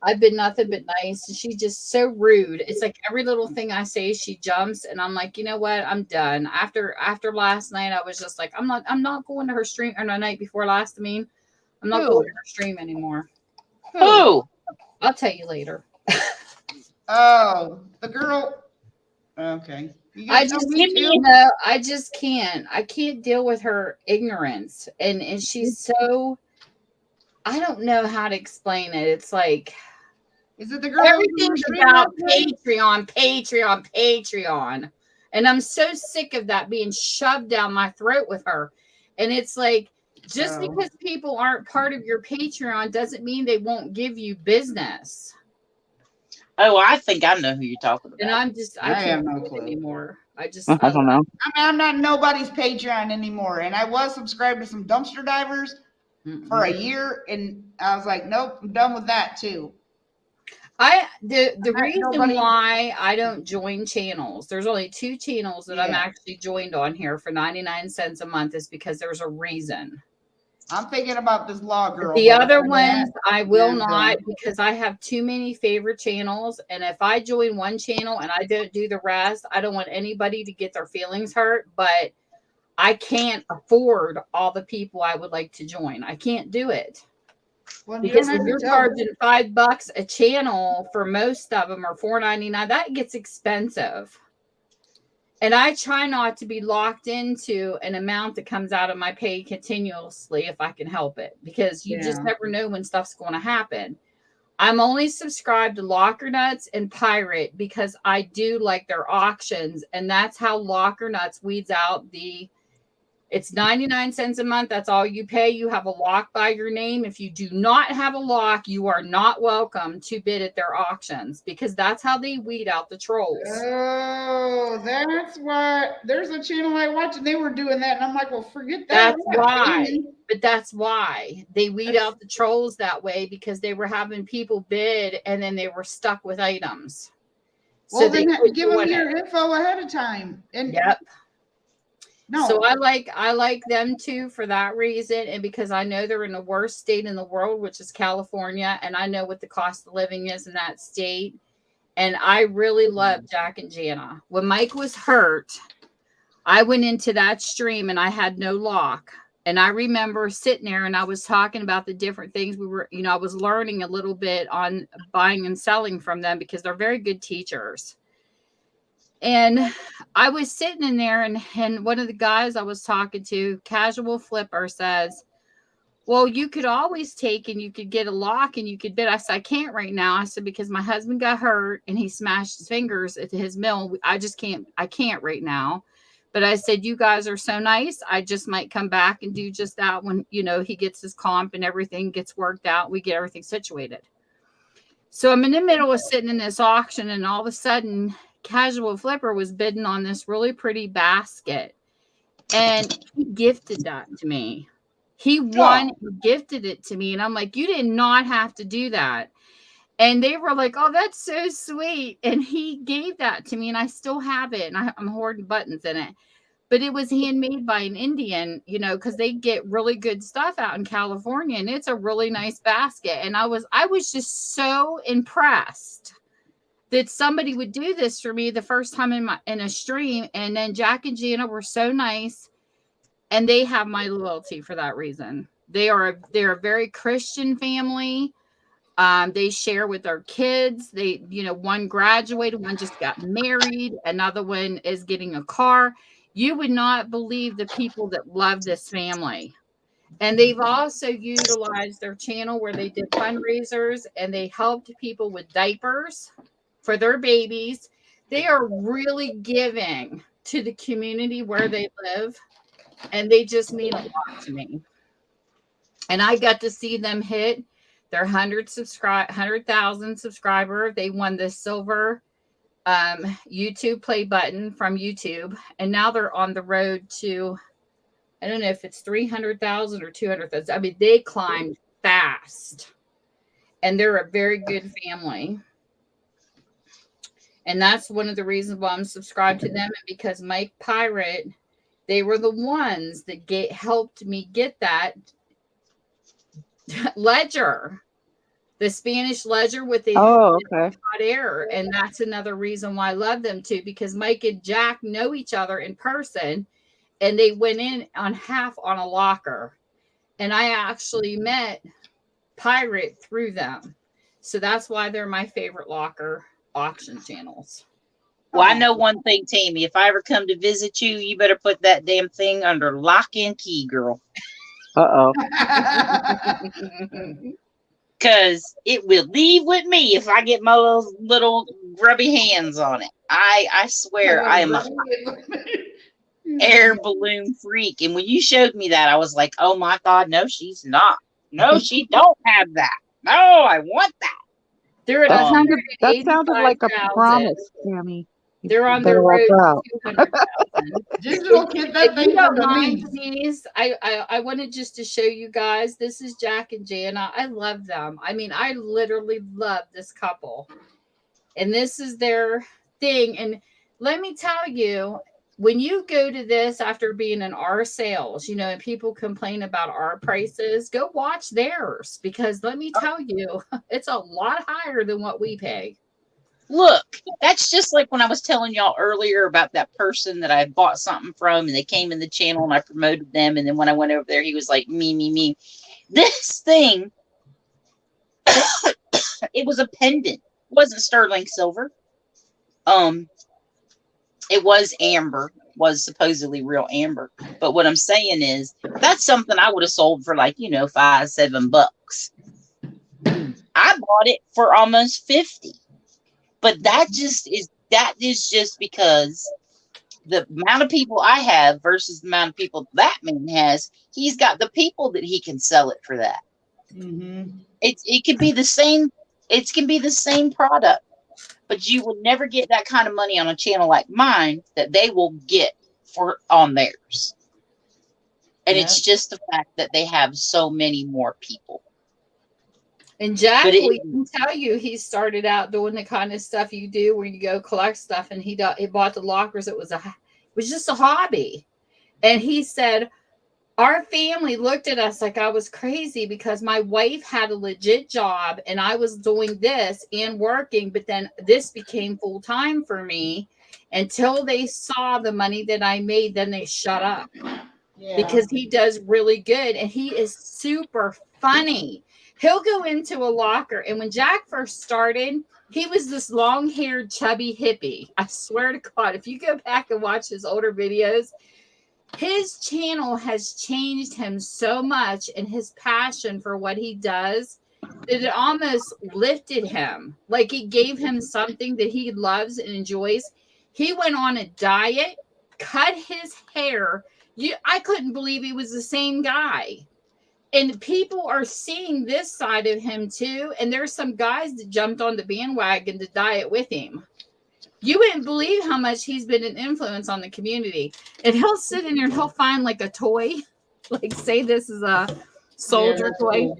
I've been nothing but nice. And she's just so rude. It's like every little thing I say, she jumps, and I'm like, you know what? I'm done. After last night, I was just like, I'm not going to her stream, or the night before last. I mean, I'm not Who? going to her stream anymore. who? I'll tell you later. Oh, the girl. Okay. You I gonna tell just, me too? no, I just can't. I can't deal with her ignorance, and she's so. I don't know how to explain it. It's like Is it the girl? that was in everything's the stream about last night? Patreon. And I'm so sick of that being shoved down my throat with her. And it's like, just Oh. because people aren't part of your Patreon doesn't mean they won't give you business. Oh, I think I know who you're talking And about. I I have can't no do it clue. anymore. I I don't know. I mean, I'm not nobody's Patreon anymore, and I was subscribed to some dumpster divers for a year, and I was like, nope, I'm done with that too. The reason nobody- why I don't join channels, there's only 2 channels that I'm Yeah. actually joined on here for 99 cents a month, is because there's a reason. I'm thinking about this law girl. The but other other than that, ones I will I'm not done. because I have too many favorite channels. And if I join one channel and I don't do the rest, I don't want anybody to get their feelings hurt. But I can't afford all the people I would like to join. I can't do it. Well, you Because don't have when to you're tell charging $5 a channel for most of them, or $4.99, that gets expensive. And I try not to be locked into an amount that comes out of my pay continuously if I can help it, because you just never know when stuff's going to happen. I'm only subscribed to Locker Nuts and Pirate because I do like their auctions, and that's how Locker Nuts weeds out it's 99 cents a month. That's all you pay. You have a lock by your name. If you do not have a lock, you are not welcome to bid at their auctions, because that's how they weed out the trolls. Oh, that's what. There's a channel I watch, and they were doing that, and I'm like, well, forget that. That's why. But that's why they weed out the trolls that way, because they were having people bid and then they were stuck with items. Well, So then they give them your info ahead of time. And yep. No. So I like them too for that reason, and because I know they're in the worst state in the world, which is California, and I know what the cost of living is in that state. And I really love Jack and Jana. When Mike was hurt, I went into that stream and I had no lock. And I remember sitting there and I was talking about the different things we were, I was learning a little bit on buying and selling from them, because they're very good teachers. And I was sitting in there, and one of the guys I was talking to, Casual Flipper, says, well, you could always take and you could get a lock and you could bid. I said, I can't right now. I said, because my husband got hurt and he smashed his fingers at his mill. I can't right now. But I said, you guys are so nice. I just might come back and do just that when, he gets his comp and everything gets worked out. We get everything situated. So I'm in the middle of sitting in this auction, and all of a sudden, Casual Flipper was bidding on this really pretty basket, and he gifted that to me. He won, he gifted it to me, and I'm like, you did not have to do that. And they were like, oh, that's so sweet. And he gave that to me, and I still have it, and I'm hoarding buttons in it. But it was handmade by an Indian, because they get really good stuff out in California, and it's a really nice basket. And I was just so impressed that somebody would do this for me the first time in a stream. And then Jack and Jana were so nice, and they have my loyalty for that reason. They're a very Christian family. They share with their kids. They, one graduated, one just got married, another one is getting a car. You would not believe the people that love this family. And they've also utilized their channel where they did fundraisers, and they helped people with diapers for their babies. They are really giving to the community where they live, and they just mean a lot to me. And I got to see them hit their 100,000 subscriber. They won the silver YouTube play button from YouTube, and now they're on the road to, I don't know if it's 300,000 or 200,000. I mean, they climbed fast, and they're a very good family. And that's one of the reasons why I'm subscribed to them, and because Mike Pirate, they were the ones that helped me get that ledger, the Spanish ledger with the hot air. And that's another reason why I love them too, because Mike and Jack know each other in person, and they went in on half on a locker. And I actually met Pirate through them. So that's why they're my favorite locker auction channels. Well, I know one thing, Tammy. If I ever come to visit you, you better put that damn thing under lock and key, girl. Uh-oh. Because it will leave with me if I get my little grubby hands on it. I swear I am a air balloon freak. And when you showed me that, I was like, oh my God, no, she's not. No, she don't have that. No, I want that. They're at that sounded like a promise, Tammy. They're on their road to 200,000. Digital kid, that thing don't for mind me. these. I wanted just to show you guys. This is Jack and Jana. I love them. I mean, I literally love this couple. And this is their thing. And let me tell you, when you go to this after being in our sales, and people complain about our prices, go watch theirs, because let me tell you, it's a lot higher than what we pay. Look, that's just like when I was telling y'all earlier about that person that I bought something from, and they came in the channel and I promoted them. And then when I went over there, he was like, me. This thing, it was a pendant. It wasn't sterling silver. It was amber, was supposedly real amber. But what I'm saying is that's something I would have sold for like, $5-7. I bought it for almost 50. But that is just because the amount of people I have versus the amount of people that man has, he's got the people that he can sell it for that. Mm-hmm. It could be the same, it can be the same product, but you would never get that kind of money on a channel like mine that they will get for on theirs. And Yeah. it's just the fact that they have so many more people. And Jack But will even tell you he started out doing the kind of stuff you do where you go collect stuff, and he bought the lockers. It was just a hobby. And he said, our family looked at us like I was crazy because my wife had a legit job and I was doing this and working, but then this became full time for me. Until they saw the money that I made, then they shut up. Yeah. Because he does really good and he is super funny. He'll go into a locker, and when Jack first started, he was this long-haired, chubby hippie. I swear to God, if you go back and watch his older videos, his channel has changed him so much, and his passion for what he does, that it almost lifted him. Like it gave him something that he loves and enjoys. He went on a diet, cut his hair. I couldn't believe he was the same guy. And people are seeing this side of him too. And there's some guys that jumped on the bandwagon to diet with him. You wouldn't believe how much he's been an influence on the community. And he'll sit in there and he'll find like a toy, like say this is a soldier toy.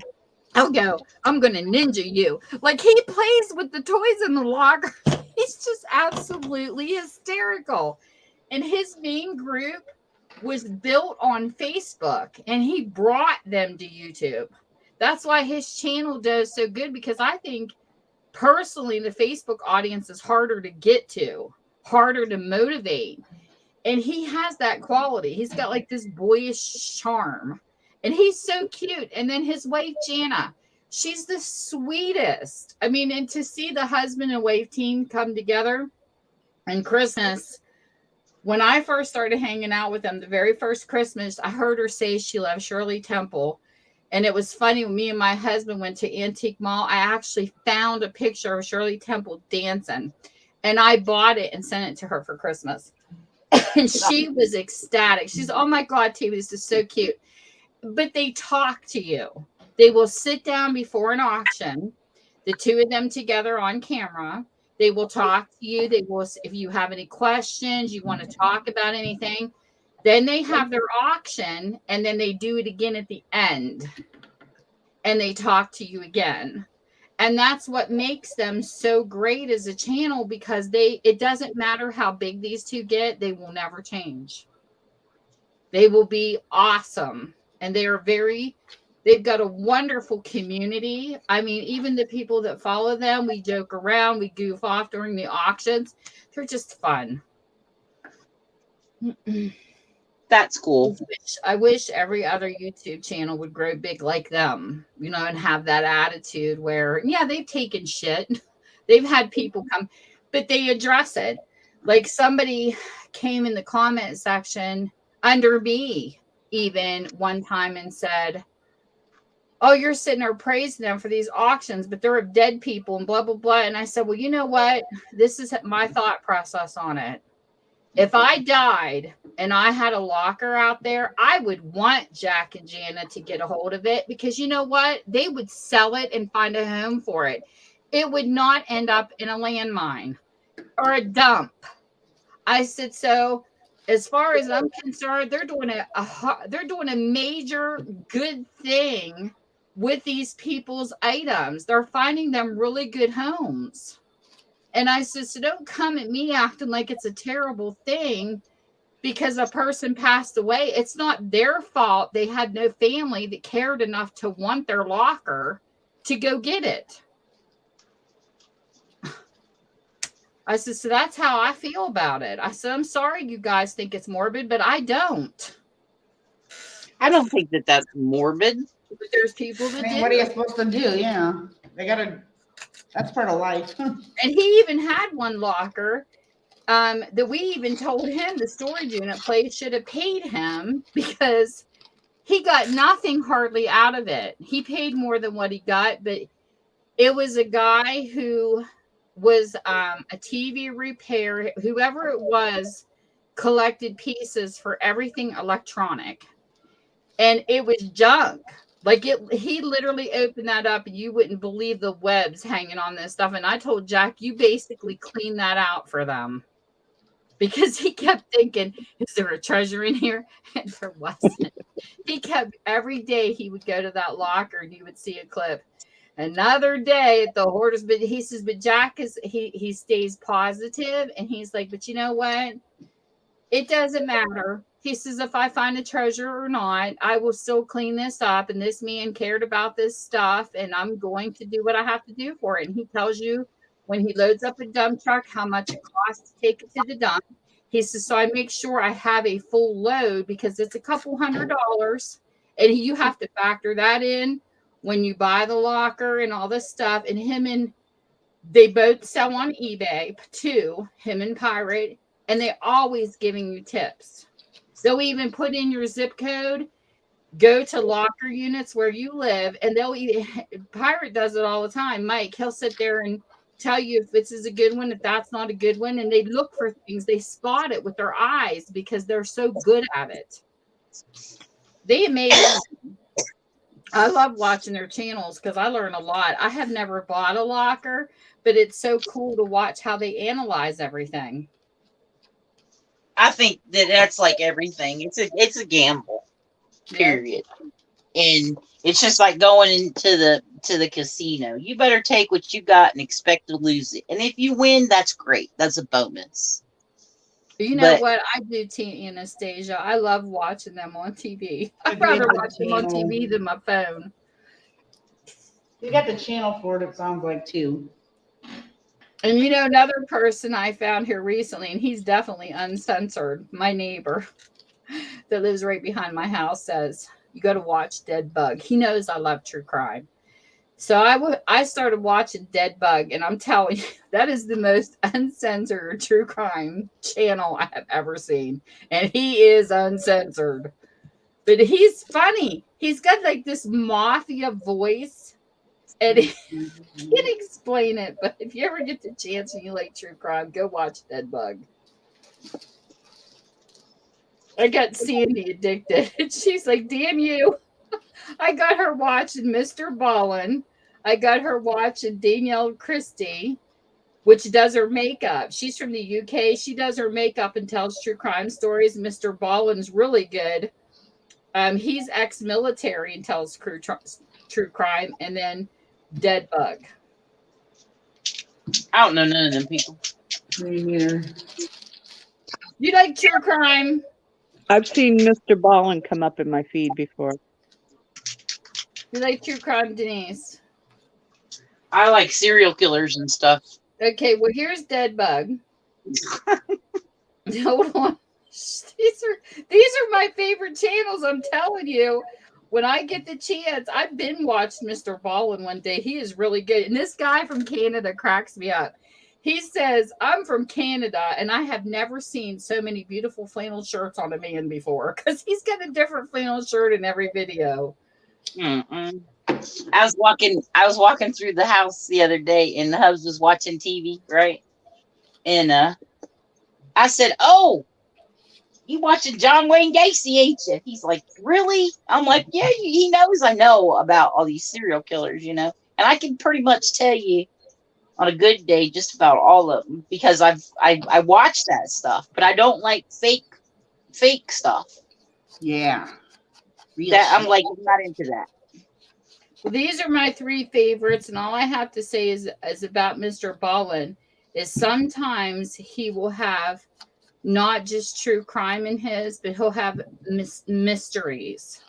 He'll go, I'm going to ninja you. Like he plays with the toys in the locker. He's just absolutely hysterical. And his main group was built on Facebook, and he brought them to YouTube. That's why his channel does so good, because I think personally the Facebook audience is harder to get to, harder to motivate. And he has that quality. He's got like this boyish charm, and he's so cute. And then his wife, Jana, she's the sweetest. I mean, and to see the husband and wife team come together and Christmas, when I first started hanging out with them, the very first Christmas, I heard her say she loved Shirley Temple. And it was funny, when me and my husband went to Antique Mall, I actually found a picture of Shirley Temple dancing. And I bought it and sent it to her for Christmas. And she was ecstatic. She's, oh my God, T, this is so cute. But they talk to you. They will sit down before an auction, the two of them together on camera. They will talk to you. They will, if you have any questions, you want to talk about anything, then they have their auction, and then they do it again at the end, and they talk to you again. And that's what makes them so great as a channel, because it doesn't matter how big these two get, they will never change. They will be awesome. And they've got a wonderful community. I mean, even the people that follow them, we joke around, we goof off during the auctions. They're just fun. That's cool. I wish every other YouTube channel would grow big like them, and have that attitude where, yeah, they've taken shit. They've had people come, but they address it. Like somebody came in the comment section under me even one time and said, oh, you're sitting there praising them for these auctions, but they're dead people and blah, blah, blah. And I said, well, you know what? This is my thought process on it. If I died and I had a locker out there, I would want Jack and Jana to get a hold of it, because you know what? They would sell it and find a home for it. It would not end up in a landmine or a dump. I said, so as far as I'm concerned, they're doing a major good thing with these people's items. They're finding them really good homes. And I said, so don't come at me acting like it's a terrible thing because a person passed away. It's not their fault. They had no family that cared enough to want their locker to go get it. I said, so that's how I feel about it. I said, I'm sorry you guys think it's morbid, but I don't. I don't think that that's morbid. But there's people that do. What are you supposed to do? They gotta. That's part of life. And he even had one locker that we even told him the storage unit place should have paid him because he got nothing hardly out of it. He paid more than what he got, but it was a guy who was a TV repair, whoever it was, collected pieces for everything electronic. And it was junk. Like he literally opened that up and you wouldn't believe the webs hanging on this stuff. And I told Jack, you basically clean that out for them. Because he kept thinking, is there a treasure in here? And there wasn't. He kept, every day he would go to that locker and you would see a clip. Another day at the hoarders, but he says, but Jack is, he stays positive, and he's like, but you know what? It doesn't matter. He says, if I find a treasure or not, I will still clean this up. And this man cared about this stuff, and I'm going to do what I have to do for it. And he tells you when he loads up a dump truck how much it costs to take it to the dump. He says, so I make sure I have a full load because it's a couple $100, and you have to factor that in when you buy the locker and all this stuff. And they both sell on eBay too, him and Pirate, and they always giving you tips. They'll even put in your zip code, go to locker units where you live, and Pirate does it all the time. Mike, he'll sit there and tell you if this is a good one, if that's not a good one, and they look for things. They spot it with their eyes because they're so good at it. They amaze me. I love watching their channels because I learn a lot. I have never bought a locker, but it's so cool to watch how they analyze everything. I think that's like everything. It's a gamble, period. And it's just like going into the casino. You better take what you got and expect to lose it. And if you win, that's great. That's a bonus. You know what I do, Anastasia? I love watching them on TV. I'd rather watch them on TV than my phone. You got the channel for it, it sounds like, too. And you know, another person I found here recently, and he's definitely uncensored, my neighbor that lives right behind my house says, you got to watch Dead Bug. He knows I love true crime. So I started watching Dead Bug, and I'm telling you, that is the most uncensored true crime channel I have ever seen. And he is uncensored. But he's funny. He's got like this mafia voice. And he can't explain it. But if you ever get the chance and you like true crime, go watch Dead Bug. I got Sandy addicted. And she's like, damn you. I got her watching Mr. Ballin. I got her watching Danielle Christie, which does her makeup. She's from the UK. She does her makeup and tells true crime stories. Mr. Ballin's really good. He's ex-military and tells true crime. And then Dead Bug. I don't know none of them people. Me neither. You like true crime? I've seen Mr. Ballin come up in my feed before. You like true crime, Denise? I like serial killers and stuff. Okay, well, here's Dead Bug. Hold on. These are my favorite channels, I'm telling you. When I get the chance, I've been watched Mr. Ballin one day. He is really good. And this guy from Canada cracks me up. He says, I'm from Canada, and I have never seen so many beautiful flannel shirts on a man before. Because he's got a different flannel shirt in every video. Mm-mm. I was walking through the house the other day, and the hubs was watching TV, right? And I said, "Oh, you watching John Wayne Gacy, ain't you?" He's like, "Really?" I'm like, "Yeah." He knows I know about all these serial killers, you know, and I can pretty much tell you on a good day just about all of them because I watch that stuff, but I don't like fake stuff. Yeah. I'm like, I'm not into that. Well, these are my three favorites, and all I have to say is about Mr. Ballin is sometimes he will have not just true crime in his, but he'll have mysteries.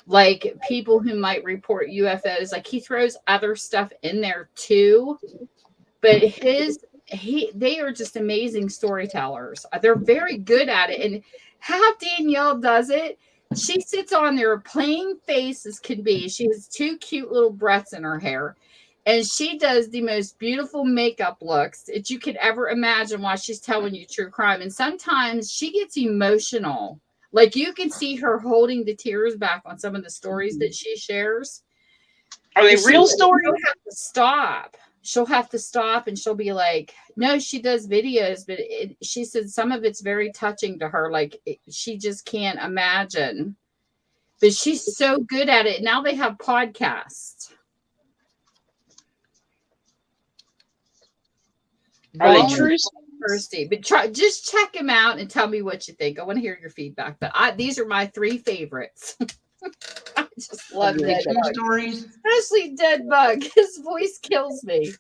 Like people who might report UFOs. Like he throws other stuff in there too. But they are just amazing storytellers. They're very good at it. And how Danielle does it, she sits on there plain face as can be. She has two cute little breaths in her hair. And she does the most beautiful makeup looks that you could ever imagine while she's telling you true crime. And sometimes she gets emotional. Like you can see her holding the tears back on some of the stories that she shares. Are they But real stories? She'll have to stop. She'll have to stop and she'll be like, no, she does videos, but she said some of it's very touching to her. Like she just can't imagine. But she's so good at it. Now they have podcasts. Are they true? Thirsty, but just check him out and tell me what you think. I want to hear your feedback. But these are my 3 favorites. I just love Dead True Bug. stories. Especially Dead Bug. His voice kills me.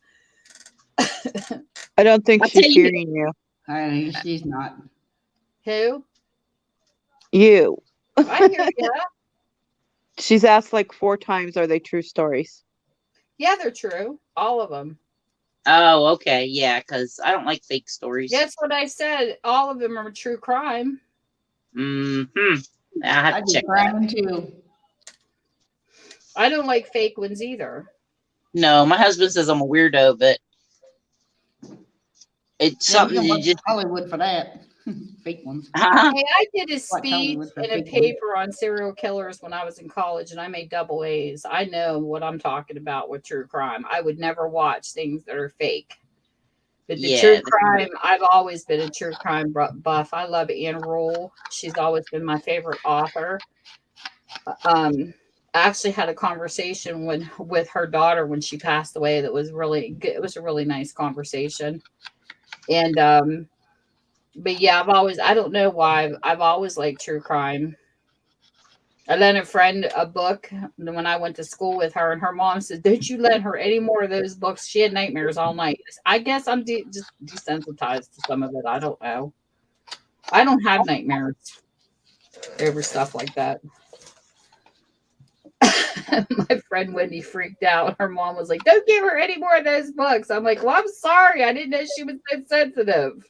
I don't think I'll she's tell you- hearing you. She's not. Who? You. I hear you. She's asked like 4 times, are they true stories? Yeah, they're true. All of them. Oh, okay. Yeah, because I don't like fake stories. That's what I said. All of them are true crime. Mm-hmm. I have I to do check that. crime too. I don't like fake ones either. No, my husband says I'm a weirdo, but it's Yeah, something you can you watch just. Hollywood for that. Fake ones. Hey, I did a Watch speech Hollywood for in a fake ones. paper on serial killers when I was in college, and I made double A's. I know what I'm talking about with true crime. I would never watch things that are fake. But the Yeah, true the- crime, I've always been a true crime buff. I love Anne Rule. She's always been my favorite author. I actually had a conversation with her daughter when she passed away. That was really good. It was a really nice conversation. And but yeah, I don't know why I've always liked true crime. I lent a friend a book when I went to school with her, and her mom said, "Don't you lend her any more of those books. She had nightmares all night." I guess I'm just desensitized to some of it. I don't know. I don't have nightmares over stuff like that. My friend Wendy freaked out. Her mom was like, "Don't give her any more of those books." I'm like, "Well, I'm sorry. I didn't know she was so sensitive."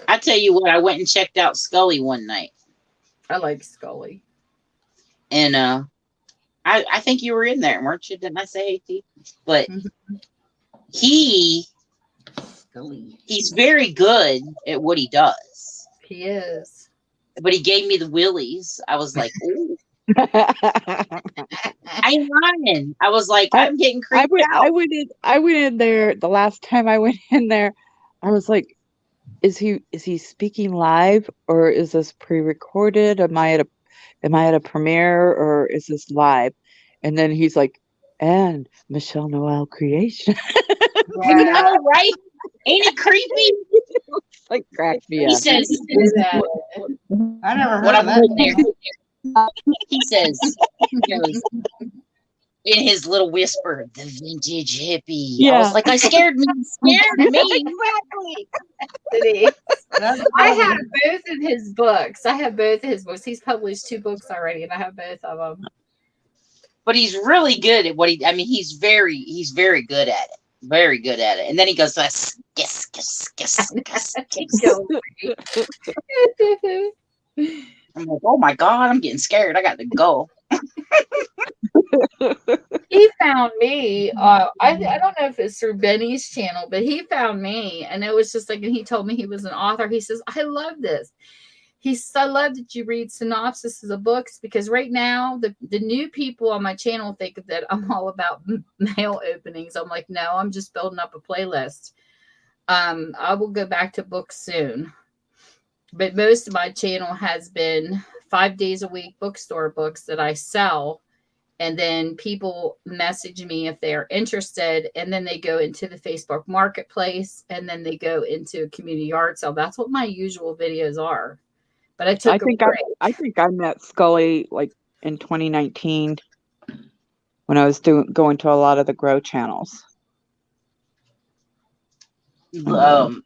I tell you what, I went and checked out Scully one night, I like Scully. and I think you were in there, weren't you? Didn't I say hey to you? But he's very good at what he does. He is. But he gave me the willies. I was like, ooh. I ain't lying. I was like, I'm getting creeped out. I went in there the last time I went in there. I was like, is he speaking live, or is this pre-recorded? Am I at a premiere, or is this live? And then he's like, and Michelle Noel creation. I know, right? Ain't it creepy? Like cracked me He up. says, I never heard when of I'm in that. there, he says, he goes, in his little whisper, the vintage hippie. I was Yeah. like, scared me. Exactly. I have both of his books. He's published 2 books already, and I have both of them. But he's really good at what he's very good at it. Very good at it. And then he goes, yes. I'm like, oh my God, I'm getting scared. I got to go. He found me. I don't know if it's through Benny's channel, but he found me, and it was just like, and he told me he was an author. He says, I love this. He says, I love that you read synopses of books, because right now the new people on my channel think that I'm all about mail openings. I'm like, no, I'm just building up a playlist. I will go back to books soon, but most of my channel has been 5 days a week bookstore books that I sell. And then people message me if they're interested, and then they go into the Facebook marketplace, and then they go into a community art sale. That's what my usual videos are. But I took a break. I think I met Scully like in 2019 when I was going to a lot of the Grow channels. Put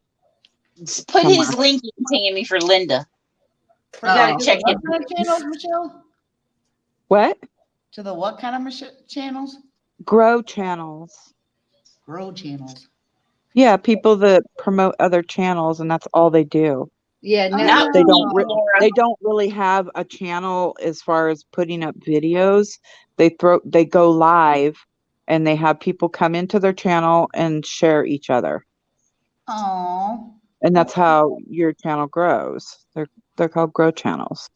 his link in, Tammy, for Linda. For that, check it. what kind of channels, Michelle? What? To the what kind of channels? Grow channels. Grow channels. Yeah, people that promote other channels, and that's all they do. Yeah, no, Not They me, don't. They don't really have a channel as far as putting up videos. They go live and they have people come into their channel and share each other. Oh. And that's how your channel grows. They're called grow channels.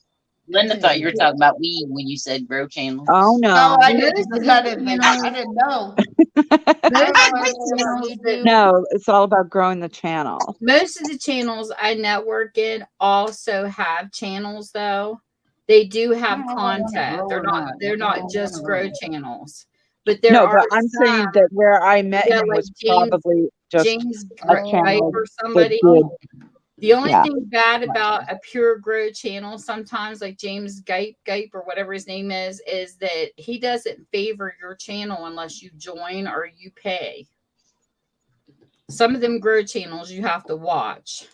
Linda thought you were talking about weed when you said grow channels. Oh No, no. I didn't. I didn't think. I didn't know. I don't know anything about Channels weed. do- No, it's all about growing the channel. Most of the channels I network in also have channels, though. They do I have don't know if I wanna content. grow They're or not. not. They're I not don't just wanna grow grow. channels, but there No, are but I'm saying some. that where I met Yeah, him like was James probably just James a Gype channel or that somebody. did. The only Yeah. thing bad about a pure grow channel sometimes, like James Gype or whatever his name is that he doesn't favor your channel unless you join or you pay. Some of them grow channels you have to watch.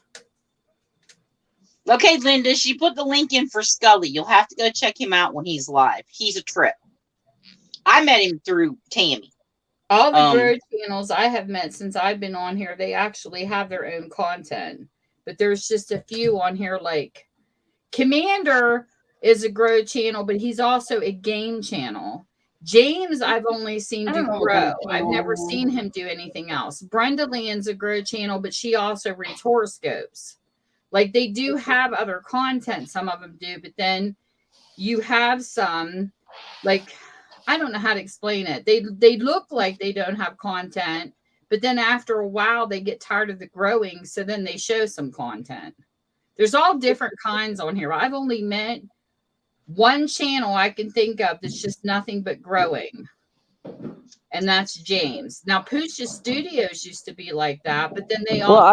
Okay, Linda, she put the link in for Scully. You'll have to go check him out when he's live. He's a trip. I met him through Tammy. All the grow channels I have met since I've been on here, they actually have their own content. But there's just a few on here, like Commander is a grow channel, but he's also a game channel. James, I've only seen I do don't know what grow. kind of I've never channel. seen him do anything else. Brenda Lynn's a grow channel, but she also reads horoscopes. Like they do have other content, some of them do, but then you have some, like, I don't know how to explain it. They look like they don't have content, but then after a while they get tired of the growing, so then they show some content. There's all different kinds on here. I've only met one channel I can think of that's just nothing but growing. And that's James. Now Pooch's Studios used to be like that, but then they all Well,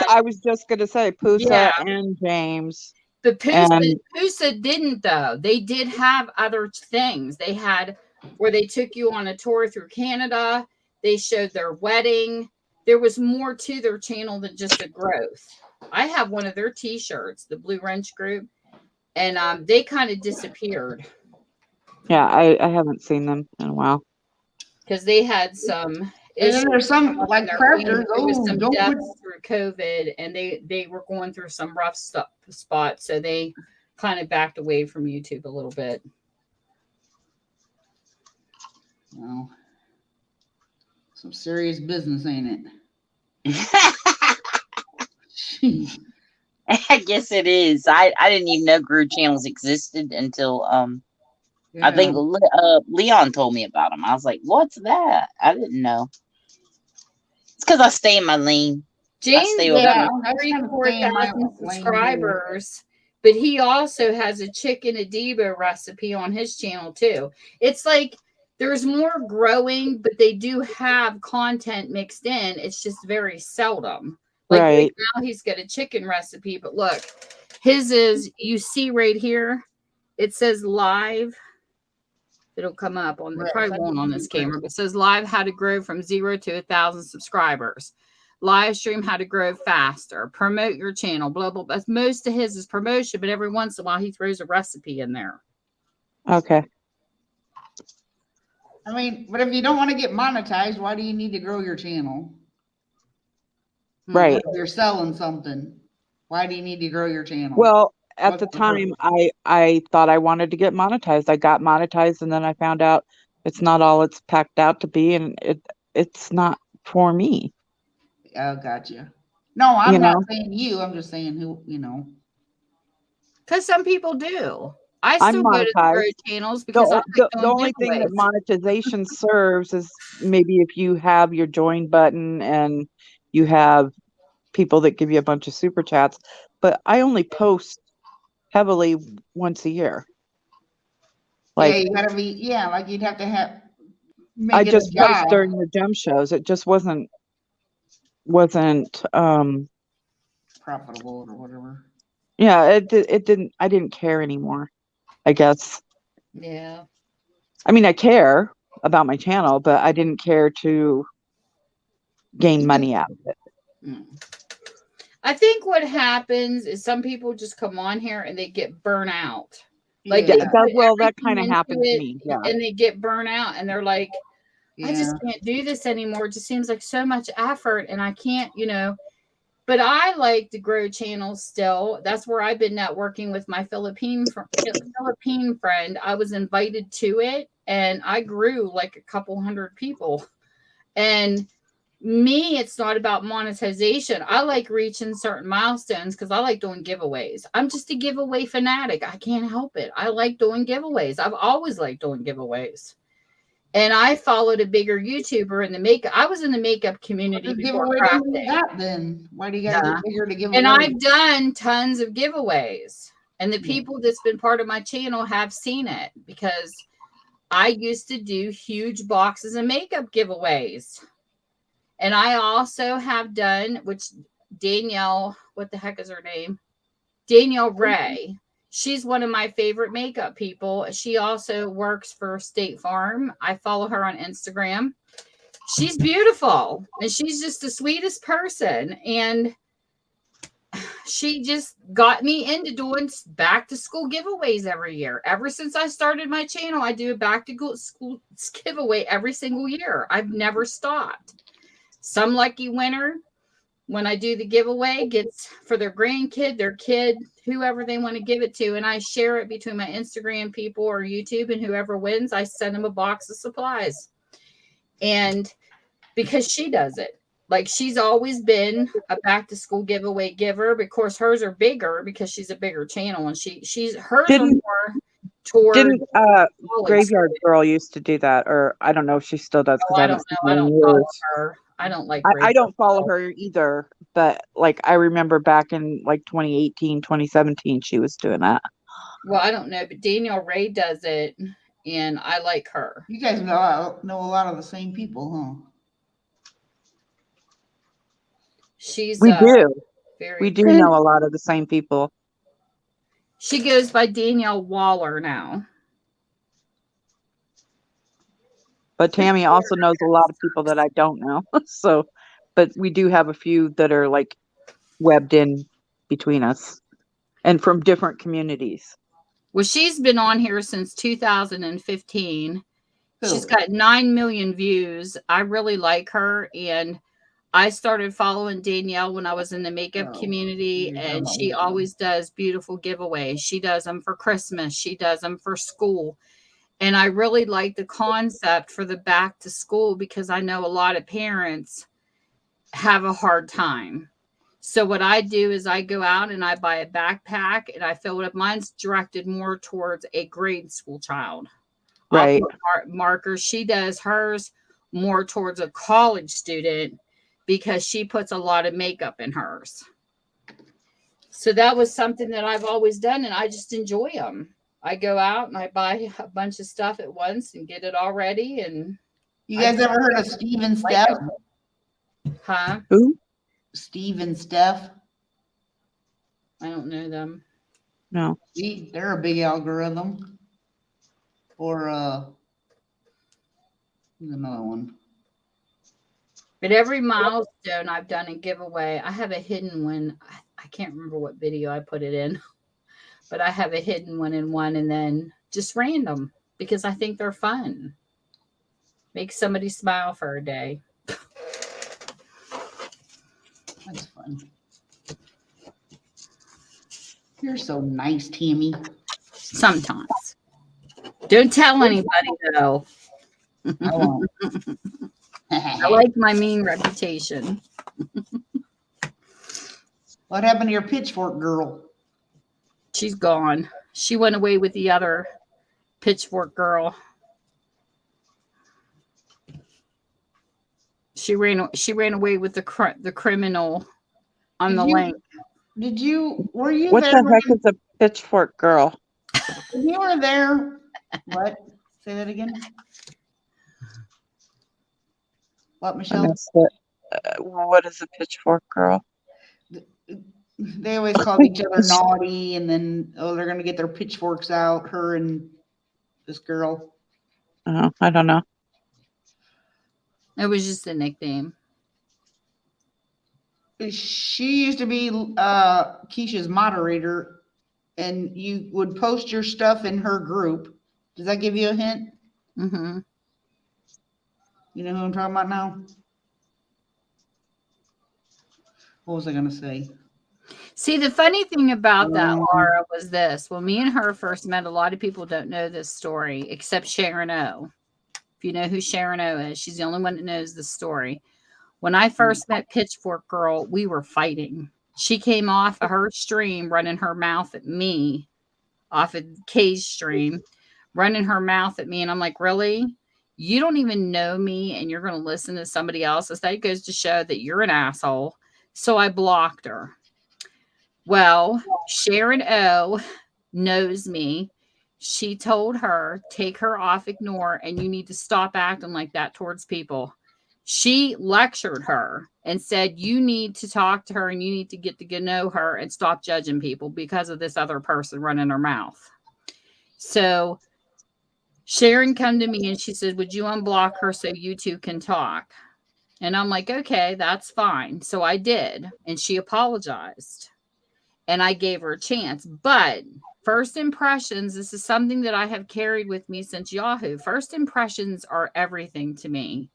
I was just gonna say Pusa and James. But And Pusa didn't, though. They did have other things. They had where they took you on a tour through Canada. They showed their wedding. There was more to their channel than just a growth. I have one of their T-shirts, the Blue Wrench Group, and they kind of disappeared yeah, I haven't seen them in a while. because they had some And issues. then there's some in like their crafters. family. There was Oh, some don't put. deaths through COVID, and they were going through some rough spots, so they kind of backed away from YouTube a little bit. Well, some serious business, ain't it? I guess it is. I didn't even know grow channels existed until I think Leon told me about them. I was like, "What's that?" I didn't know. It's because I stay in my lane. James stay got over Yeah, I three, kind of four stay in my thousand lane too. subscribers, but he also has a chicken adibo recipe on his channel too. It's like there's more growing, but they do have content mixed in. It's just very seldom. Like right now, he's got a chicken recipe, but look, his is, you see right here, it says live. It'll come up on the probably won't on this camera, but it says live how to grow from 0 to 1,000 subscribers. Live stream how to grow faster. Promote your channel. Blah blah blah. Most of his is promotion, but every once in a while he throws a recipe in there. Okay. I mean, but if you don't want to get monetized, why do you need to grow your channel? Right. If you're selling something, why do you need to grow your channel? Well, at the time, I thought I wanted to get monetized. I got monetized, and then I found out it's not all it's packed out to be, and it's not for me. Oh, gotcha. No, I'm not saying you. I'm just saying who, Because some people do. I still go to the grow channels because the only thing that monetization serves is maybe if you have your join button and you have people that give you a bunch of super chats. But I only post heavily once a year. Like, yeah, you gotta be, like you'd have to have. I just post during the gem shows. It just wasn't profitable or whatever. Yeah, it didn't. I didn't care anymore, I guess. Yeah. I mean, I care about my channel, but I didn't care to gain money out of it. I think what happens is some people just come on here and they get burnt out. Like that kind of happened to me. Yeah. And they get burnt out and they're like, I just can't do this anymore. It just seems like so much effort and I can't, But I like to grow channels still. That's where I've been networking with my Philippine friend. I was invited to it and I grew like a couple hundred people. And me, it's not about monetization. I like reaching certain milestones because I like doing giveaways. I'm just a giveaway fanatic. I can't help it. I like doing giveaways. I've always liked doing giveaways. And I followed a bigger YouTuber in the makeup. I was in the makeup community Just give before away crafting. that then. Why do you gotta Yeah. get bigger to give And away? I've done tons of giveaways. And the Yeah. people that's been part of my channel have seen it because I used to do huge boxes of makeup giveaways. And I also have done, which Danielle, what the heck is her name? Danielle Ray. She's one of my favorite makeup people. She also works for State Farm. I follow her on Instagram. She's beautiful and she's just the sweetest person. And she just got me into doing back to school giveaways every year. Ever since I started my channel, I do a back to school giveaway every single year. I've never stopped. Some lucky winner, when I do the giveaway, gets for their grandkid, their kid, whoever they want to give it to. And I share it between my Instagram people or YouTube, and whoever wins, I send them a box of supplies. And because she does it, like she's always been a back to school giveaway giver. Of course, hers are bigger because she's a bigger channel, and hers are more toward. Didn't Graveyard Girl used to do that, or I don't know if she still does because I I don't haven't know. seen I her in don't follow years. her. I don't like. I don't follow her either, but like I remember back in like 2018, 2017, she was doing that. Well, I don't know, but Danielle Ray does it, and I like her. You guys know a lot of the same people, huh? She's We do. very. We do know a lot of the same people. She goes by Danielle Waller now. But Tammy also knows a lot of people that I don't know. So, but we do have a few that are like webbed in between us and from different communities. Well, she's been on here since 2015. Who? She's got 9 million views. I really like her. And I started following Danielle when I was in the makeup community, and she always does beautiful giveaways. She does them for Christmas. She does them for school. And I really like the concept for the back to school because I know a lot of parents have a hard time. So what I do is I go out and I buy a backpack and I fill it up. Mine's directed more towards a grade school child. Right. I'll put markers. She does hers more towards a college student because she puts a lot of makeup in hers. So that was something that I've always done, and I just enjoy them. I go out and I buy a bunch of stuff at once and get it all ready. And you guys ever heard of Steve and Steph? Huh? Who? Steve and Steph. I don't know them. No. They're a big algorithm. Or there's another one. But every milestone I've done a giveaway, I have a hidden one. I can't remember what video I put it in, but I have a hidden one in one, and then just random because I think they're fun. Make somebody smile for a day. That's fun. You're so nice, Tammy. Sometimes. Don't tell anybody though. I won't. I like my mean reputation. What happened to your pitchfork girl? She's gone. She went away with the other pitchfork girl. She ran away with the criminal on the link. Were you What there? the heck is a pitchfork girl? When you were there. What? Say that again. What, I Michelle? missed it. What is a pitchfork girl? They always call each other naughty, and then they're gonna get their pitchforks out. Her and this girl. Oh, I don't know. It was just a nickname. She used to be Keisha's moderator, and you would post your stuff in her group. Does that give you a hint? Mm-hmm. You know who I'm talking about now? What was I gonna say? See, the funny thing about that, Laura, was this. When me and her first met, a lot of people don't know this story except Sharon O. If you know who Sharon O is, she's the only one that knows the story. When I first met Pitchfork Girl, we were fighting. She came off of her stream running her mouth at me, off of Kay's stream, running her mouth at me. And I'm like, really? You don't even know me and you're going to listen to somebody else's? That goes to show that you're an asshole. So I blocked her. Well, Sharon O knows me. She told her, take her off ignore, and you need to stop acting like that towards people. She lectured her and said, you need to talk to her and you need to get to know her and stop judging people because of this other person running her mouth. So Sharon come to me and she said, would you unblock her so you two can talk? And I'm like, okay, that's fine. So I did. And she apologized. And I gave her a chance. But first impressions, this is something that I have carried with me since Yahoo. First impressions are everything to me.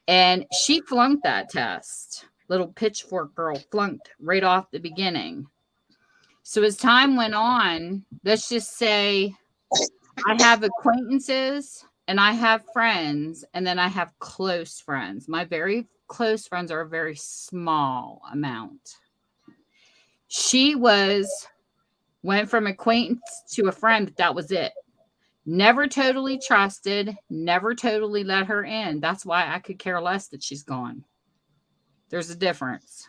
And she flunked that test. Little Pitchfork Girl flunked right off the beginning. So as time went on, let's just say I have acquaintances and I have friends, and then I have close friends. My very close friends are a very small amount. She went from acquaintance to a friend, but that was it. Never totally trusted, never totally let her in. That's why I could care less that she's gone. There's a difference.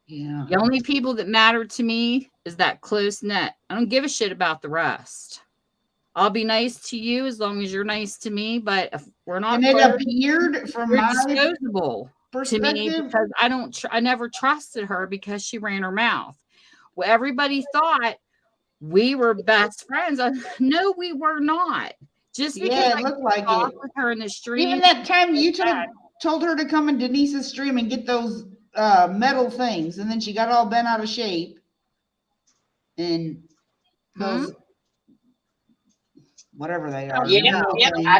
Yeah. The only people that matter to me is that close net. I don't give a shit about the rest. I'll be nice to you as long as you're nice to me, but if we're not And it close, appeared from you're my disposable to me perspective. because I never trusted her because she ran her mouth. Well, everybody thought we were best friends. No, we were not. Just because Yeah, I it looked like talked it. with her in the street. Even that time you told her to come in Denise's stream and get those metal things, and then she got all bent out of shape. And those whatever they are. Yeah, metal yeah, things. I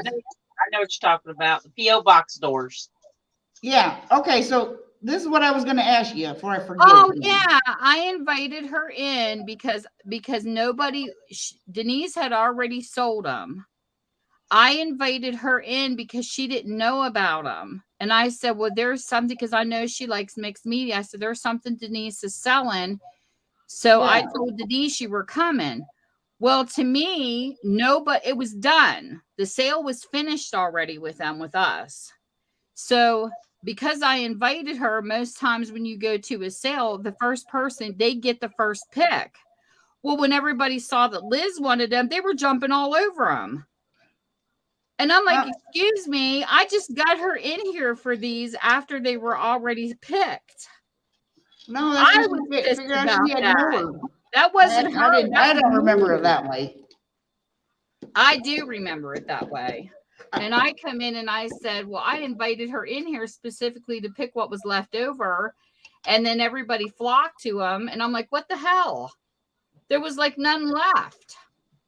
know what you're talking about. The P.O. box doors. Yeah. Okay. So this is what I was going to ask you before I forget. Oh yeah, I invited her in because Denise had already sold them. I invited her in because she didn't know about them. And I said, well, there's something, because I know she likes mixed media. I said, there's something Denise is selling. So Yeah. I told Denise you were coming. Well, to me, but it was done. The sale was finished already with us. So because I invited her, most times when you go to a sale, the first person, they get the first pick. Well, when everybody saw that Liz wanted them, they were jumping all over them. And I'm like, excuse me, I just got her in here for these after they were already picked. No, that's I just was figure out she had more. That wasn't her. I don't remember it that way. I do remember it that way. And I come in and I said, well, I invited her in here specifically to pick what was left over. And then everybody flocked to them. And I'm like, what the hell? There was like none left.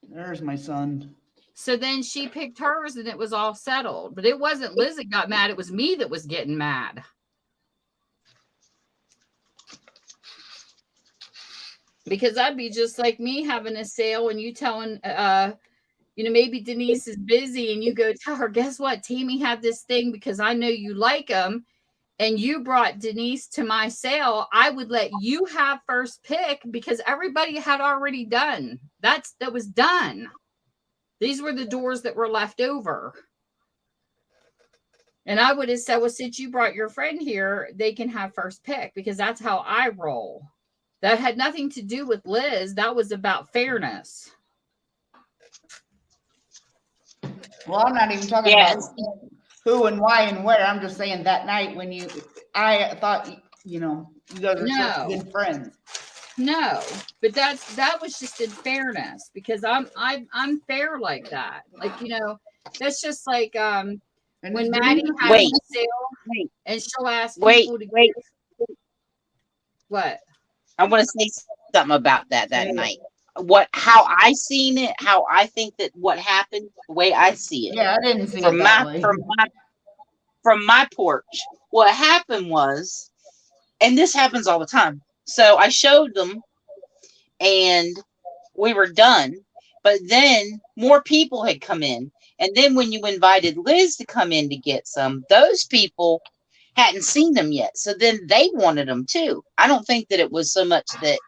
There's my son. So then she picked hers and it was all settled. But it wasn't Liz that got mad. It was me that was getting mad. Because that'd be just like me having a sale and you telling, maybe Denise is busy and you go tell her, guess what? Tammy had this thing because I know you like them and you brought Denise to my sale. I would let you have first pick because everybody had already done. That was done. These were the doors that were left over. And I would have said, well, since you brought your friend here, they can have first pick because that's how I roll. That had nothing to do with Liz. That was about fairness. Well, I'm not even talking about who and why and where. I'm just saying that night when I thought, you guys are such good friends. No, but that was just in fairness because I'm fair like that. Like, that's just like when Maddie has a sale and she'll ask people to give. What? I want to say something about that night. How I seen it, how I think that what happened, the way I see it. Yeah, I didn't see it that way. From my porch. What happened was, and this happens all the time. So I showed them and we were done. But then more people had come in. And then when you invited Liz to come in to get some, those people hadn't seen them yet. So then they wanted them too. I don't think that it was so much that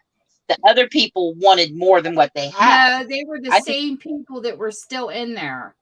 the other people wanted more than what they had. No, they were the I think, same people that were still in there.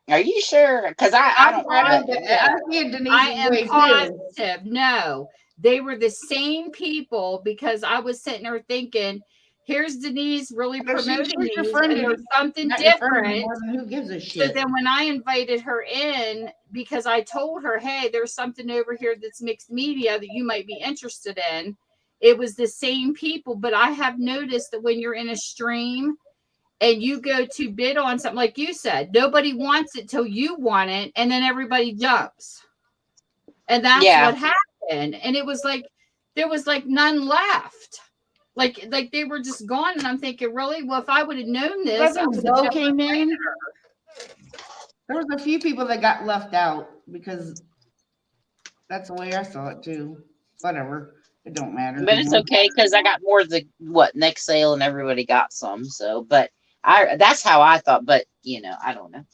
are you sure? Because I don't. I Yeah. see it I Denise's am way too. positive. No, they were the same people because I was sitting there thinking, here's Denise really But if she promoting was your these, friend, and there's something not your friend different. anymore, then who gives a So shit? then when I invited her in, because I told her, hey, there's something over here that's mixed media that you might be interested in, it was the same people. But I have noticed that when you're in a stream and you go to bid on something, like you said, nobody wants it till you want it, and then everybody jumps. And that's Yeah. what happened. And it was like there was like none left. Like they were just gone. And I'm thinking, really? Well, if I would have known this, I Wasn't would Zoe have came in? There was a few people that got left out because that's the way I saw it too. Whatever. It don't matter. But it's okay because I got more of the next sale and everybody got some. So, but that's how I thought. But I don't know.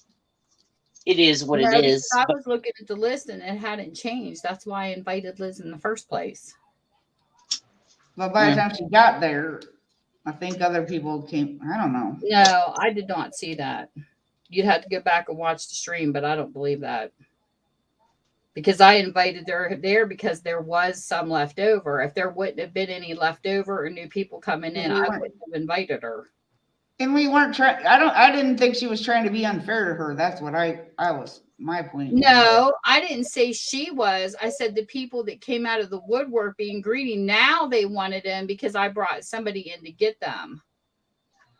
It is what it is. I was looking at the list and it hadn't changed. That's why I invited Liz in the first place. But by the time she got there, I think other people came. I don't know. No, I did not see that. You'd have to go back and watch the stream, but I don't believe that. Because I invited her there because there was some left over. If there wouldn't have been any left over or new people coming in, I wouldn't have invited her. And we weren't trying. I didn't think she was trying to be unfair to her. That's what I was. My point. No, I didn't say she was. I said the people that came out of the woodwork being greedy, now they wanted them because I brought somebody in to get them.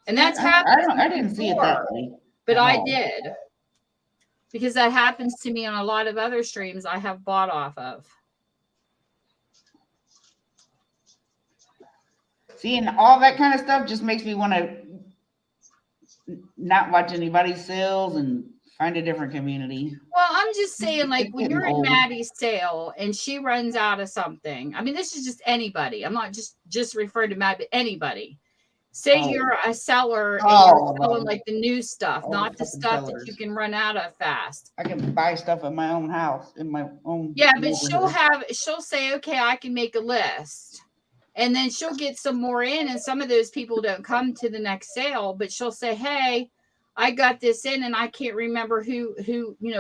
And that's happened. I didn't see it that way. But I did. Because that happens to me on a lot of other streams I have bought off of. See, and all that kind of stuff just makes me want to not watch anybody's sales and find a different community. Well, I'm just saying, like, when you're in Maddie's sale and she runs out of something, I mean, this is just anybody. I'm not just referring to Maddie, but anybody. Say you're a seller and you're selling like the new stuff, not the stuff that you can run out of fast. I can buy stuff at my own house, in my own. Yeah, but she'll say, okay, I can make a list. And then she'll get some more in, and some of those people don't come to the next sale, but she'll say, hey, I got this in and I can't remember who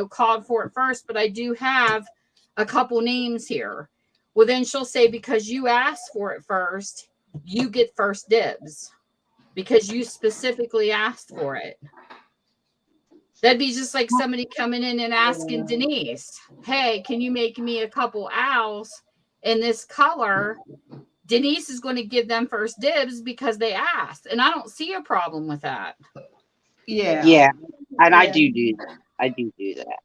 called for it first, but I do have a couple names here. Well, then she'll say, because you asked for it first, you get first dibs. Because you specifically asked for it. That'd be just like somebody coming in and asking Denise, hey, can you make me a couple owls in this color? Denise is going to give them first dibs because they asked. And I don't see a problem with that. Yeah. Yeah. And I do that. I do that.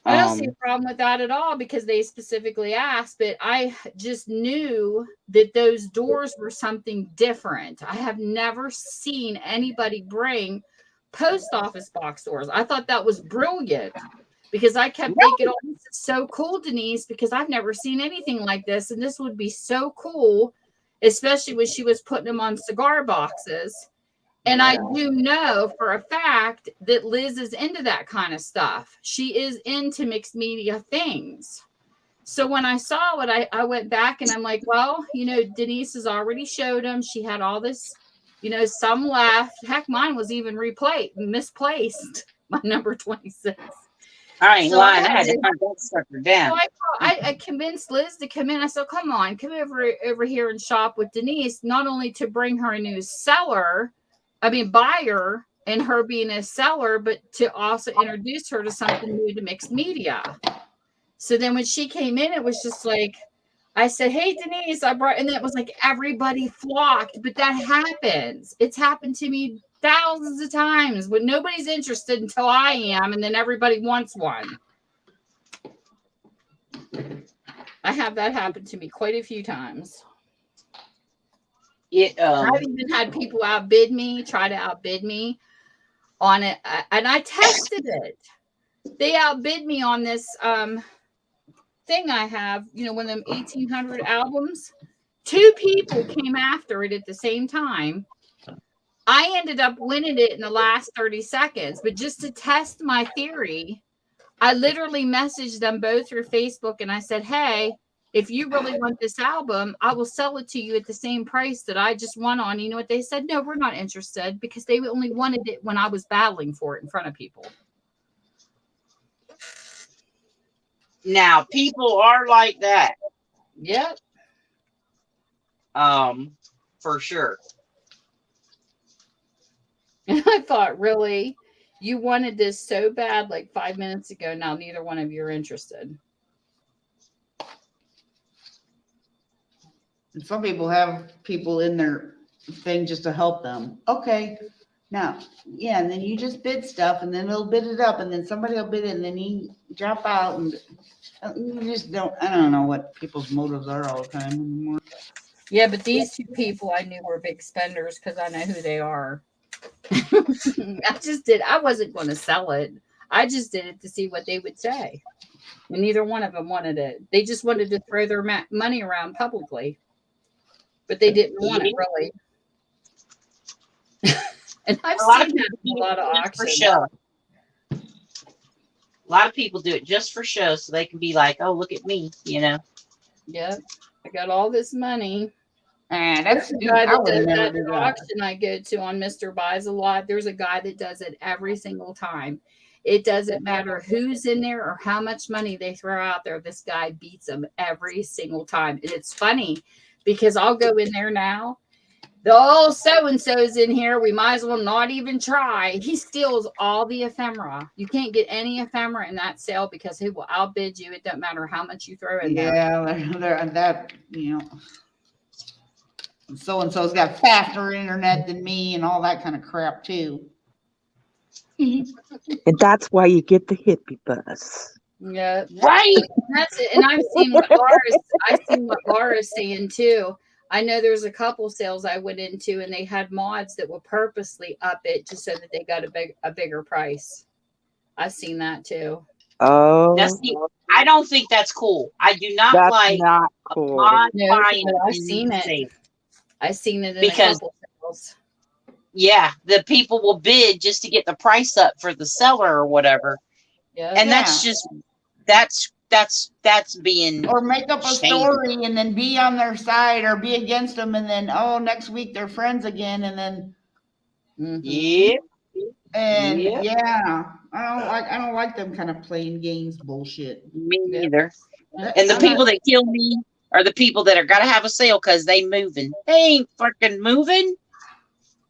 I don't see a problem with that at all because they specifically asked, but I just knew that those doors were something different. I have never seen anybody bring post office box doors. I thought that was brilliant because I kept thinking, oh, this is so cool, Denise, because I've never seen anything like this. And this would be so cool, especially when she was putting them on cigar boxes. And I do know for a fact that Liz is into that kind of stuff. She is into mixed media things. So when I saw it, I went back and I'm like, well, Denise has already showed them. She had all this, some left. Heck, mine was even misplaced, my number 26. I ain't lying. I had to hunt that sucker down. So I convinced Liz to come in. I said, come on, come over here and shop with Denise, not only to bring her a new buyer and her being a seller, but to also introduce her to something new to mixed media. So then when she came in, it was just like, I said, hey, Denise, and it was like everybody flocked, but that happens. It's happened to me thousands of times when nobody's interested until I am, and then everybody wants one. I have that happen to me quite a few times. I've even had people try to outbid me on it, and I tested it. They outbid me on this thing I have, one of them 1800 albums, 2 people came after it at the same time. I ended up winning it in the last 30 seconds, but just to test my theory, I literally messaged them both through Facebook and I said, hey, if you really want this album, I will sell it to you at the same price that I just won on. You know what they said? No, we're not interested, because they only wanted it when I was battling for it in front of people. Now, people are like that. Yep. For sure. And I thought, really? You wanted this so bad like 5 minutes ago. Now neither one of you are interested. And some people have people in their thing just to help them. Okay. Now, yeah, and then you just bid stuff, and then they'll bid it up, and then somebody will bid it, and then you drop out, and you just don't. I don't know what people's motives are all the time anymore. Yeah, but these 2 people I knew were big spenders because I know who they are. I wasn't going to sell it. I just did it to see what they would say. And neither one of them wanted it. They just wanted to throw their money around publicly. But they didn't want it, really. And I've seen that in a lot of auctions. For show. A lot of people do it just for show, so they can be like, oh, look at me, you know. Yep. I got all this money. And that's the guy I that would does never that do that. auction I go to on Mr. Buys a Lot. There's a guy that does it every single time. It doesn't matter who's in there or how much money they throw out there. This guy beats them every single time. And it's funny because I'll go in there now. The old so-and-so's in here. We might as well not even try. He steals all the ephemera. You can't get any ephemera in that sale because he will outbid you. It doesn't matter how much you throw in there. Yeah, they're that, you know. So and so's got faster internet than me and all that kind of crap too. And that's why you get the hippie bus. Yeah, right. That's it. And I've seen what Laura's saying too. I know there's a couple sales I went into, and they had mods that will purposely up it just so that they got a bigger price. I've seen that too. Oh, I don't think that's cool. I do not that's like not cool. No, I've seen it. Sale. I've seen it in Because, a couple sales. Yeah, the people will bid just to get the price up for the seller or whatever. Yeah, and that's just that's being, or make up a shady. story and then be on their side or be against them, and then next week they're friends again, and then Yep. and Yep. yeah, I don't like them kind of playing games bullshit. Me neither. Yeah. And the people that kill me are the people that are gotta have a sale because they moving. They ain't fucking moving.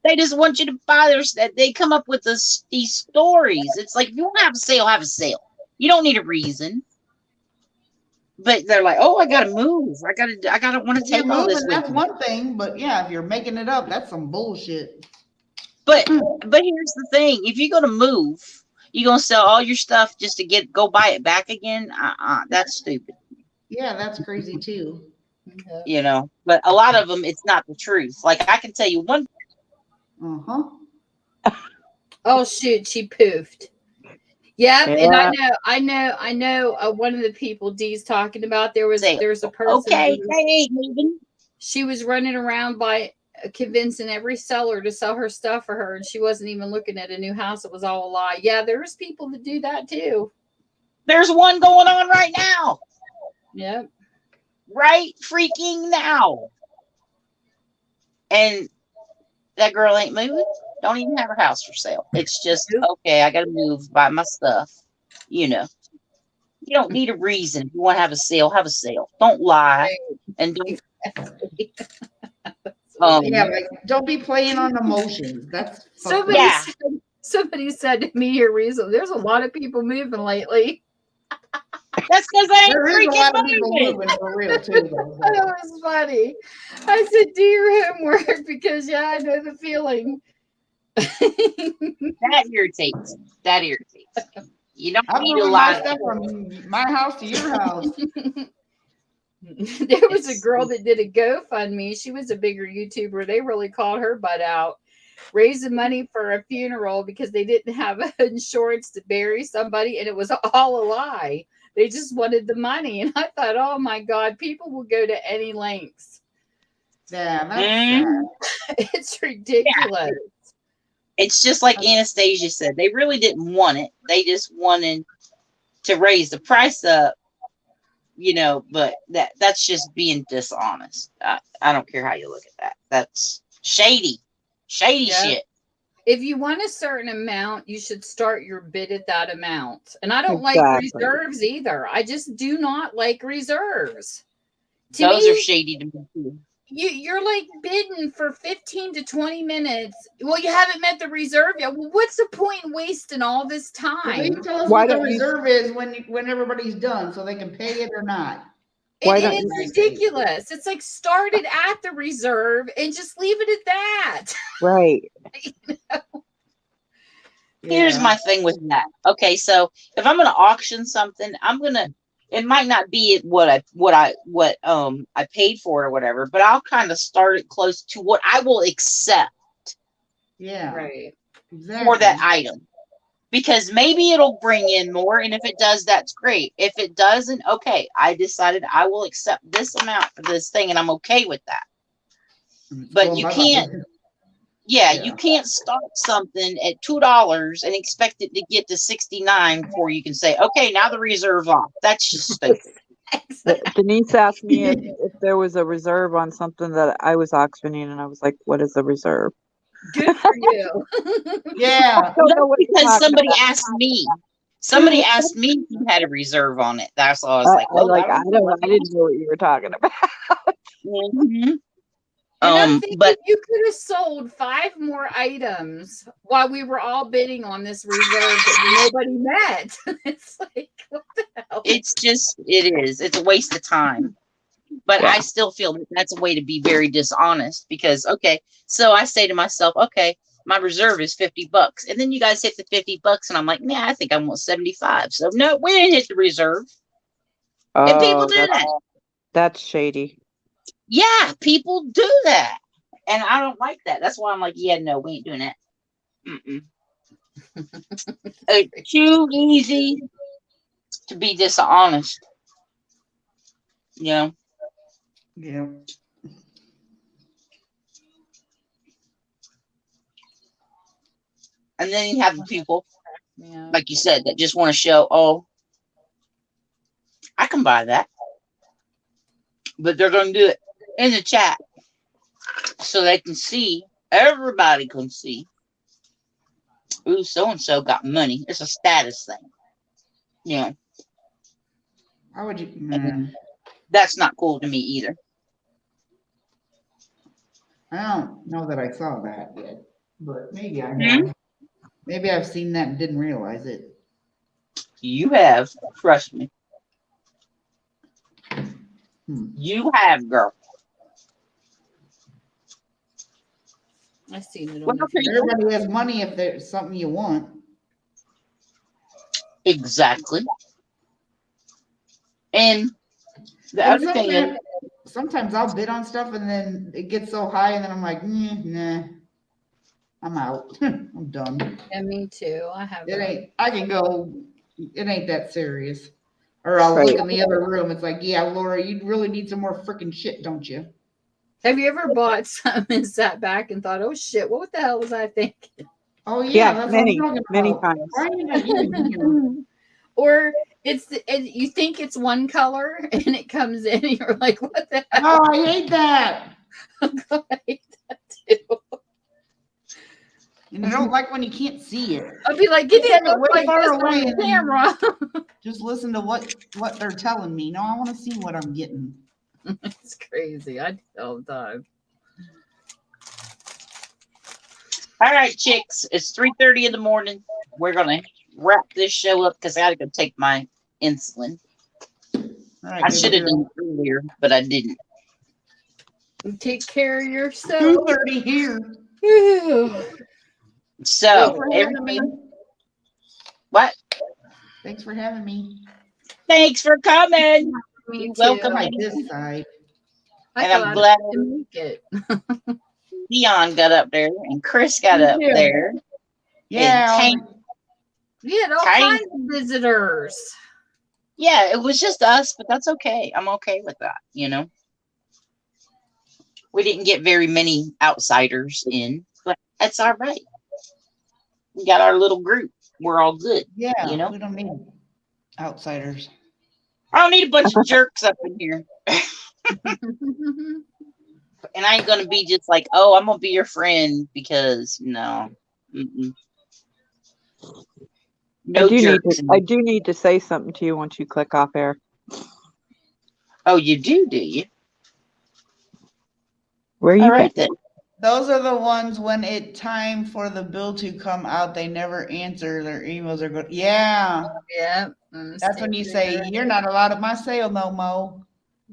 They just want you to buy their stuff. They come up with these stories. It's like, if you want to have a sale, have a sale. You don't need a reason. But they're like, oh, I gotta move. I gotta want to If you're take all this moving, with that's me. one thing, but yeah, if you're making it up, that's some bullshit. But here's the thing: if you're gonna move, you're gonna sell all your stuff just to go buy it back again. That's stupid. Yeah, that's crazy too. You know. But a lot of them, it's not the truth. Like, I can tell you one. Oh shoot, she poofed. Yep, Yeah. and I know. One of the people Dee's talking about, there's a person. Okay, they ain't moving. She was running around by convincing every seller to sell her stuff for her, and she wasn't even looking at a new house. It was all a lie. Yeah, there's people that do that too. There's one going on right now. Yep. Right freaking now. And that girl ain't moving. Don't even have her house for sale. It's just, okay, I gotta move, buy my stuff. You know. You don't need a reason. If you want to have a sale, have a sale. Don't lie. And don't yeah, like, don't be playing on emotions. That's somebody said to me here recently, there's a lot of people moving lately. That's because I ain't there is a lot of people moving. moving for real too. Though. That was funny. I said, do your homework because I know the feeling. That irritates. You don't I'm need a moving lot my stuff from my house to your house. There was a girl that did a GoFundMe. She was a bigger YouTuber. They really called her butt out, raising money for a funeral because they didn't have insurance to bury somebody, and it was all a lie. They just wanted the money. And I thought, oh my God, people will go to any lengths Yeah, that's sad. It's ridiculous. It's just like Anastasia said. They really didn't want it. They just wanted to raise the price up, but that's just being dishonest. I don't care how you look at that. That's shady shit. If you want a certain amount, you should start your bid at that amount. And I don't like Exactly. reserves either. I just do not like reserves. Those are shady to me too. You're like bidding for 15 to 20 minutes. Well, you haven't met the reserve yet. Well, what's the point in wasting all this Well, they time? tell us Why what the don't you- reserve is when everybody's done, so they can pay it or not. Why It don't is you- ridiculous. It's like start it at the reserve and just leave it at that. Right. Here's Yeah. my thing with that. Okay, so if I'm gonna auction something, it might not be what I paid for or whatever, but I'll kind of start it close to what I will accept Yeah. Right. Exactly. for that item. Because maybe it'll bring in more, and if it does, that's great. If it doesn't, okay, I decided I will accept this amount for this thing, and I'm okay with that. But you can't, you can't start something at $2 and expect it to get to 69 before you can say, okay, now the reserve's off. That's just stupid. Denise asked me if there was a reserve on something that I was auctioning, and I was like, "What is a reserve?" Good for you. Yeah. Don't know what you're Because talking somebody about. asked me. Somebody asked me if you had a reserve on it. That's all I was like, well, I didn't know what you were talking about. Mhm. And I'm thinking But you could have sold 5 more items while we were all bidding on this reserve that nobody met. It's like, what the hell? it is. It's a waste of time. But I still feel that that's a way to be very dishonest because, okay, so I say to myself, okay, my reserve is $50. And then you guys hit the $50 and I'm like, nah, I think I want 75. So no, we didn't hit the reserve. And people do that. That's shady. Yeah, people do that. And I don't like that. That's why I'm like, yeah, no, we ain't doing that. It's too easy to be dishonest. Yeah. And then you have the people, Yeah. like you said, that just want to show, oh, I can buy that. But they're going to do it in the chat so they can see, everybody can see, ooh, so-and-so got money. It's a status thing. How would you? And that's not cool to me either. I don't know that I saw that yet, but maybe I have. Maybe I've seen that and didn't realize it. You have, trust me. You have, girl. I seen it Well, on okay. Everybody has money if there's something you want. Exactly. And the And other thing is, sometimes I'll bid on stuff and then it gets so high and then I'm like, nah, I'm out. I'm done. Yeah, me too. I have. I can go. It ain't that serious. Or I'll look in the other room. It's like, yeah, Laura, you really need some more freaking shit, don't you? Have you ever bought something and sat back and thought, oh shit, what the hell was I thinking? Oh yeah, that's many, what I'm talking many about. times. Why are you not using it? Or you think it's one color and it comes in and you're like, what the hell? Oh, I hate that. I hate that too. And I don't like when you can't see it. I'll be like, get Stand that way like far this away on and then camera. just listen to what they're telling me. No, I want to see what I'm getting. It's crazy. I do it all the time. all right, chicks, it's 3:30 in the morning. We're going to wrap this show up because I got to go take my insulin. All right, I should have done it earlier, but I didn't. Take care of yourself. 2:30 here. So, what? Thanks for having me. Thanks for coming. Me too. Welcome. Like this side. And I'm glad to make it. Leon got up there and Chris got up there. Yeah. We had all kinds of visitors. Yeah, it was just us, but that's okay. I'm okay with that, We didn't get very many outsiders in, but that's all right. We got our little group. We're all good. Yeah, You know, we don't need outsiders. I don't need a bunch of jerks up in here. And I ain't gonna be just like, oh, I'm gonna be your friend because no, mm-mm. No jerks. I do need to say something to you once you click off air. Oh, you do you? Where All you right been? then. Those are the ones when it's time for the bill to come out, they never answer. Their emails are good. Yeah. Yeah. That's when you say, you're not allowed at my sale no more.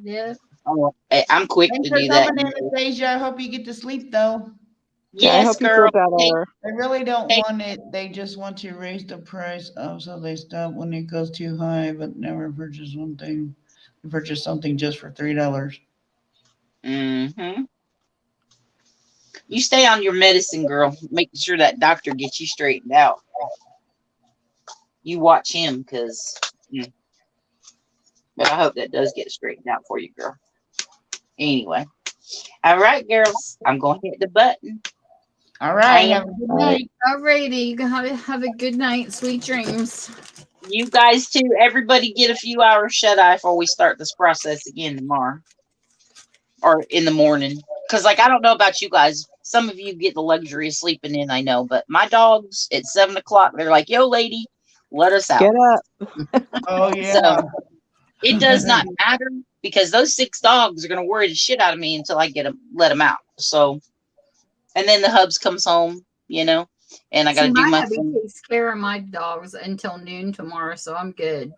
Yeah. Oh, I'm quick Thanks to for do that. coming in, Anastasia. I hope you get to sleep though. Yeah, I Yes, hope you girl. feel better. They really don't Hey. want it. They just want to raise the price up so they stop when it goes too high, but never purchase one thing. Purchase something just for $3. Mm-hmm. You stay on your medicine, girl. Making sure that doctor gets you straightened out. You watch him, because. But I hope that does get straightened out for you, girl. Anyway. All right, girls. I'm going to hit the button. All right. Have a good All right. night. Alrighty. Have a good night. Sweet dreams. You guys, too. Everybody get a few hours shut-eye before we start this process again tomorrow. Or in the morning. Because, like, I don't know about you guys. Some of you get the luxury of sleeping in, I know. But my dogs, at 7 o'clock, they're like, yo, lady, let us out. Get up. Oh, yeah. So, it does not matter because those 6 dogs are going to worry the shit out of me until I let them out. So, and then the hubs comes home, you know, and I got to do my hubby thing. takes care of my dogs until noon tomorrow, so I'm good.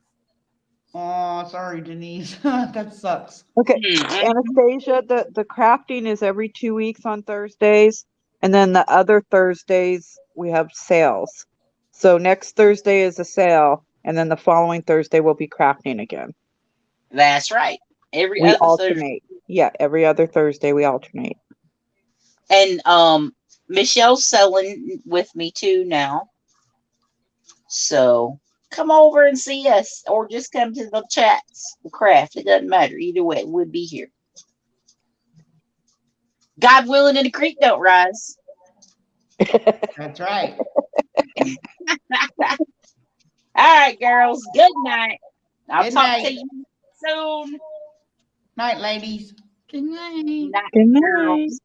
Oh, sorry, Denise. That sucks. Okay, Mhm. Anastasia, the crafting is every 2 weeks on Thursdays, and then the other Thursdays we have sales. So next Thursday is a sale, and then the following Thursday will be crafting again. That's right. Every We other Thursday. alternate. Yeah, every other Thursday we alternate. And Michelle's selling with me too now. So come over and see us, or just come to the chats, the craft. It doesn't matter. Either way, we'll be here. God willing, and the creek don't rise. That's right. All right, girls. Good night. I'll Good talk night. to you soon. Night, ladies. Good night. Night, Good night. girls.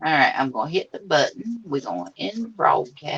All right, I'm going to hit the button. We're going to end the broadcast.